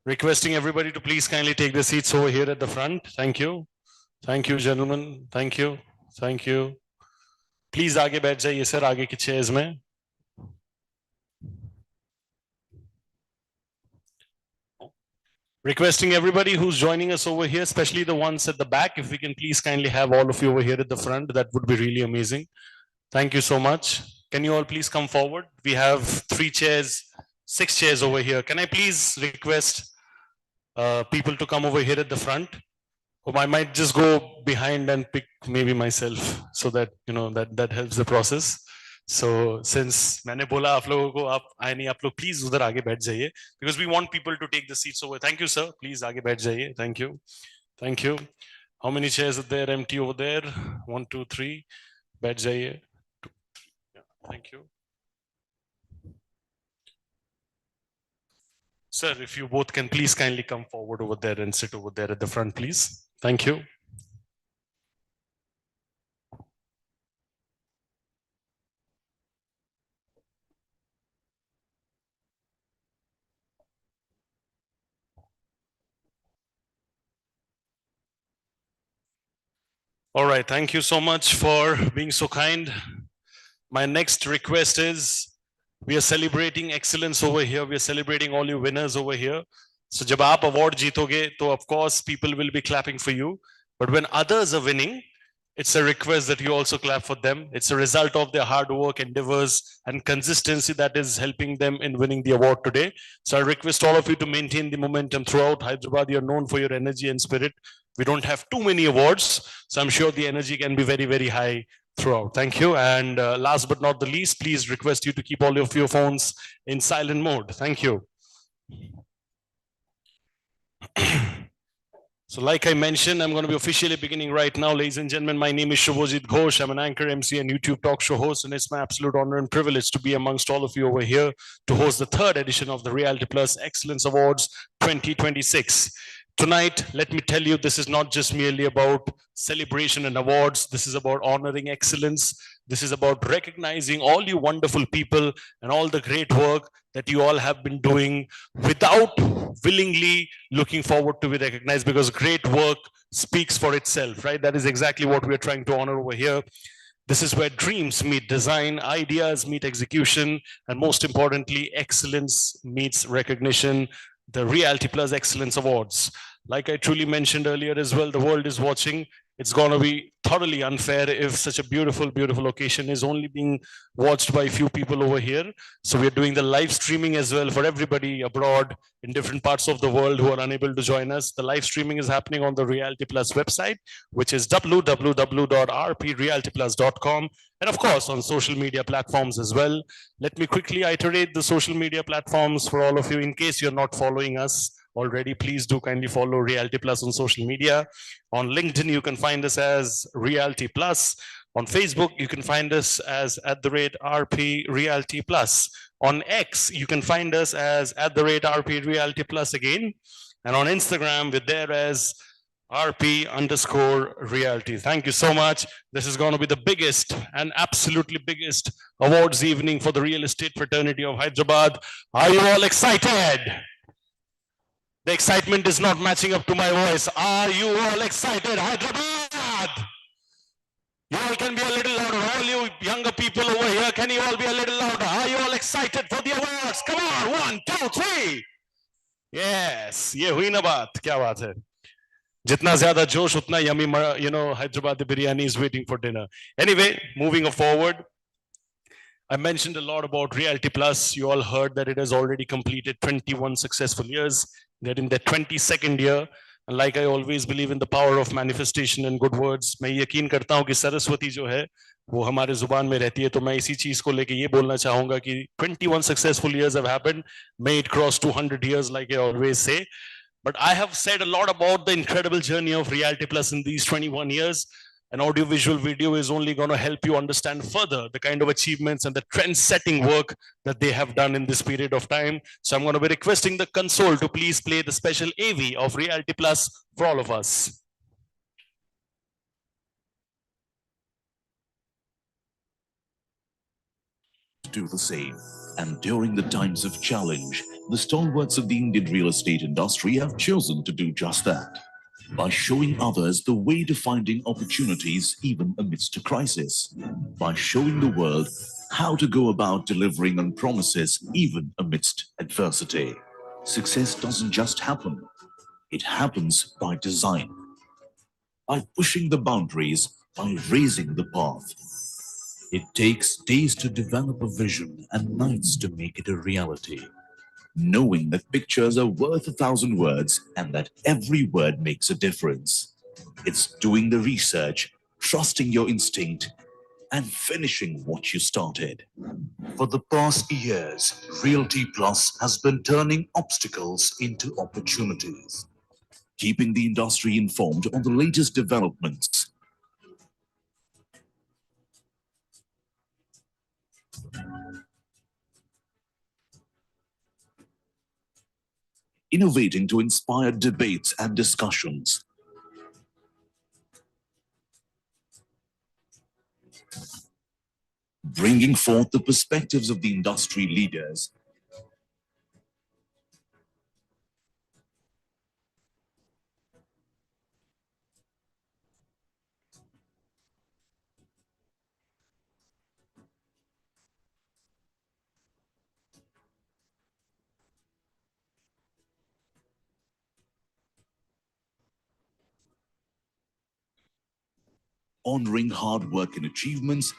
Requesting everybody to please kindly take the seats over here at the front. Thank you. Thank you, gentlemen. Thank you. Thank you. Please आगे बैठ जाइए sir, आगे की chairs में. Requesting everybody who's joining us over here, especially the ones at the back, if we can please kindly have all of you over here at the front, that would be really amazing. Thank you so much. Can you all please come forward? We have 6 chairs over here. Can I please request people to come over here at the front? Or I might just go behind and pick maybe myself, so that, you know, that helps the process. So since मैंने बोला आप लोगों को आप आए नहीं, आप लोग please उधर आगे बैठ जाइए, because we want people to take the seats over. Thank you, sir. Please आगे बैठ जाइए. Thank you. Thank you. How many chairs are there empty over there? 1, 2, 3. बैठ जाइए. Thank you. Sir, if you both can please kindly come forward over there and sit over there at the front, please. Thank you. All right, thank you so much for being so kind. My next request is, we are celebrating excellence over here. We are celebrating all you winners over here. So जब आप award जीतोगे, तो of course people will be clapping for you. But when others are winning, it's a request that you also clap for them. It's a result of their hard work, endeavors, and consistency that is helping them in winning the award today. So I request all of you to maintain the momentum throughout Hyderabad. You're known for your energy and spirit. We don't have too many awards, so I'm sure the energy can be very high throughout. Thank you. And last but not the least, please request you to keep all of your phones in silent mode. Thank you. So like I mentioned, I'm going to be officially beginning right now. Ladies and gentlemen, my name is Shubhajit Ghosh. I'm an anchor, MC, and YouTube talk show host, and it's my absolute honor and privilege to be amongst all of you over here to host the third edition of the Realty Plus Excellence Awards 2026. Tonight, let me tell you, this is not just merely about celebration and awards. This is about honoring excellence. This is about recognizing all you wonderful people and all the great work that you all have been doing without willingly looking forward to be recognized, because great work speaks for itself, right? That is exactly what we're trying to honor over here. This is where dreams meet design, ideas meet execution, and most importantly, excellence meets recognition. The Realty Plus Excellence Awards. Like I truly mentioned earlier as well, the world is watching. It's going to be thoroughly unfair if such a beautiful, beautiful occasion is only being watched by a few people over here. So we're doing the live streaming as well for everybody abroad in different parts of the world who are unable to join us. The live streaming is happening on the Realty Plus website, which is www.rprealtyplus.com, and of course on social media platforms as well. Let me quickly iterate the social media platforms for all of you in case you're not following us already. Please do kindly follow Realty Plus on social media. On LinkedIn, you can find us as Realty Plus. On Facebook, you can find us as @RP Realty Plus. On X, you can find us as @RP Realty Plus again. And on Instagram, we're there as RP_Realty. Thank you so much. This is going to be the biggest and absolutely biggest awards evening for the real estate fraternity of Hyderabad. Are you all excited? The excitement is not matching up to my voice. Are you all excited, Hyderabad? You all can be a little louder. All you younger people over here, can you all be a little louder? Are you all excited for the awards? Come on, 1, 2, 3. Yes, ये हुई ना बात, क्या बात है? Jitna zyada josh, utna yummy, Hyderabadi biryani is waiting for dinner. Anyway, moving forward. I mentioned a lot about Realty Plus. You all heard that it has already completed 21 successful years. They're in their 22nd year. And like I always believe in the power of manifestation and good words, मैं यकीन करता हूँ कि सरस्वती जो है वो हमारे जुबान में रहती है, तो मैं इसी चीज को लेके ये बोलना चाहूंगा कि 21 successful years have happened. May it cross 200 years, like I always say. But I have said a lot about the incredible journey of Realty Plus in these 21 years. An audiovisual video is only going to help you understand further the kind of achievements and the trend-setting work that they have done in this period of time. So I'm going to be requesting the console to please play the special AV of Realty Plus for all of us. Do the same. And during the times of challenge, the stalwarts of the Indian real estate industry have chosen to do just that, by showing others the way to finding opportunities even amidst a crisis, by showing the world how to go about delivering on promises even amidst adversity. Success doesn't just happen, it happens by design, by pushing the boundaries, by raising the path. It takes days to develop a vision and nights to make it a reality. Knowing that pictures are worth 1,000 words and that every word makes a difference. It's doing the research, trusting your instinct, and finishing what you started. For the past years, Realty Plus has been turning obstacles into opportunities, keeping the industry informed on the latest developments, innovating to inspire debates and discussions, bringing forth the perspectives of the industry leaders, honoring hard work and achievements,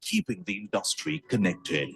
keeping the industry connected.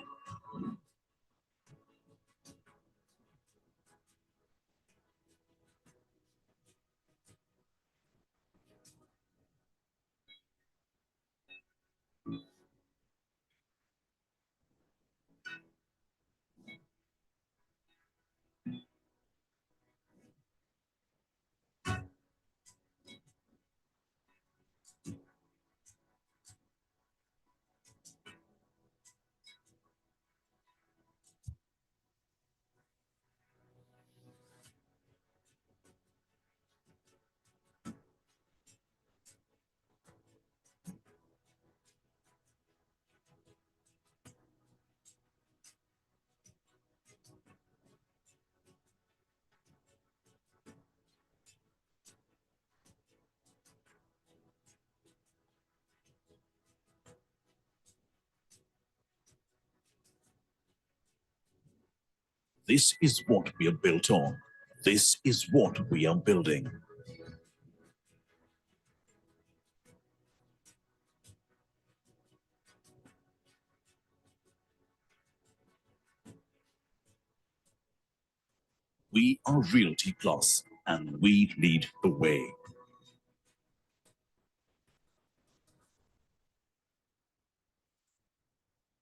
This is what we are built on. This is what we are building. We are Realty Plus, and we lead the way.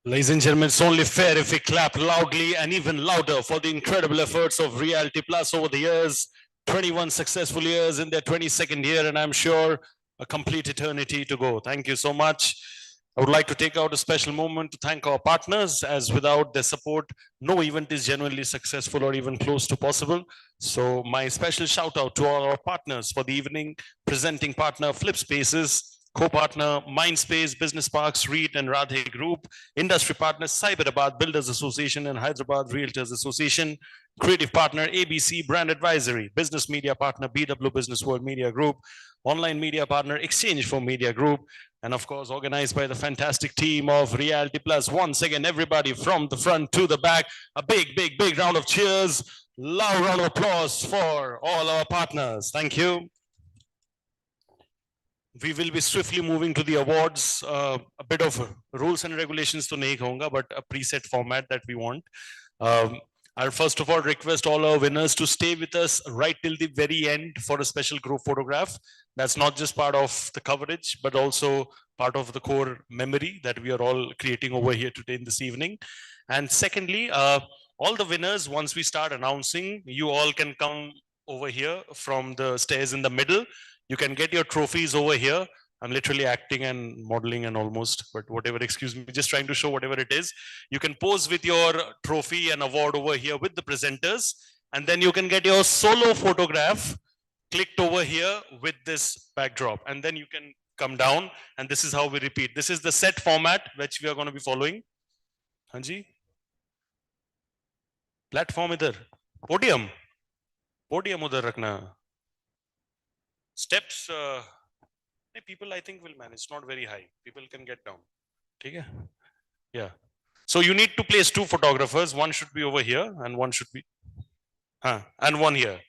Ladies and gentlemen, it's only fair if we clap loudly and even louder for the incredible efforts of Realty Plus over the years. 21 successful years in their 22nd year, and I'm sure a complete eternity to go. Thank you so much. I would like to take out a special moment to thank our partners, as without their support, no event is genuinely successful or even close to possible. So my special shout out to all our partners for the evening: presenting partner Flip Spaces, co-partner Mindspace, Business Parks, REIT and Radhe Group, industry partners HYDERABAD Builders Association and Hyderabad Realtors Association, creative partner ABC Brand Advisory, business media partner BW Business World Media Group, online media partner Exchange for Media Group, and of course organized by the fantastic team of Realty Plus. Once again, everybody from the front to the back, a big round of cheers, loud round of applause for all our partners. Thank you. We will be swiftly moving to the awards. A bit of rules and regulations to nahi kahunga, but a preset format that we want. I'll first of all request all our winners to stay with us right till the very end for a special group photograph. That's not just part of the coverage, but also part of the core memory that we are all creating over here today in this evening. And secondly, all the winners, once we start announcing, you all can come over here from the stairs in the middle. You can get your trophies over here. I'm literally acting and modeling and almost, but whatever, excuse me, just trying to show whatever it is. You can pose with your trophy and award over here with the presenters, and then you can get your solo photograph clicked over here with this backdrop, and then you can come down, and this is how we repeat. This is the set format which we are going to be following. Hanji? Platform idhar. Podium. Podium udhar rakhna. Steps, people I think will manage, not very high. People can get down. Okay? Yeah. So you need to place two photographers. One should be over here and one should be, and one here.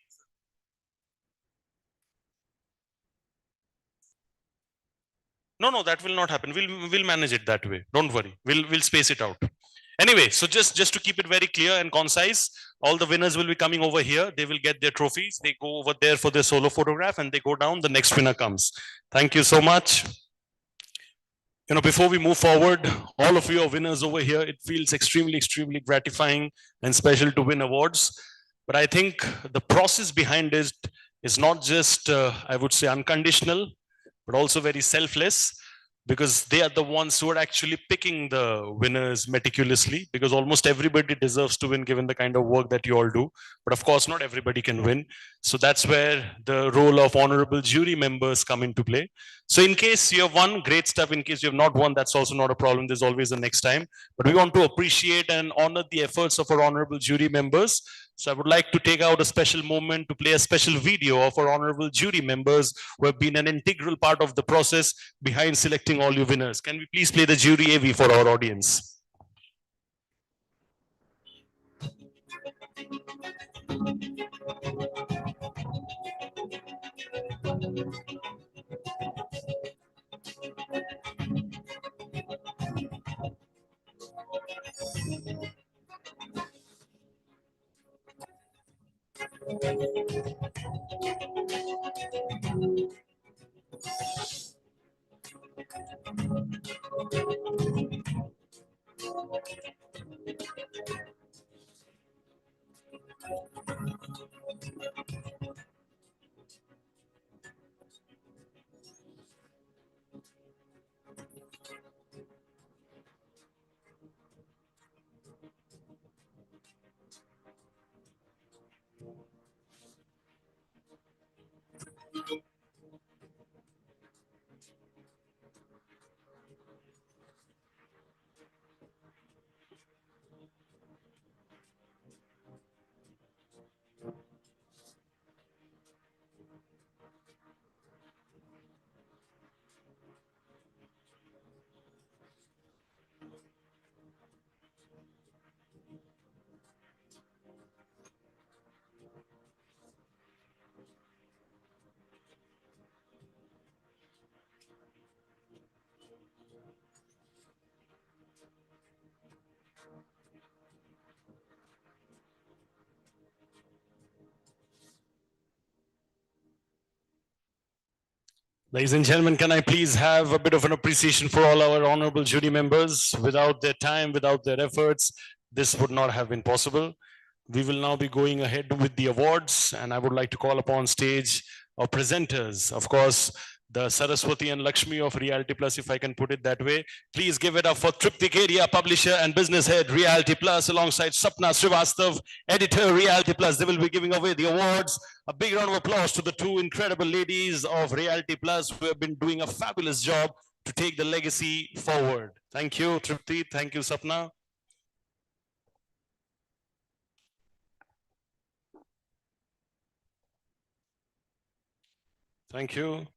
No, that will not happen. We'll manage it that way. Don't worry. We'll space it out. Anyway, so just to keep it very clear and concise, all the winners will be coming over here. They will get their trophies. They go over there for their solo photograph and they go down. The next winner comes. Thank you so much. Before we move forward, all of you are winners over here. It feels extremely gratifying and special to win awards. But I think the process behind it is not just, I would say, unconditional, but also very selfless, because they are the ones who are actually picking the winners meticulously, because almost everybody deserves to win given the kind of work that you all do. But of course, not everybody can win. So that's where the role of honorable jury members come into play. So in case you have won, great stuff. In case you have not won, that's also not a problem. There's always a next time. But we want to appreciate and honor the efforts of our honorable jury members. So I would like to take out a special moment to play a special video of our honorable jury members who have been an integral part of the process behind selecting all you winners. Can we please play the jury AV for our audience? Ladies and gentlemen, can I please have a bit of an appreciation for all our honorable jury members? Without their time, without their efforts, this would not have been possible. We will now be going ahead with the awards, and I would like to call upon stage our presenters. Of course, the Saraswati and Lakshmi of Realty Plus, if I can put it that way. Please give it up for Tripti Kedia, publisher and business head, Realty Plus, alongside Sapna Srivastav, editor, Realty Plus. They will be giving away the awards. A big round of applause to the two incredible ladies of Realty Plus who have been doing a fabulous job to take the legacy forward. Thank you, Tripti. Thank you, Sapna. Thank you.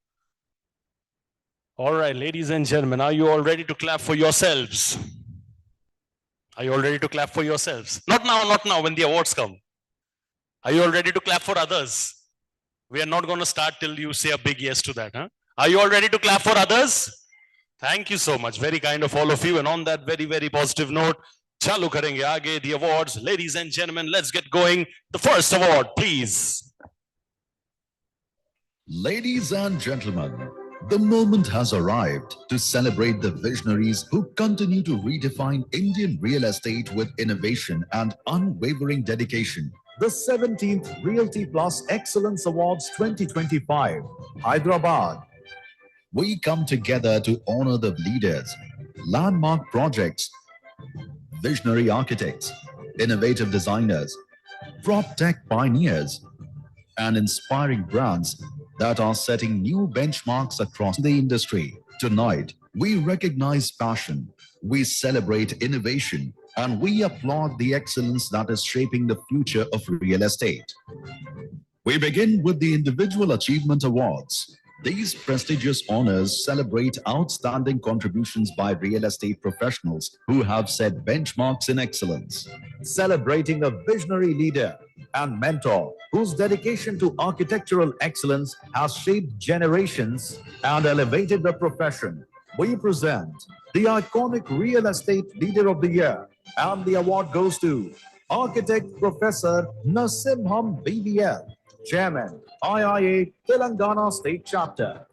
All right, ladies and gentlemen, are you all ready to clap for yourselves? Are you all ready to clap for yourselves? Not now, when the awards come. Are you all ready to clap for others? We are not going to start till you say a big yes to that. Huh? Are you all ready to clap for others? Thank you so much. Very kind of all of you. And on that very, very positive note, chalu karenge aage, the awards. Ladies and gentlemen, let's get going. The first award, please. Ladies and gentlemen, the moment has arrived to celebrate the visionaries who continue to redefine Indian real estate with innovation and unwavering dedication. The 17th Realty Plus Excellence Awards 2025, Hyderabad. We come together to honor the leaders, landmark projects, visionary architects, innovative designers, prop tech pioneers, and inspiring brands that are setting new benchmarks across the industry. Tonight, we recognize passion, we celebrate innovation, and we applaud the excellence that is shaping the future of real estate. We begin with the Individual Achievement Awards. These prestigious honors celebrate outstanding contributions by real estate professionals who have set benchmarks in excellence. Celebrating a visionary leader and mentor whose dedication to architectural excellence has shaped generations and elevated the profession. We present the iconic Real Estate Leader of the Year, and the award goes to Architect Professor Nasimham BBL, Chairman, IIA Telangana State Chapter.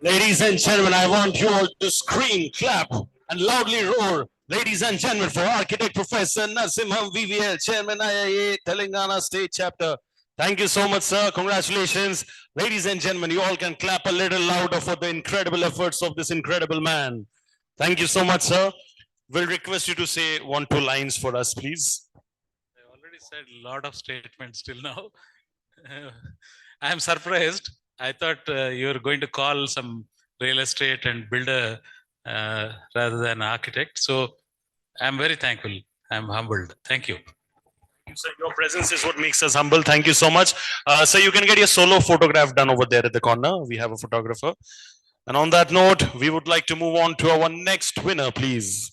Ladies and gentlemen, I want you all to scream, clap, and loudly roar. Ladies and gentlemen, for Architect Professor Nasimham VVL, Chairman IIA Telangana State Chapter. Thank you so much, sir. Congratulations. Ladies and gentlemen, you all can clap a little louder for the incredible efforts of this incredible man. Thank you so much, sir. We'll request you to say 1-2 lines for us, please. I already said a lot of statements till now. I am surprised. I thought you were going to call some real estate and builder rather than architect. So I'm very thankful. I'm humbled. Thank you. So your presence is what makes us humble. Thank you so much. So you can get your solo photograph done over there at the corner. We have a photographer. And on that note, we would like to move on to our next winner, please.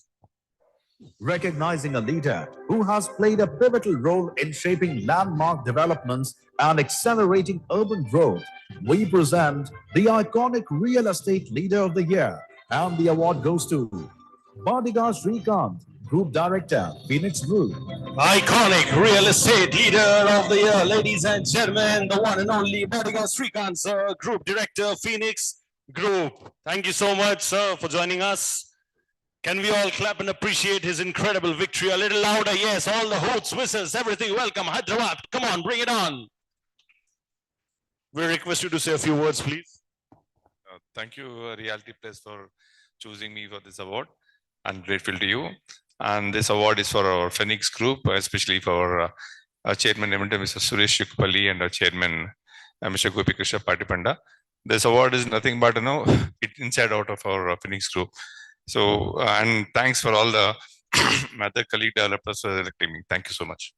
Recognizing a leader who has played a pivotal role in shaping landmark developments and accelerating urban growth, we present the iconic Real Estate Leader of the Year, and the award goes to Badiga Srikanth, Group Director, Phoenix Group. Iconic Real Estate Leader of the Year, ladies and gentlemen, the one and only Badiga Srikanth, sir, Group Director, Phoenix Group. Thank you so much, sir, for joining us. Can we all clap and appreciate his incredible victory? A little louder, yes, all the hoots, whistles, everything. Welcome, Hyderabad. Come on, bring it on. We request you to say a few words, please. Thank you, Realty Plus, for choosing me for this award. I'm grateful to you. And this award is for our Phoenix Group, especially for our Chairman, Mr. Suresh Yukpalli, and our Chairman, Mr. Gopi Krishna Patipanda. This award is nothing but, it's inside out of our Phoenix Group. So, and thanks for all the other colleague developers for electing me. Thank you so much.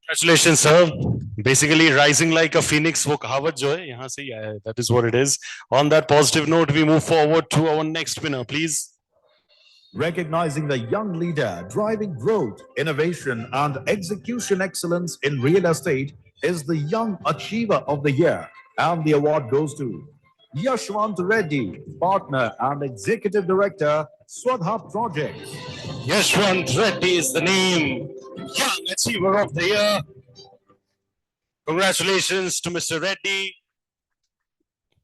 Congratulations, sir. Basically, rising like a phoenix, wo kahavat jo hai, yahan se hi aaya hai. That is what it is. On that positive note, we move forward to our next winner, please. Recognizing the young leader driving growth, innovation, and execution excellence in real estate is the Young Achiever of the Year, and the award goes to Yashwant Reddy, Partner and Executive Director, Swadha Projects. Yashwant Reddy is the name. Young Achiever of the Year. Congratulations to Mr. Reddy.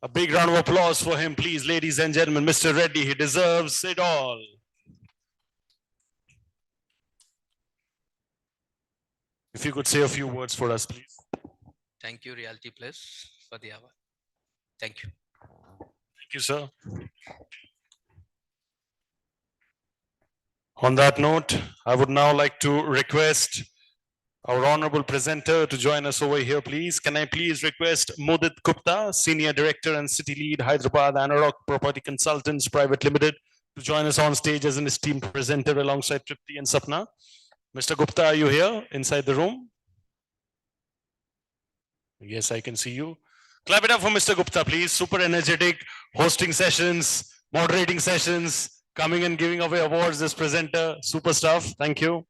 A big round of applause for him, please, ladies and gentlemen. Mr. Reddy, he deserves it all. If you could say a few words for us, please. Thank you, Realty Plus, for the award. Thank you. Thank you, sir. On that note, I would now like to request our honorable presenter to join us over here, please. Can I please request Mudit Gupta, Senior Director and City Lead, Hyderabad Anurag Property Consultants Private Limited, to join us on stage as an esteemed presenter alongside Tripti and Sapna. Mr. Gupta, are you here inside the room? Yes, I can see you. Clap it up for Mr. Gupta, please. Super energetic, hosting sessions, moderating sessions, coming and giving away awards, this presenter, super stuff. Thank you.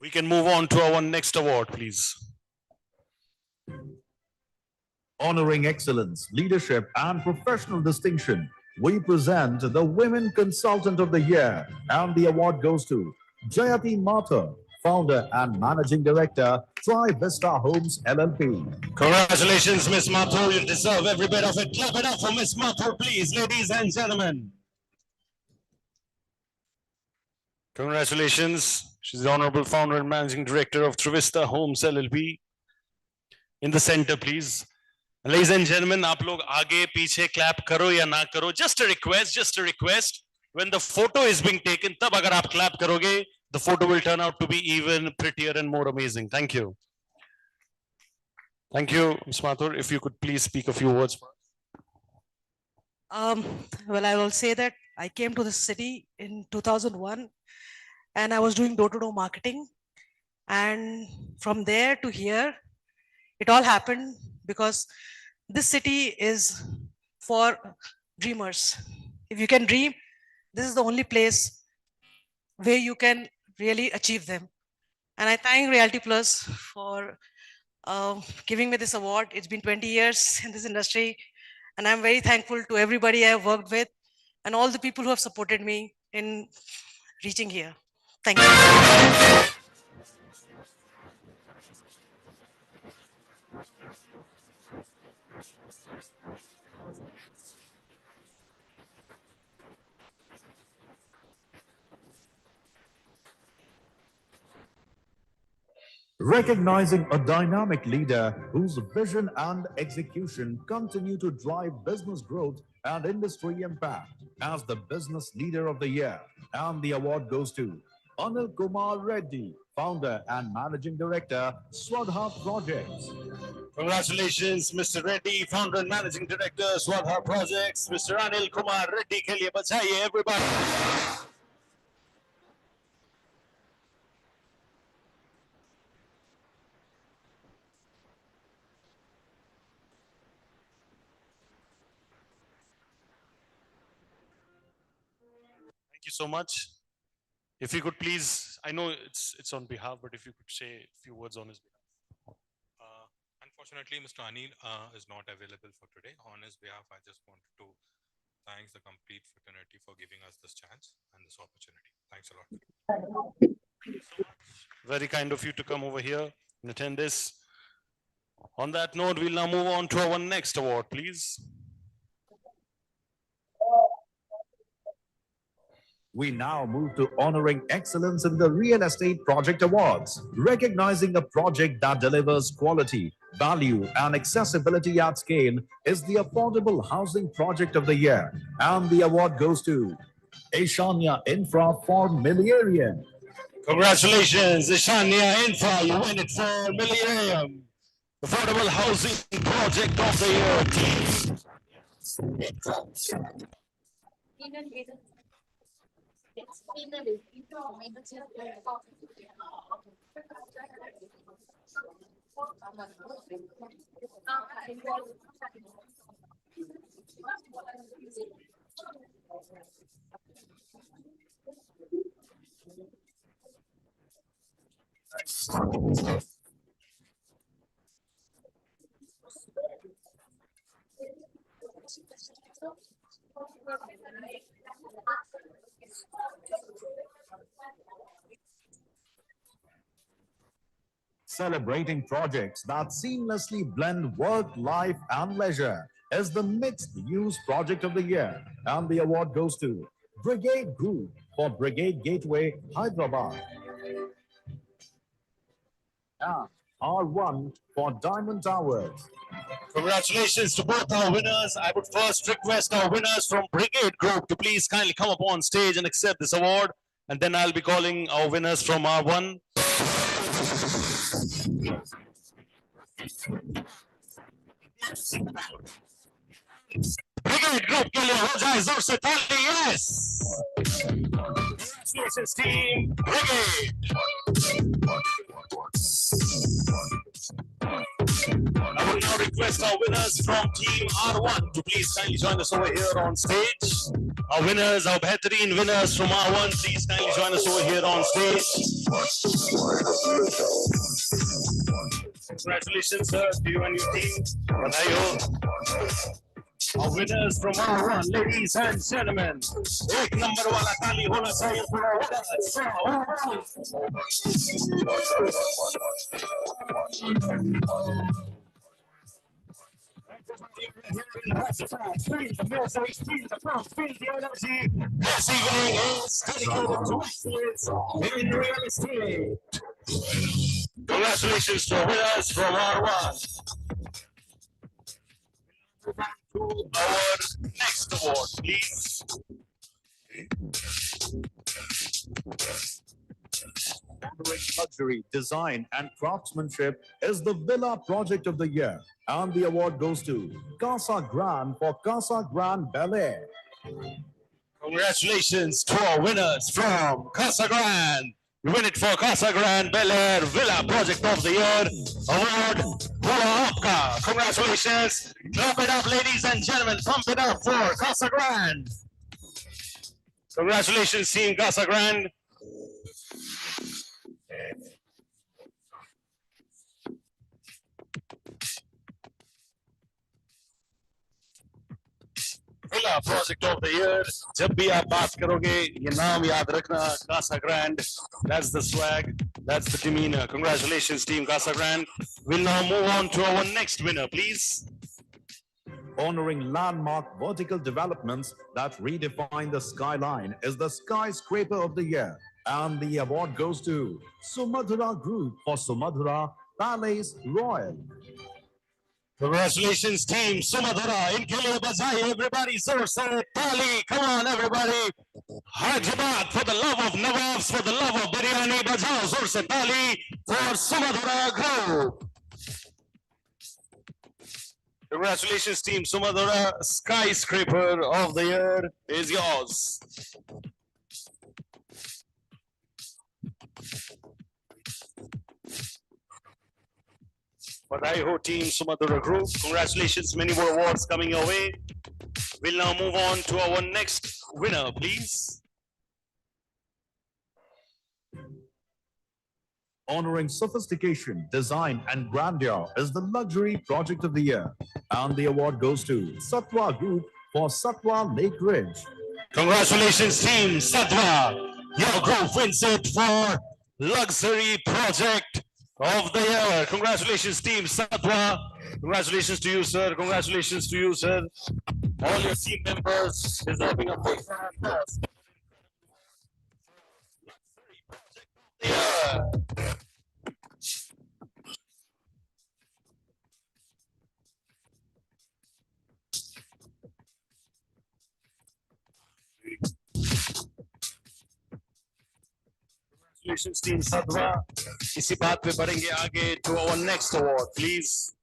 We can move on to our next award, please. Honoring excellence, leadership, and professional distinction, we present the Women Consultant of the Year, and the award goes to Jayati Mathur, Founder and Managing Director, Tri Vista Homes LLP. Congratulations, Miss Mathur. You deserve every bit of it. Clap it up for Miss Mathur, please, ladies and gentlemen. Congratulations. She's the Honorable Founder and Managing Director of Trivista Homes LLP. In the center, please. Ladies and gentlemen, आप लोग आगे पीछे clap करो या ना करो. Just a request, just a request. When the photo is being taken, तब अगर आप clap करोगे, the photo will turn out to be even prettier and more amazing. Thank you. Thank you, Ms. Mathur. If you could please speak a few words. Well, I will say that I came to the city in 2001 and I was doing door-to-door marketing. And from there to here, it all happened because this city is for dreamers. If you can dream, this is the only place where you can really achieve them. And I thank Realty Plus for giving me this award. It's been 20 years in this industry, and I'm very thankful to everybody I've worked with and all the people who have supported me in reaching here. Thank you. Recognizing a dynamic leader whose vision and execution continue to drive business growth and industry impact as the Business Leader of the Year. And the award goes to Anil Kumar Reddy, Founder and Managing Director, Swadha Projects. Congratulations, Mr. Reddy, Founder and Managing Director, Swadha Projects. Mr. Anil Kumar Reddy, ke liye bajaiye everybody. Thank you so much. If you could please, I know it's on behalf, but if you could say a few words on his behalf. Unfortunately, Mr. Anil is not available for today. On his behalf, I just wanted to thank the complete fraternity for giving us this chance and this opportunity. Thanks a lot. Very kind of you to come over here and attend this. On that note, we'll now move on to our next award, please. We now move to honoring excellence in the Real Estate Project Awards, recognizing a project that delivers quality, value, and accessibility at scale is the Affordable Housing Project of the Year. And the award goes to Ishania Infra for Millennium. Congratulations, Ishania Infra, you win it for Millennium. Affordable Housing Project of the Year, please. Celebrating projects that seamlessly blend work, life, and leisure is the mixed-use project of the year, and the award goes to Brigade Group for Brigade Gateway, Hyderabad. And R1 for Diamond Towers. Congratulations to both our winners. I would first request our winners from Brigade Group to please kindly come up on stage and accept this award. And then I'll be calling our winners from R1. Brigade Group के लिए हो जाए जोर से ताली, yes. Congratulations team Brigade. I will now request our winners from team R1 to please kindly join us over here on stage. Our winners, our behtering winners from R1, please kindly join us over here on stage. Congratulations, sir, to you and your team. Our winners from R1, ladies and gentlemen. एक number वाला ताली होना चाहिए for our winners This evening is dedicated to excellence in real estate. Congratulations to our winners from R1. To our next award, please. Luxury, design, and craftsmanship is the Villa Project of the Year, and the award goes to Casa Grande for Casa Grande Bel Air. Congratulations to our winners from Casa Grande. You win it for Casa Grande Bel Air Villa Project of the Year Award. Congratulations. Clap it up, ladies and gentlemen. Pump it up for Casa Grande. Congratulations, team Casa Grande. Villa Project of the Year. जब भी आप बात करोगे ये नाम याद रखना Casa Grande. That's the swag. That's the demeanor. Congratulations, team Casa Grande. We'll now move on to our next winner, please. Honoring landmark vertical developments that redefine the skyline is the Skyscraper of the Year, and the award goes to Sumadhura Group for Sumadhura Palace Royal. Congratulations, team Sumadhura. इनके लिए बजाइए everybody जोर से ताली. Come on, everybody. Hyderabad for the love of Nawabs, for the love of biryani. बजाओ जोर से ताली for Sumadhura Group. Congratulations, team Sumadhura. Skyscraper of the Year is yours. Badai ho, team Sumadhura Group. Congratulations, many more awards coming your way. We'll now move on to our next winner, please. Honoring sophistication, design, and grandeur is the Luxury Project of the Year, and the award goes to Satwa Group for Satwa Lake Ridge. Congratulations, team Satwa. Your group wins it for Luxury Project of the Year. Congratulations, team Satwa. Congratulations to you, sir. Congratulations to you, sir. All your team members deserving a big round of applause. Yeah. Congratulations, team Satwa. इसी बात पे बढ़ेंगे आगे to our next award, please.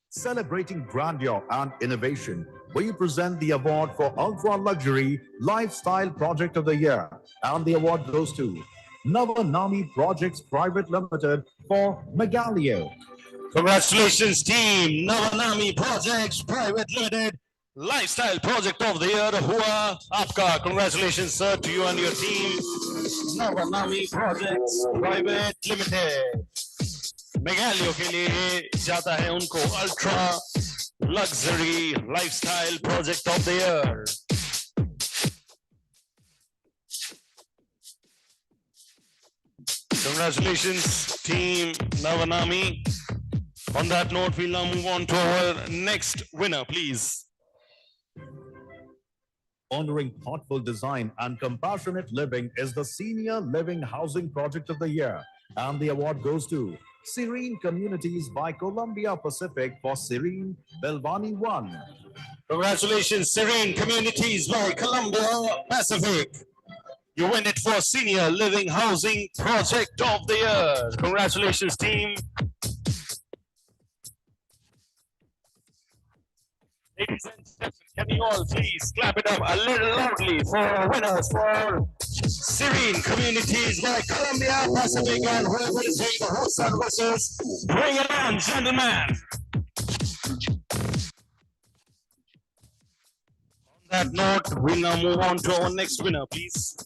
Celebrating grandeur and innovation, we present the award for Ultra Luxury Lifestyle Project of the Year, and the award goes to Navanami Projects Private Limited for Megalio. Congratulations, team Navanami Projects Private Limited Lifestyle Project of the Year. Hua Aapka. Congratulations, sir, to you and your team. Navanami Projects Private Limited. Meghalaya के लिए जाता है उनको ultra luxury lifestyle project of the year. Congratulations, team Navanami. On that note, we'll now move on to our next winner, please. Honoring thoughtful design and compassionate living is the Senior Living Housing Project of the Year. And the award goes to Serene Communities by Columbia Pacific for Serene Belvani 1. Congratulations, Serene Communities by Columbia Pacific. You win it for Senior Living Housing Project of the Year. Congratulations, team. Ladies and gentlemen, can you all please clap it up a little loudly for our winners for Serene Communities by Columbia Pacific, and whoever is doing the host services, bring it on, gentlemen. On that note, we'll now move on to our next winner, please.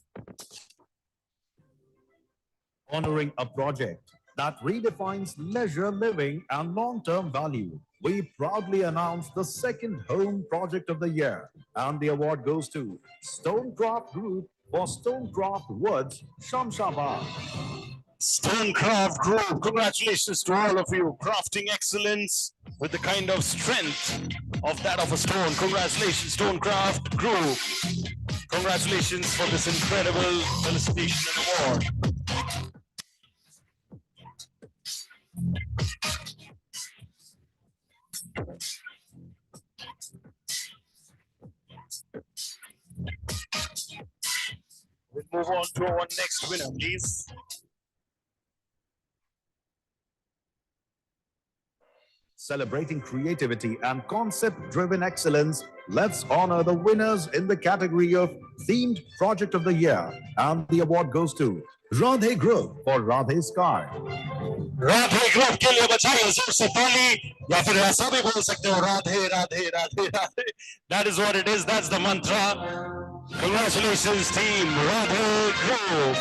Honoring a project that redefines leisure living and long-term value, we proudly announce the second home project of the year, and the award goes to Stonecraft Group for Stonecraft Woods, Shamshabad. Stonecraft Group, congratulations to all of you. Crafting excellence with the kind of strength of that of a stone. Congratulations, Stonecraft Group. Congratulations for this incredible felicitation and award. We'll move on to our next winner, please. Celebrating creativity and concept-driven excellence, let's honor the winners in the category of Themed Project of the Year. And the award goes to Radhe Group for Radhe Sky. Radhe group के लिए बजाइए जोर से ताली, या फिर ऐसा भी बोल सकते हो Radhe Radhe Radhe Radhe. That is what it is. That's the mantra. Congratulations, team Radhe Group.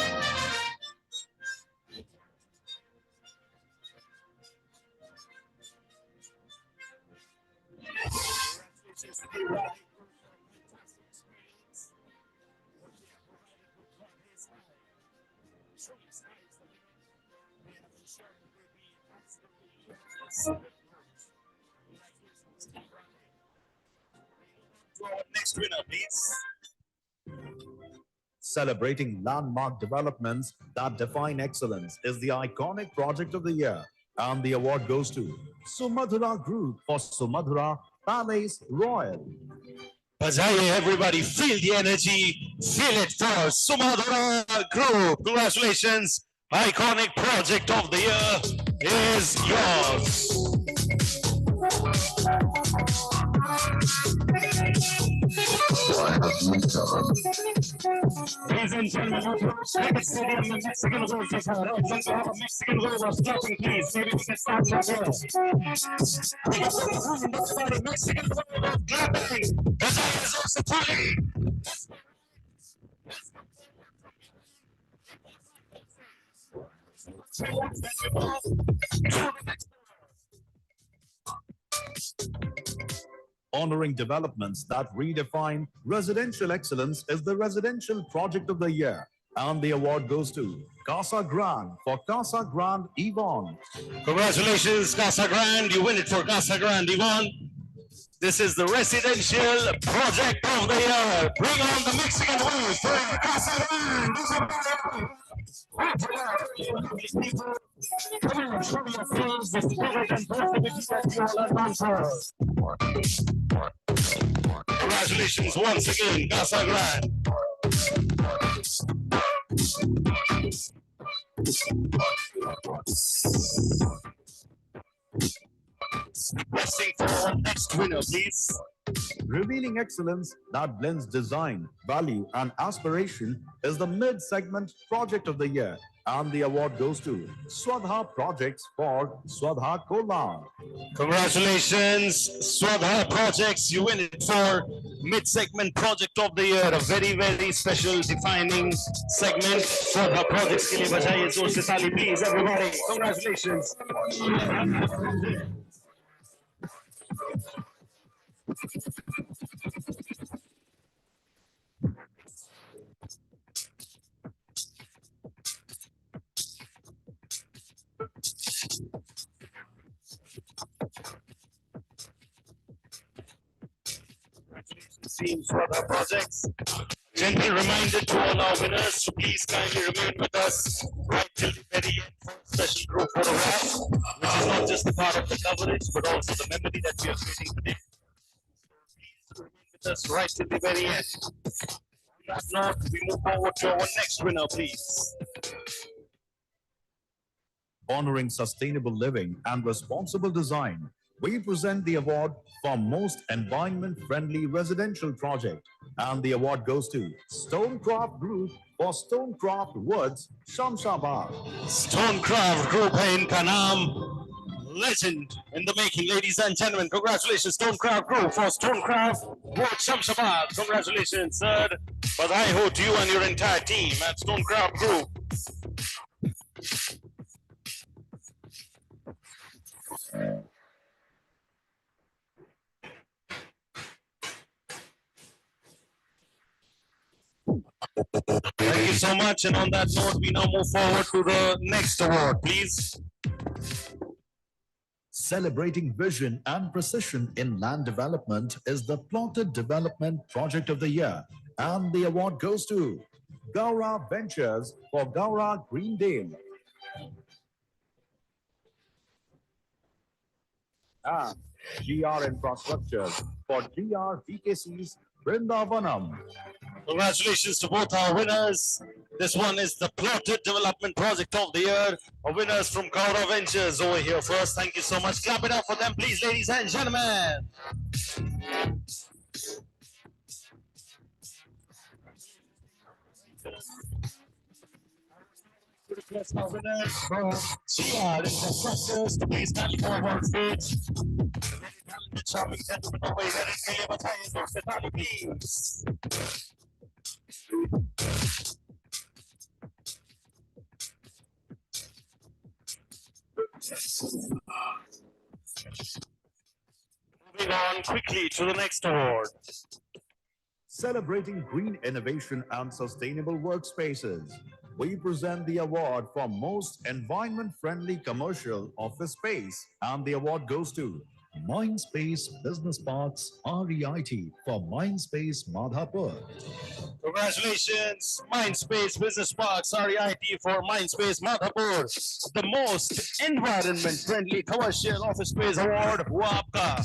Next winner, please. Celebrating landmark developments that define excellence is the iconic project of the year. And the award goes to Sumadhura Group for Sumadhura Palace Royal. Bajaye, everybody, feel the energy, feel it for Sumadhura Group. Congratulations, iconic project of the year is yours. Ladies and gentlemen, Cricket Stadium, the Mexican World Cup. Let's have a Mexican World Cup starting, please. Maybe we can start from there. We got the Mexican World Cup clapping. Bajaye is also pulling. Honoring developments that redefine residential excellence is the Residential Project of the Year. And the award goes to Casa Grande for Casa Grande Yvonne. Congratulations, Casa Grande. You win it for Casa Grande, Yvonne. This is the Residential Project of the Year. Bring on the Mexican wave for Casa Grande. Congratulations once again, Casa Grande. Pressing for our next winner, please. Revealing excellence that blends design, value, and aspiration is the Mid-Segment Project of the Year. And the award goes to Swadha Projects for Swadha Kolar. Congratulations, Swadha Projects. You win it for Mid-Segment Project of the Year. A very, very special defining segment. Swadha Projects के लिए बजाइए जोर से ताली, please, everybody. Congratulations. teams for the projects. Gentle reminder to all our winners to please kindly remain with us right till the very end for a special group photograph, which is not just a part of the coverage, but also the memory that we are creating today. Please remain with us right till the very end. On that note, we move forward to our next winner, please. Honoring sustainable living and responsible design, we present the award for most environment-friendly residential project. And the award goes to Stonecraft Group for Stonecraft Woods, Shamshabad. Stonecraft Group hai inka naam. Legend in the making, ladies and gentlemen. Congratulations, Stonecraft Group for Stonecraft Ward Shamshabad. Congratulations, sir. Badhai ho to you and your entire team at Stonecraft Group. Thank you so much. And on that note, we now move forward to the next award, please. Celebrating vision and precision in land development is the Plotted Development Project of the Year. And the award goes to Gaura Ventures for Gaura Greendale. And GR Infrastructures for GR VKC's Vrindavanam. Congratulations to both our winners. This one is the Plotted Development Project of the Year. Our winners from Gaura Ventures over here first. Thank you so much. Clap it up for them, please, ladies and gentlemen. Request our winners from GR Infrastructures to please kindly come on stage. Charming gentlemen over here in Kenya, बताइए दोस्त ताली please. Moving on quickly to the next award. Celebrating green innovation and sustainable workspaces, we present the award for most environment-friendly commercial office space. And the award goes to Mindspace Business Parks REIT for Mindspace Madhapur. Congratulations, Mindspace Business Parks REIT for Mindspace Madhapur. The most environment-friendly commercial office space award हुआ आपका.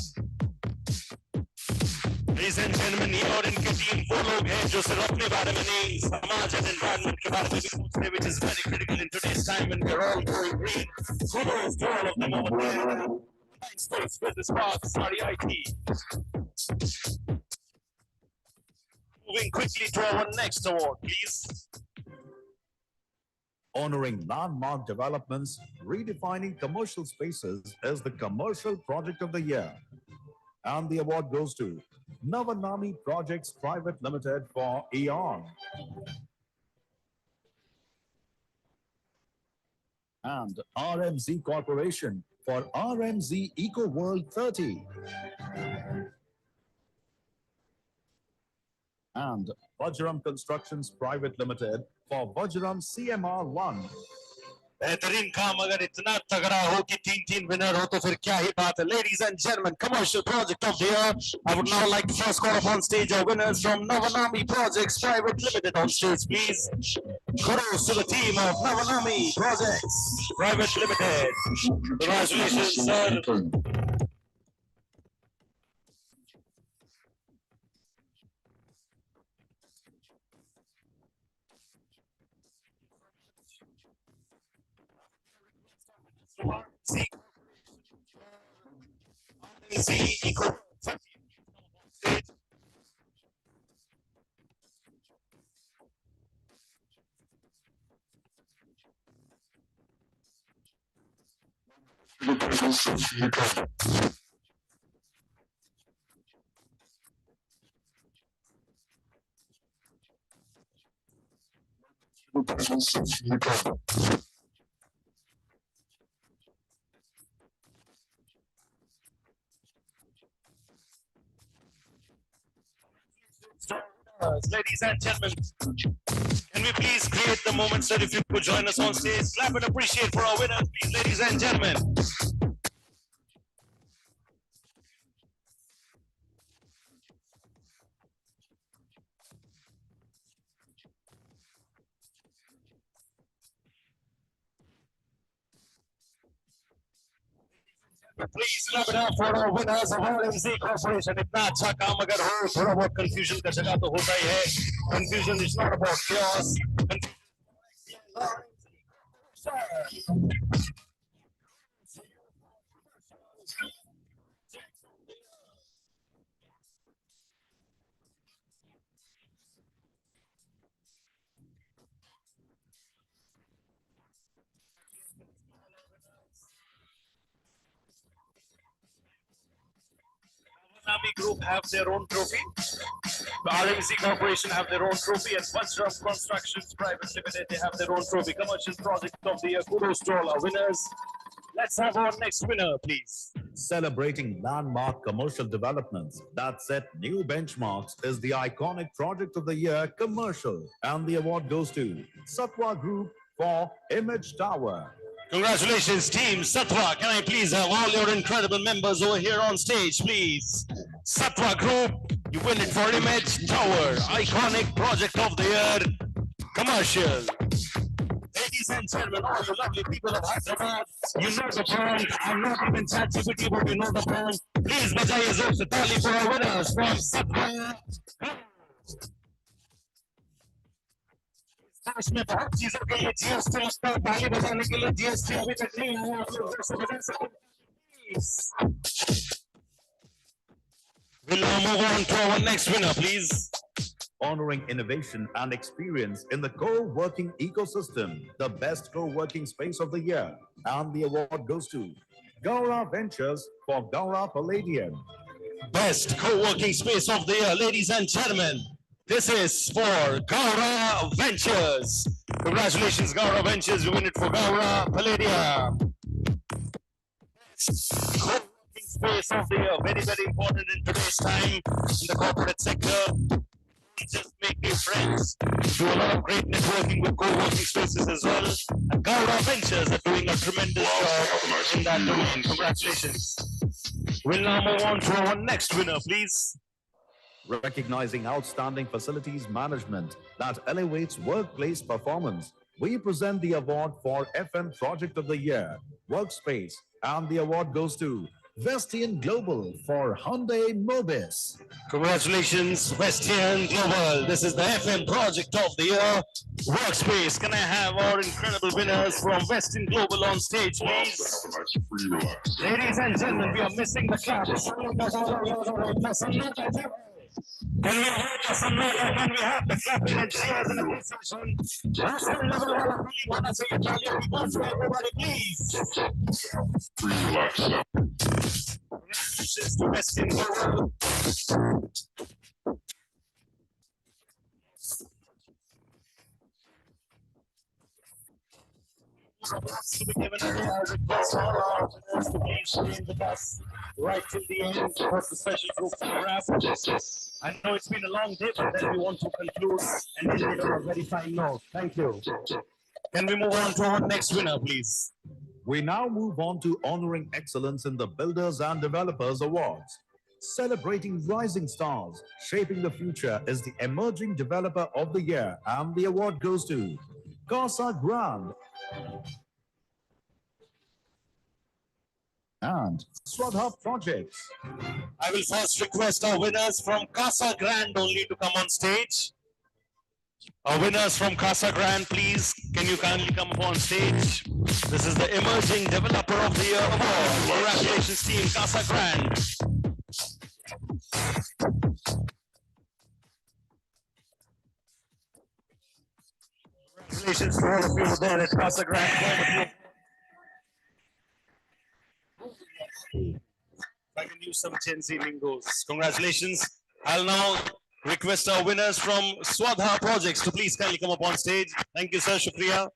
Ladies and gentlemen, ये और इनके team वो लोग हैं जो सिर्फ अपने बारे में नहीं, समाज and environment के बारे में भी सोचते हैं, which is very critical in today's time when we're all going green. Kudos to all of them over there. Mindspace Business Parks REIT. Moving quickly to our next award, please. Honoring landmark developments, redefining commercial spaces is the Commercial Project of the Year. And the award goes to Navanami Projects Private Limited for Eon. And RMZ Corporation for RMZ Eco World 30. And Vajram Constructions Private Limited for Vajram CMR1. बेहतरीन काम अगर इतना तगड़ा हो कि तीन winner हो तो फिर क्या ही बात है. Ladies and gentlemen, commercial project of the year. I would now like to first call upon stage our winners from Navanami Projects Private Limited on stage, please. Kudos to the team of Navanami Projects Private Limited. Congratulations, sir. Ladies and gentlemen, can we please create the moment, sir, if you could join us on stage? Clap and appreciate for our winners, please, ladies and gentlemen. Please clap it up for our winners of RMZ Corporation. इतना अच्छा काम अगर हो, थोड़ा बहुत confusion का जगह तो होता ही है. Confusion is not about chaos. Nami Group have their own trophy. The RMC Corporation have their own trophy, and Vajra Constructions Private Limited, they have their own trophy. Commercial Project of the Year. Kudos to all our winners. Let's have our next winner, please. Celebrating landmark commercial developments that set new benchmarks is the iconic Project of the Year commercial. And the award goes to Satwa Group for Image Tower. Congratulations, team Satwa. Can I please have all your incredible members over here on stage, please? Satwa Group, you win it for Image Tower, iconic Project of the Year commercial. Ladies and gentlemen, all you lovely people of Hyderabad, you know the brand. I'm not even ChatGPT, but you know the brand. Please, bajaiye zor se taali for our winners from Satwa. देश में बहुत चीजों के लिए GST लगता है, ताली बजाने के लिए जीएसटी अभी तक नहीं आया, आप लोग जोर से बजा सकते हैं। We'll now move on to our next winner, please. Honoring innovation and experience in the co-working ecosystem, the best co-working space of the year. And the award goes to Gaura Ventures for Gaura Palladium. Best co-working space of the year, ladies and gentlemen. This is for Gaura Ventures. Congratulations, Gaura Ventures. You win it for Gaura Palladium. Co-working space of the year, very, very important in today's time in the corporate sector. Just make new friends. Do a lot of great networking with co-working spaces as well. And Gaura Ventures are doing a tremendous job in that domain. Congratulations. We'll now move on to our next winner, please. Recognizing outstanding facilities management that elevates workplace performance, we present the award for FM Project of the Year, Workspace, and the award goes to Vestian Global for Hyundai Mobis. Congratulations, Westian Global. This is the FM Project of the Year, Workspace. Can I have our incredible winners from Westian Global on stage, please? Ladies and gentlemen, we are missing the clap. Can we have the Sannada? Can we have the clapping and cheers and appreciation? National level one, I really want to say Italian people to everybody, please. Congratulations to Westian Global. To be given a request all our winners to please stay with us right till the end for the special group photograph. I know it's been a long day, but then we want to conclude and end it on a very fine note. Thank you. Can we move on to our next winner, please? We now move on to honoring excellence in the Builders and Developers Awards. Celebrating rising stars, shaping the future is the Emerging Developer of the Year, and the award goes to Casa Grande and Swadha Projects. I will first request our winners from Casa Grande only to come on stage. Our winners from Casa Grande, please, can you kindly come up on stage? This is the Emerging Developer of the Year Award. Congratulations, team Casa Grande. Congratulations to all of you there at Casa Grande. I can use some Gen Z lingos. Congratulations. I'll now request our winners from Swadha Projects to please kindly come up on stage. Thank you, sir. Shukriya.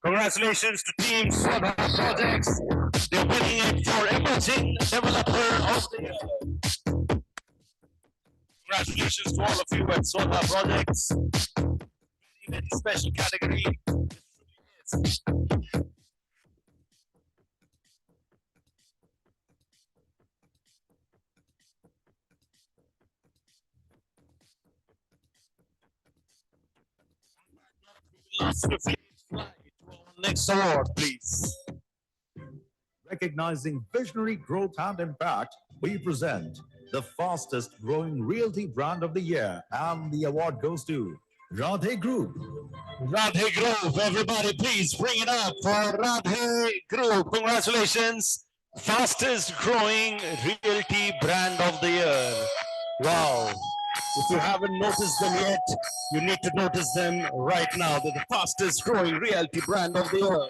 Congratulations to Team Swadha Projects. They're winning it for Emerging Developer of the Year. Congratulations to all of you at Swadha Projects. Very, very special category. next award, please. Recognizing visionary growth and impact, we present the fastest growing realty brand of the year, and the award goes to Radhe Group. Radhe Group, everybody please bring it up for Radhe Group. Congratulations. Fastest growing realty brand of the year. Wow. If you haven't noticed them yet, you need to notice them right now. They're the fastest growing realty brand of the year.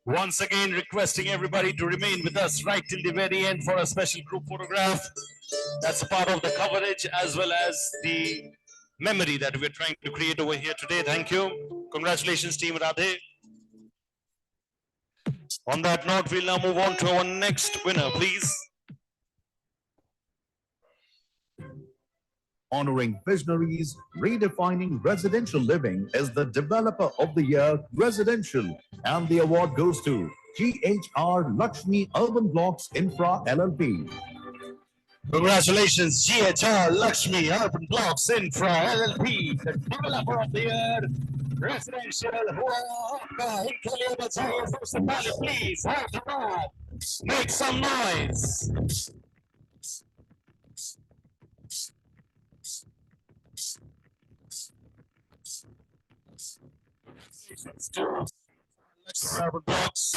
Once again, requesting everybody to remain with us right till the very end for a special group photograph. That's a part of the coverage as well as the memory that we're trying to create over here today. Thank you. Congratulations, Team Radhe. On that note, we'll now move on to our next winner, please. Honoring visionaries, redefining residential living is the Developer of the Year Residential, and the award goes to GHR Lakshmi Urban Blocks Infra LLP. Congratulations, GHR Lakshmi Urban Blocks Infra LLP, the Developer of the Year Residential. Please, Hyderabad, make some noise. Urban Blocks.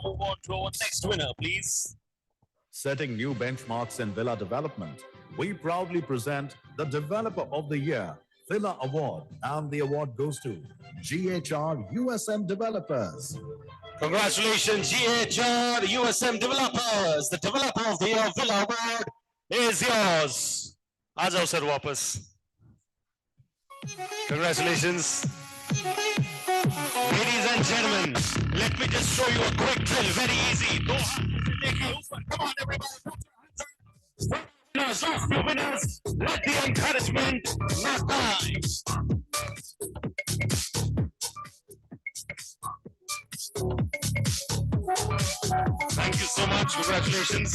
Move on to our next winner, please. Setting new benchmarks in villa development, we proudly present the Developer of the Year Villa Award, and the award goes to GHR USM Developers. Congratulations, GHR USM Developers. The Developer of the Year Villa Award is yours. Aa jao sir wapas. Congratulations. Ladies and gentlemen, let me just show you a quick drill, very easy. Come on, everybody. Winners, off the winners. Let the encouragement not die. Thank you so much. Congratulations.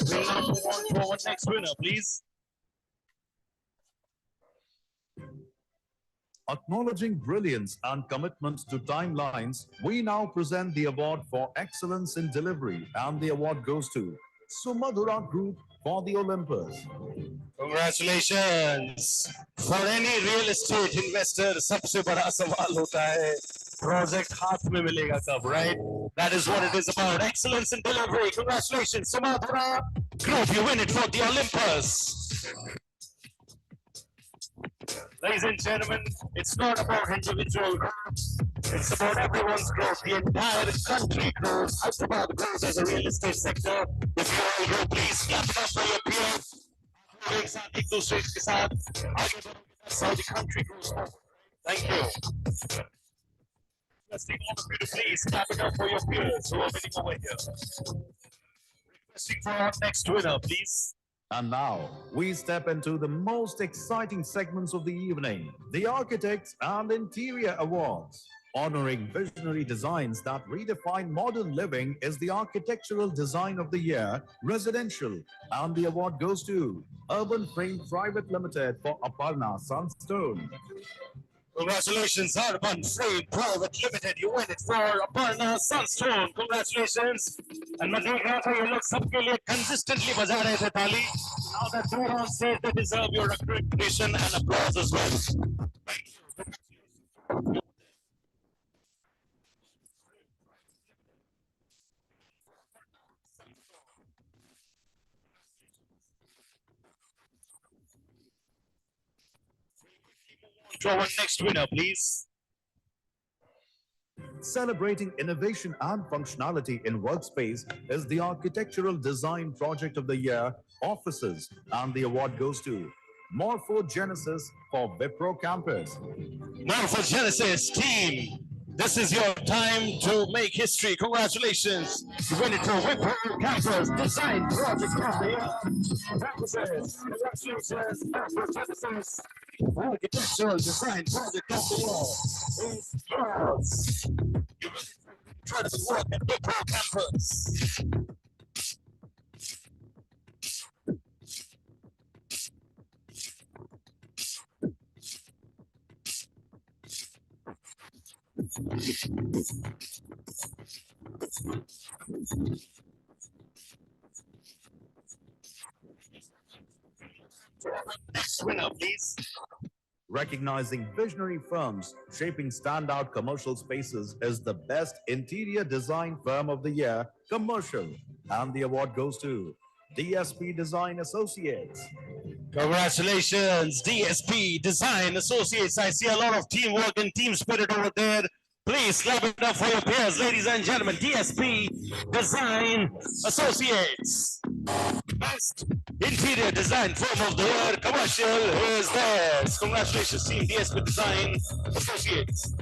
We'll now move on to our next winner, please. Acknowledging brilliance and commitment to timelines, we now present the award for excellence in delivery, and the award goes to Sumadhura Group for the Olympus. Congratulations. For any real estate investor, सबसे बड़ा सवाल होता है project हाथ में मिलेगा कब, right? That is what it is about. Excellence in delivery. Congratulations, Sumadhura Group. You win it for the Olympus. Ladies and gentlemen, it's not about individual growth. It's about everyone's growth. The entire country grows. Hyderabad grows as a real estate sector. If you all grow, please clap it up for your peers. एक साथ एक दूसरे के साथ आगे बढ़ो. That's how the country grows forward. Thank you. Requesting all of you to please clap it up for your peers who are winning over here. Requesting for our next winner, please. And now, we step into the most exciting segments of the evening, the Architects and Interior Awards. Honoring visionary designs that redefine modern living is the Architectural Design of the Year, Residential, and the award goes to Urban Frame Private Limited for Aparna Sunstone. Congratulations, Urban Frame Private Limited. You win it for Aparna Sunstone. Congratulations. And मैं देख रहा था ये लोग सबके लिए consistently बजा रहे थे ताली. Now that they're on stage, they deserve your recognition and applause as well. Thank you. To our next winner, please. Celebrating innovation and functionality in workspace is the Architectural Design Project of the Year, Offices, and the award goes to Morphogenesis for Wipro Campus. Morphogenesis team, this is your time to make history. Congratulations. You win it for Wipro Campus Design Project of the Year. Offices, congratulations, Morphogenesis. Architectural Design Project of the Year is yours. You really try to work at Wipro Campus. Next winner, please. Recognizing visionary firms shaping standout commercial spaces is the best interior design firm of the year, commercial. And the award goes to DSP Design Associates. Congratulations, DSP Design Associates. I see a lot of teamwork and team spirit over there. Please clap it up for your peers, ladies and gentlemen. DSP Design Associates. Best interior design firm of the year, commercial, is theirs. Congratulations, team DSP Design Associates.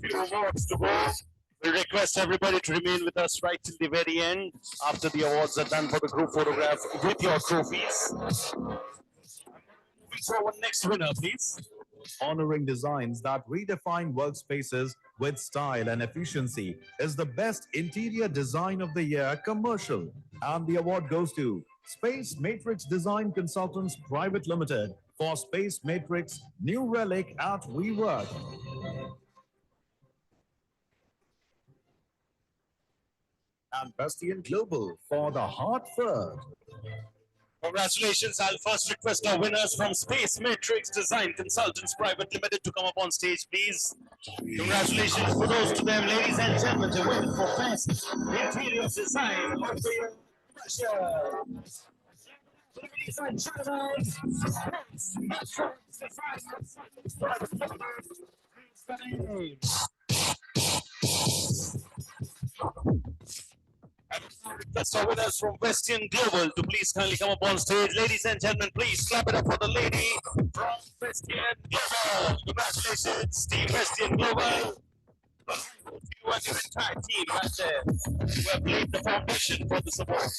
Few awards to go. We request everybody to remain with us right till the very end after the awards are done for the group photograph with your trophies. Moving forward, next winner, please. Honoring designs that redefine workspaces with style and efficiency is the best interior design of the year, commercial. And the award goes to Space Matrix Design Consultants Private Limited for Space Matrix New Relic at WeWork. And Bastian Global for the Hartford. Congratulations. I'll first request our winners from Space Matrix Design Consultants Private Limited to come up on stage, please. Congratulations for those to them, ladies and gentlemen. They win for Best Interior Design of the Year. Ladies and gentlemen, Space Matrix Design Consultants Private Limited. Request our winners from Westian Global to please kindly come up on stage. Ladies and gentlemen, please clap it up for the lady from Westian Global. Congratulations, Team Westian Global. You and your entire team right there who have laid the foundation for this award.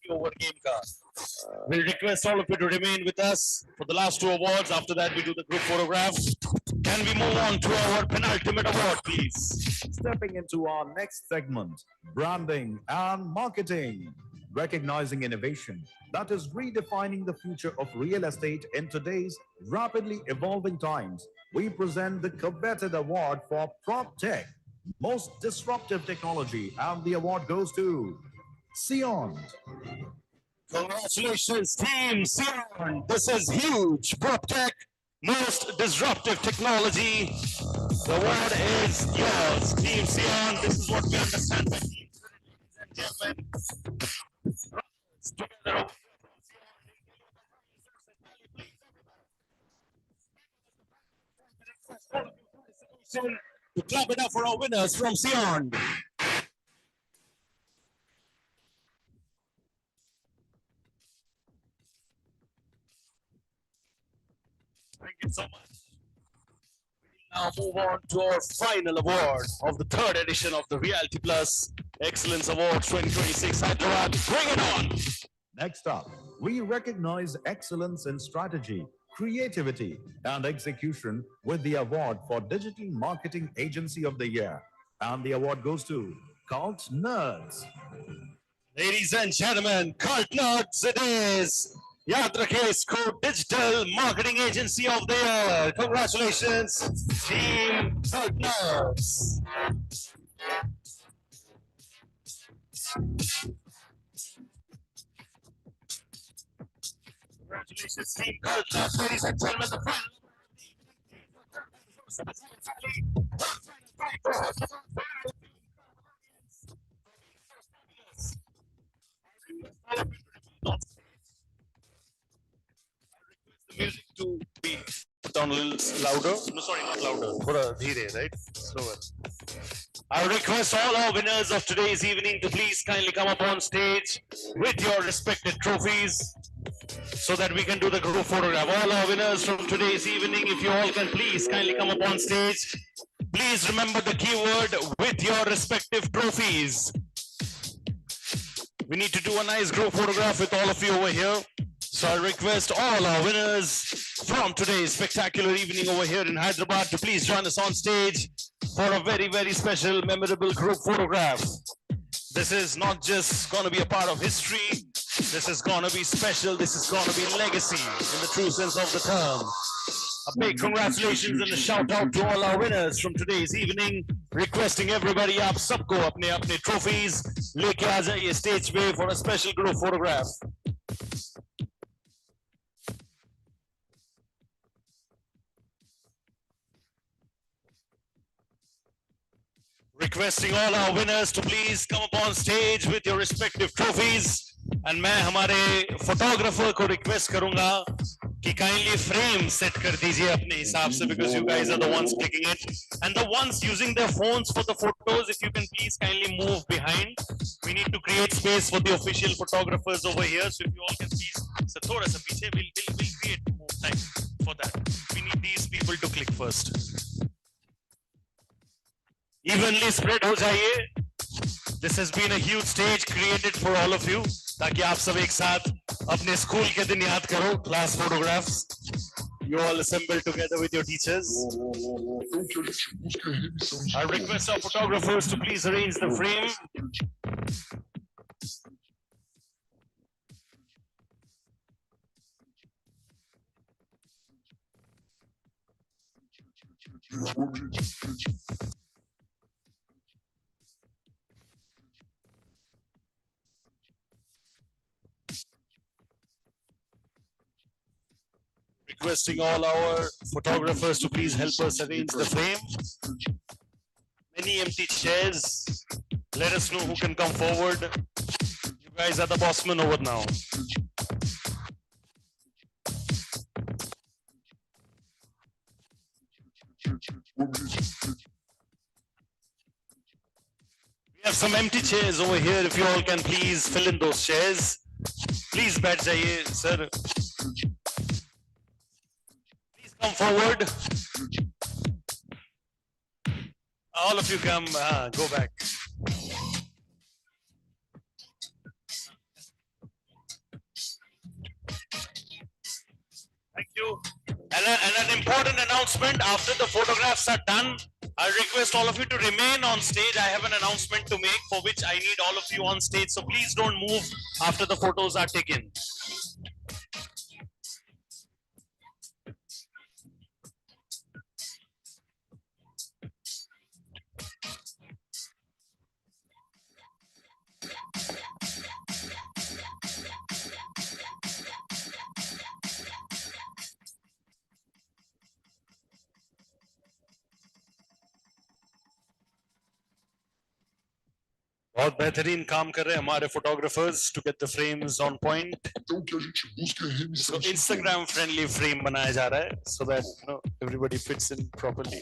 Over game card. We'll request all of you to remain with us for the last two awards. After that, we do the group photograph. Can we move on to our penultimate award, please? Stepping into our next segment, branding and marketing. Recognizing innovation that is redefining the future of real estate in today's rapidly evolving times, we present the coveted award for Prop Tech, most disruptive technology, and the award goes to Sion. Congratulations, Team Sion. This is huge. Prop Tech, most disruptive technology. The award is yours, Team Sion. This is what we understand by team spirit, ladies and gentlemen. Together, to clap it up for our winners from Sion. Thank you so much. Now move on to our final award of the third edition of the Realty Plus Excellence Awards 2026 Hyderabad. Bring it on. Next up, we recognize excellence in strategy, creativity, and execution with the award for Digital Marketing Agency of the Year. And the award goes to Cult Nerds. Ladies and gentlemen, Cult Nerds it is. Yaad Rakhe Isko Digital Marketing Agency of the Year. Congratulations, Team Cult Nerds. Congratulations, Team Cult Nerds. Ladies and gentlemen, the final. The music to be put down a little louder. No, sorry, not louder. Thoda dheere, right? Slower. I request all our winners of today's evening to please kindly come up on stage with your respected trophies so that we can do the group photograph. All our winners from today's evening, if you all can please kindly come up on stage. Please remember the keyword with your respective trophies. We need to do a nice group photograph with all of you over here. So I request all our winners from today's spectacular evening over here in Hyderabad to please join us on stage for a very, very special, memorable group photograph. This is not just going to be a part of history. This is going to be special. This is going to be legacy in the true sense of the term. A big congratulations and a shout out to all our winners from today's evening. Requesting everybody up, सबको अपने अपने trophies लेके आ जाइए stage पे for a special group photograph. Requesting all our winners to please come up on stage with your respective trophies. And मैं हमारे photographer को request करूँगा कि kindly frame set कर दीजिए अपने हिसाब से, because you guys are the ones clicking it. And the ones using their phones for the photos, if you can please kindly move behind. We need to create space for the official photographers over here. So if you all can please, so थोड़ा सा पीछे, we'll create more time for that. We need these people to click first. Evenly spread हो जाइए. This has been a huge stage created for all of you, ताकि आप सब एक साथ अपने स्कूल के दिन याद करो. Class photographs. You all assemble together with your teachers. I request our photographers to please arrange the frame. Requesting all our photographers to please help us arrange the frame. Many empty chairs. Let us know who can come forward. You guys are the bossmen over now. We have some empty chairs over here. If you all can please fill in those chairs. Please बैठ जाइए, sir. Come forward. All of you come, go back. Thank you. And an important announcement, after the photographs are done, I request all of you to remain on stage. I have an announcement to make for which I need all of you on stage. So please don't move after the photos are taken. बहुत बेहतरीन काम कर रहे हैं हमारे photographers to get the frames on point. So Instagram friendly frame बनाया जा रहा है so that everybody fits in properly.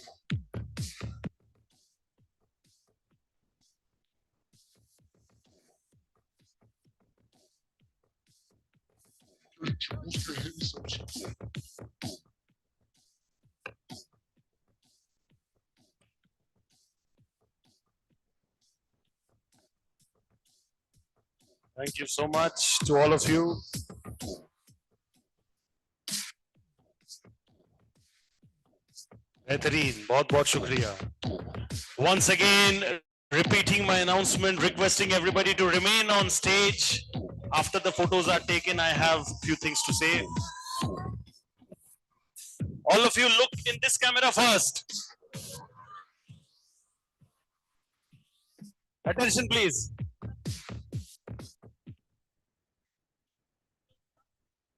Thank you so much to all of you. बेहतरीन, बहुत शुक्रिया. Once again, repeating my announcement, requesting everybody to remain on stage. After the photos are taken, I have a few things to say. All of you look in this camera first. Attention, please.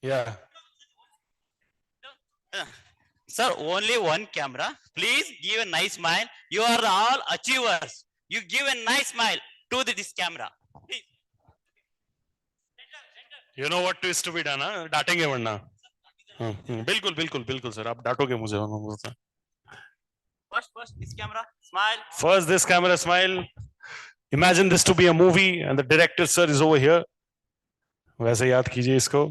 Yeah. Sir, only one camera. Please give a nice smile. You are all achievers. You give a nice smile to this camera. Please. You know what is to be done, huh? डांटेंगे वरना. बिल्कुल sir, आप डांटोगे मुझे. First this camera, smile. First this camera, smile. Imagine this to be a movie and the director sir is over here. वैसे याद कीजिए इसको.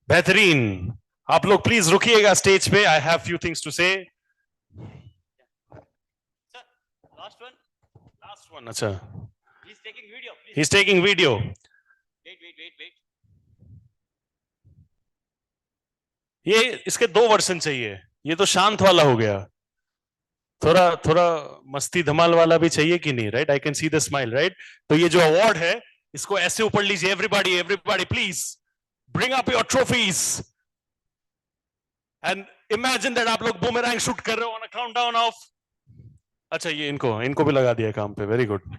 बेहतरीन. आप लोग प्लीज रुकिएगा स्टेज पे. I have few things to say. Sir, last one. Last one. अच्छा. He's taking video. Please. He's taking video. Wait. ये इसके 2 वर्जन चाहिए, ये तो शांत वाला हो गया, थोड़ा थोड़ा मस्ती धमाल वाला भी चाहिए कि नहीं, right? I can see the smile, right? तो ये जो अवार्ड है इसको ऐसे ऊपर लीजिए, everybody everybody please bring up your trophies and imagine that आप लोग बूमेरैंग शूट कर रहे हो ऑन अ काउंटडाउन ऑफ, अच्छा ये इनको भी लगा दिया काम पे, वेरी गुड।